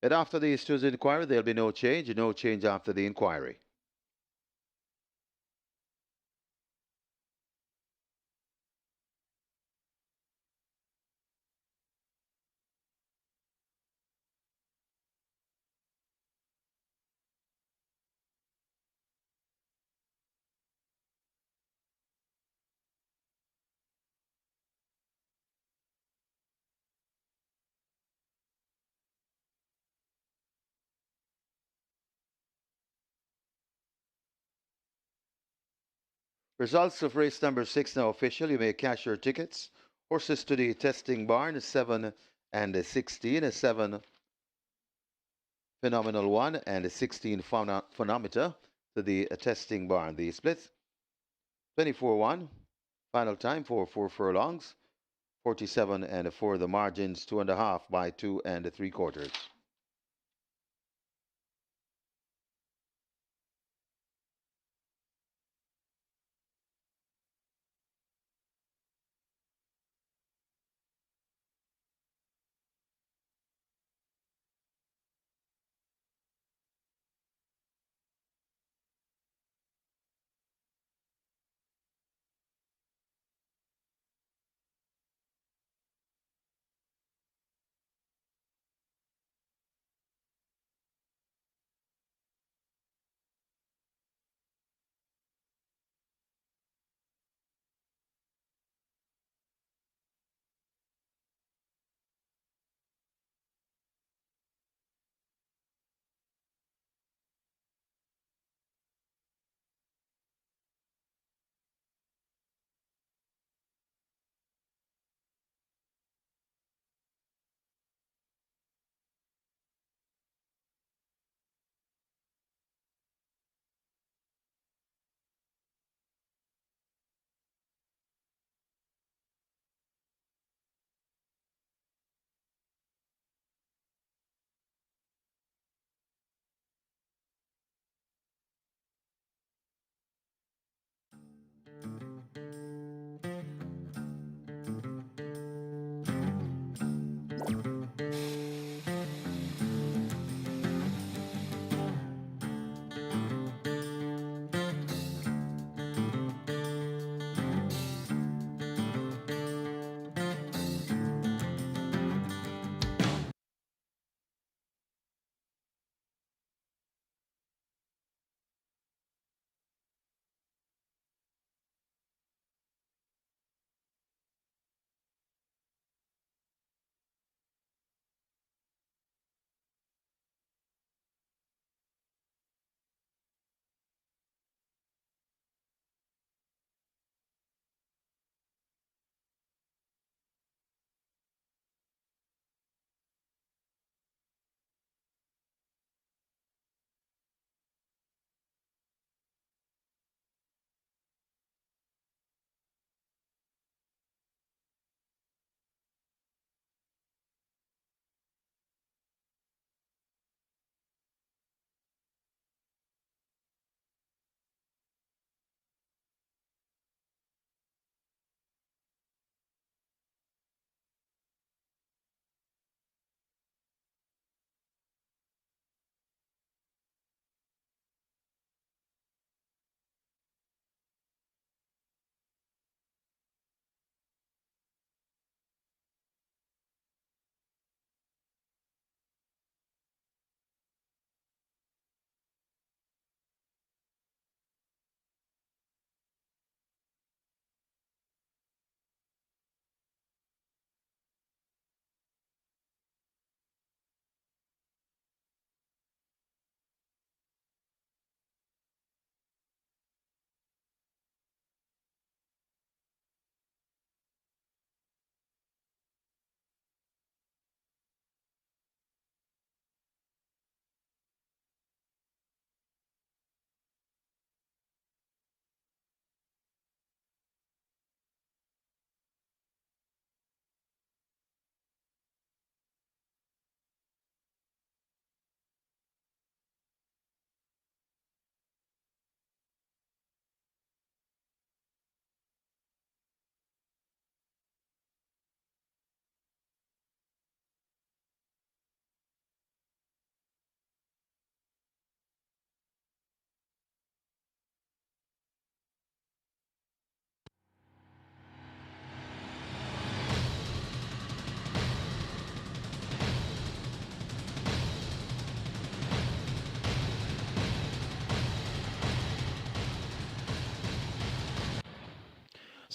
And after the Tuesday inquiry, there'll be no change, no change after the inquiry. Results of race number 6 now official. You may cash your tickets. Horses to the testing barn, 7 and 16, a 7 phenomenal 1 and a 16 phonometer to the testing barn. The splits 24-1, final time for 4 furlongs, 47 and for the margins, 2.5 by 2 and 3/4.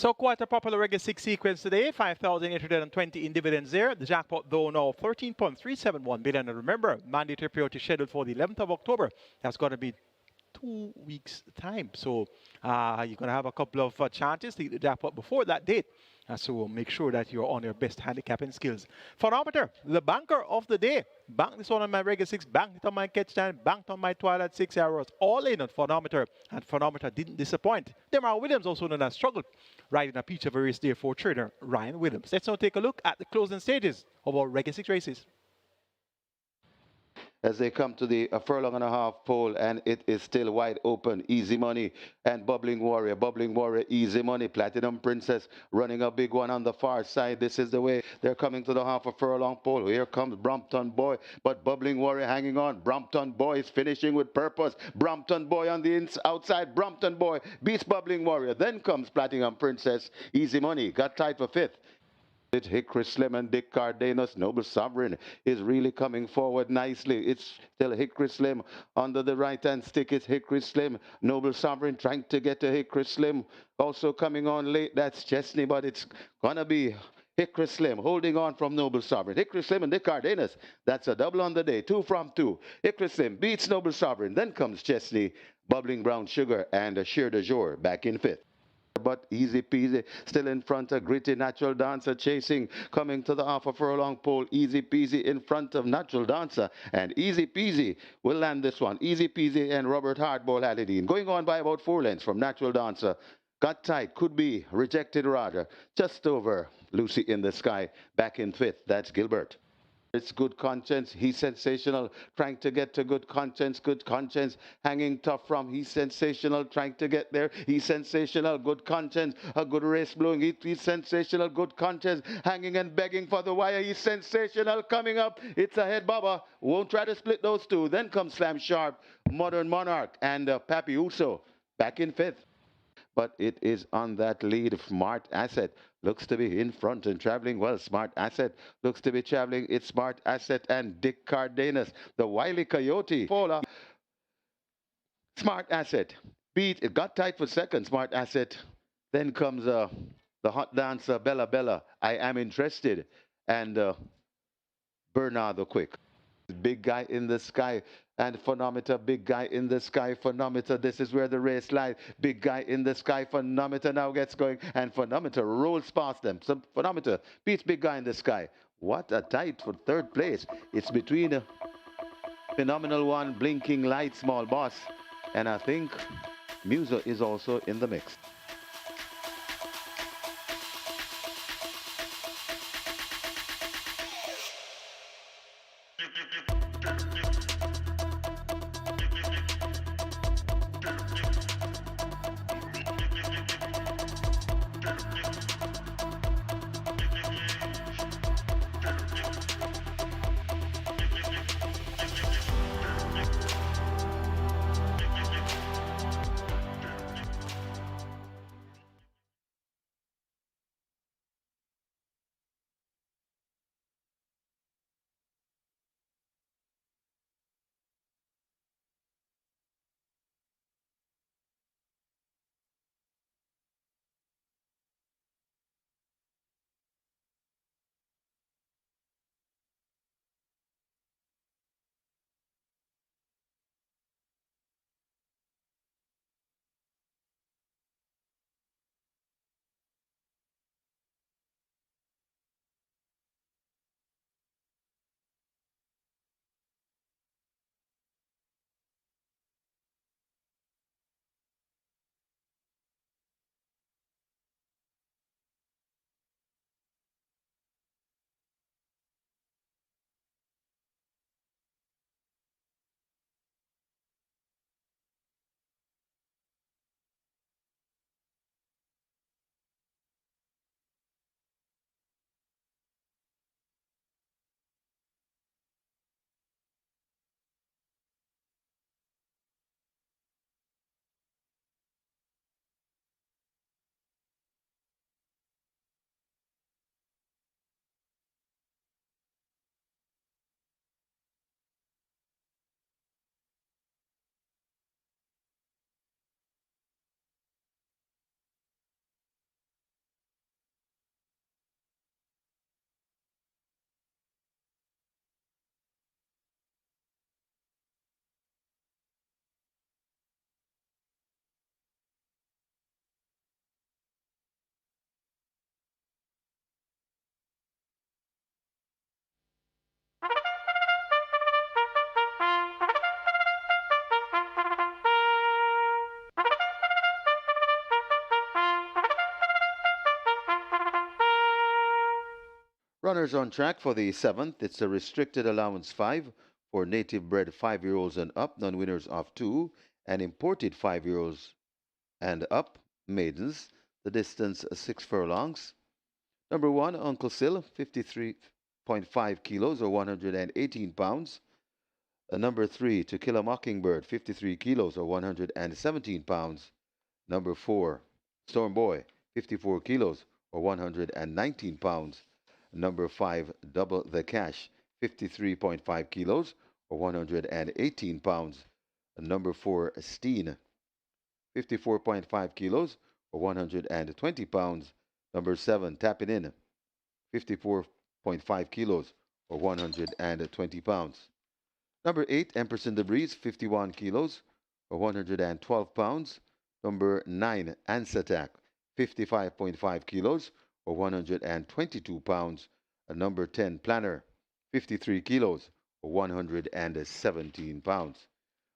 So quite a popular Reggae 6 sequence today, 5,820 in dividends there. The jackpot though now 13.371 billion. And remember, mandatory payout is scheduled for the 11th of October. That's going to be 2 weeks time. So you're going to have a couple of chances to hit the jackpot before that date. So make sure that you're on your best handicapping skills. Phonometer, the banker of the day. Bank this one on my regular 6, banked it on my catch time, banked on my twilight 6 arrows, all in on Phonometer. And Phonometer didn't disappoint. Demar Williams, also known as Struggle, riding a peach of a race day for trader Ryan Williams. Let's now take a look at the closing stages of our regular 6 races. As they come to the furlong and a half pole, and it is still wide open. Easy Money and Bubbling Warrior, Easy Money. Platinum Princess running a big one on the far side. This is the way they're coming to the half a furlong pole. Here comes Brompton Boy, but Bubbling Warrior hanging on. Brompton Boy is finishing with purpose. Brompton Boy on the outside. Brompton Boy beats Bubbling Warrior. Then comes Platinum Princess. Easy Money got tied for 5th. It's Hickory Slim and Dick Cardenas. Noble Sovereign is really coming forward nicely. It's still Hickory Slim. Under the right-hand stick is Hickory Slim. Noble Sovereign trying to get to Hickory Slim. Also coming on late, that's Chesney, but it's going to be Hickory Slim holding on from Noble Sovereign. Hickory Slim and Dick Cardenas. That's a double on the day. 2 from 2. Hickory Slim beats Noble Sovereign. Then comes Chesney, Bubbling Brown Sugar, and Sheer de Jour back in 5th. But Easy Peasy still in front of Gritty Natural Dancer chasing, coming to the half a furlong pole. Easy Peasy in front of Natural Dancer, and Easy Peasy will land this one. Easy Peasy and Robert Hardball Aladdin going on by about 4 lengths from Natural Dancer. Got tight, could be rejected rather. Just over Lucy in the Sky back in 5th. That's Gilbert. It's Good Conscience. He's sensational, trying to get to Good Conscience. Good Conscience hanging tough from. He's sensational, trying to get there. He's sensational. Good Conscience. A good race blowing. He's sensational. Good Conscience hanging and begging for the wire. He's sensational. Coming up. It's ahead, Baba. Won't try to split those two. Then comes Slam Sharp, Modern Monarch, and Papi Uso back in 5th. But it is on that lead. Smart Asset looks to be in front and traveling well. Smart Asset looks to be traveling. It's Smart Asset and Dick Cardenas, the Wily Coyote. Smart Asset beat. It got tight for 2nd. Smart Asset. Then comes the hot dancer Bella Bella. I Am Interested, and Bernard the Quick. Big Guy in the Sky and Phonometer. Big Guy in the Sky, Phonometer. This is where the race lies. Big Guy in the Sky, Phonometer now gets going, and Phonometer rolls past them. So Phonometer beats Big Guy in the Sky. What a tight for 3rd place. It's between a Phenomenal One, Blinking Light, Small Boss, and I think Musa is also in the mix. Runners on track for the 7th. It's a restricted allowance 5 for native bred 5-year-olds and up, non-winners of 2, and imported 5-year-olds and up, maidens. The distance 6 furlongs. Number 1, Uncle Sil, 53.5 kilos or 118 pounds. Number 3, To Kill a Mockingbird, 53 kilos or 117 pounds. Number 4, Storm Boy, 54 kilos or 119 pounds. Number 5, Double the Cash, 53.5 kilos or 118 pounds. Number 4, Steen, 54.5 kilos or 120 pounds. Number 7, Tapping In, 54.5 kilos or 120 pounds. Number 8, Empress in the Breeze, 51 kilos or 112 pounds. Number 9, Ansatak, 55.5 kilos or 122 pounds. Number 10, Planner, 53 kilos or 117 pounds.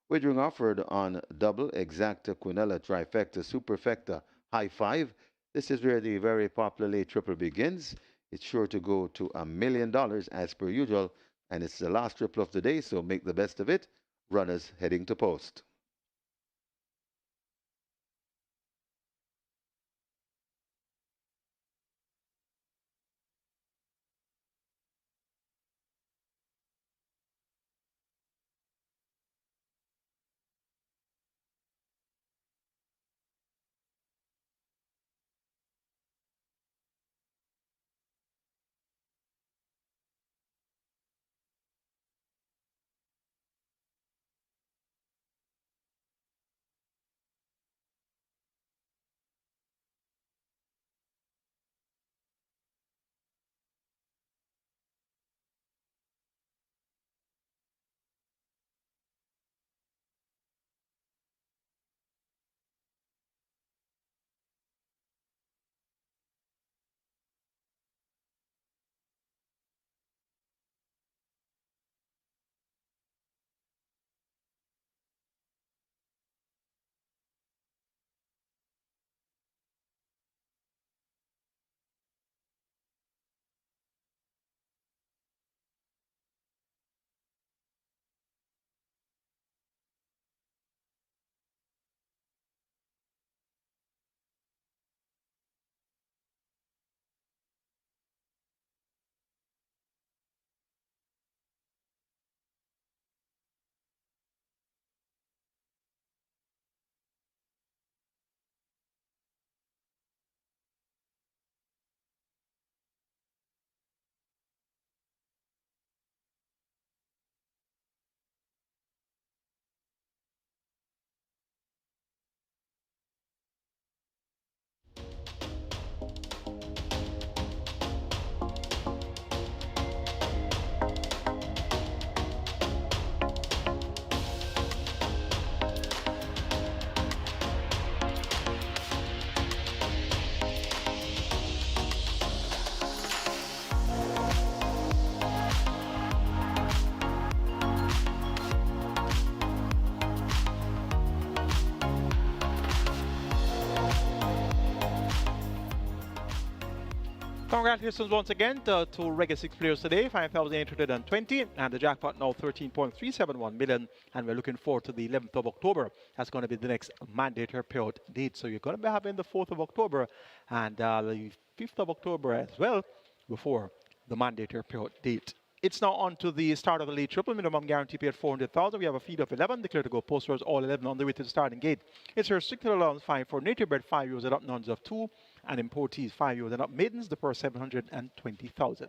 Wagering offered on double, exacta, quinella, trifecta, superfecta, high five. This is where the very popular late triple begins. It's sure to go to $1 million as per usual, and it's the last triple of the day, so make the best of it. Runners heading to post. Congratulations once again to Reggae 6 players today, 5,820, and the jackpot now 13.371 million, and we're looking forward to the 11th of October. That's going to be the next mandatory payout date. So you're going to be having the 4th of October and the 5th of October as well before the mandatory payout date. It's now on to the start of the late triple. Minimum guarantee paid 400,000. We have a feed of 11. Declare to go posters all 11 on the way to the starting gate. It's a restricted allowance 5 for native bred 5 euros and up, nuns of 2, and importees 5 euros and up, maidens the purse 720,000.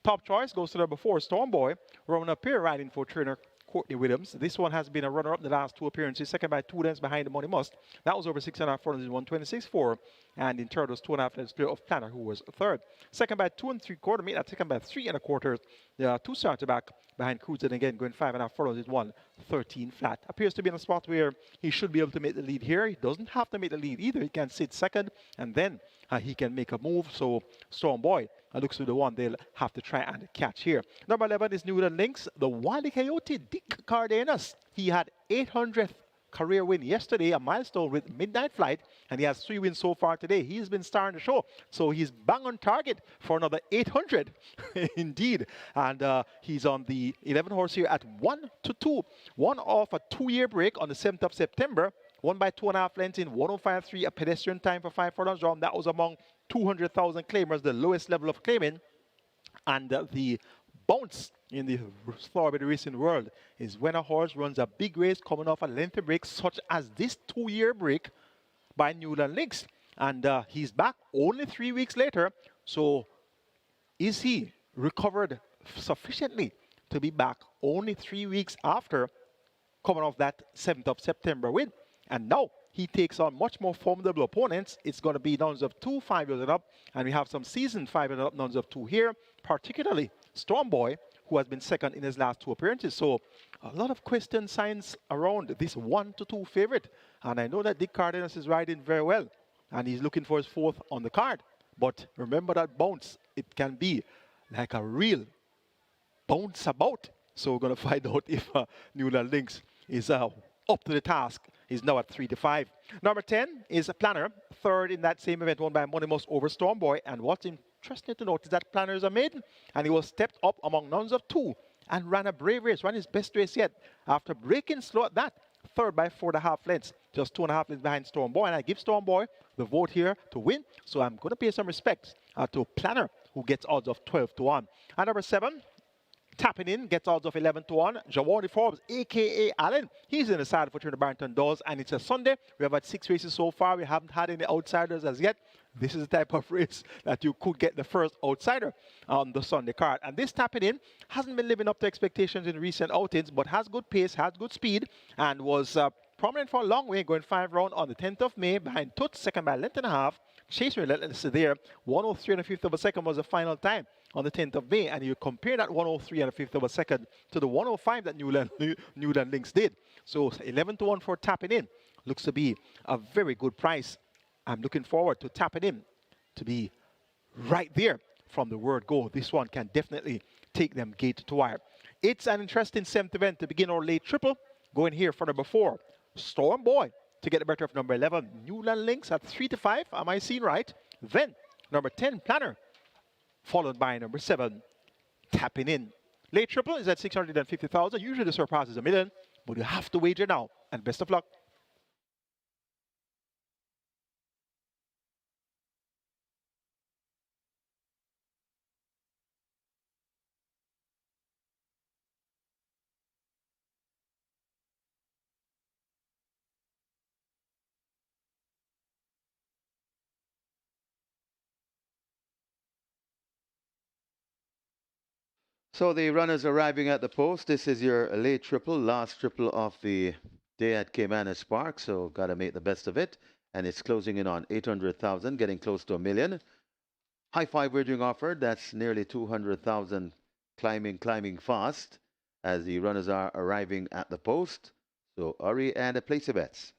Top choice goes to number 4, Storm Boy, running up here riding for trainer Courtney Williams. This one has been a runner-up the last 2 appearances, second by 2 lengths behind the Money Must. That was over 6.5 furlongs in 126.4, and in third was 2.5 lengths clear of Planner, who was third. Second by 2 3/4, made that second by 3 1/4. There are 2 starter back behind Cruiser, and again going 5.5 furlongs in 113 flat. Appears to be in a spot where he should be able to make the lead here. He doesn't have to make the lead either. He can sit second, and then he can make a move. So Storm Boy looks to the one they'll have to try and catch here. Number 11 is New Links, the Wily Coyote, Dick Cardenas. He had 800th career win yesterday, a milestone with Midnight Flight, and he has 3 wins so far today. He's been starring the show, so he's bang on target for another 800, indeed. And he's on the 11 horse here at 1-2, one off a 2-year break on the 7th of September. Won by 2.5 lengths in 105.3, a pedestrian time for 5 furlongs round. That was among 200,000 claimers, the lowest level of claiming. And the bounce in the thoroughbred racing world is when a horse runs a big race coming off a lengthy break, such as this 2-year break by Newland Links. And he's back only 3 weeks later. So is he recovered sufficiently to be back only 3 weeks after coming off that 7th of September win? And now he takes on much more formidable opponents. It's going to be nuns of 2, 5 years and up. And we have some seasoned 5 and up nuns of 2 here, particularly Storm Boy, who has been second in his last 2 appearances. So a lot of question signs around this 1-2 favorite. And I know that Dick Cardenas is riding very well. And he's looking for his 4th on the card. But remember that bounce. It can be like a real bounce about. So we're going to find out if Newland Links is up to the task. He's now at 3-5. Number 10 is Planner, 3rd in that same event, won by Moneymus over Storm Boy. And what's interesting to note is that Planner is a maiden, and he was stepped up among nuns of 2 and ran a brave race, ran his best race yet. After breaking slow at that, 3rd by 4.5 lengths, just 2.5 lengths behind Storm Boy. And I give Storm Boy the vote here to win. So I'm going to pay some respect to Planner, who gets odds of 12-1. And number 7, Tapping In, gets odds of 11-1. Jawadi Forbes, a.k.a. Allen, he's in the side for the Barrington Doors, and it's a Sunday. We have had 6 races so far. We haven't had any outsiders as yet. This is the type of race that you could get the first outsider on the Sunday card. And this Tapping In hasn't been living up to expectations in recent outings, but has good pace, has good speed, and was prominent for a long way, going 5 round on the 10th of May behind Toots, second by a length and a half. Chase Relentless there, 103 and a fifth of a second was the final time on the 10th of May, and you compare that 103 and a fifth of a second to the 105 that Newland Links did. So 11-1 for Tapping In. Looks to be a very good price. I'm looking forward to Tapping In to be right there from the word go. This one can definitely take them gate to wire. It's an interesting 7th event to begin our late triple. Going here for number 4, Storm Boy, to get the better of number 11, Newland Links at 3-5. Am I seeing right? Then number 10, Planner, followed by number 7, Tapping In. Late triple is at 650,000. Usually the surpass is $1 million, but you have to wager now. And best of luck. So the runners arriving at the post. This is your late triple, last triple of the day at Caymanas Park. So got to make the best of it. And it's closing in on 800,000, getting close to $1 million. High 5 wagering offered. That's nearly 200,000, climbing fast as the runners are arriving at the post. So hurry and place your bets.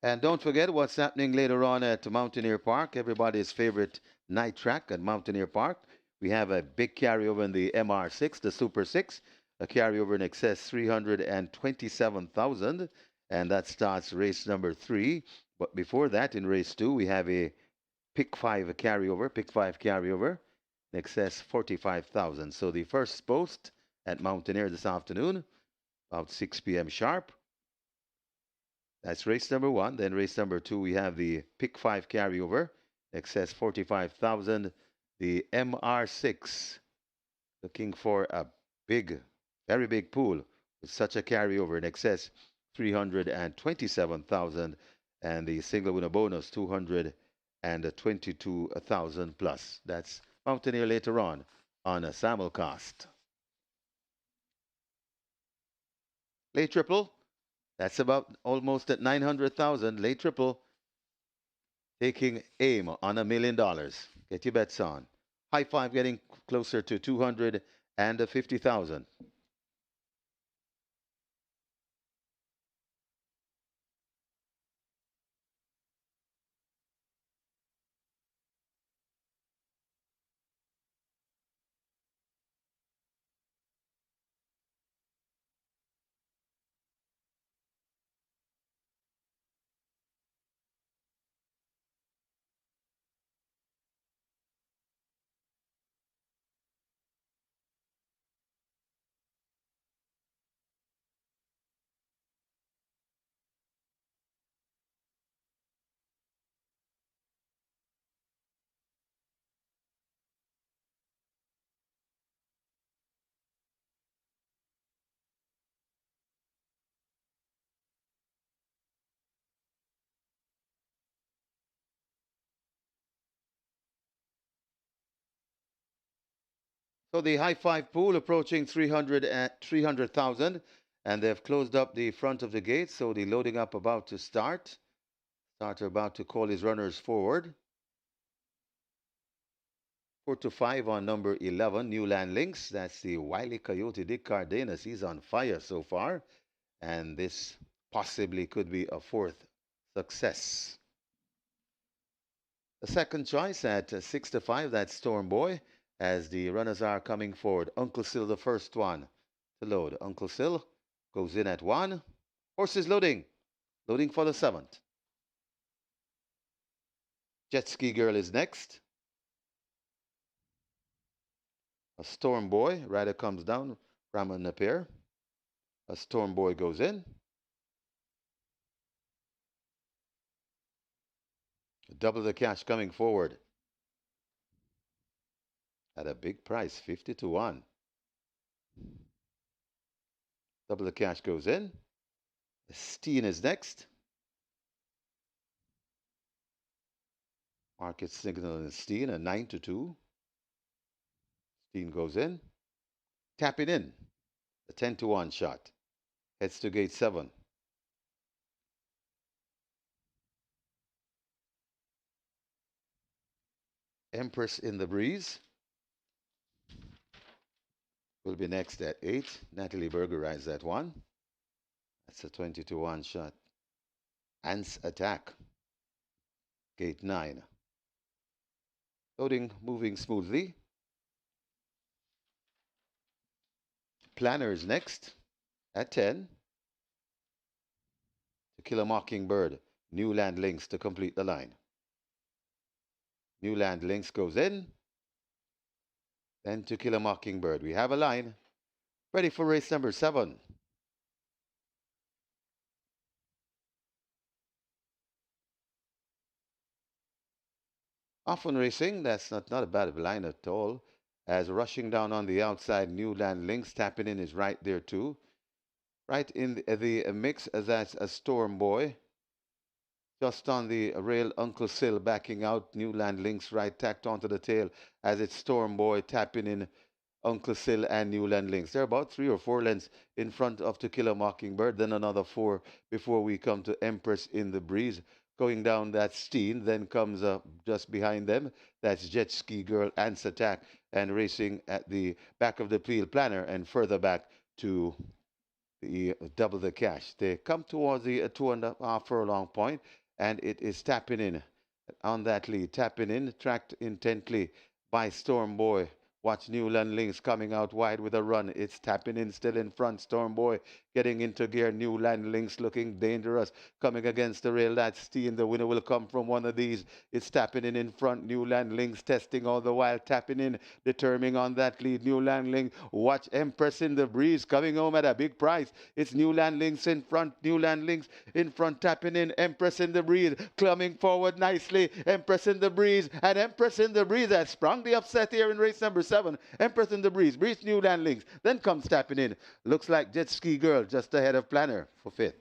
And don't forget what's happening later on at Mountaineer Park, everybody's favorite night track at Mountaineer Park. We have a big carryover in the MR6, the Super 6, a carryover in excess 327,000, and that starts race number 3. But before that, in race 2, we have a pick 5 carryover, in excess 45,000. So the first post at Mountaineer this afternoon, about 6 p.m. sharp. That's race number 1. Then race number 2, we have the pick 5 carryover, excess 45,000. The MR6, looking for a big, very big pool with such a carryover in excess 327,000, and the single winner bonus 222,000 plus. That's Mountaineer later on a simulcast. Late triple, that's about almost at 900,000. Late triple, taking aim on $1 million. Get your bets on. High five getting closer to 250,000. So the high five pool approaching 300,000, and they've closed up the front of the gate. So the loading up about to start. Starter about to call his runners forward. 4 to 5 on number 11, Newland Links. That's the Wiley Coyote Dick Cardenas. He's on fire so far, and this possibly could be a 4th success. The second choice at 6 to 5, that's Storm Boy, as the runners are coming forward. Uncle Sill, the first one to load. Uncle Sill goes in at 1. Horses loading. Loading for the 7th. Jet Ski Girl is next. A Storm Boy. Rider comes down. Raman Napier. A Storm Boy goes in. Double the cash coming forward. At a big price, 50 to 1. Double the cash goes in. Steen is next. Market signal in Steen, a 9 to 2. Steen goes in. Tapping in. A 10 to 1 shot. Heads to gate 7. Empress in the Breeze will be next at 8. Natalie Berger rides that one. That's a 20 to 1 shot. Ants Attack. Gate 9. Loading, moving smoothly. Planner is next at 10. To Kill a Mockingbird. Newland Links to complete the line. Newland Links goes in. Then To Kill a Mockingbird. We have a line. Ready for race number 7. Often Racing, that's not a bad line at all. As rushing down on the outside, Newland Links tapping in is right there too. Right in the mix, as that's a Storm Boy. Just on the rail, Uncle Sill backing out. Newland Links right tacked onto the tail as it's Storm Boy tapping in Uncle Sill and Newland Links. They're about 3 or 4 lengths in front of To Kill a Mockingbird, then another 4 before we come to Empress in the Breeze. Going down that Steen, then comes just behind them, that's Jet Ski Girl, Ants Attack, and racing at the back of the field planner and further back to the Double the Cash. They come towards the 2.5 furlong point, and it is tapping in on that lead. Tapping in, tracked intently by Storm Boy Watch Newland Links coming out wide with a run. It's tapping in still in front. Storm Boy getting into gear. Newland Links looking dangerous. Coming against the rail. That's Steen. The winner will come from one of these. It's tapping in front. Newland Links testing all the while. Tapping in. Determining on that lead. Newland Links. Watch Empress in the breeze coming home at a big price. It's Newland Links in front. Newland Links in front. Tapping in. Empress in the breeze. Coming forward nicely. Empress in the breeze. And Empress in the breeze has sprung the upset here in race number 7. Empress in the breeze. Breeze Newland Links. Then comes tapping in. Looks like Jet Ski Girl just ahead of Planner for 5th.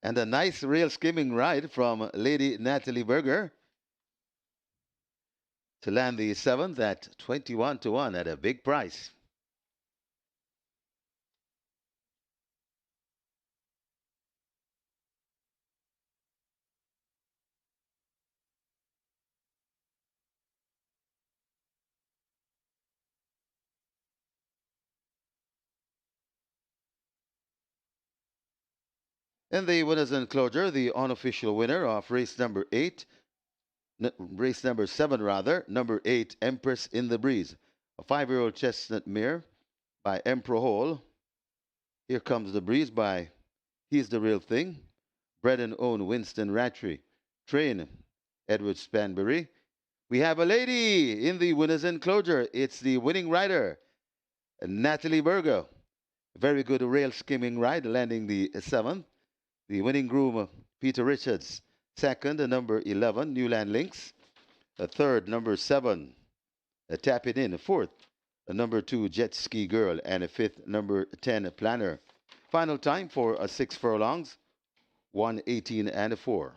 And a nice rail skimming ride from Lady Natalie Berger to land the 7th at 21 to 1 at a big price. And the winners enclosure, the unofficial winner of race number 8, race number 7 rather, number 8, Empress in the Breeze, a 5-year-old chestnut mare by Emperor Hall. Here Comes the Breeze by He's the Real Thing, bred and owned Winston Rattray, train Edward Spanbury. We have a lady in the winners enclosure. It's the winning rider, Natalie Berger. Very good rail skimming ride, landing the 7th. The winning groom, Peter Richards. Second, number 11, Newland Links. Third, number 7, Tap It In. Fourth, number 2, Jet Ski Girl. And a fifth, number 10, Planner. Final time for 6 furlongs, 1:18 and 4.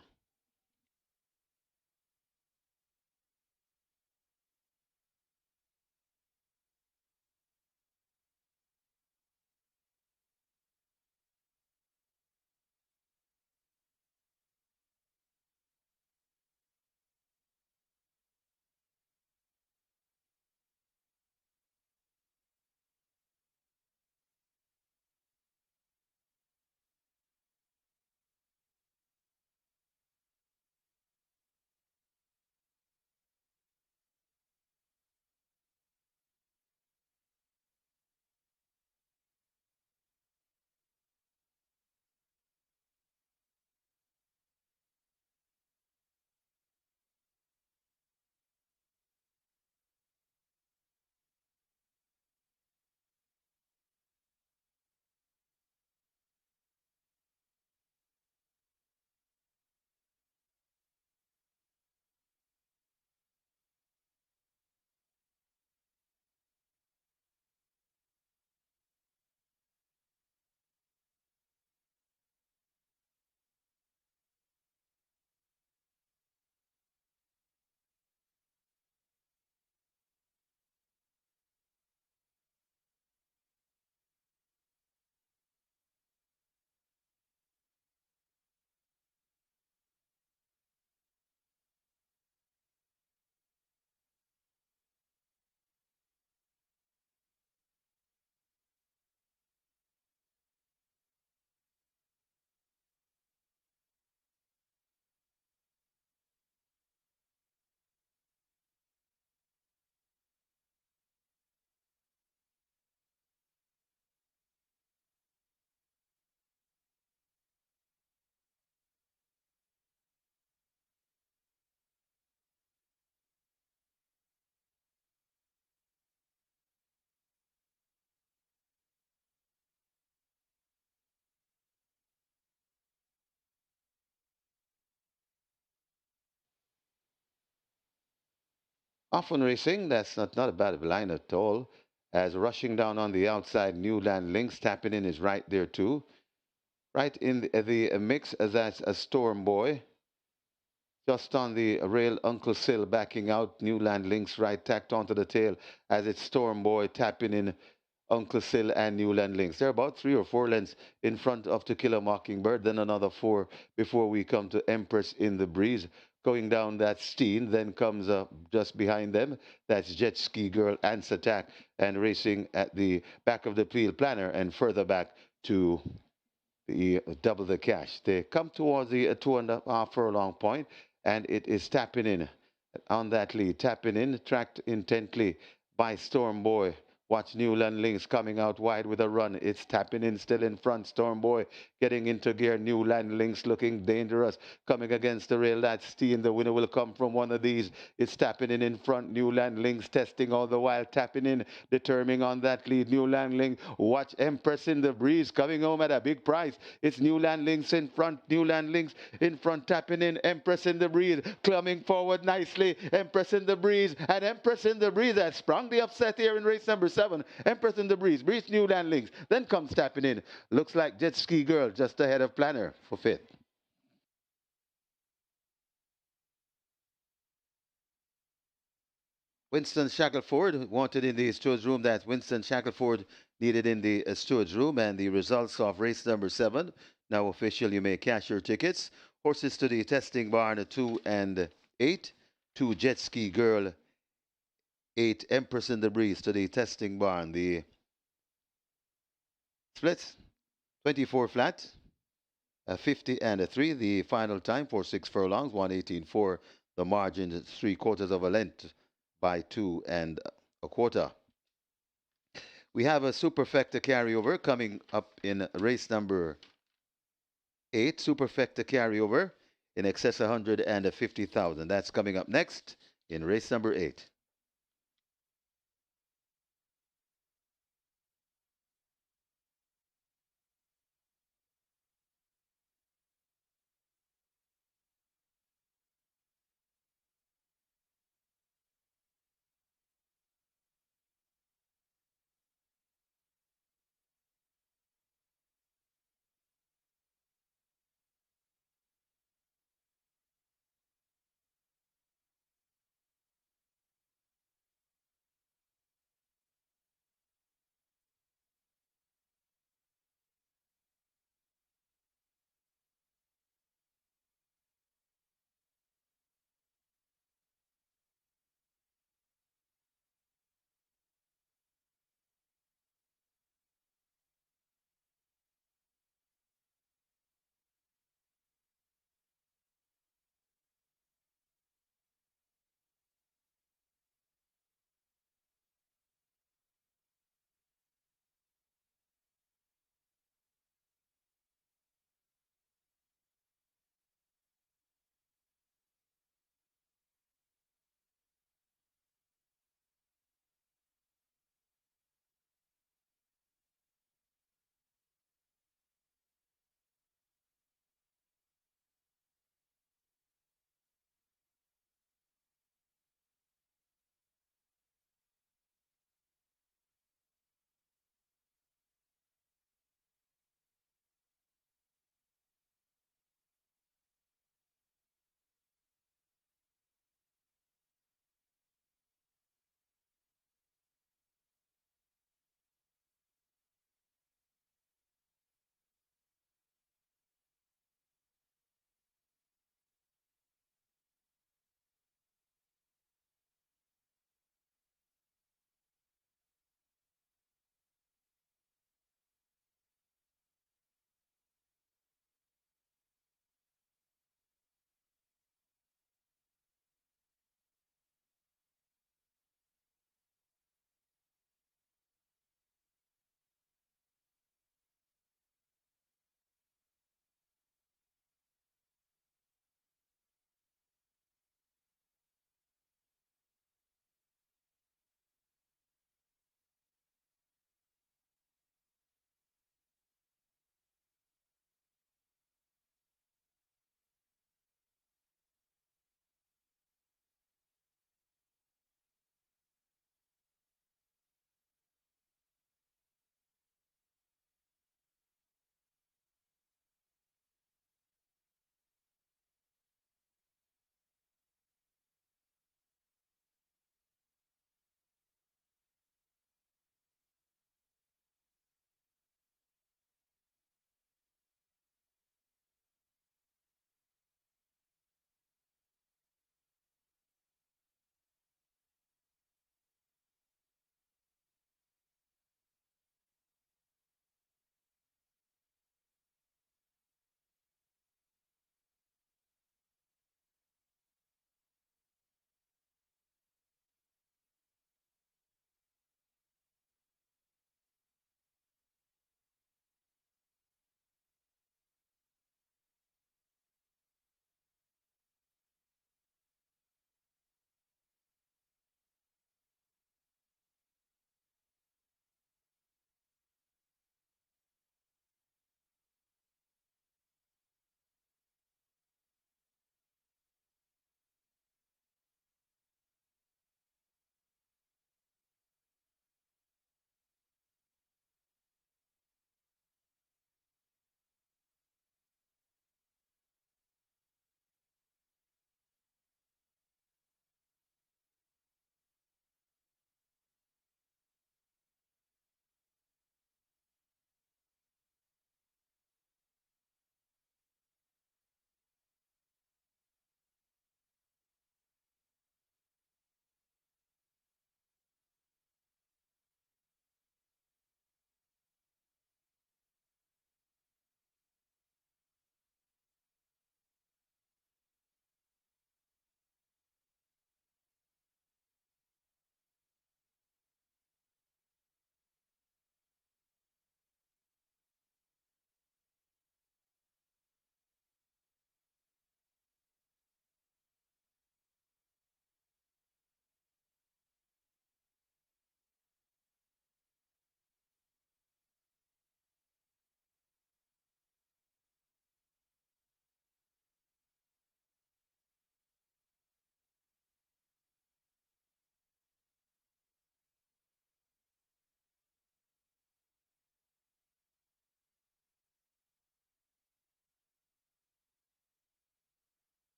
Often racing, that's not a bad line at all. As rushing down on the outside, Newland Links tapping in is right there too. Right in the mix as that's a Storm Boy. Just on the rail, Uncle Sill backing out. Newland Links right tacked onto the tail as it's Storm Boy tapping in Uncle Sill and Newland Links. They're about 3 or 4 lengths in front of To Kill a Mockingbird, then another 4 before we come to Empress in the Breeze. Going down that Steen, then comes just behind them, that's Jet Ski Girl, Ants Attack, and racing at the back of the Peel Planner and further back to the Double the Cash. They come towards the 2.5 furlong point, and it is tapping in on that lead. Tapping in, tracked intently by Storm Boy. Watch Newland Links coming out wide with a run. It's tapping in still in front. Storm Boy getting into gear. Newland Links looking dangerous. Coming against the rail. That's Steen. The winner will come from one of these. It's tapping in front. Newland Links testing all the while. Tapping in, determining on that lead. Newland Links. Watch Empress in the Breeze coming home at a big price. It's Newland Links in front. Newland Links in front. Tapping in. Empress in the Breeze. Climbing forward nicely. Empress in the Breeze. And Empress in the Breeze has sprung the upset here in race number 7. Empress in the Breeze. Breeze Newland Links. Then comes tapping in. Looks like Jet Ski Girl just ahead of Planner for 5th. Winston Shackelford wanted in the steward's room that Winston Shackelford needed in the steward's room, and the results of race number 7. Now official, you may cash your tickets. Horses to the testing barn 2 and 8. 2 Jet Ski Girl. 8 Empress in the Breeze to the testing barn. The splits 24 flat. 50 and a 3. The final time for 6 furlongs, 118.4. The margin is 3/4 of a length by 2 1/4. We have a superfecta carryover coming up in race number 8. Superfecta carryover in excess of 150,000. That's coming up next in race number 8.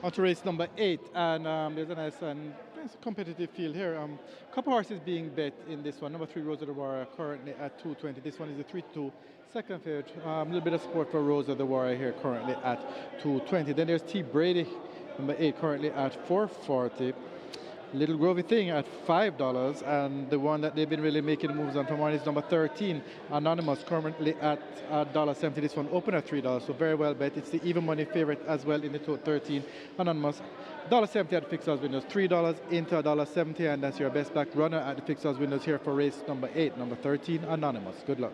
On to race number 8, and there's a nice and nice competitive field here. Couple horses being bet in this one. Number 3, Rose of the Warrior, currently at 220. This one is a 3-2. Second favorite. A little bit of support for Rose of the Warrior here, currently at 220. Then there's T. Brady, number 8, currently at 440. Little Grovey Thing at $5, and the one that they've been really making moves on for one is number 13, Anonymous, currently at $1.70. This one open at $3, so very well bet. It's the even money favorite as well in the 13. Anonymous, $1.70 at fixed odds winners, $3 into $1.70, and that's your best back runner at the fixed odds winners here for race number 8, number 13, Anonymous. Good luck.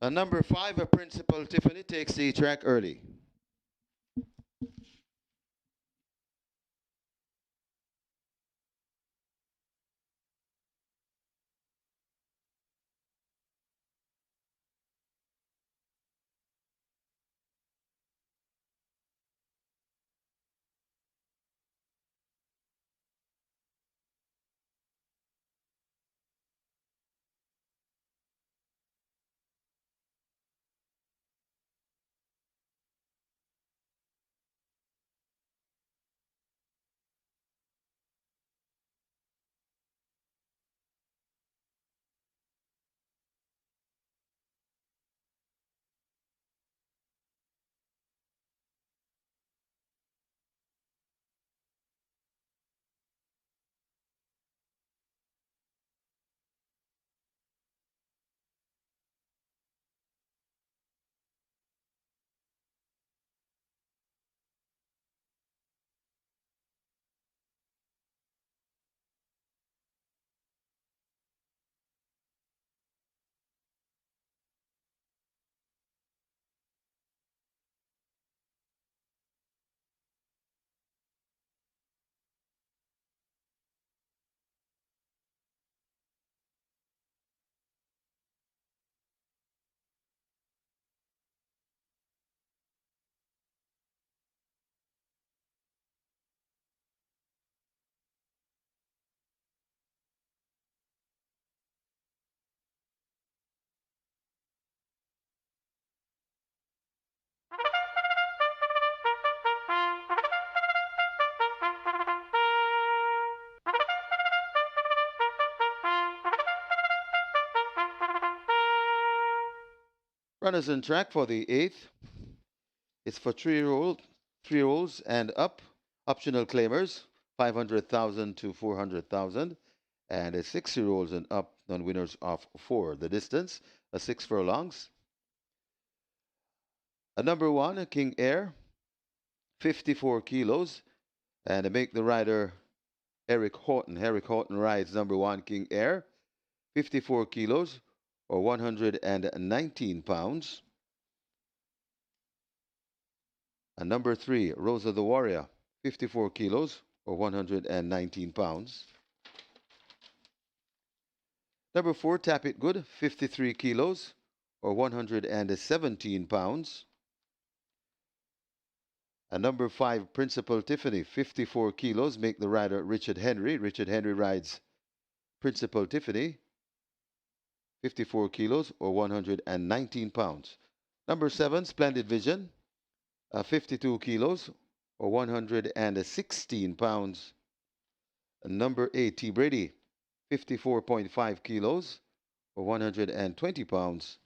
Number 5, a Principal Tiffany takes the track early. Runners in track for the 8th. It's for 3-year-olds and up. Optional claimers, 500,000 to 400,000. And a 6-year-olds and up, non-winners of 4. The distance, a 6 furlongs. A number 1, King Air, 54 kilos. And to make the rider Eric Horton. Eric Horton rides number 1, King Air, 54 kilos or 119 pounds. And number 3, Rosa the Warrior, 54 kilos or 119 pounds. Number 4, Tap It Good, 53 kilos or 117 pounds. And number 5, Principal Tiffany, 54 kilos, make the rider Richard Henry. Richard Henry rides Principal Tiffany, 54 kilos or 119 pounds. Number 7, Splendid Vision, 52 kilos or 116 pounds. And number 8, T. Brady, 54.5 kilos or 120 pounds.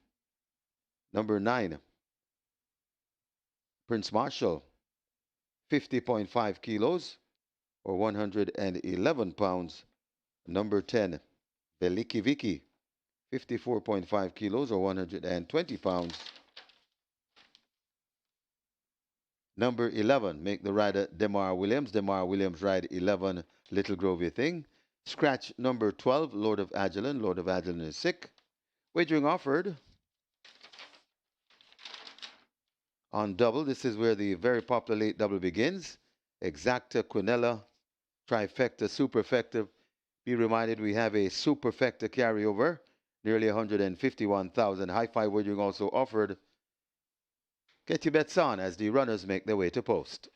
Number 9, Prince Marshall, 50.5 kilos or 111 pounds. Number 10, Veliki Vicky, 54.5 kilos or 120 pounds. Number 11, make the rider Demar Williams. Demar Williams ride 11, Little Grovey Thing. Scratch number 12, Lord of Agilon. Lord of Agilon is sick. Wagering offered on double. This is where the very popular late double begins. Exacta, Quinella, trifecta, superfecta. Be reminded we have a superfecta carryover, nearly 151,000. High five wagering also offered. Get your bets on as the runners make their way to post.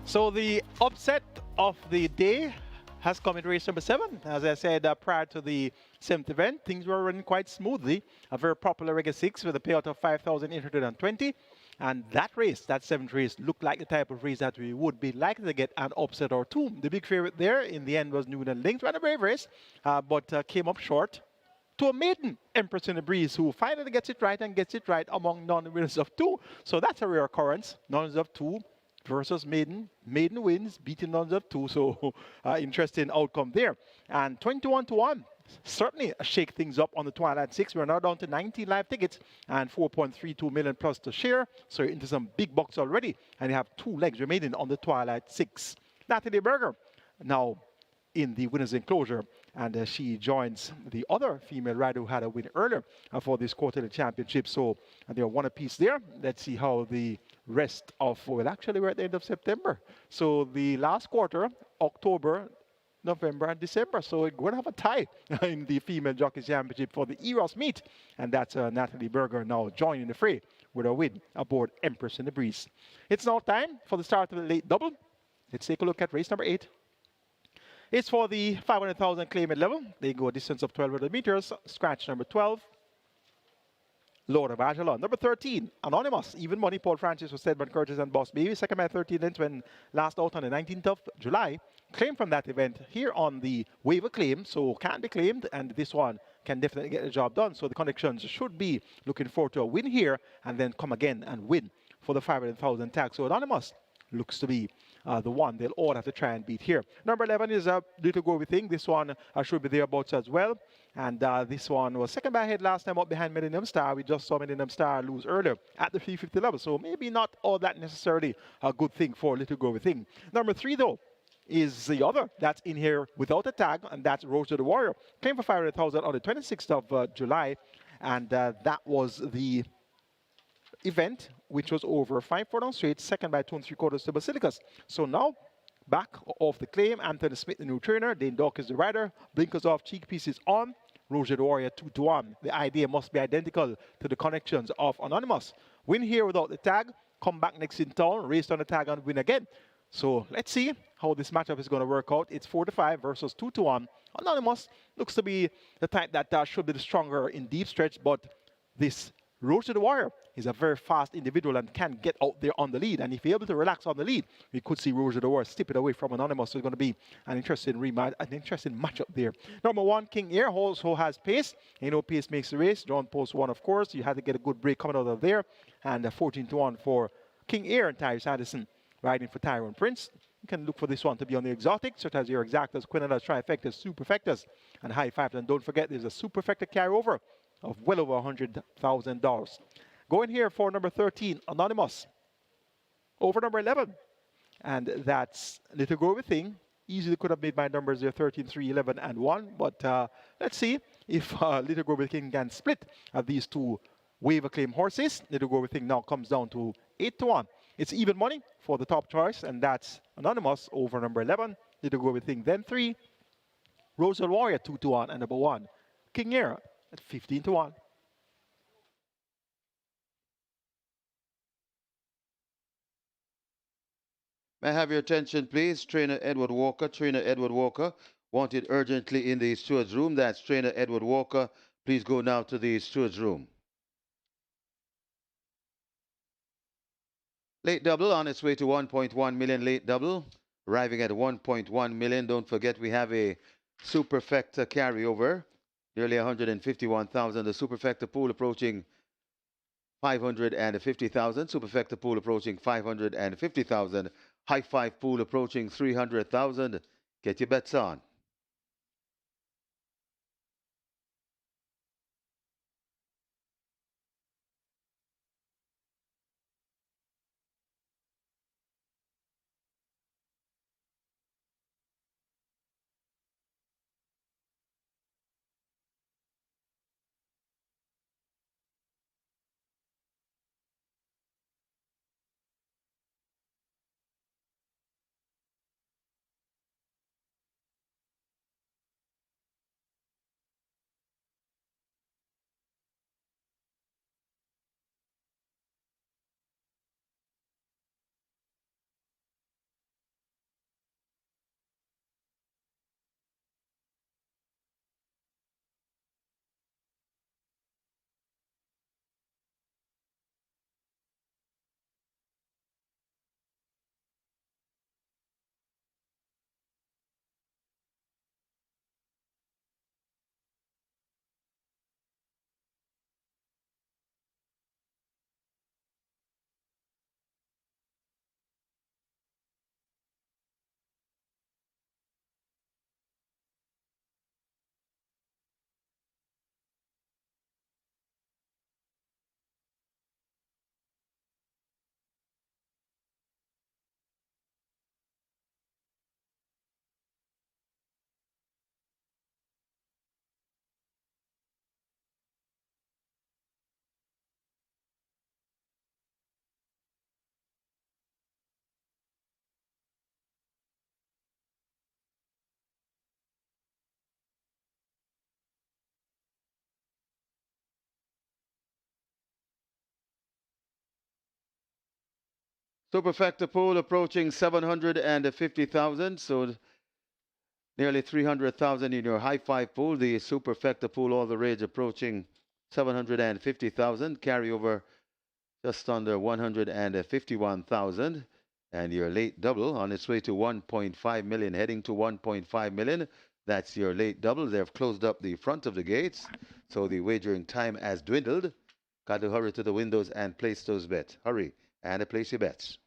So the upset of the day has come in race number 7. As I said prior to the 7th event, things were running quite smoothly. A very popular Reggae 6 with a payout of 5,820. And that race, that 7th race, looked like the type of race that we would be likely to get an upset or two. The big favorite there in the end was Newland Links. Ran a brave race, but came up short to a maiden, Empress in the Breeze, who finally gets it right and gets it right among non-winners of 2. So that's a rare occurrence. Non-winners of 2 versus maiden. Maiden wins, beating non-winners of 2. So interesting outcome there. And 21-1. Certainly shake things up on the Twilight 6. We're now down to 19 live tickets and 4.32 million plus to share. So you're into some big bucks already. And you have 2 legs remaining on the Twilight 6. Natalie Berger now in the winner's enclosure, and she joins the other female rider who had a win earlier for this quarterly championship. So they're one apiece there. Let's see how the rest of, well, actually we're at the end of September. So the last quarter, October, November and December. So we're going to have a tie in the female jockey championship for the Eros meet. And that's Natalie Berger now joining the fray with a win aboard Empress in the Breeze. It's now time for the start of the late double. Let's take a look at race number 8. It's for the 500,000 claimant level. They go a distance of 1,200 meters. Scratch number 12. Lord of Ajalon. Number 13, Anonymous. Even money, Paul Francis was Stedman Curtis and Boss Baby. Second by 13 lengths when last out on the 19th of July. Claim from that event here on the waiver claim. So can't be claimed. And this one can definitely get the job done. So the connections should be looking forward to a win here and then come again and win for the 500,000 tag. So Anonymous looks to be the one they'll all have to try and beat here. Number 11 is a little go with thing. This one should be thereabouts as well. And this one was second by head last time up behind Millennium Star. We just saw Millennium Star lose earlier at the 350 level. So maybe not all that necessarily a good thing for little go with thing. Number 3 though is the other that's in here without a tag, and that's Roger the Warrior. Came for 500,000 on the 26th of July. And that was the event, which was over 5 4 down straight, second by 2 3/4 to Basilicus. So now, back off the claim, Anthony Smith, the new trainer, Dane Dawkins, the rider, blinkers off, cheek pieces on, Roger the Warrior 2-1. The idea must be identical to the connections of Anonymous. Win here without the tag, come back next in town, race on the tag and win again. So let's see how this matchup is going to work out. It's 4-5 versus 2-1. Anonymous looks to be the type that should be the stronger in deep stretch, but this Road to the Warrior is a very fast individual and can get out there on the lead. And if you're able to relax on the lead, we could see Roger the Warrior step it away from Anonymous. So it's going to be an interesting rematch, an interesting matchup there. Number 1, King Air also has pace. You know, pace makes the race. John Post 1, of course. You had to get a good break coming out of there. And 14-1 for King Air and Tyrese Addison riding for Tyrone Prince. You can look for this one to be on the exotic, such as your exactas, Quinellas, trifectas, superfectas, and high five. And don't forget, there's a superfecta carryover of well over $100,000. Going here for number 13, Anonymous. Over number 11. And that's Little Groovy Thing. Easily could have made my numbers there 13, 3, 11, and 1. But let's see if Little Groovy Thing can split these two waiver claim horses. Little Groovy Thing now comes down to 8-1. It's even money for the top choice, and that's Anonymous over number 11. Little Groovy Thing, then 3. Rosal Warrior 2-1, and number 1, King Air at 15-1. May I have your attention, please? Trainer Edward Walker. Trainer Edward Walker wanted urgently in the steward's room. That's Trainer Edward Walker. Please go now to the steward's room. Late double on its way to 1.1 million. Late double arriving at 1.1 million. Don't forget we have a superfecta carryover. Nearly 151,000. The superfecta pool approaching 550,000. Superfecta pool approaching 550,000. High five pool approaching 300,000. Get your bets on. Superfecta pool approaching 750,000, so nearly 300,000 in your high five pool. The superfecta pool, all the rage, approaching 750,000. Carryover just under 151,000. And your late double on its way to 1.5 million, heading to 1.5 million. That's your late double. They've closed up the front of the gates, so the wagering time has dwindled. Got to hurry to the windows and place those bets. Hurry and place your bets.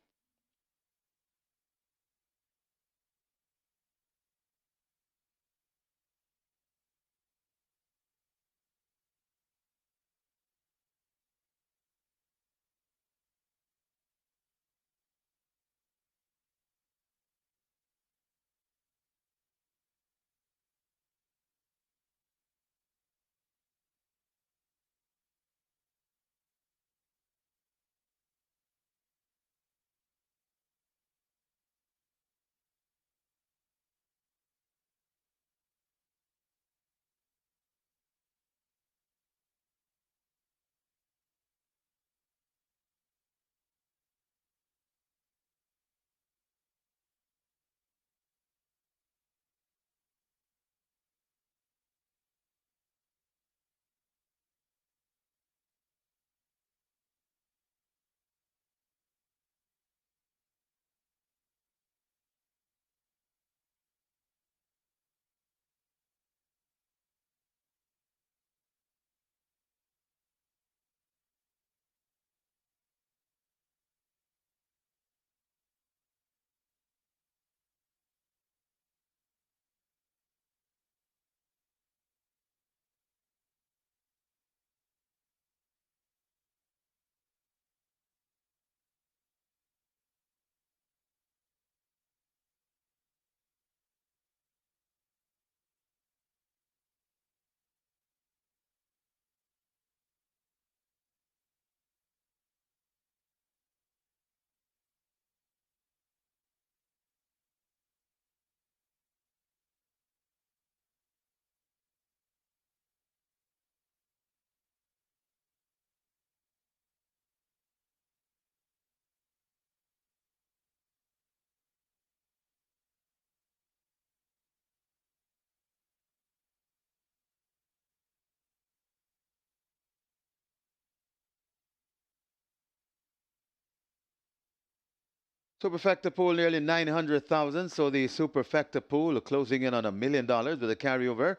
Superfecta pool nearly 900,000. So the superfecta pool closing in on $1 million with a carryover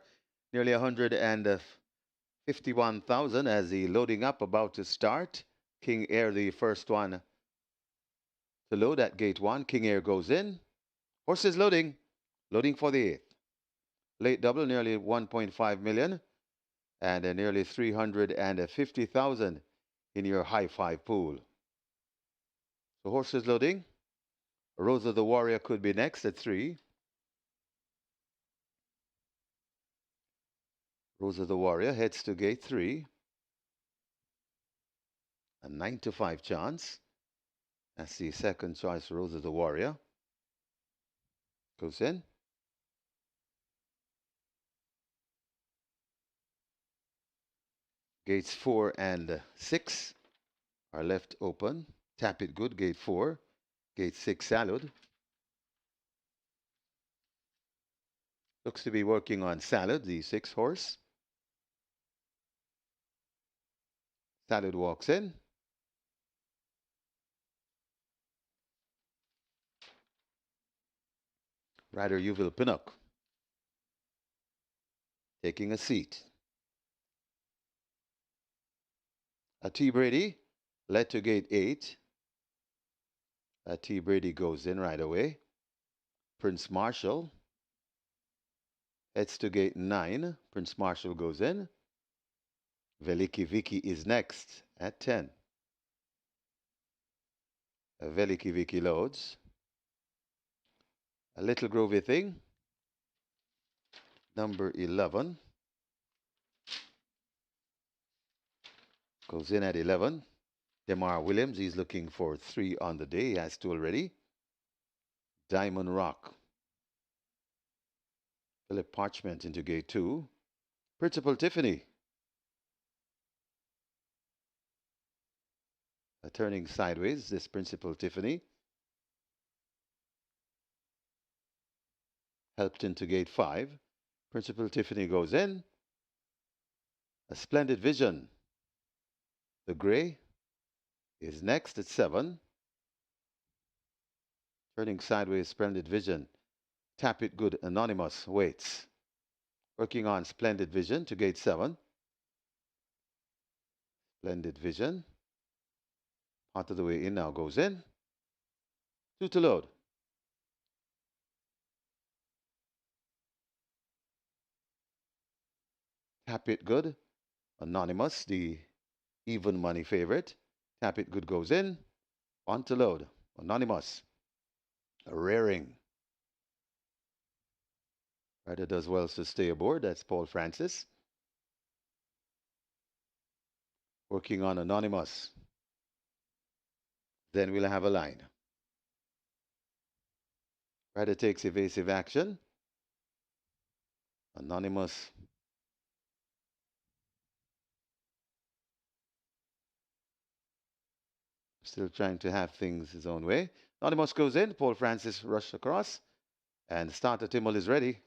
nearly 151,000 as the loading up about to start. King Air, the first one to load at gate 1. King Air goes in. Horses loading. Loading for the 8th. Late double nearly 1.5 million and nearly 350,000 in your high five pool. So horses loading. Rosa the Warrior could be next at 3. Rosa the Warrior heads to gate 3. A 9 to 5 chance. That's the second choice, Rosa the Warrior. Goes in. Gates 4 and 6 are left open. Tap it good, gate 4. Gate 6, Salad. Looks to be working on Salad, the 6 horse. Salad walks in. Rider Yuvil Pinnock taking a seat. A T Brady led to gate 8. A T Brady goes in right away. Prince Marshall heads to gate 9. Prince Marshall goes in. Veliki Viki is next at 10. Veliki Viki loads. A little groovy thing. Number 11 goes in at 11. Demar Williams, he's looking for 3 on the day. He has 2 already. Diamond Rock. Philip Parchment into gate 2. Principal Tiffany. turning sideways, this Principal Tiffany. Helped into gate 5. Principal Tiffany goes in. A Splendid Vision. The gray is next at 7. Turning sideways, Splendid Vision. Tap It Good Anonymous waits. Working on Splendid Vision to gate 7. Splendid Vision. Part of the way in now goes in. 2 to load. Tap It Good Anonymous, the even money favorite. Tap It Good goes in. 1 to load. Anonymous. Raring. Rider does well to stay aboard. That's Paul Francis. Working on Anonymous. Then we'll have a line. Rider takes evasive action. Anonymous. Still trying to have things his own way. Anonymous goes in. Paul Francis rushes across. And starter Timmel is ready.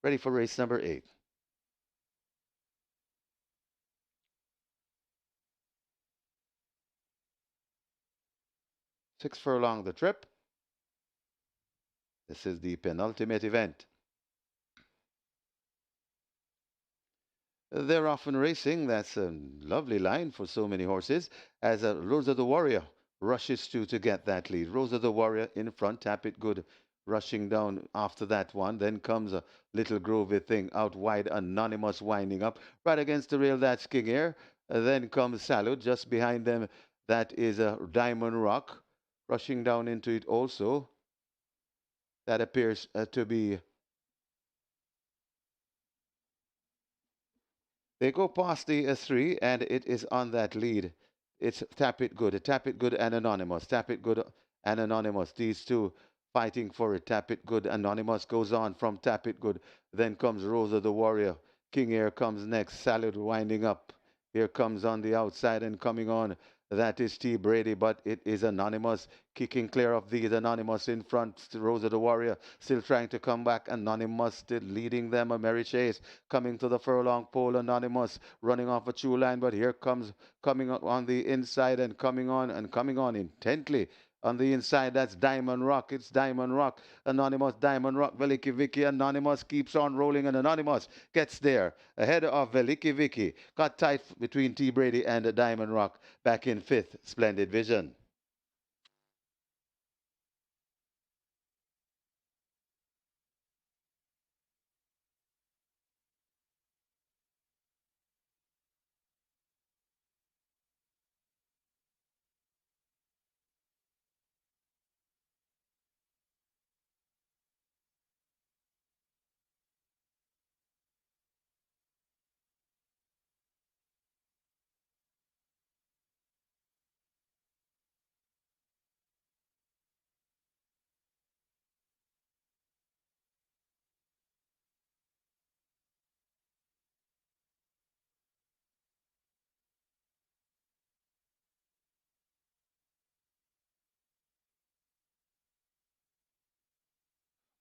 Ready for race number 8. 6 furlong the trip. This is the penultimate event. They're often racing. That's a lovely line for so many horses. As Rosa the Warrior rushes to get that lead. Rosa the Warrior in front. Tap It Good rushing down after that one. Then comes a Little Groovy Thing out wide. Anonymous winding up. Right against the rail, that's King Air. Then comes Salute. Just behind them, that is a Diamond Rock. Rushing down into it also. That appears to be. They go past the 3, and it is on that lead. It's Tap It Good and Anonymous. Tap It Good and Anonymous. These two fighting for it. Tap It Good. Anonymous goes on from Tap It Good. Then comes Rosa the Warrior. King Air comes next. Salad winding up. Here comes on the outside and coming on. That is T. Brady, but it is Anonymous kicking clear of these. Anonymous in front. Rosa the Warrior still trying to come back. Anonymous still leading them. A merry chase coming to the furlong pole. Anonymous running off a true line, but here comes coming on the inside and coming on intently. On the inside, that's Diamond Rock. It's Diamond Rock. Anonymous, Diamond Rock, Veliki Vicky. Anonymous keeps on rolling, and Anonymous gets there ahead of Veliki Vicky. Got tight between T. Brady and Diamond Rock. Back in 5th, Splendid Vision.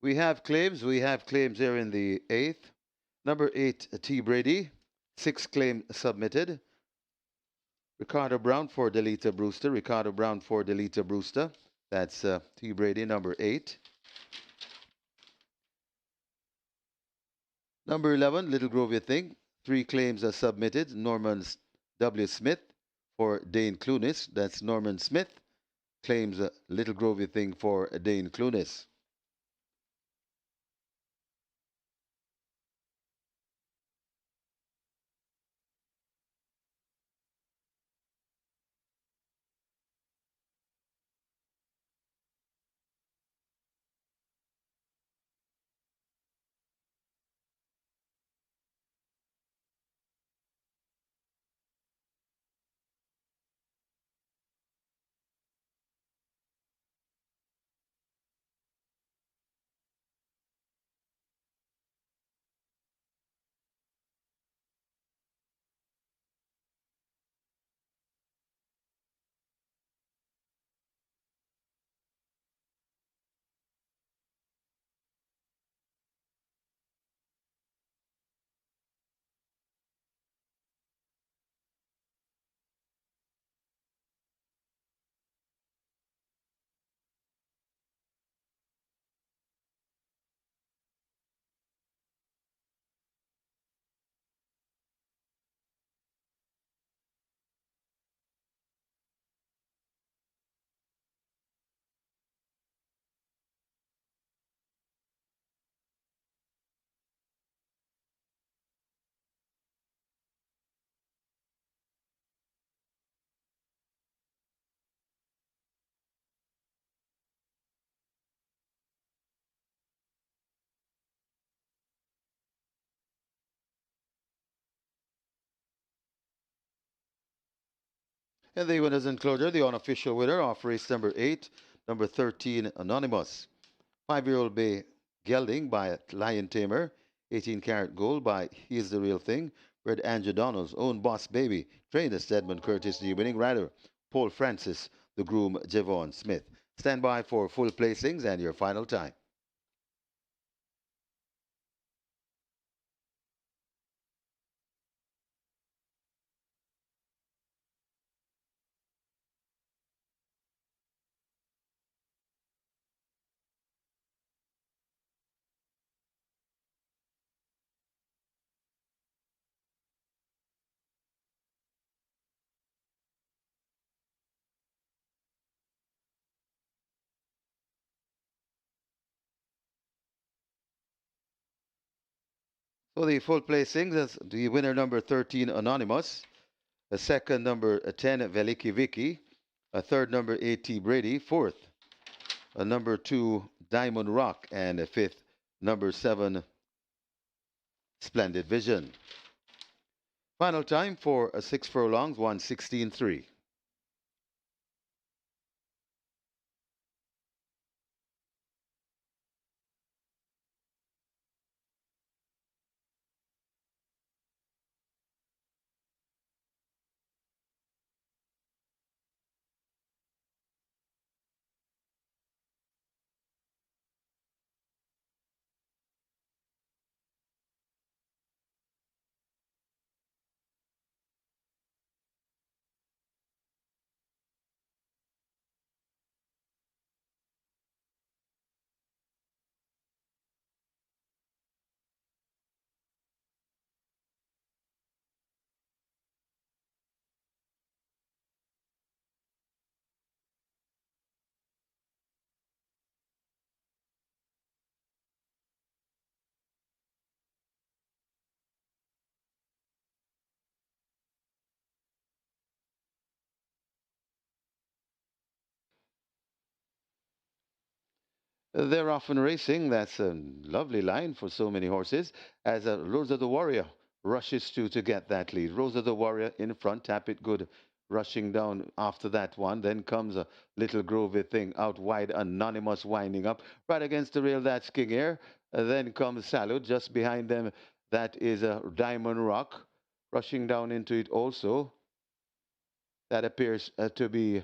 We have claims. We have claims here in the 8th. Number 8, T. Brady. 6 claim submitted. Ricardo Brown for Delita Brewster. Ricardo Brown for Delita Brewster. That's T. Brady, number 8. Number 11, Little Grove Thing. 3 claims are submitted. Norman W. Smith for Dane Clunis. That's Norman Smith. Claims Little Grove Thing for Dane Clunis. And the winner's enclosure, the unofficial winner of race number 8, number 13, Anonymous. 5-year-old Bay Gelding by Lion Tamer. 18-carat gold by He's the Real Thing. Bred Andrew Donald's own Boss Baby. Trained as Edmund Curtis, the winning rider. Paul Francis, the groom Javon Smith. Stand by for full placings and your final time. So the full placings is the winner number 13, Anonymous. A second number 10, Veliki Vicky. A third number 8, Brady. Fourth, number 2, Diamond Rock. And a fifth, number 7, Splendid Vision. Final time for 6 furlongs, 1:16.3. They're often racing. That's a lovely line for so many horses. As Rosa the Warrior rushes to get that lead. Rosa the Warrior in front, Tap It Good rushing down after that one. Then comes a little groovy thing out wide, Anonymous winding up. Right against the rail, that's King Air. Then comes Salute just behind them. That is a Diamond Rock rushing down into it also. That appears to be.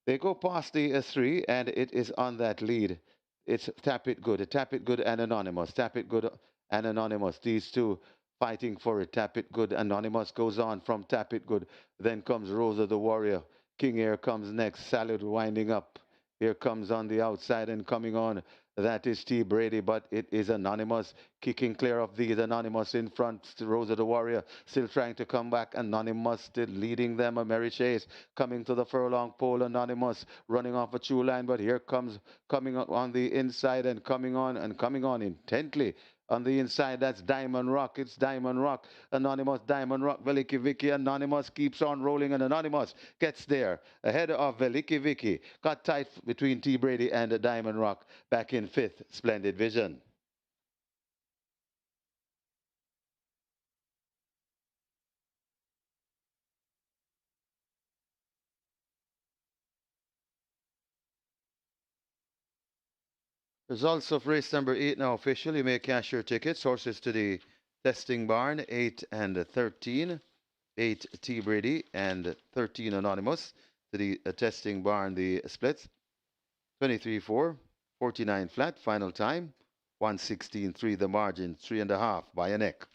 They go past the 3, and it is on that lead. It's Tap It Good, and Anonymous. Tap It Good and Anonymous. These two fighting for it. Tap It Good. Anonymous goes on from Tap It Good. Then comes Rosa the Warrior. King Air comes next. Salad winding up. Here comes on the outside and coming on. That is T. Brady, but it is Anonymous kicking clear of these. Anonymous in front. Rosa the Warrior still trying to come back. Anonymous still leading them. A merry chase coming to the furlong pole. Anonymous running off a true line, but here comes coming on the inside and coming on intently. On the inside, that's Diamond Rock. It's Diamond Rock. Anonymous, Diamond Rock, Veliki Vicky. Anonymous keeps on rolling, and Anonymous gets there ahead of Veliki Vicky. Got tight between T. Brady and Diamond Rock. Back in fifth, Splendid Vision. Results of race number 8 now official. You may cash your tickets. Horses to the testing barn, 8 and 13. 8 T. Brady and 13 Anonymous. To the testing barn, the splits. 23-4, 49 flat. Final time, 1:16.3 the margin, 3.5 by a neck.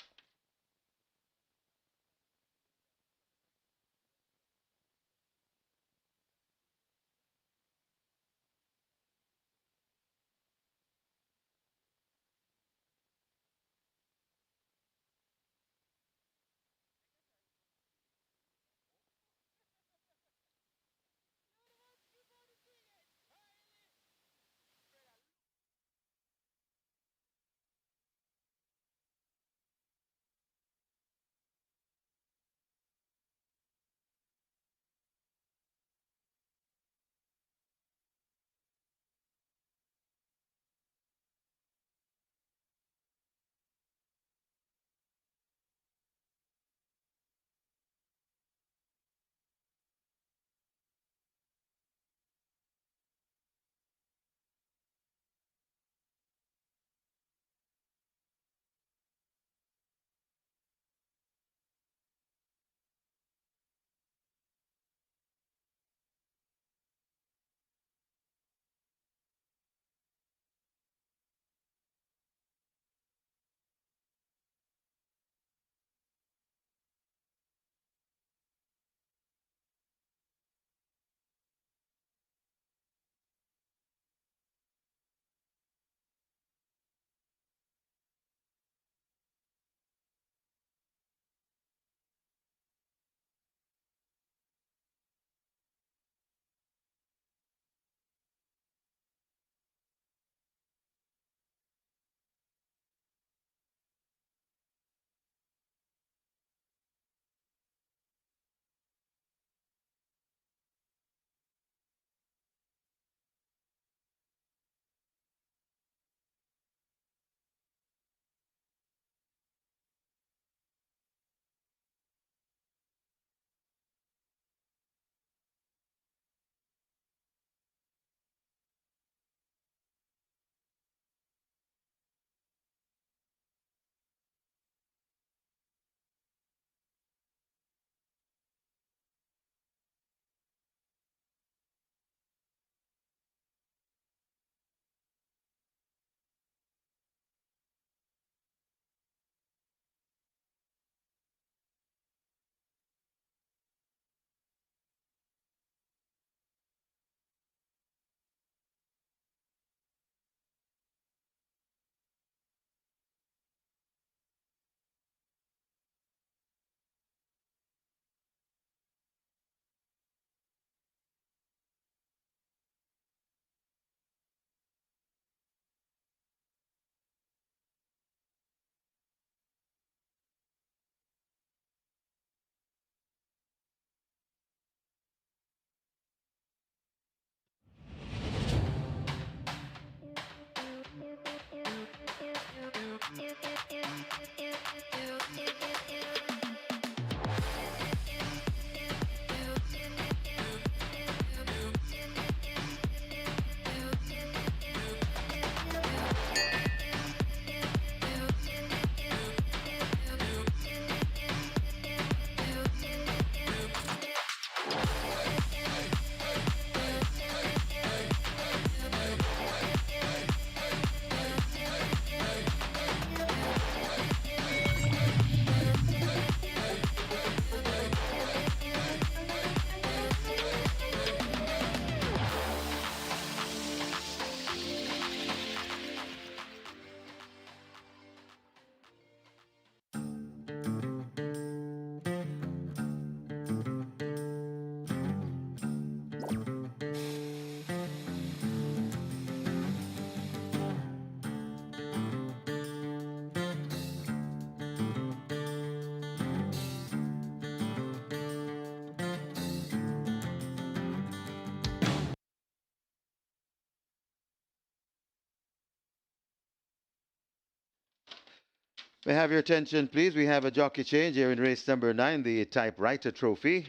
May I have your attention, please? We have a jockey change here in race number 9, the Typewriter Trophy.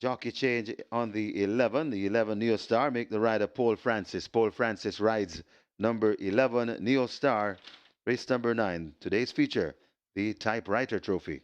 Jockey change on the 11. The 11 Neo Star make the rider Paul Francis. Paul Francis rides number 11 Neo Star, race number 9. Today's feature, the Typewriter Trophy.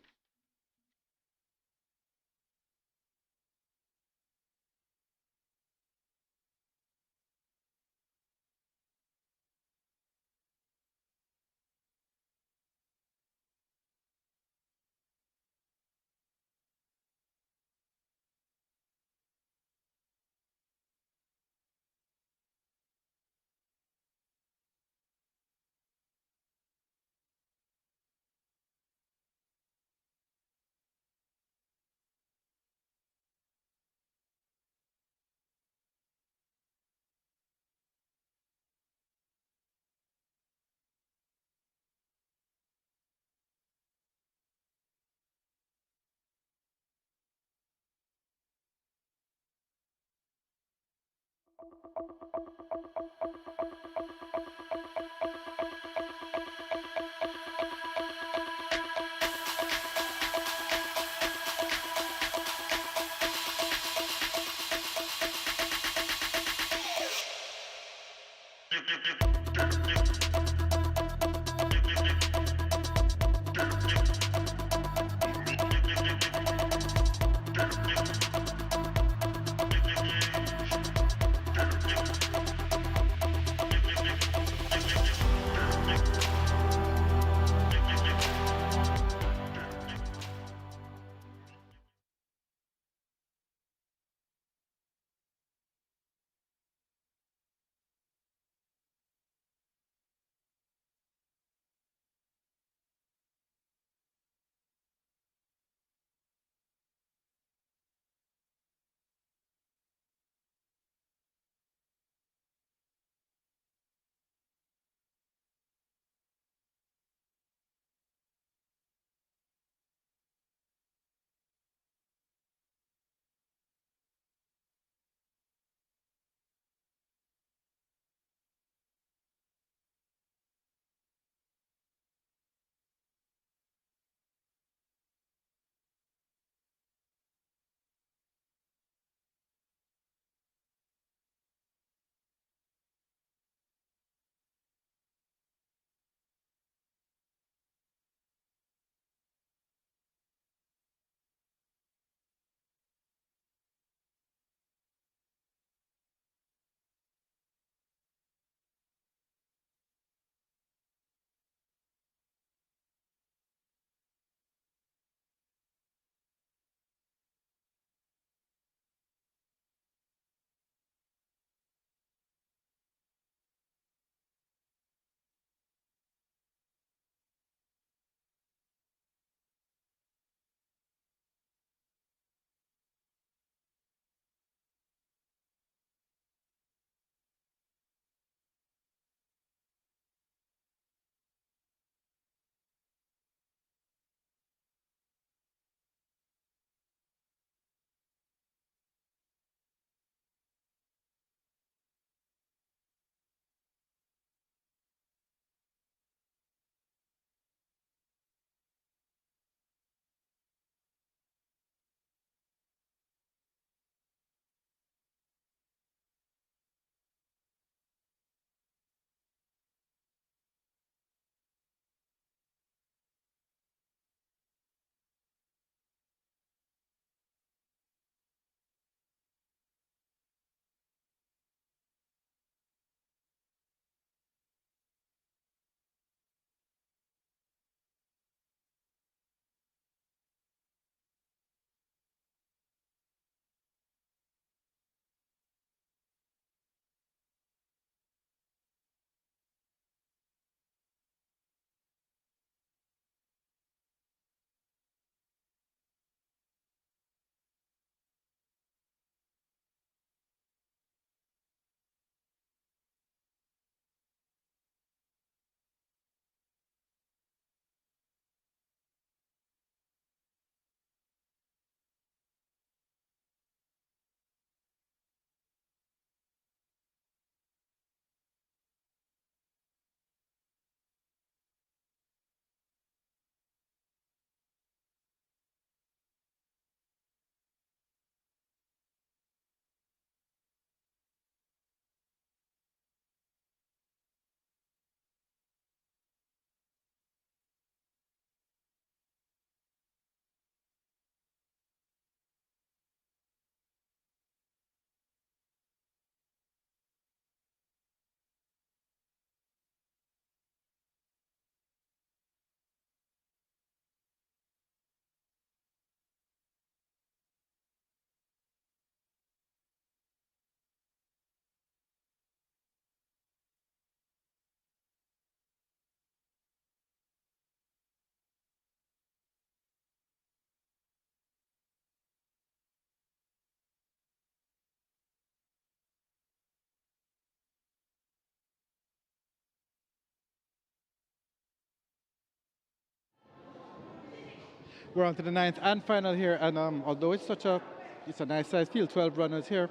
We're on to the ninth and final here, and although it's a nice size field, 12 runners here,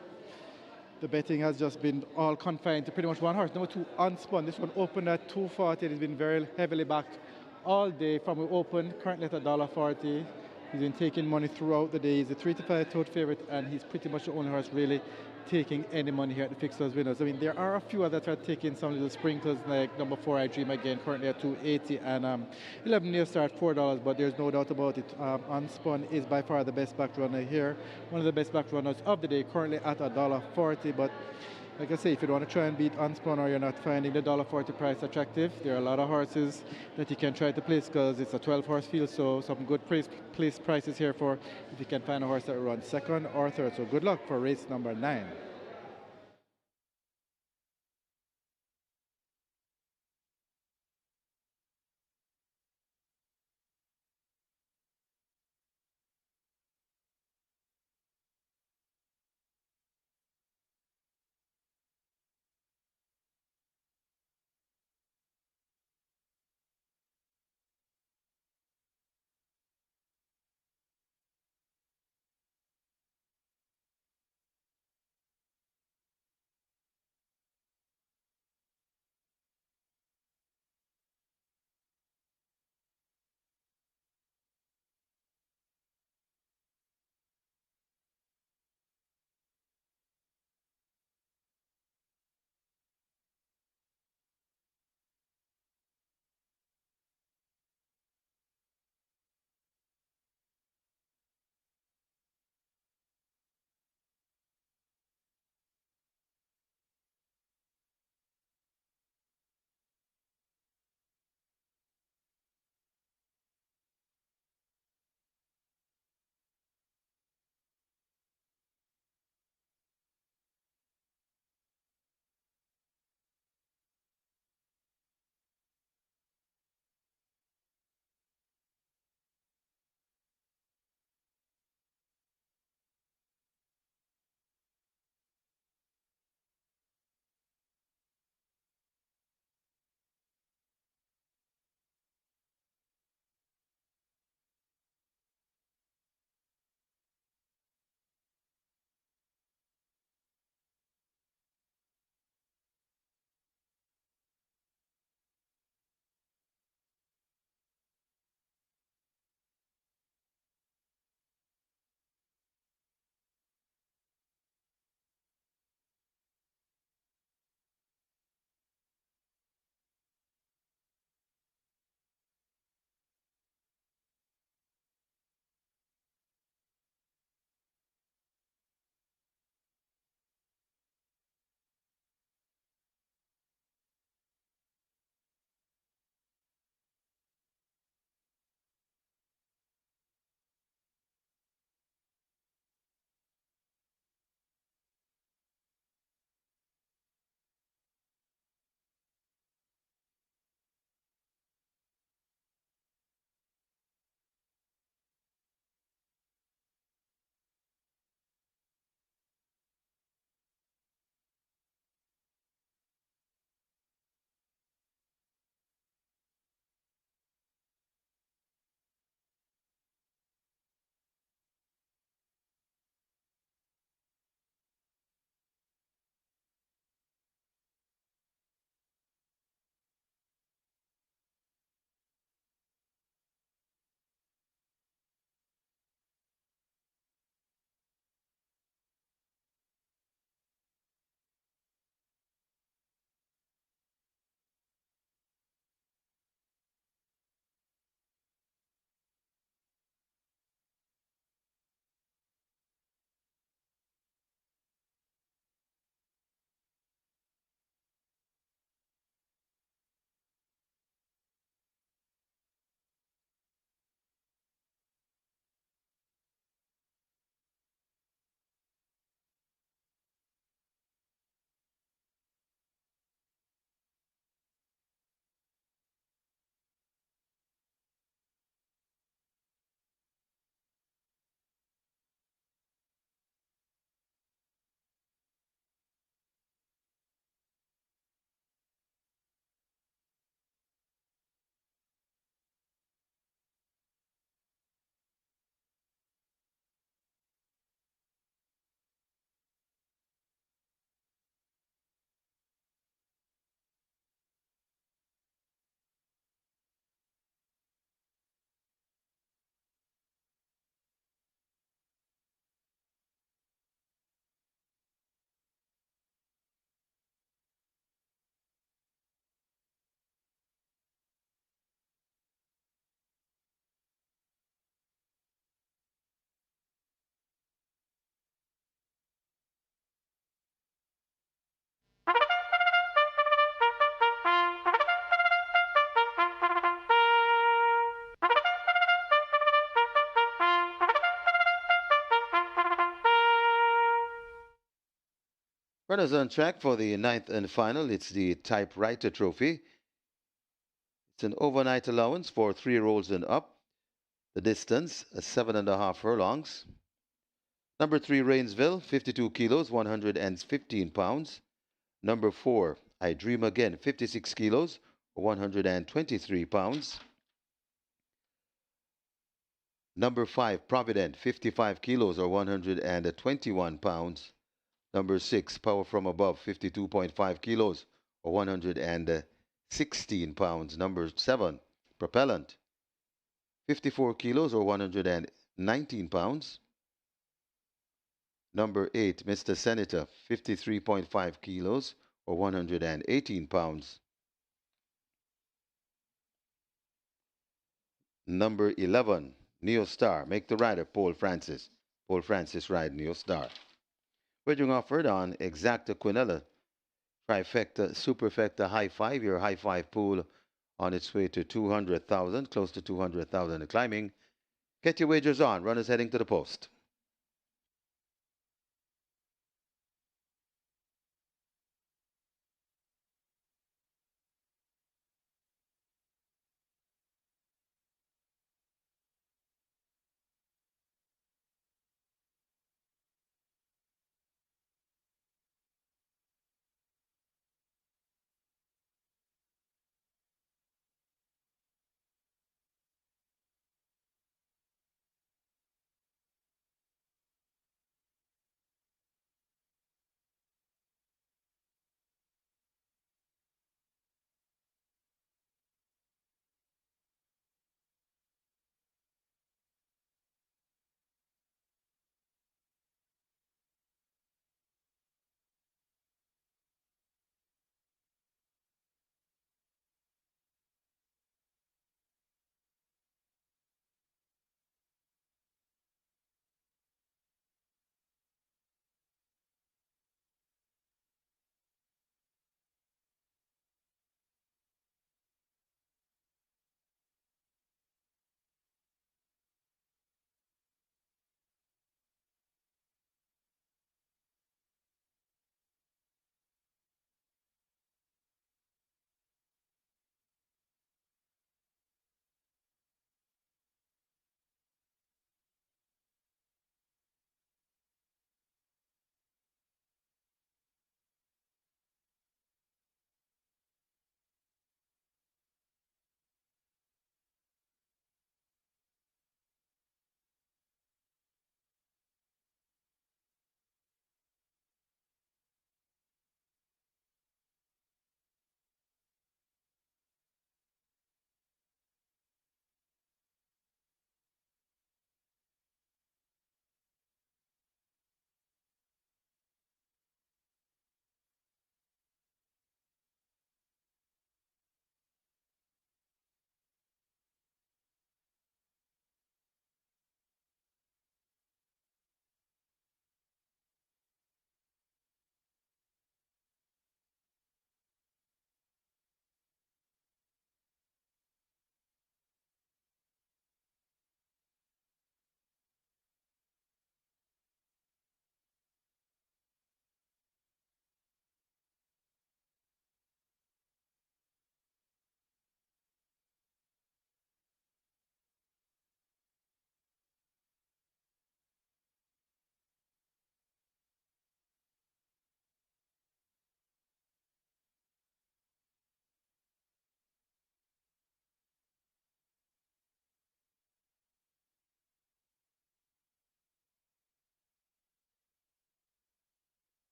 the betting has just been all confined to pretty much one horse. Number two, Unspun. This one opened at 240. It has been very heavily backed all day from we opened, currently at $1.40. He's been taking money throughout the day. He's a 3 to 5 tote favorite, and he's pretty much the only horse really taking any money here at the Fixers Winners. I mean, there are a few others that are taking some little sprinkles, like number 4, I Dream Again, currently at 280, and 11 Near Star at $4, but there's no doubt about it. Unspun is by far the best back runner here, one of the best back runners of the day, currently at $1.40, but like I say, if you want to try and beat Unspun or you're not finding the $1.40 price attractive, there are a lot of horses that you can try to place because it's a 12-horse field, so some good place prices here for if you can find a horse that will run second or third. So good luck for race number 9. Runners on track for the ninth and final. It's the Typewriter Trophy. It's an overnight allowance for 3-year-olds and up. The distance, 7.5 furlongs. Number 3, Rainsville, 52 kilos, 115 pounds. Number 4, I Dream Again, 56 kilos, 123 pounds. Number 5, Provident, 55 kilos or 121 pounds. Number 6, Power from Above, 52.5 kilos or 116 pounds. Number 7, Propellant, 54 kilos or 119 pounds. Number 8, Mr. Senator, 53.5 kilos or 118 pounds. Number 11, Neo Star, Make the Rider, Paul Francis. Paul Francis ride Neo Star. Wagering offered on Exacta Quinella, Trifecta, Superfecta High Five, your High Five pool on its way to 200,000, close to 200,000 and climbing. Get your wagers on, runners heading to the post.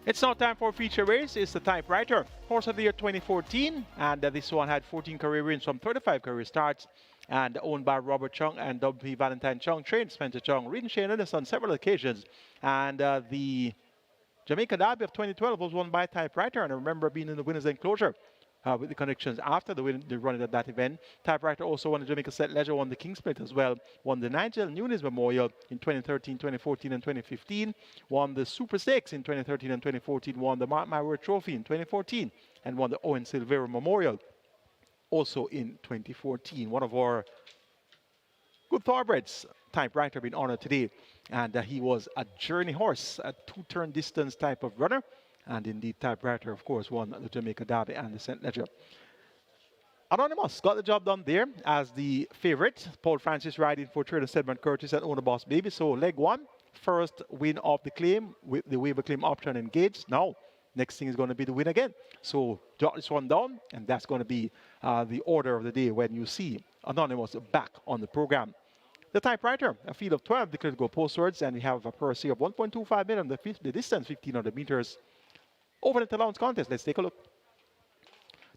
It's now time for a feature race. It's the Typewriter. Horse of the year 2014. And this one had 14 career wins from 35 career starts. And owned by Robert Chung and W.P. Valentine Chung, trained Spencer Chung, ridden Shane Ennis on several occasions. And the Jamaica Derby of 2012 was won by Typewriter. And I remember being in the winner's enclosure with the connections after the running of that event. Typewriter also won the Jamaica Set Leisure, won the King Split as well, won the Nigel Nunes Memorial in 2013, 2014, and 2015, won the Super Stakes in 2013 and 2014, won the Mark My Word Trophy in 2014, and won the Owen Silvera Memorial also in 2014. One of our good thoroughbreds, Typewriter, being honored today. And he was a journey horse, a two-turn distance type of runner. And indeed, Typewriter, of course, won the Jamaica Derby and the St. Ledger. Anonymous got the job done there as the favorite. Paul Francis riding for trainer Sedman Curtis and owner Boss Baby. So leg one, first win of the claim with the waiver claim option engaged. Now, next thing is going to be the win again. So jot this one down, and that's going to be the order of the day when you see Anonymous back on the program. The Typewriter, a field of 12 declared to go postwards, and we have a per se of 1.25 million. The distance, 1,500 meters. Over the allowance contest, let's take a look.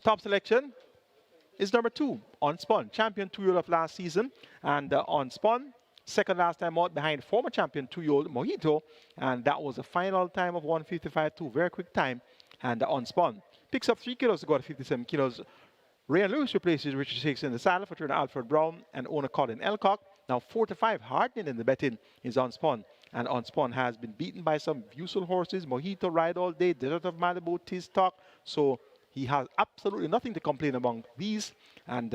Top selection is number 2, Unspun, champion 2-year-old of last season. And Unspun, second last time out behind former champion 2-year-old Mojito. And that was a final time of 155.2, very quick time. And Unspun picks up 3 kilos to go to 57 kilos. Ryan Lewis replaces Richard Shakes in the saddle for trainer Alfred Brown and owner Colin Elcock. Now 4-5 hardening in the betting is Unspun. And Unspun has been beaten by some useful horses. Mojito, Ride All Day, Desert of Malibu, Tistock. So he has absolutely nothing to complain among these. And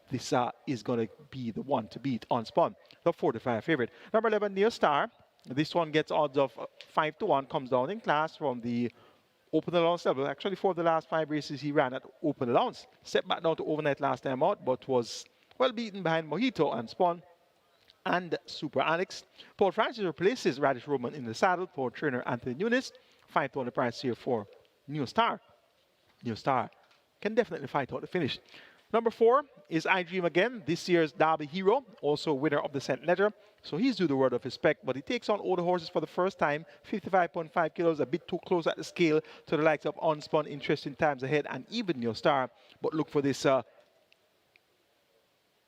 this is going to be the one to beat Unspun, the 4-5 favorite. Number 11, Near Star. This one gets odds of 5-1, comes down in class from the open allowance level. Actually, for the last 5 races, he ran at open allowance. Stepped back down to overnight last time out, but was well beaten behind Mojito and Spawn and Super Alex. Paul Francis replaces Radish Roman in the saddle for trainer Anthony Nunes. 5-1 the price here for New Star. New Star can definitely fight out the finish. Number 4 is I Dream Again, this year's Derby hero, also winner of the St. Ledger. So he's due the word of respect, but he takes on older horses for the first time. 55.5 kilos, a bit too close at the scale to the likes of Unspun, Interesting Times Ahead, and even New Star. But look for this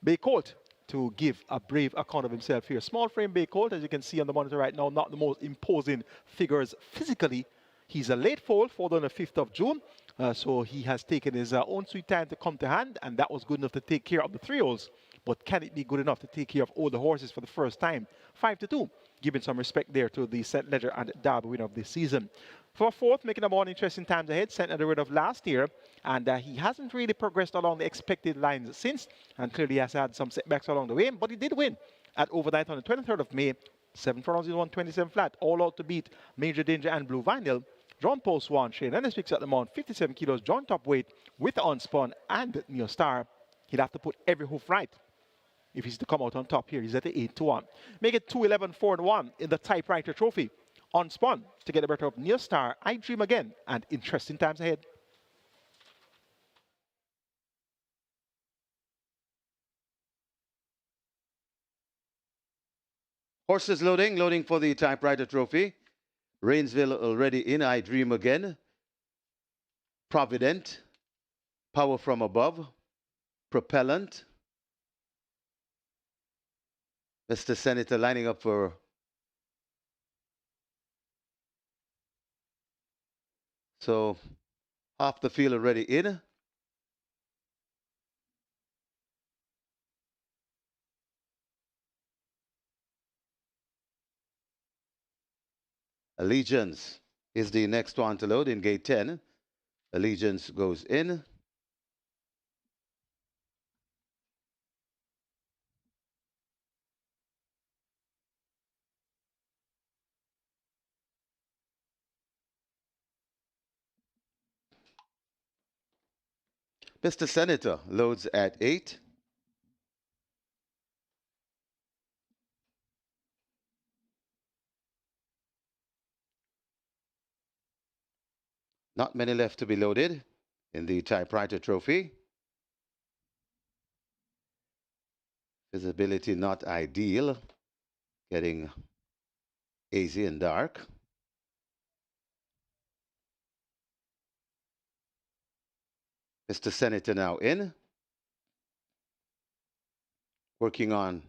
Bay Colt to give a brave account of himself here. Small frame Bay Colt, as you can see on the monitor right now, not the most imposing figures physically. He's a late foal, foaled on the 5th of June. So he has taken his own sweet time to come to hand, and that was good enough to take care of the 3-year-olds. But can it be good enough to take care of older horses for the first time? 5-2, giving some respect there to the St. Ledger and Derby winner of this season. For 4th, making a more interesting times ahead, St. Ledger winner of last year, and he hasn't really progressed along the expected lines since, and clearly has had some setbacks along the way, but he did win at overnight on the 23rd of May. 7 furlongs in 127 flat, all out to beat Major Danger and Blue Vinyl. John Post 1, Shane Ennis picks up the mount, 57 kilos, John top weight with the Unspun and Neo Star. He'll have to put every hoof right if he's to come out on top here. He's at the 8-1. Make it 2-11, 4-1 in the Typewriter Trophy. Unspun to get the better of Neo Star, I Dream Again, and Interesting Times Ahead. Horses loading for the Typewriter Trophy. Rainsville already in, I Dream Again. Provident, Power from Above, Propellant. Mr. Senator lining up for so half the field already in. Allegiance is the next one to load in gate 10. Allegiance goes in. Mr. Senator loads at 8. Not many left to be loaded in the Typewriter Trophy. Visibility not ideal, getting hazy and dark. Mr. Senator now in. Working on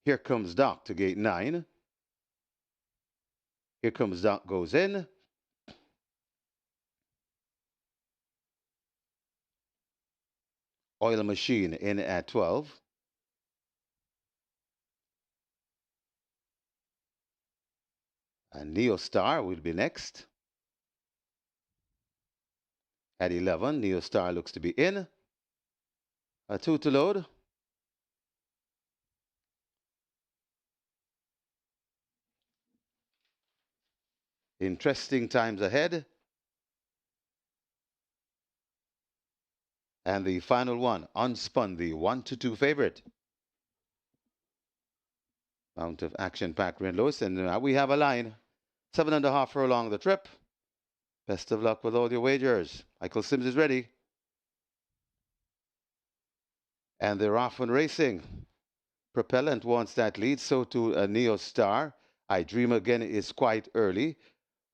Here Comes Doc to gate 9. Here Comes Doc goes in. Oil Machine in at 12. And Neo Star will be next. At 11, Neo Star looks to be in. A 2 to load. Interesting times ahead. And the final one, unspun, the 1 to 2 favorite. Amount of action packed Red Lewis. And now we have a line. 7.5 furlong the trip. Best of luck with all your wagers. Michael Sims is ready. And they're off and racing. Propellant wants that lead, so to a Neo Star. I Dream Again is quite early.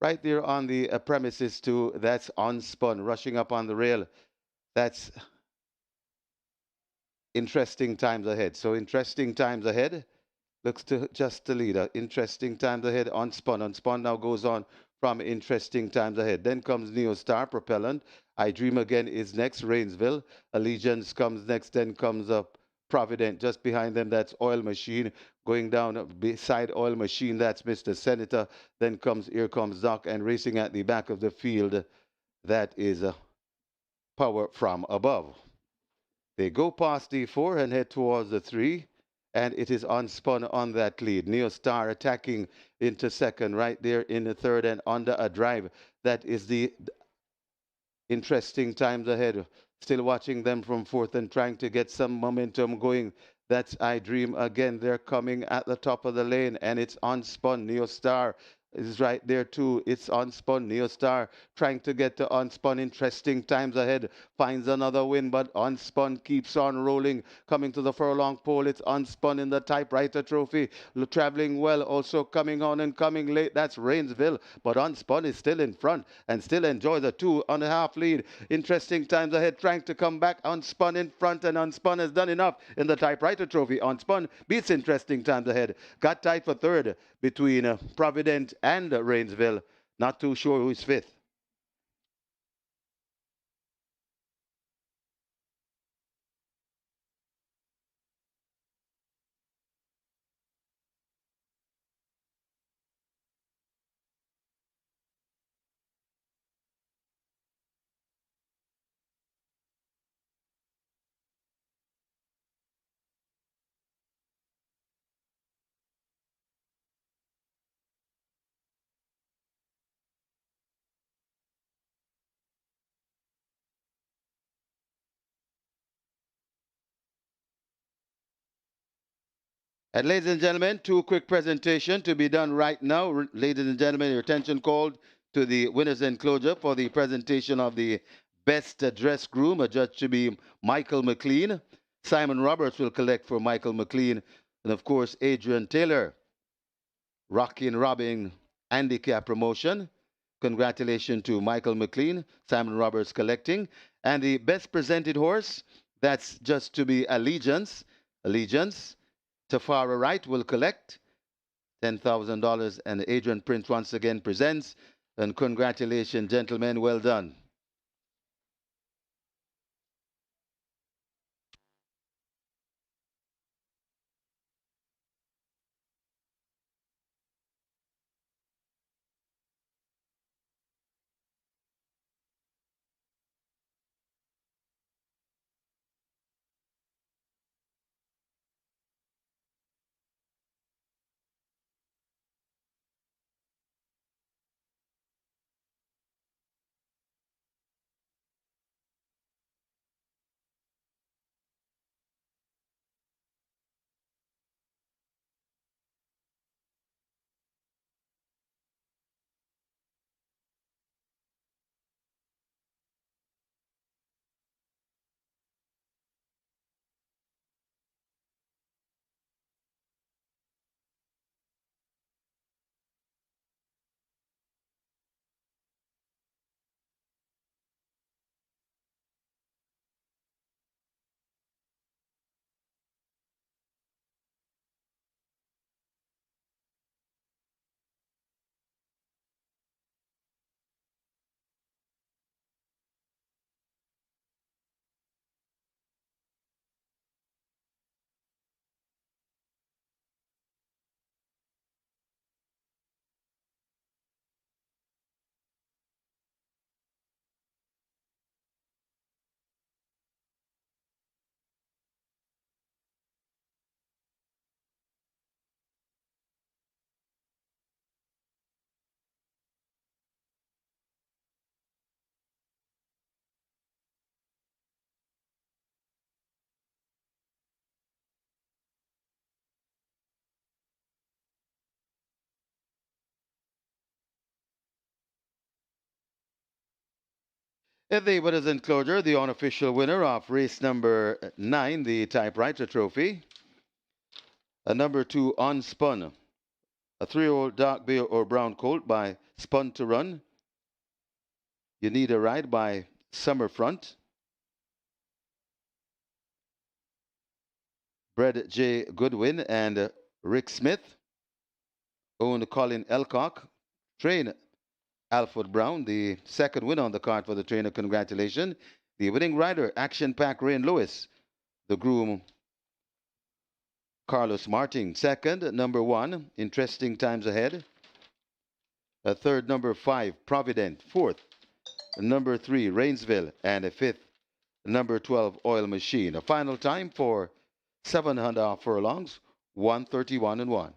Right there on the premises too, that's unspun, rushing up on the rail. That's interesting times ahead. So interesting times ahead. Looks to just the leader. Interesting times ahead. Unspun. Unspun now goes on from interesting times ahead. Then comes Neo Star, Propellant. I Dream Again is next. Rainsville. Allegiance comes next. Then comes up Provident. Just behind them, that's Oil Machine. Going down beside Oil Machine, that's Mr. Senator. Then comes Here Comes Doc. And racing at the back of the field, that is Power from Above. They go past D4 and head towards the 3. And it is unspun on that lead. Neo Star attacking into second, right there in the third and under a drive. That is the interesting times ahead. Still watching them from fourth and trying to get some momentum going. That's I Dream Again. They're coming at the top of the lane and it's unspun. Neo Star is right there too. It's unspun. Neo Star trying to get to unspun. Interesting times ahead. Finds another win, but unspun keeps on rolling. Coming to the furlong pole. It's unspun in the typewriter trophy. Traveling well. Also coming on and coming late. That's Rainsville. But unspun is still in front and still enjoys a 2.5 lead. Interesting times ahead. Trying to come back. Unspun in front, and unspun has done enough in the typewriter trophy. Unspun beats interesting times ahead. Got tight for third between Provident and Rainsville. Not too sure who's fifth. And ladies and gentlemen, two quick presentation to be done right now. Ladies and gentlemen, your attention called to the winner's enclosure for the presentation of the best dressed groom, adjudged to be Michael McLean. Simon Roberts will collect for Michael McLean. And of course, Adrian Taylor, Rocky and Robin Handicap Promotion. Congratulations to Michael McLean, Simon Roberts collecting. And the best presented horse, that's just to be Allegiance. Allegiance. Tafara Wright will collect $10,000, and Adrian Prince once again presents. And congratulations, gentlemen, well done. At the winners enclosure, the unofficial winner of race number 9, the typewriter trophy, a number 2 Unspun, a 3-year-old dark bay or brown colt by Spun to Run. You Need a Ride by Summerfront. Brett J. Goodwin and Rick Smith. Owned Colin Elcock. Train Alfred Brown, the second winner on the card for the trainer. Congratulations. The winning rider, Action Pack Rain Lewis. The groom, Carlos Martin. Second, number 1, Interesting Times Ahead. A third, number 5, Provident. Fourth, number 3, Rainsville. And a fifth, number 12, Oil Machine. A final time for 700 furlongs, 131 and 1.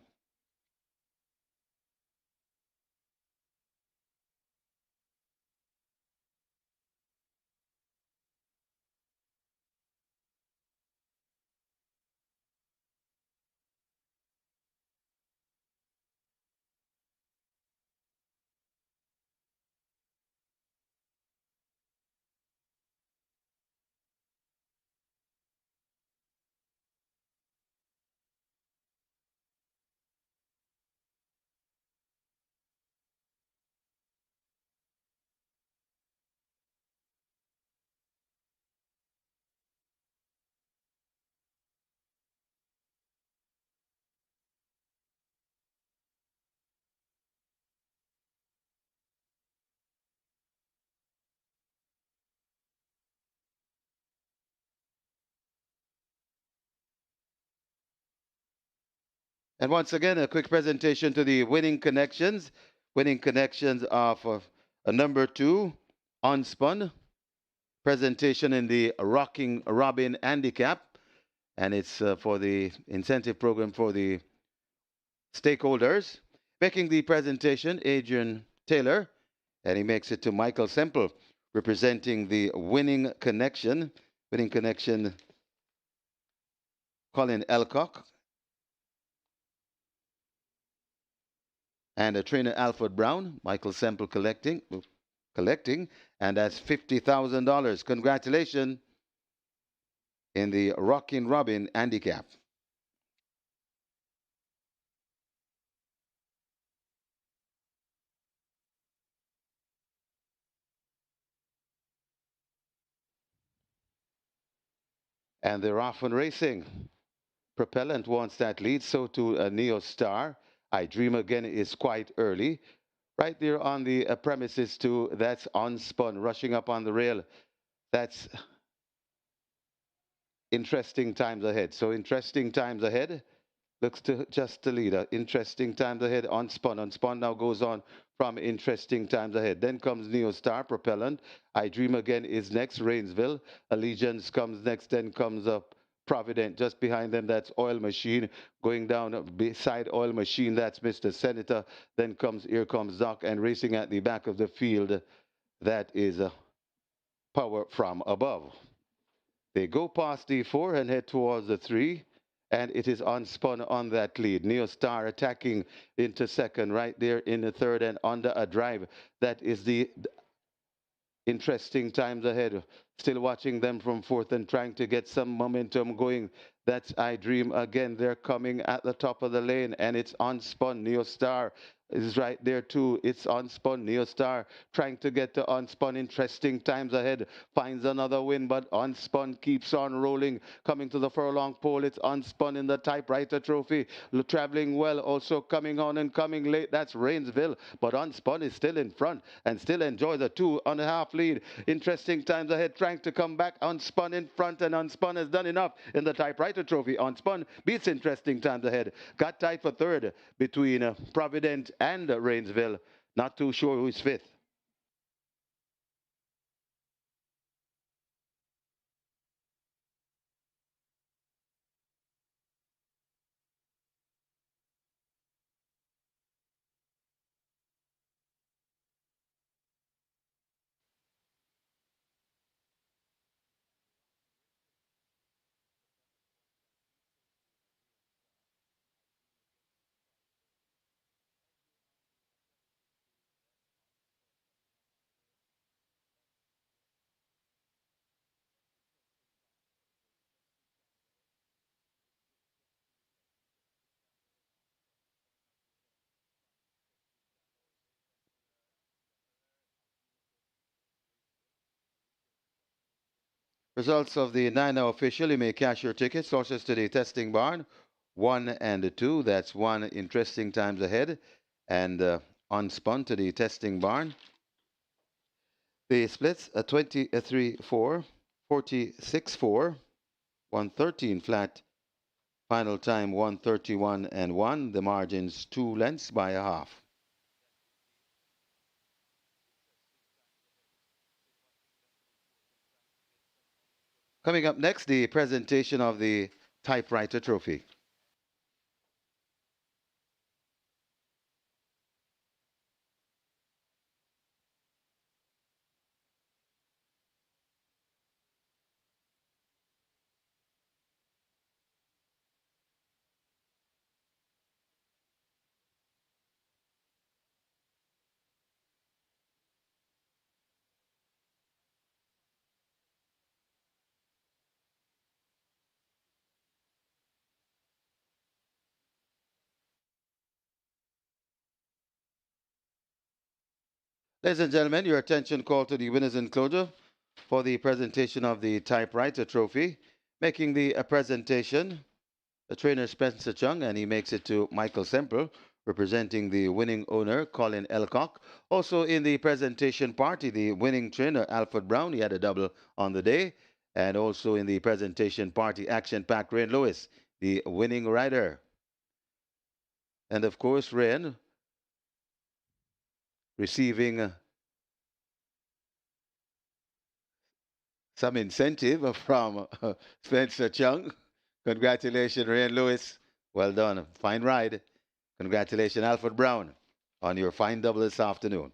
And once again, a quick presentation to the winning connections. Winning connections of a number 2, Unspun. Presentation in the Rocking Robin Handicap. And it's for the incentive program for the stakeholders. Making the presentation, Adrian Taylor. And he makes it to Michael Semple, representing the winning connection. Winning connection, Colin Elcock. And a trainer, Alfred Brown. Michael Semple collecting, and that's $50,000. Congratulations in the Rockin' Robin Handicap. And they're off and racing. Propellant wants that lead, so to Neo Star. I Dream Again is quite early. Right there on the premises too, that's Unspun, rushing up on the rail. That's Interesting Times Ahead. So Interesting Times Ahead looks to just the leader. Interesting Times Ahead, Unspun. Unspun now goes on from Interesting Times Ahead. Then comes Neo Star, Propellant. I Dream Again is next, Rainsville. Allegiance comes next, then comes up Provident. Just behind them, that's Oil Machine. Going down beside Oil Machine, that's Mr. Senator. Then comes Here Comes Doc. And racing at the back of the field, that is Power from Above. They go past the 4 and head towards the 3. And it is Unspun on that lead. Neo Star attacking into second, right there in the third and under a drive. That is the Interesting Times Ahead. Still watching them from fourth and trying to get some momentum going. That's I Dream Again. They're coming at the top of the lane, and it's Unspun. Neo Star is right there too. It's Unspun. Neo Star trying to get to Unspun. Interesting Times Ahead. Finds another win, but Unspun keeps on rolling. Coming to the furlong pole, it's Unspun in the typewriter trophy. Traveling well, also coming on and coming late. That's Rainsville, but Unspun is still in front and still enjoys a 2.5 lead. Interesting Times Ahead trying to come back. Unspun in front, and Unspun has done enough in the typewriter trophy. Unspun beats Interesting Times Ahead. Got tied for third between Provident and Rainsville. Not too sure who's fifth. Results of the 9 now official. You may cash your tickets. Sources to the testing barn. 1 and 2. That's 1 interesting times ahead. And unspun to the testing barn. The splits 23-4, 46-4, 113 flat. Final time 131 and 1. The margins 2 lengths by a half. Coming up next, the presentation of the typewriter trophy. Ladies and gentlemen, your attention called to the winners enclosure for the presentation of the typewriter trophy. Making the presentation, the trainer Spencer Chung, and he makes it to Michael Semple, representing the winning owner, Colin Elcock. Also in the presentation party, the winning trainer, Alfred Brown, he had a double on the day. And also in the presentation party, action-packed Rain Lewis, the winning rider. And of course, Rain receiving some incentive from Spencer Chung. Congratulations, Rain Lewis. Well done. Fine ride. Congratulations, Alfred Brown, on your fine double this afternoon.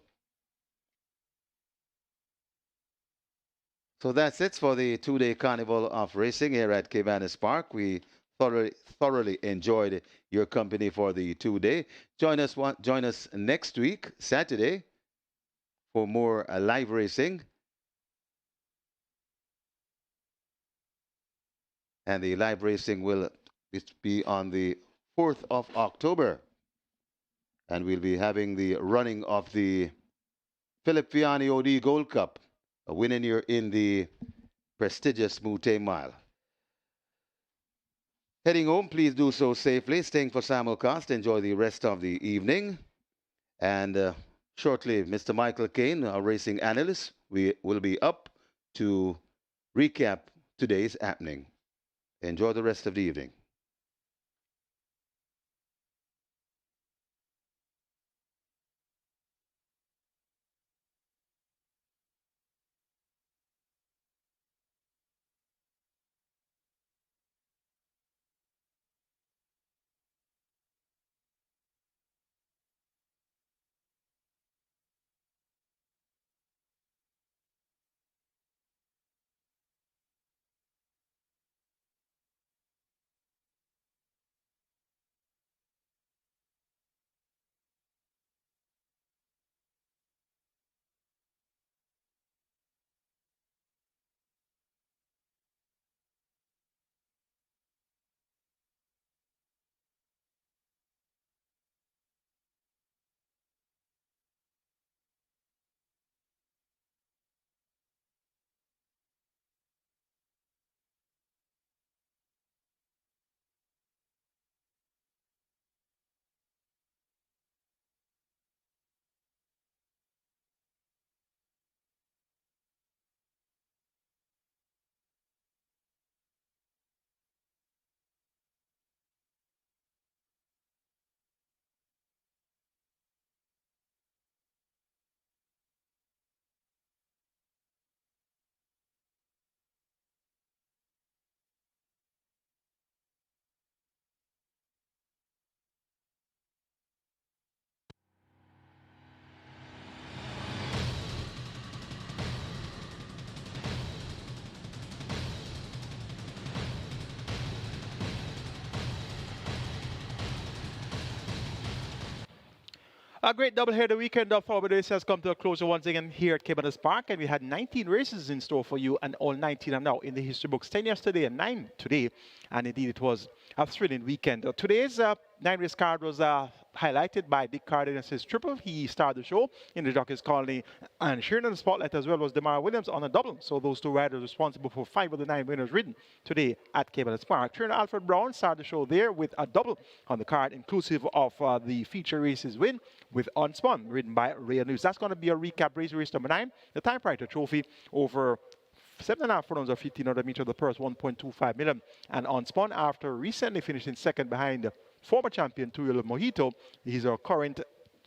So that's it for the two-day carnival of racing here at Caymanas Park. We thoroughly enjoyed your company for the 2 day. Join us next week, Saturday, for more live racing. And the live racing will be on the 4th of October. And we'll be having the running of the Philip Fiani OD Gold Cup, a winning year in the prestigious Mute Mile. Heading home, please do so safely. Staying for simulcast. Enjoy the rest of the evening. And shortly, Mr. Michael Kane, our racing analyst, we will be up to recap today's happening. Enjoy the rest of the evening. A great doubleheader weekend of Formula Race has come to a closure once again here at Caymanas Park, and we had 19 races in store for you, and all 19 are now in the history books. 10 yesterday and 9 today, and indeed it was a thrilling weekend. Today's 9-race card was highlighted by Dick Cardenas's triple. He started the show in the Jockey's Colony, and sharing in the spotlight as well was Demar Williams on a double. So those two riders responsible for 5 of the 9 winners ridden today at Caymanas Park. Trainer Alfred Brown started the show there with a double on the card, inclusive of the feature races win with Unspun, ridden by Real News. That's going to be a recap race number 9, the Typewriter Trophy over 7.5 furlongs or 1,500 meters, the purse 1.25 million. And Unspun, after recently finishing second behind former champion 2-year-old Mojito, he's our current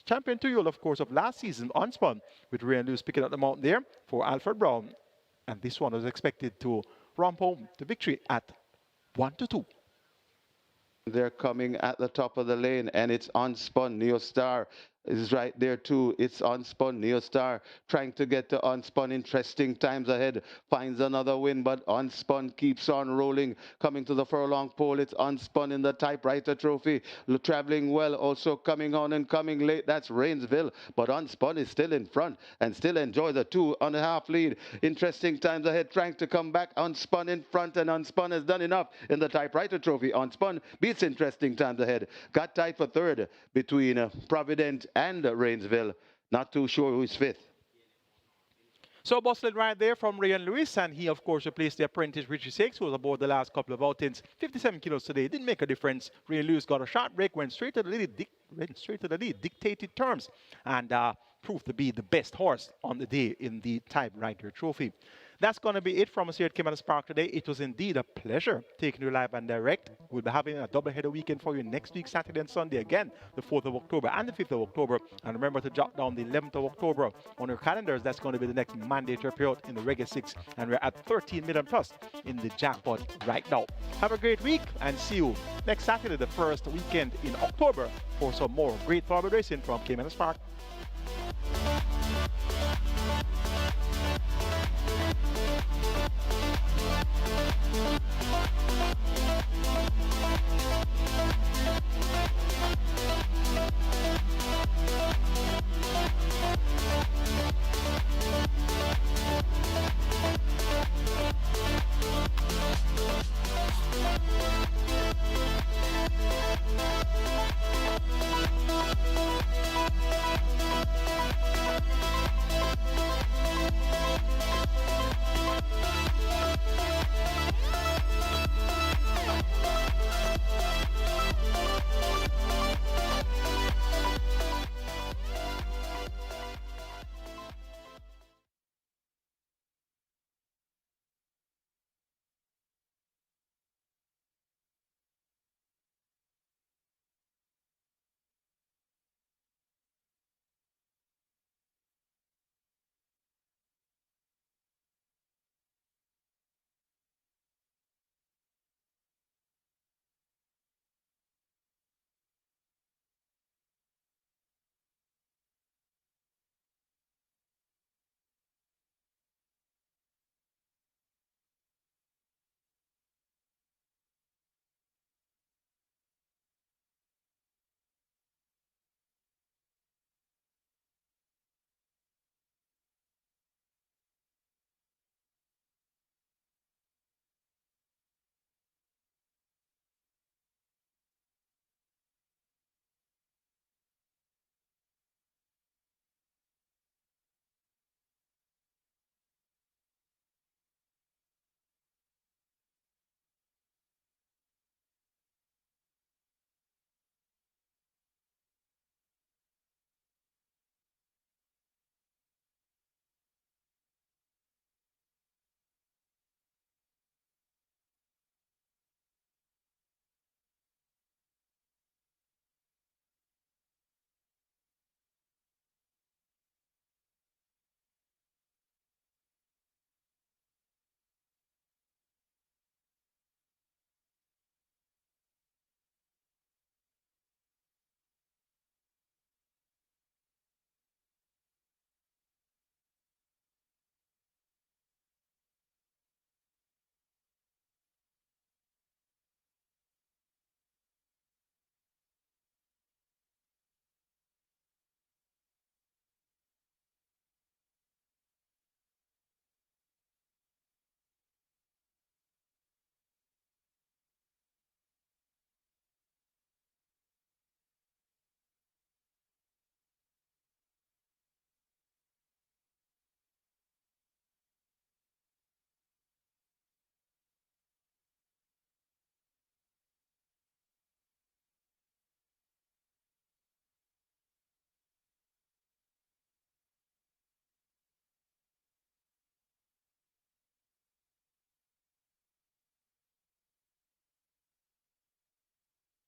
champion 2-year-old, of course, of last season, Unspun, with Ray and Lewis picking up the mountain there for Alfred Brown. And this one was expected to romp home to victory at 1-2. They're coming at the top of the lane, and it's Unspun. Neostar is right there too. It's Unspun. Neostar trying to get to Unspun. Interesting times ahead. Finds another win, but Unspun keeps on rolling. Coming to the furlong pole, it's Unspun in the Typewriter Trophy. Traveling well, also coming on and coming late. That's Rainsville, but Unspun is still in front and still enjoys a 2.5 lead. Interesting times ahead, trying to come back. Unspun in front, and Unspun has done enough in the Typewriter Trophy. Unspun beats Interesting times ahead. Got tied for third between Provident and Rainsville. Not too sure who's fifth. So bustling right there from Ryan Lewis, and he of course replaced the apprentice Richie Six, who was aboard the last couple of outings. 57 kilos today, didn't make a difference. Ryan Lewis got a short break, went straight to the lead, dictated terms, and proved to be the best horse on the day in the Typewriter Trophy. That's going to be it from us here at Caymanas Park today. It was indeed a pleasure taking you live and direct. We'll be having a double-header weekend for you next week, Saturday and Sunday again, the 4th of October and the 5th of October. And remember to jot down the 11th of October on your calendars. That's going to be the next mandatory payout in the Reggae 6. And we're at 13 million plus in the jackpot right now. Have a great week and see you next Saturday, the first weekend in October, for some more great thoroughbred racing from Caymanas Park.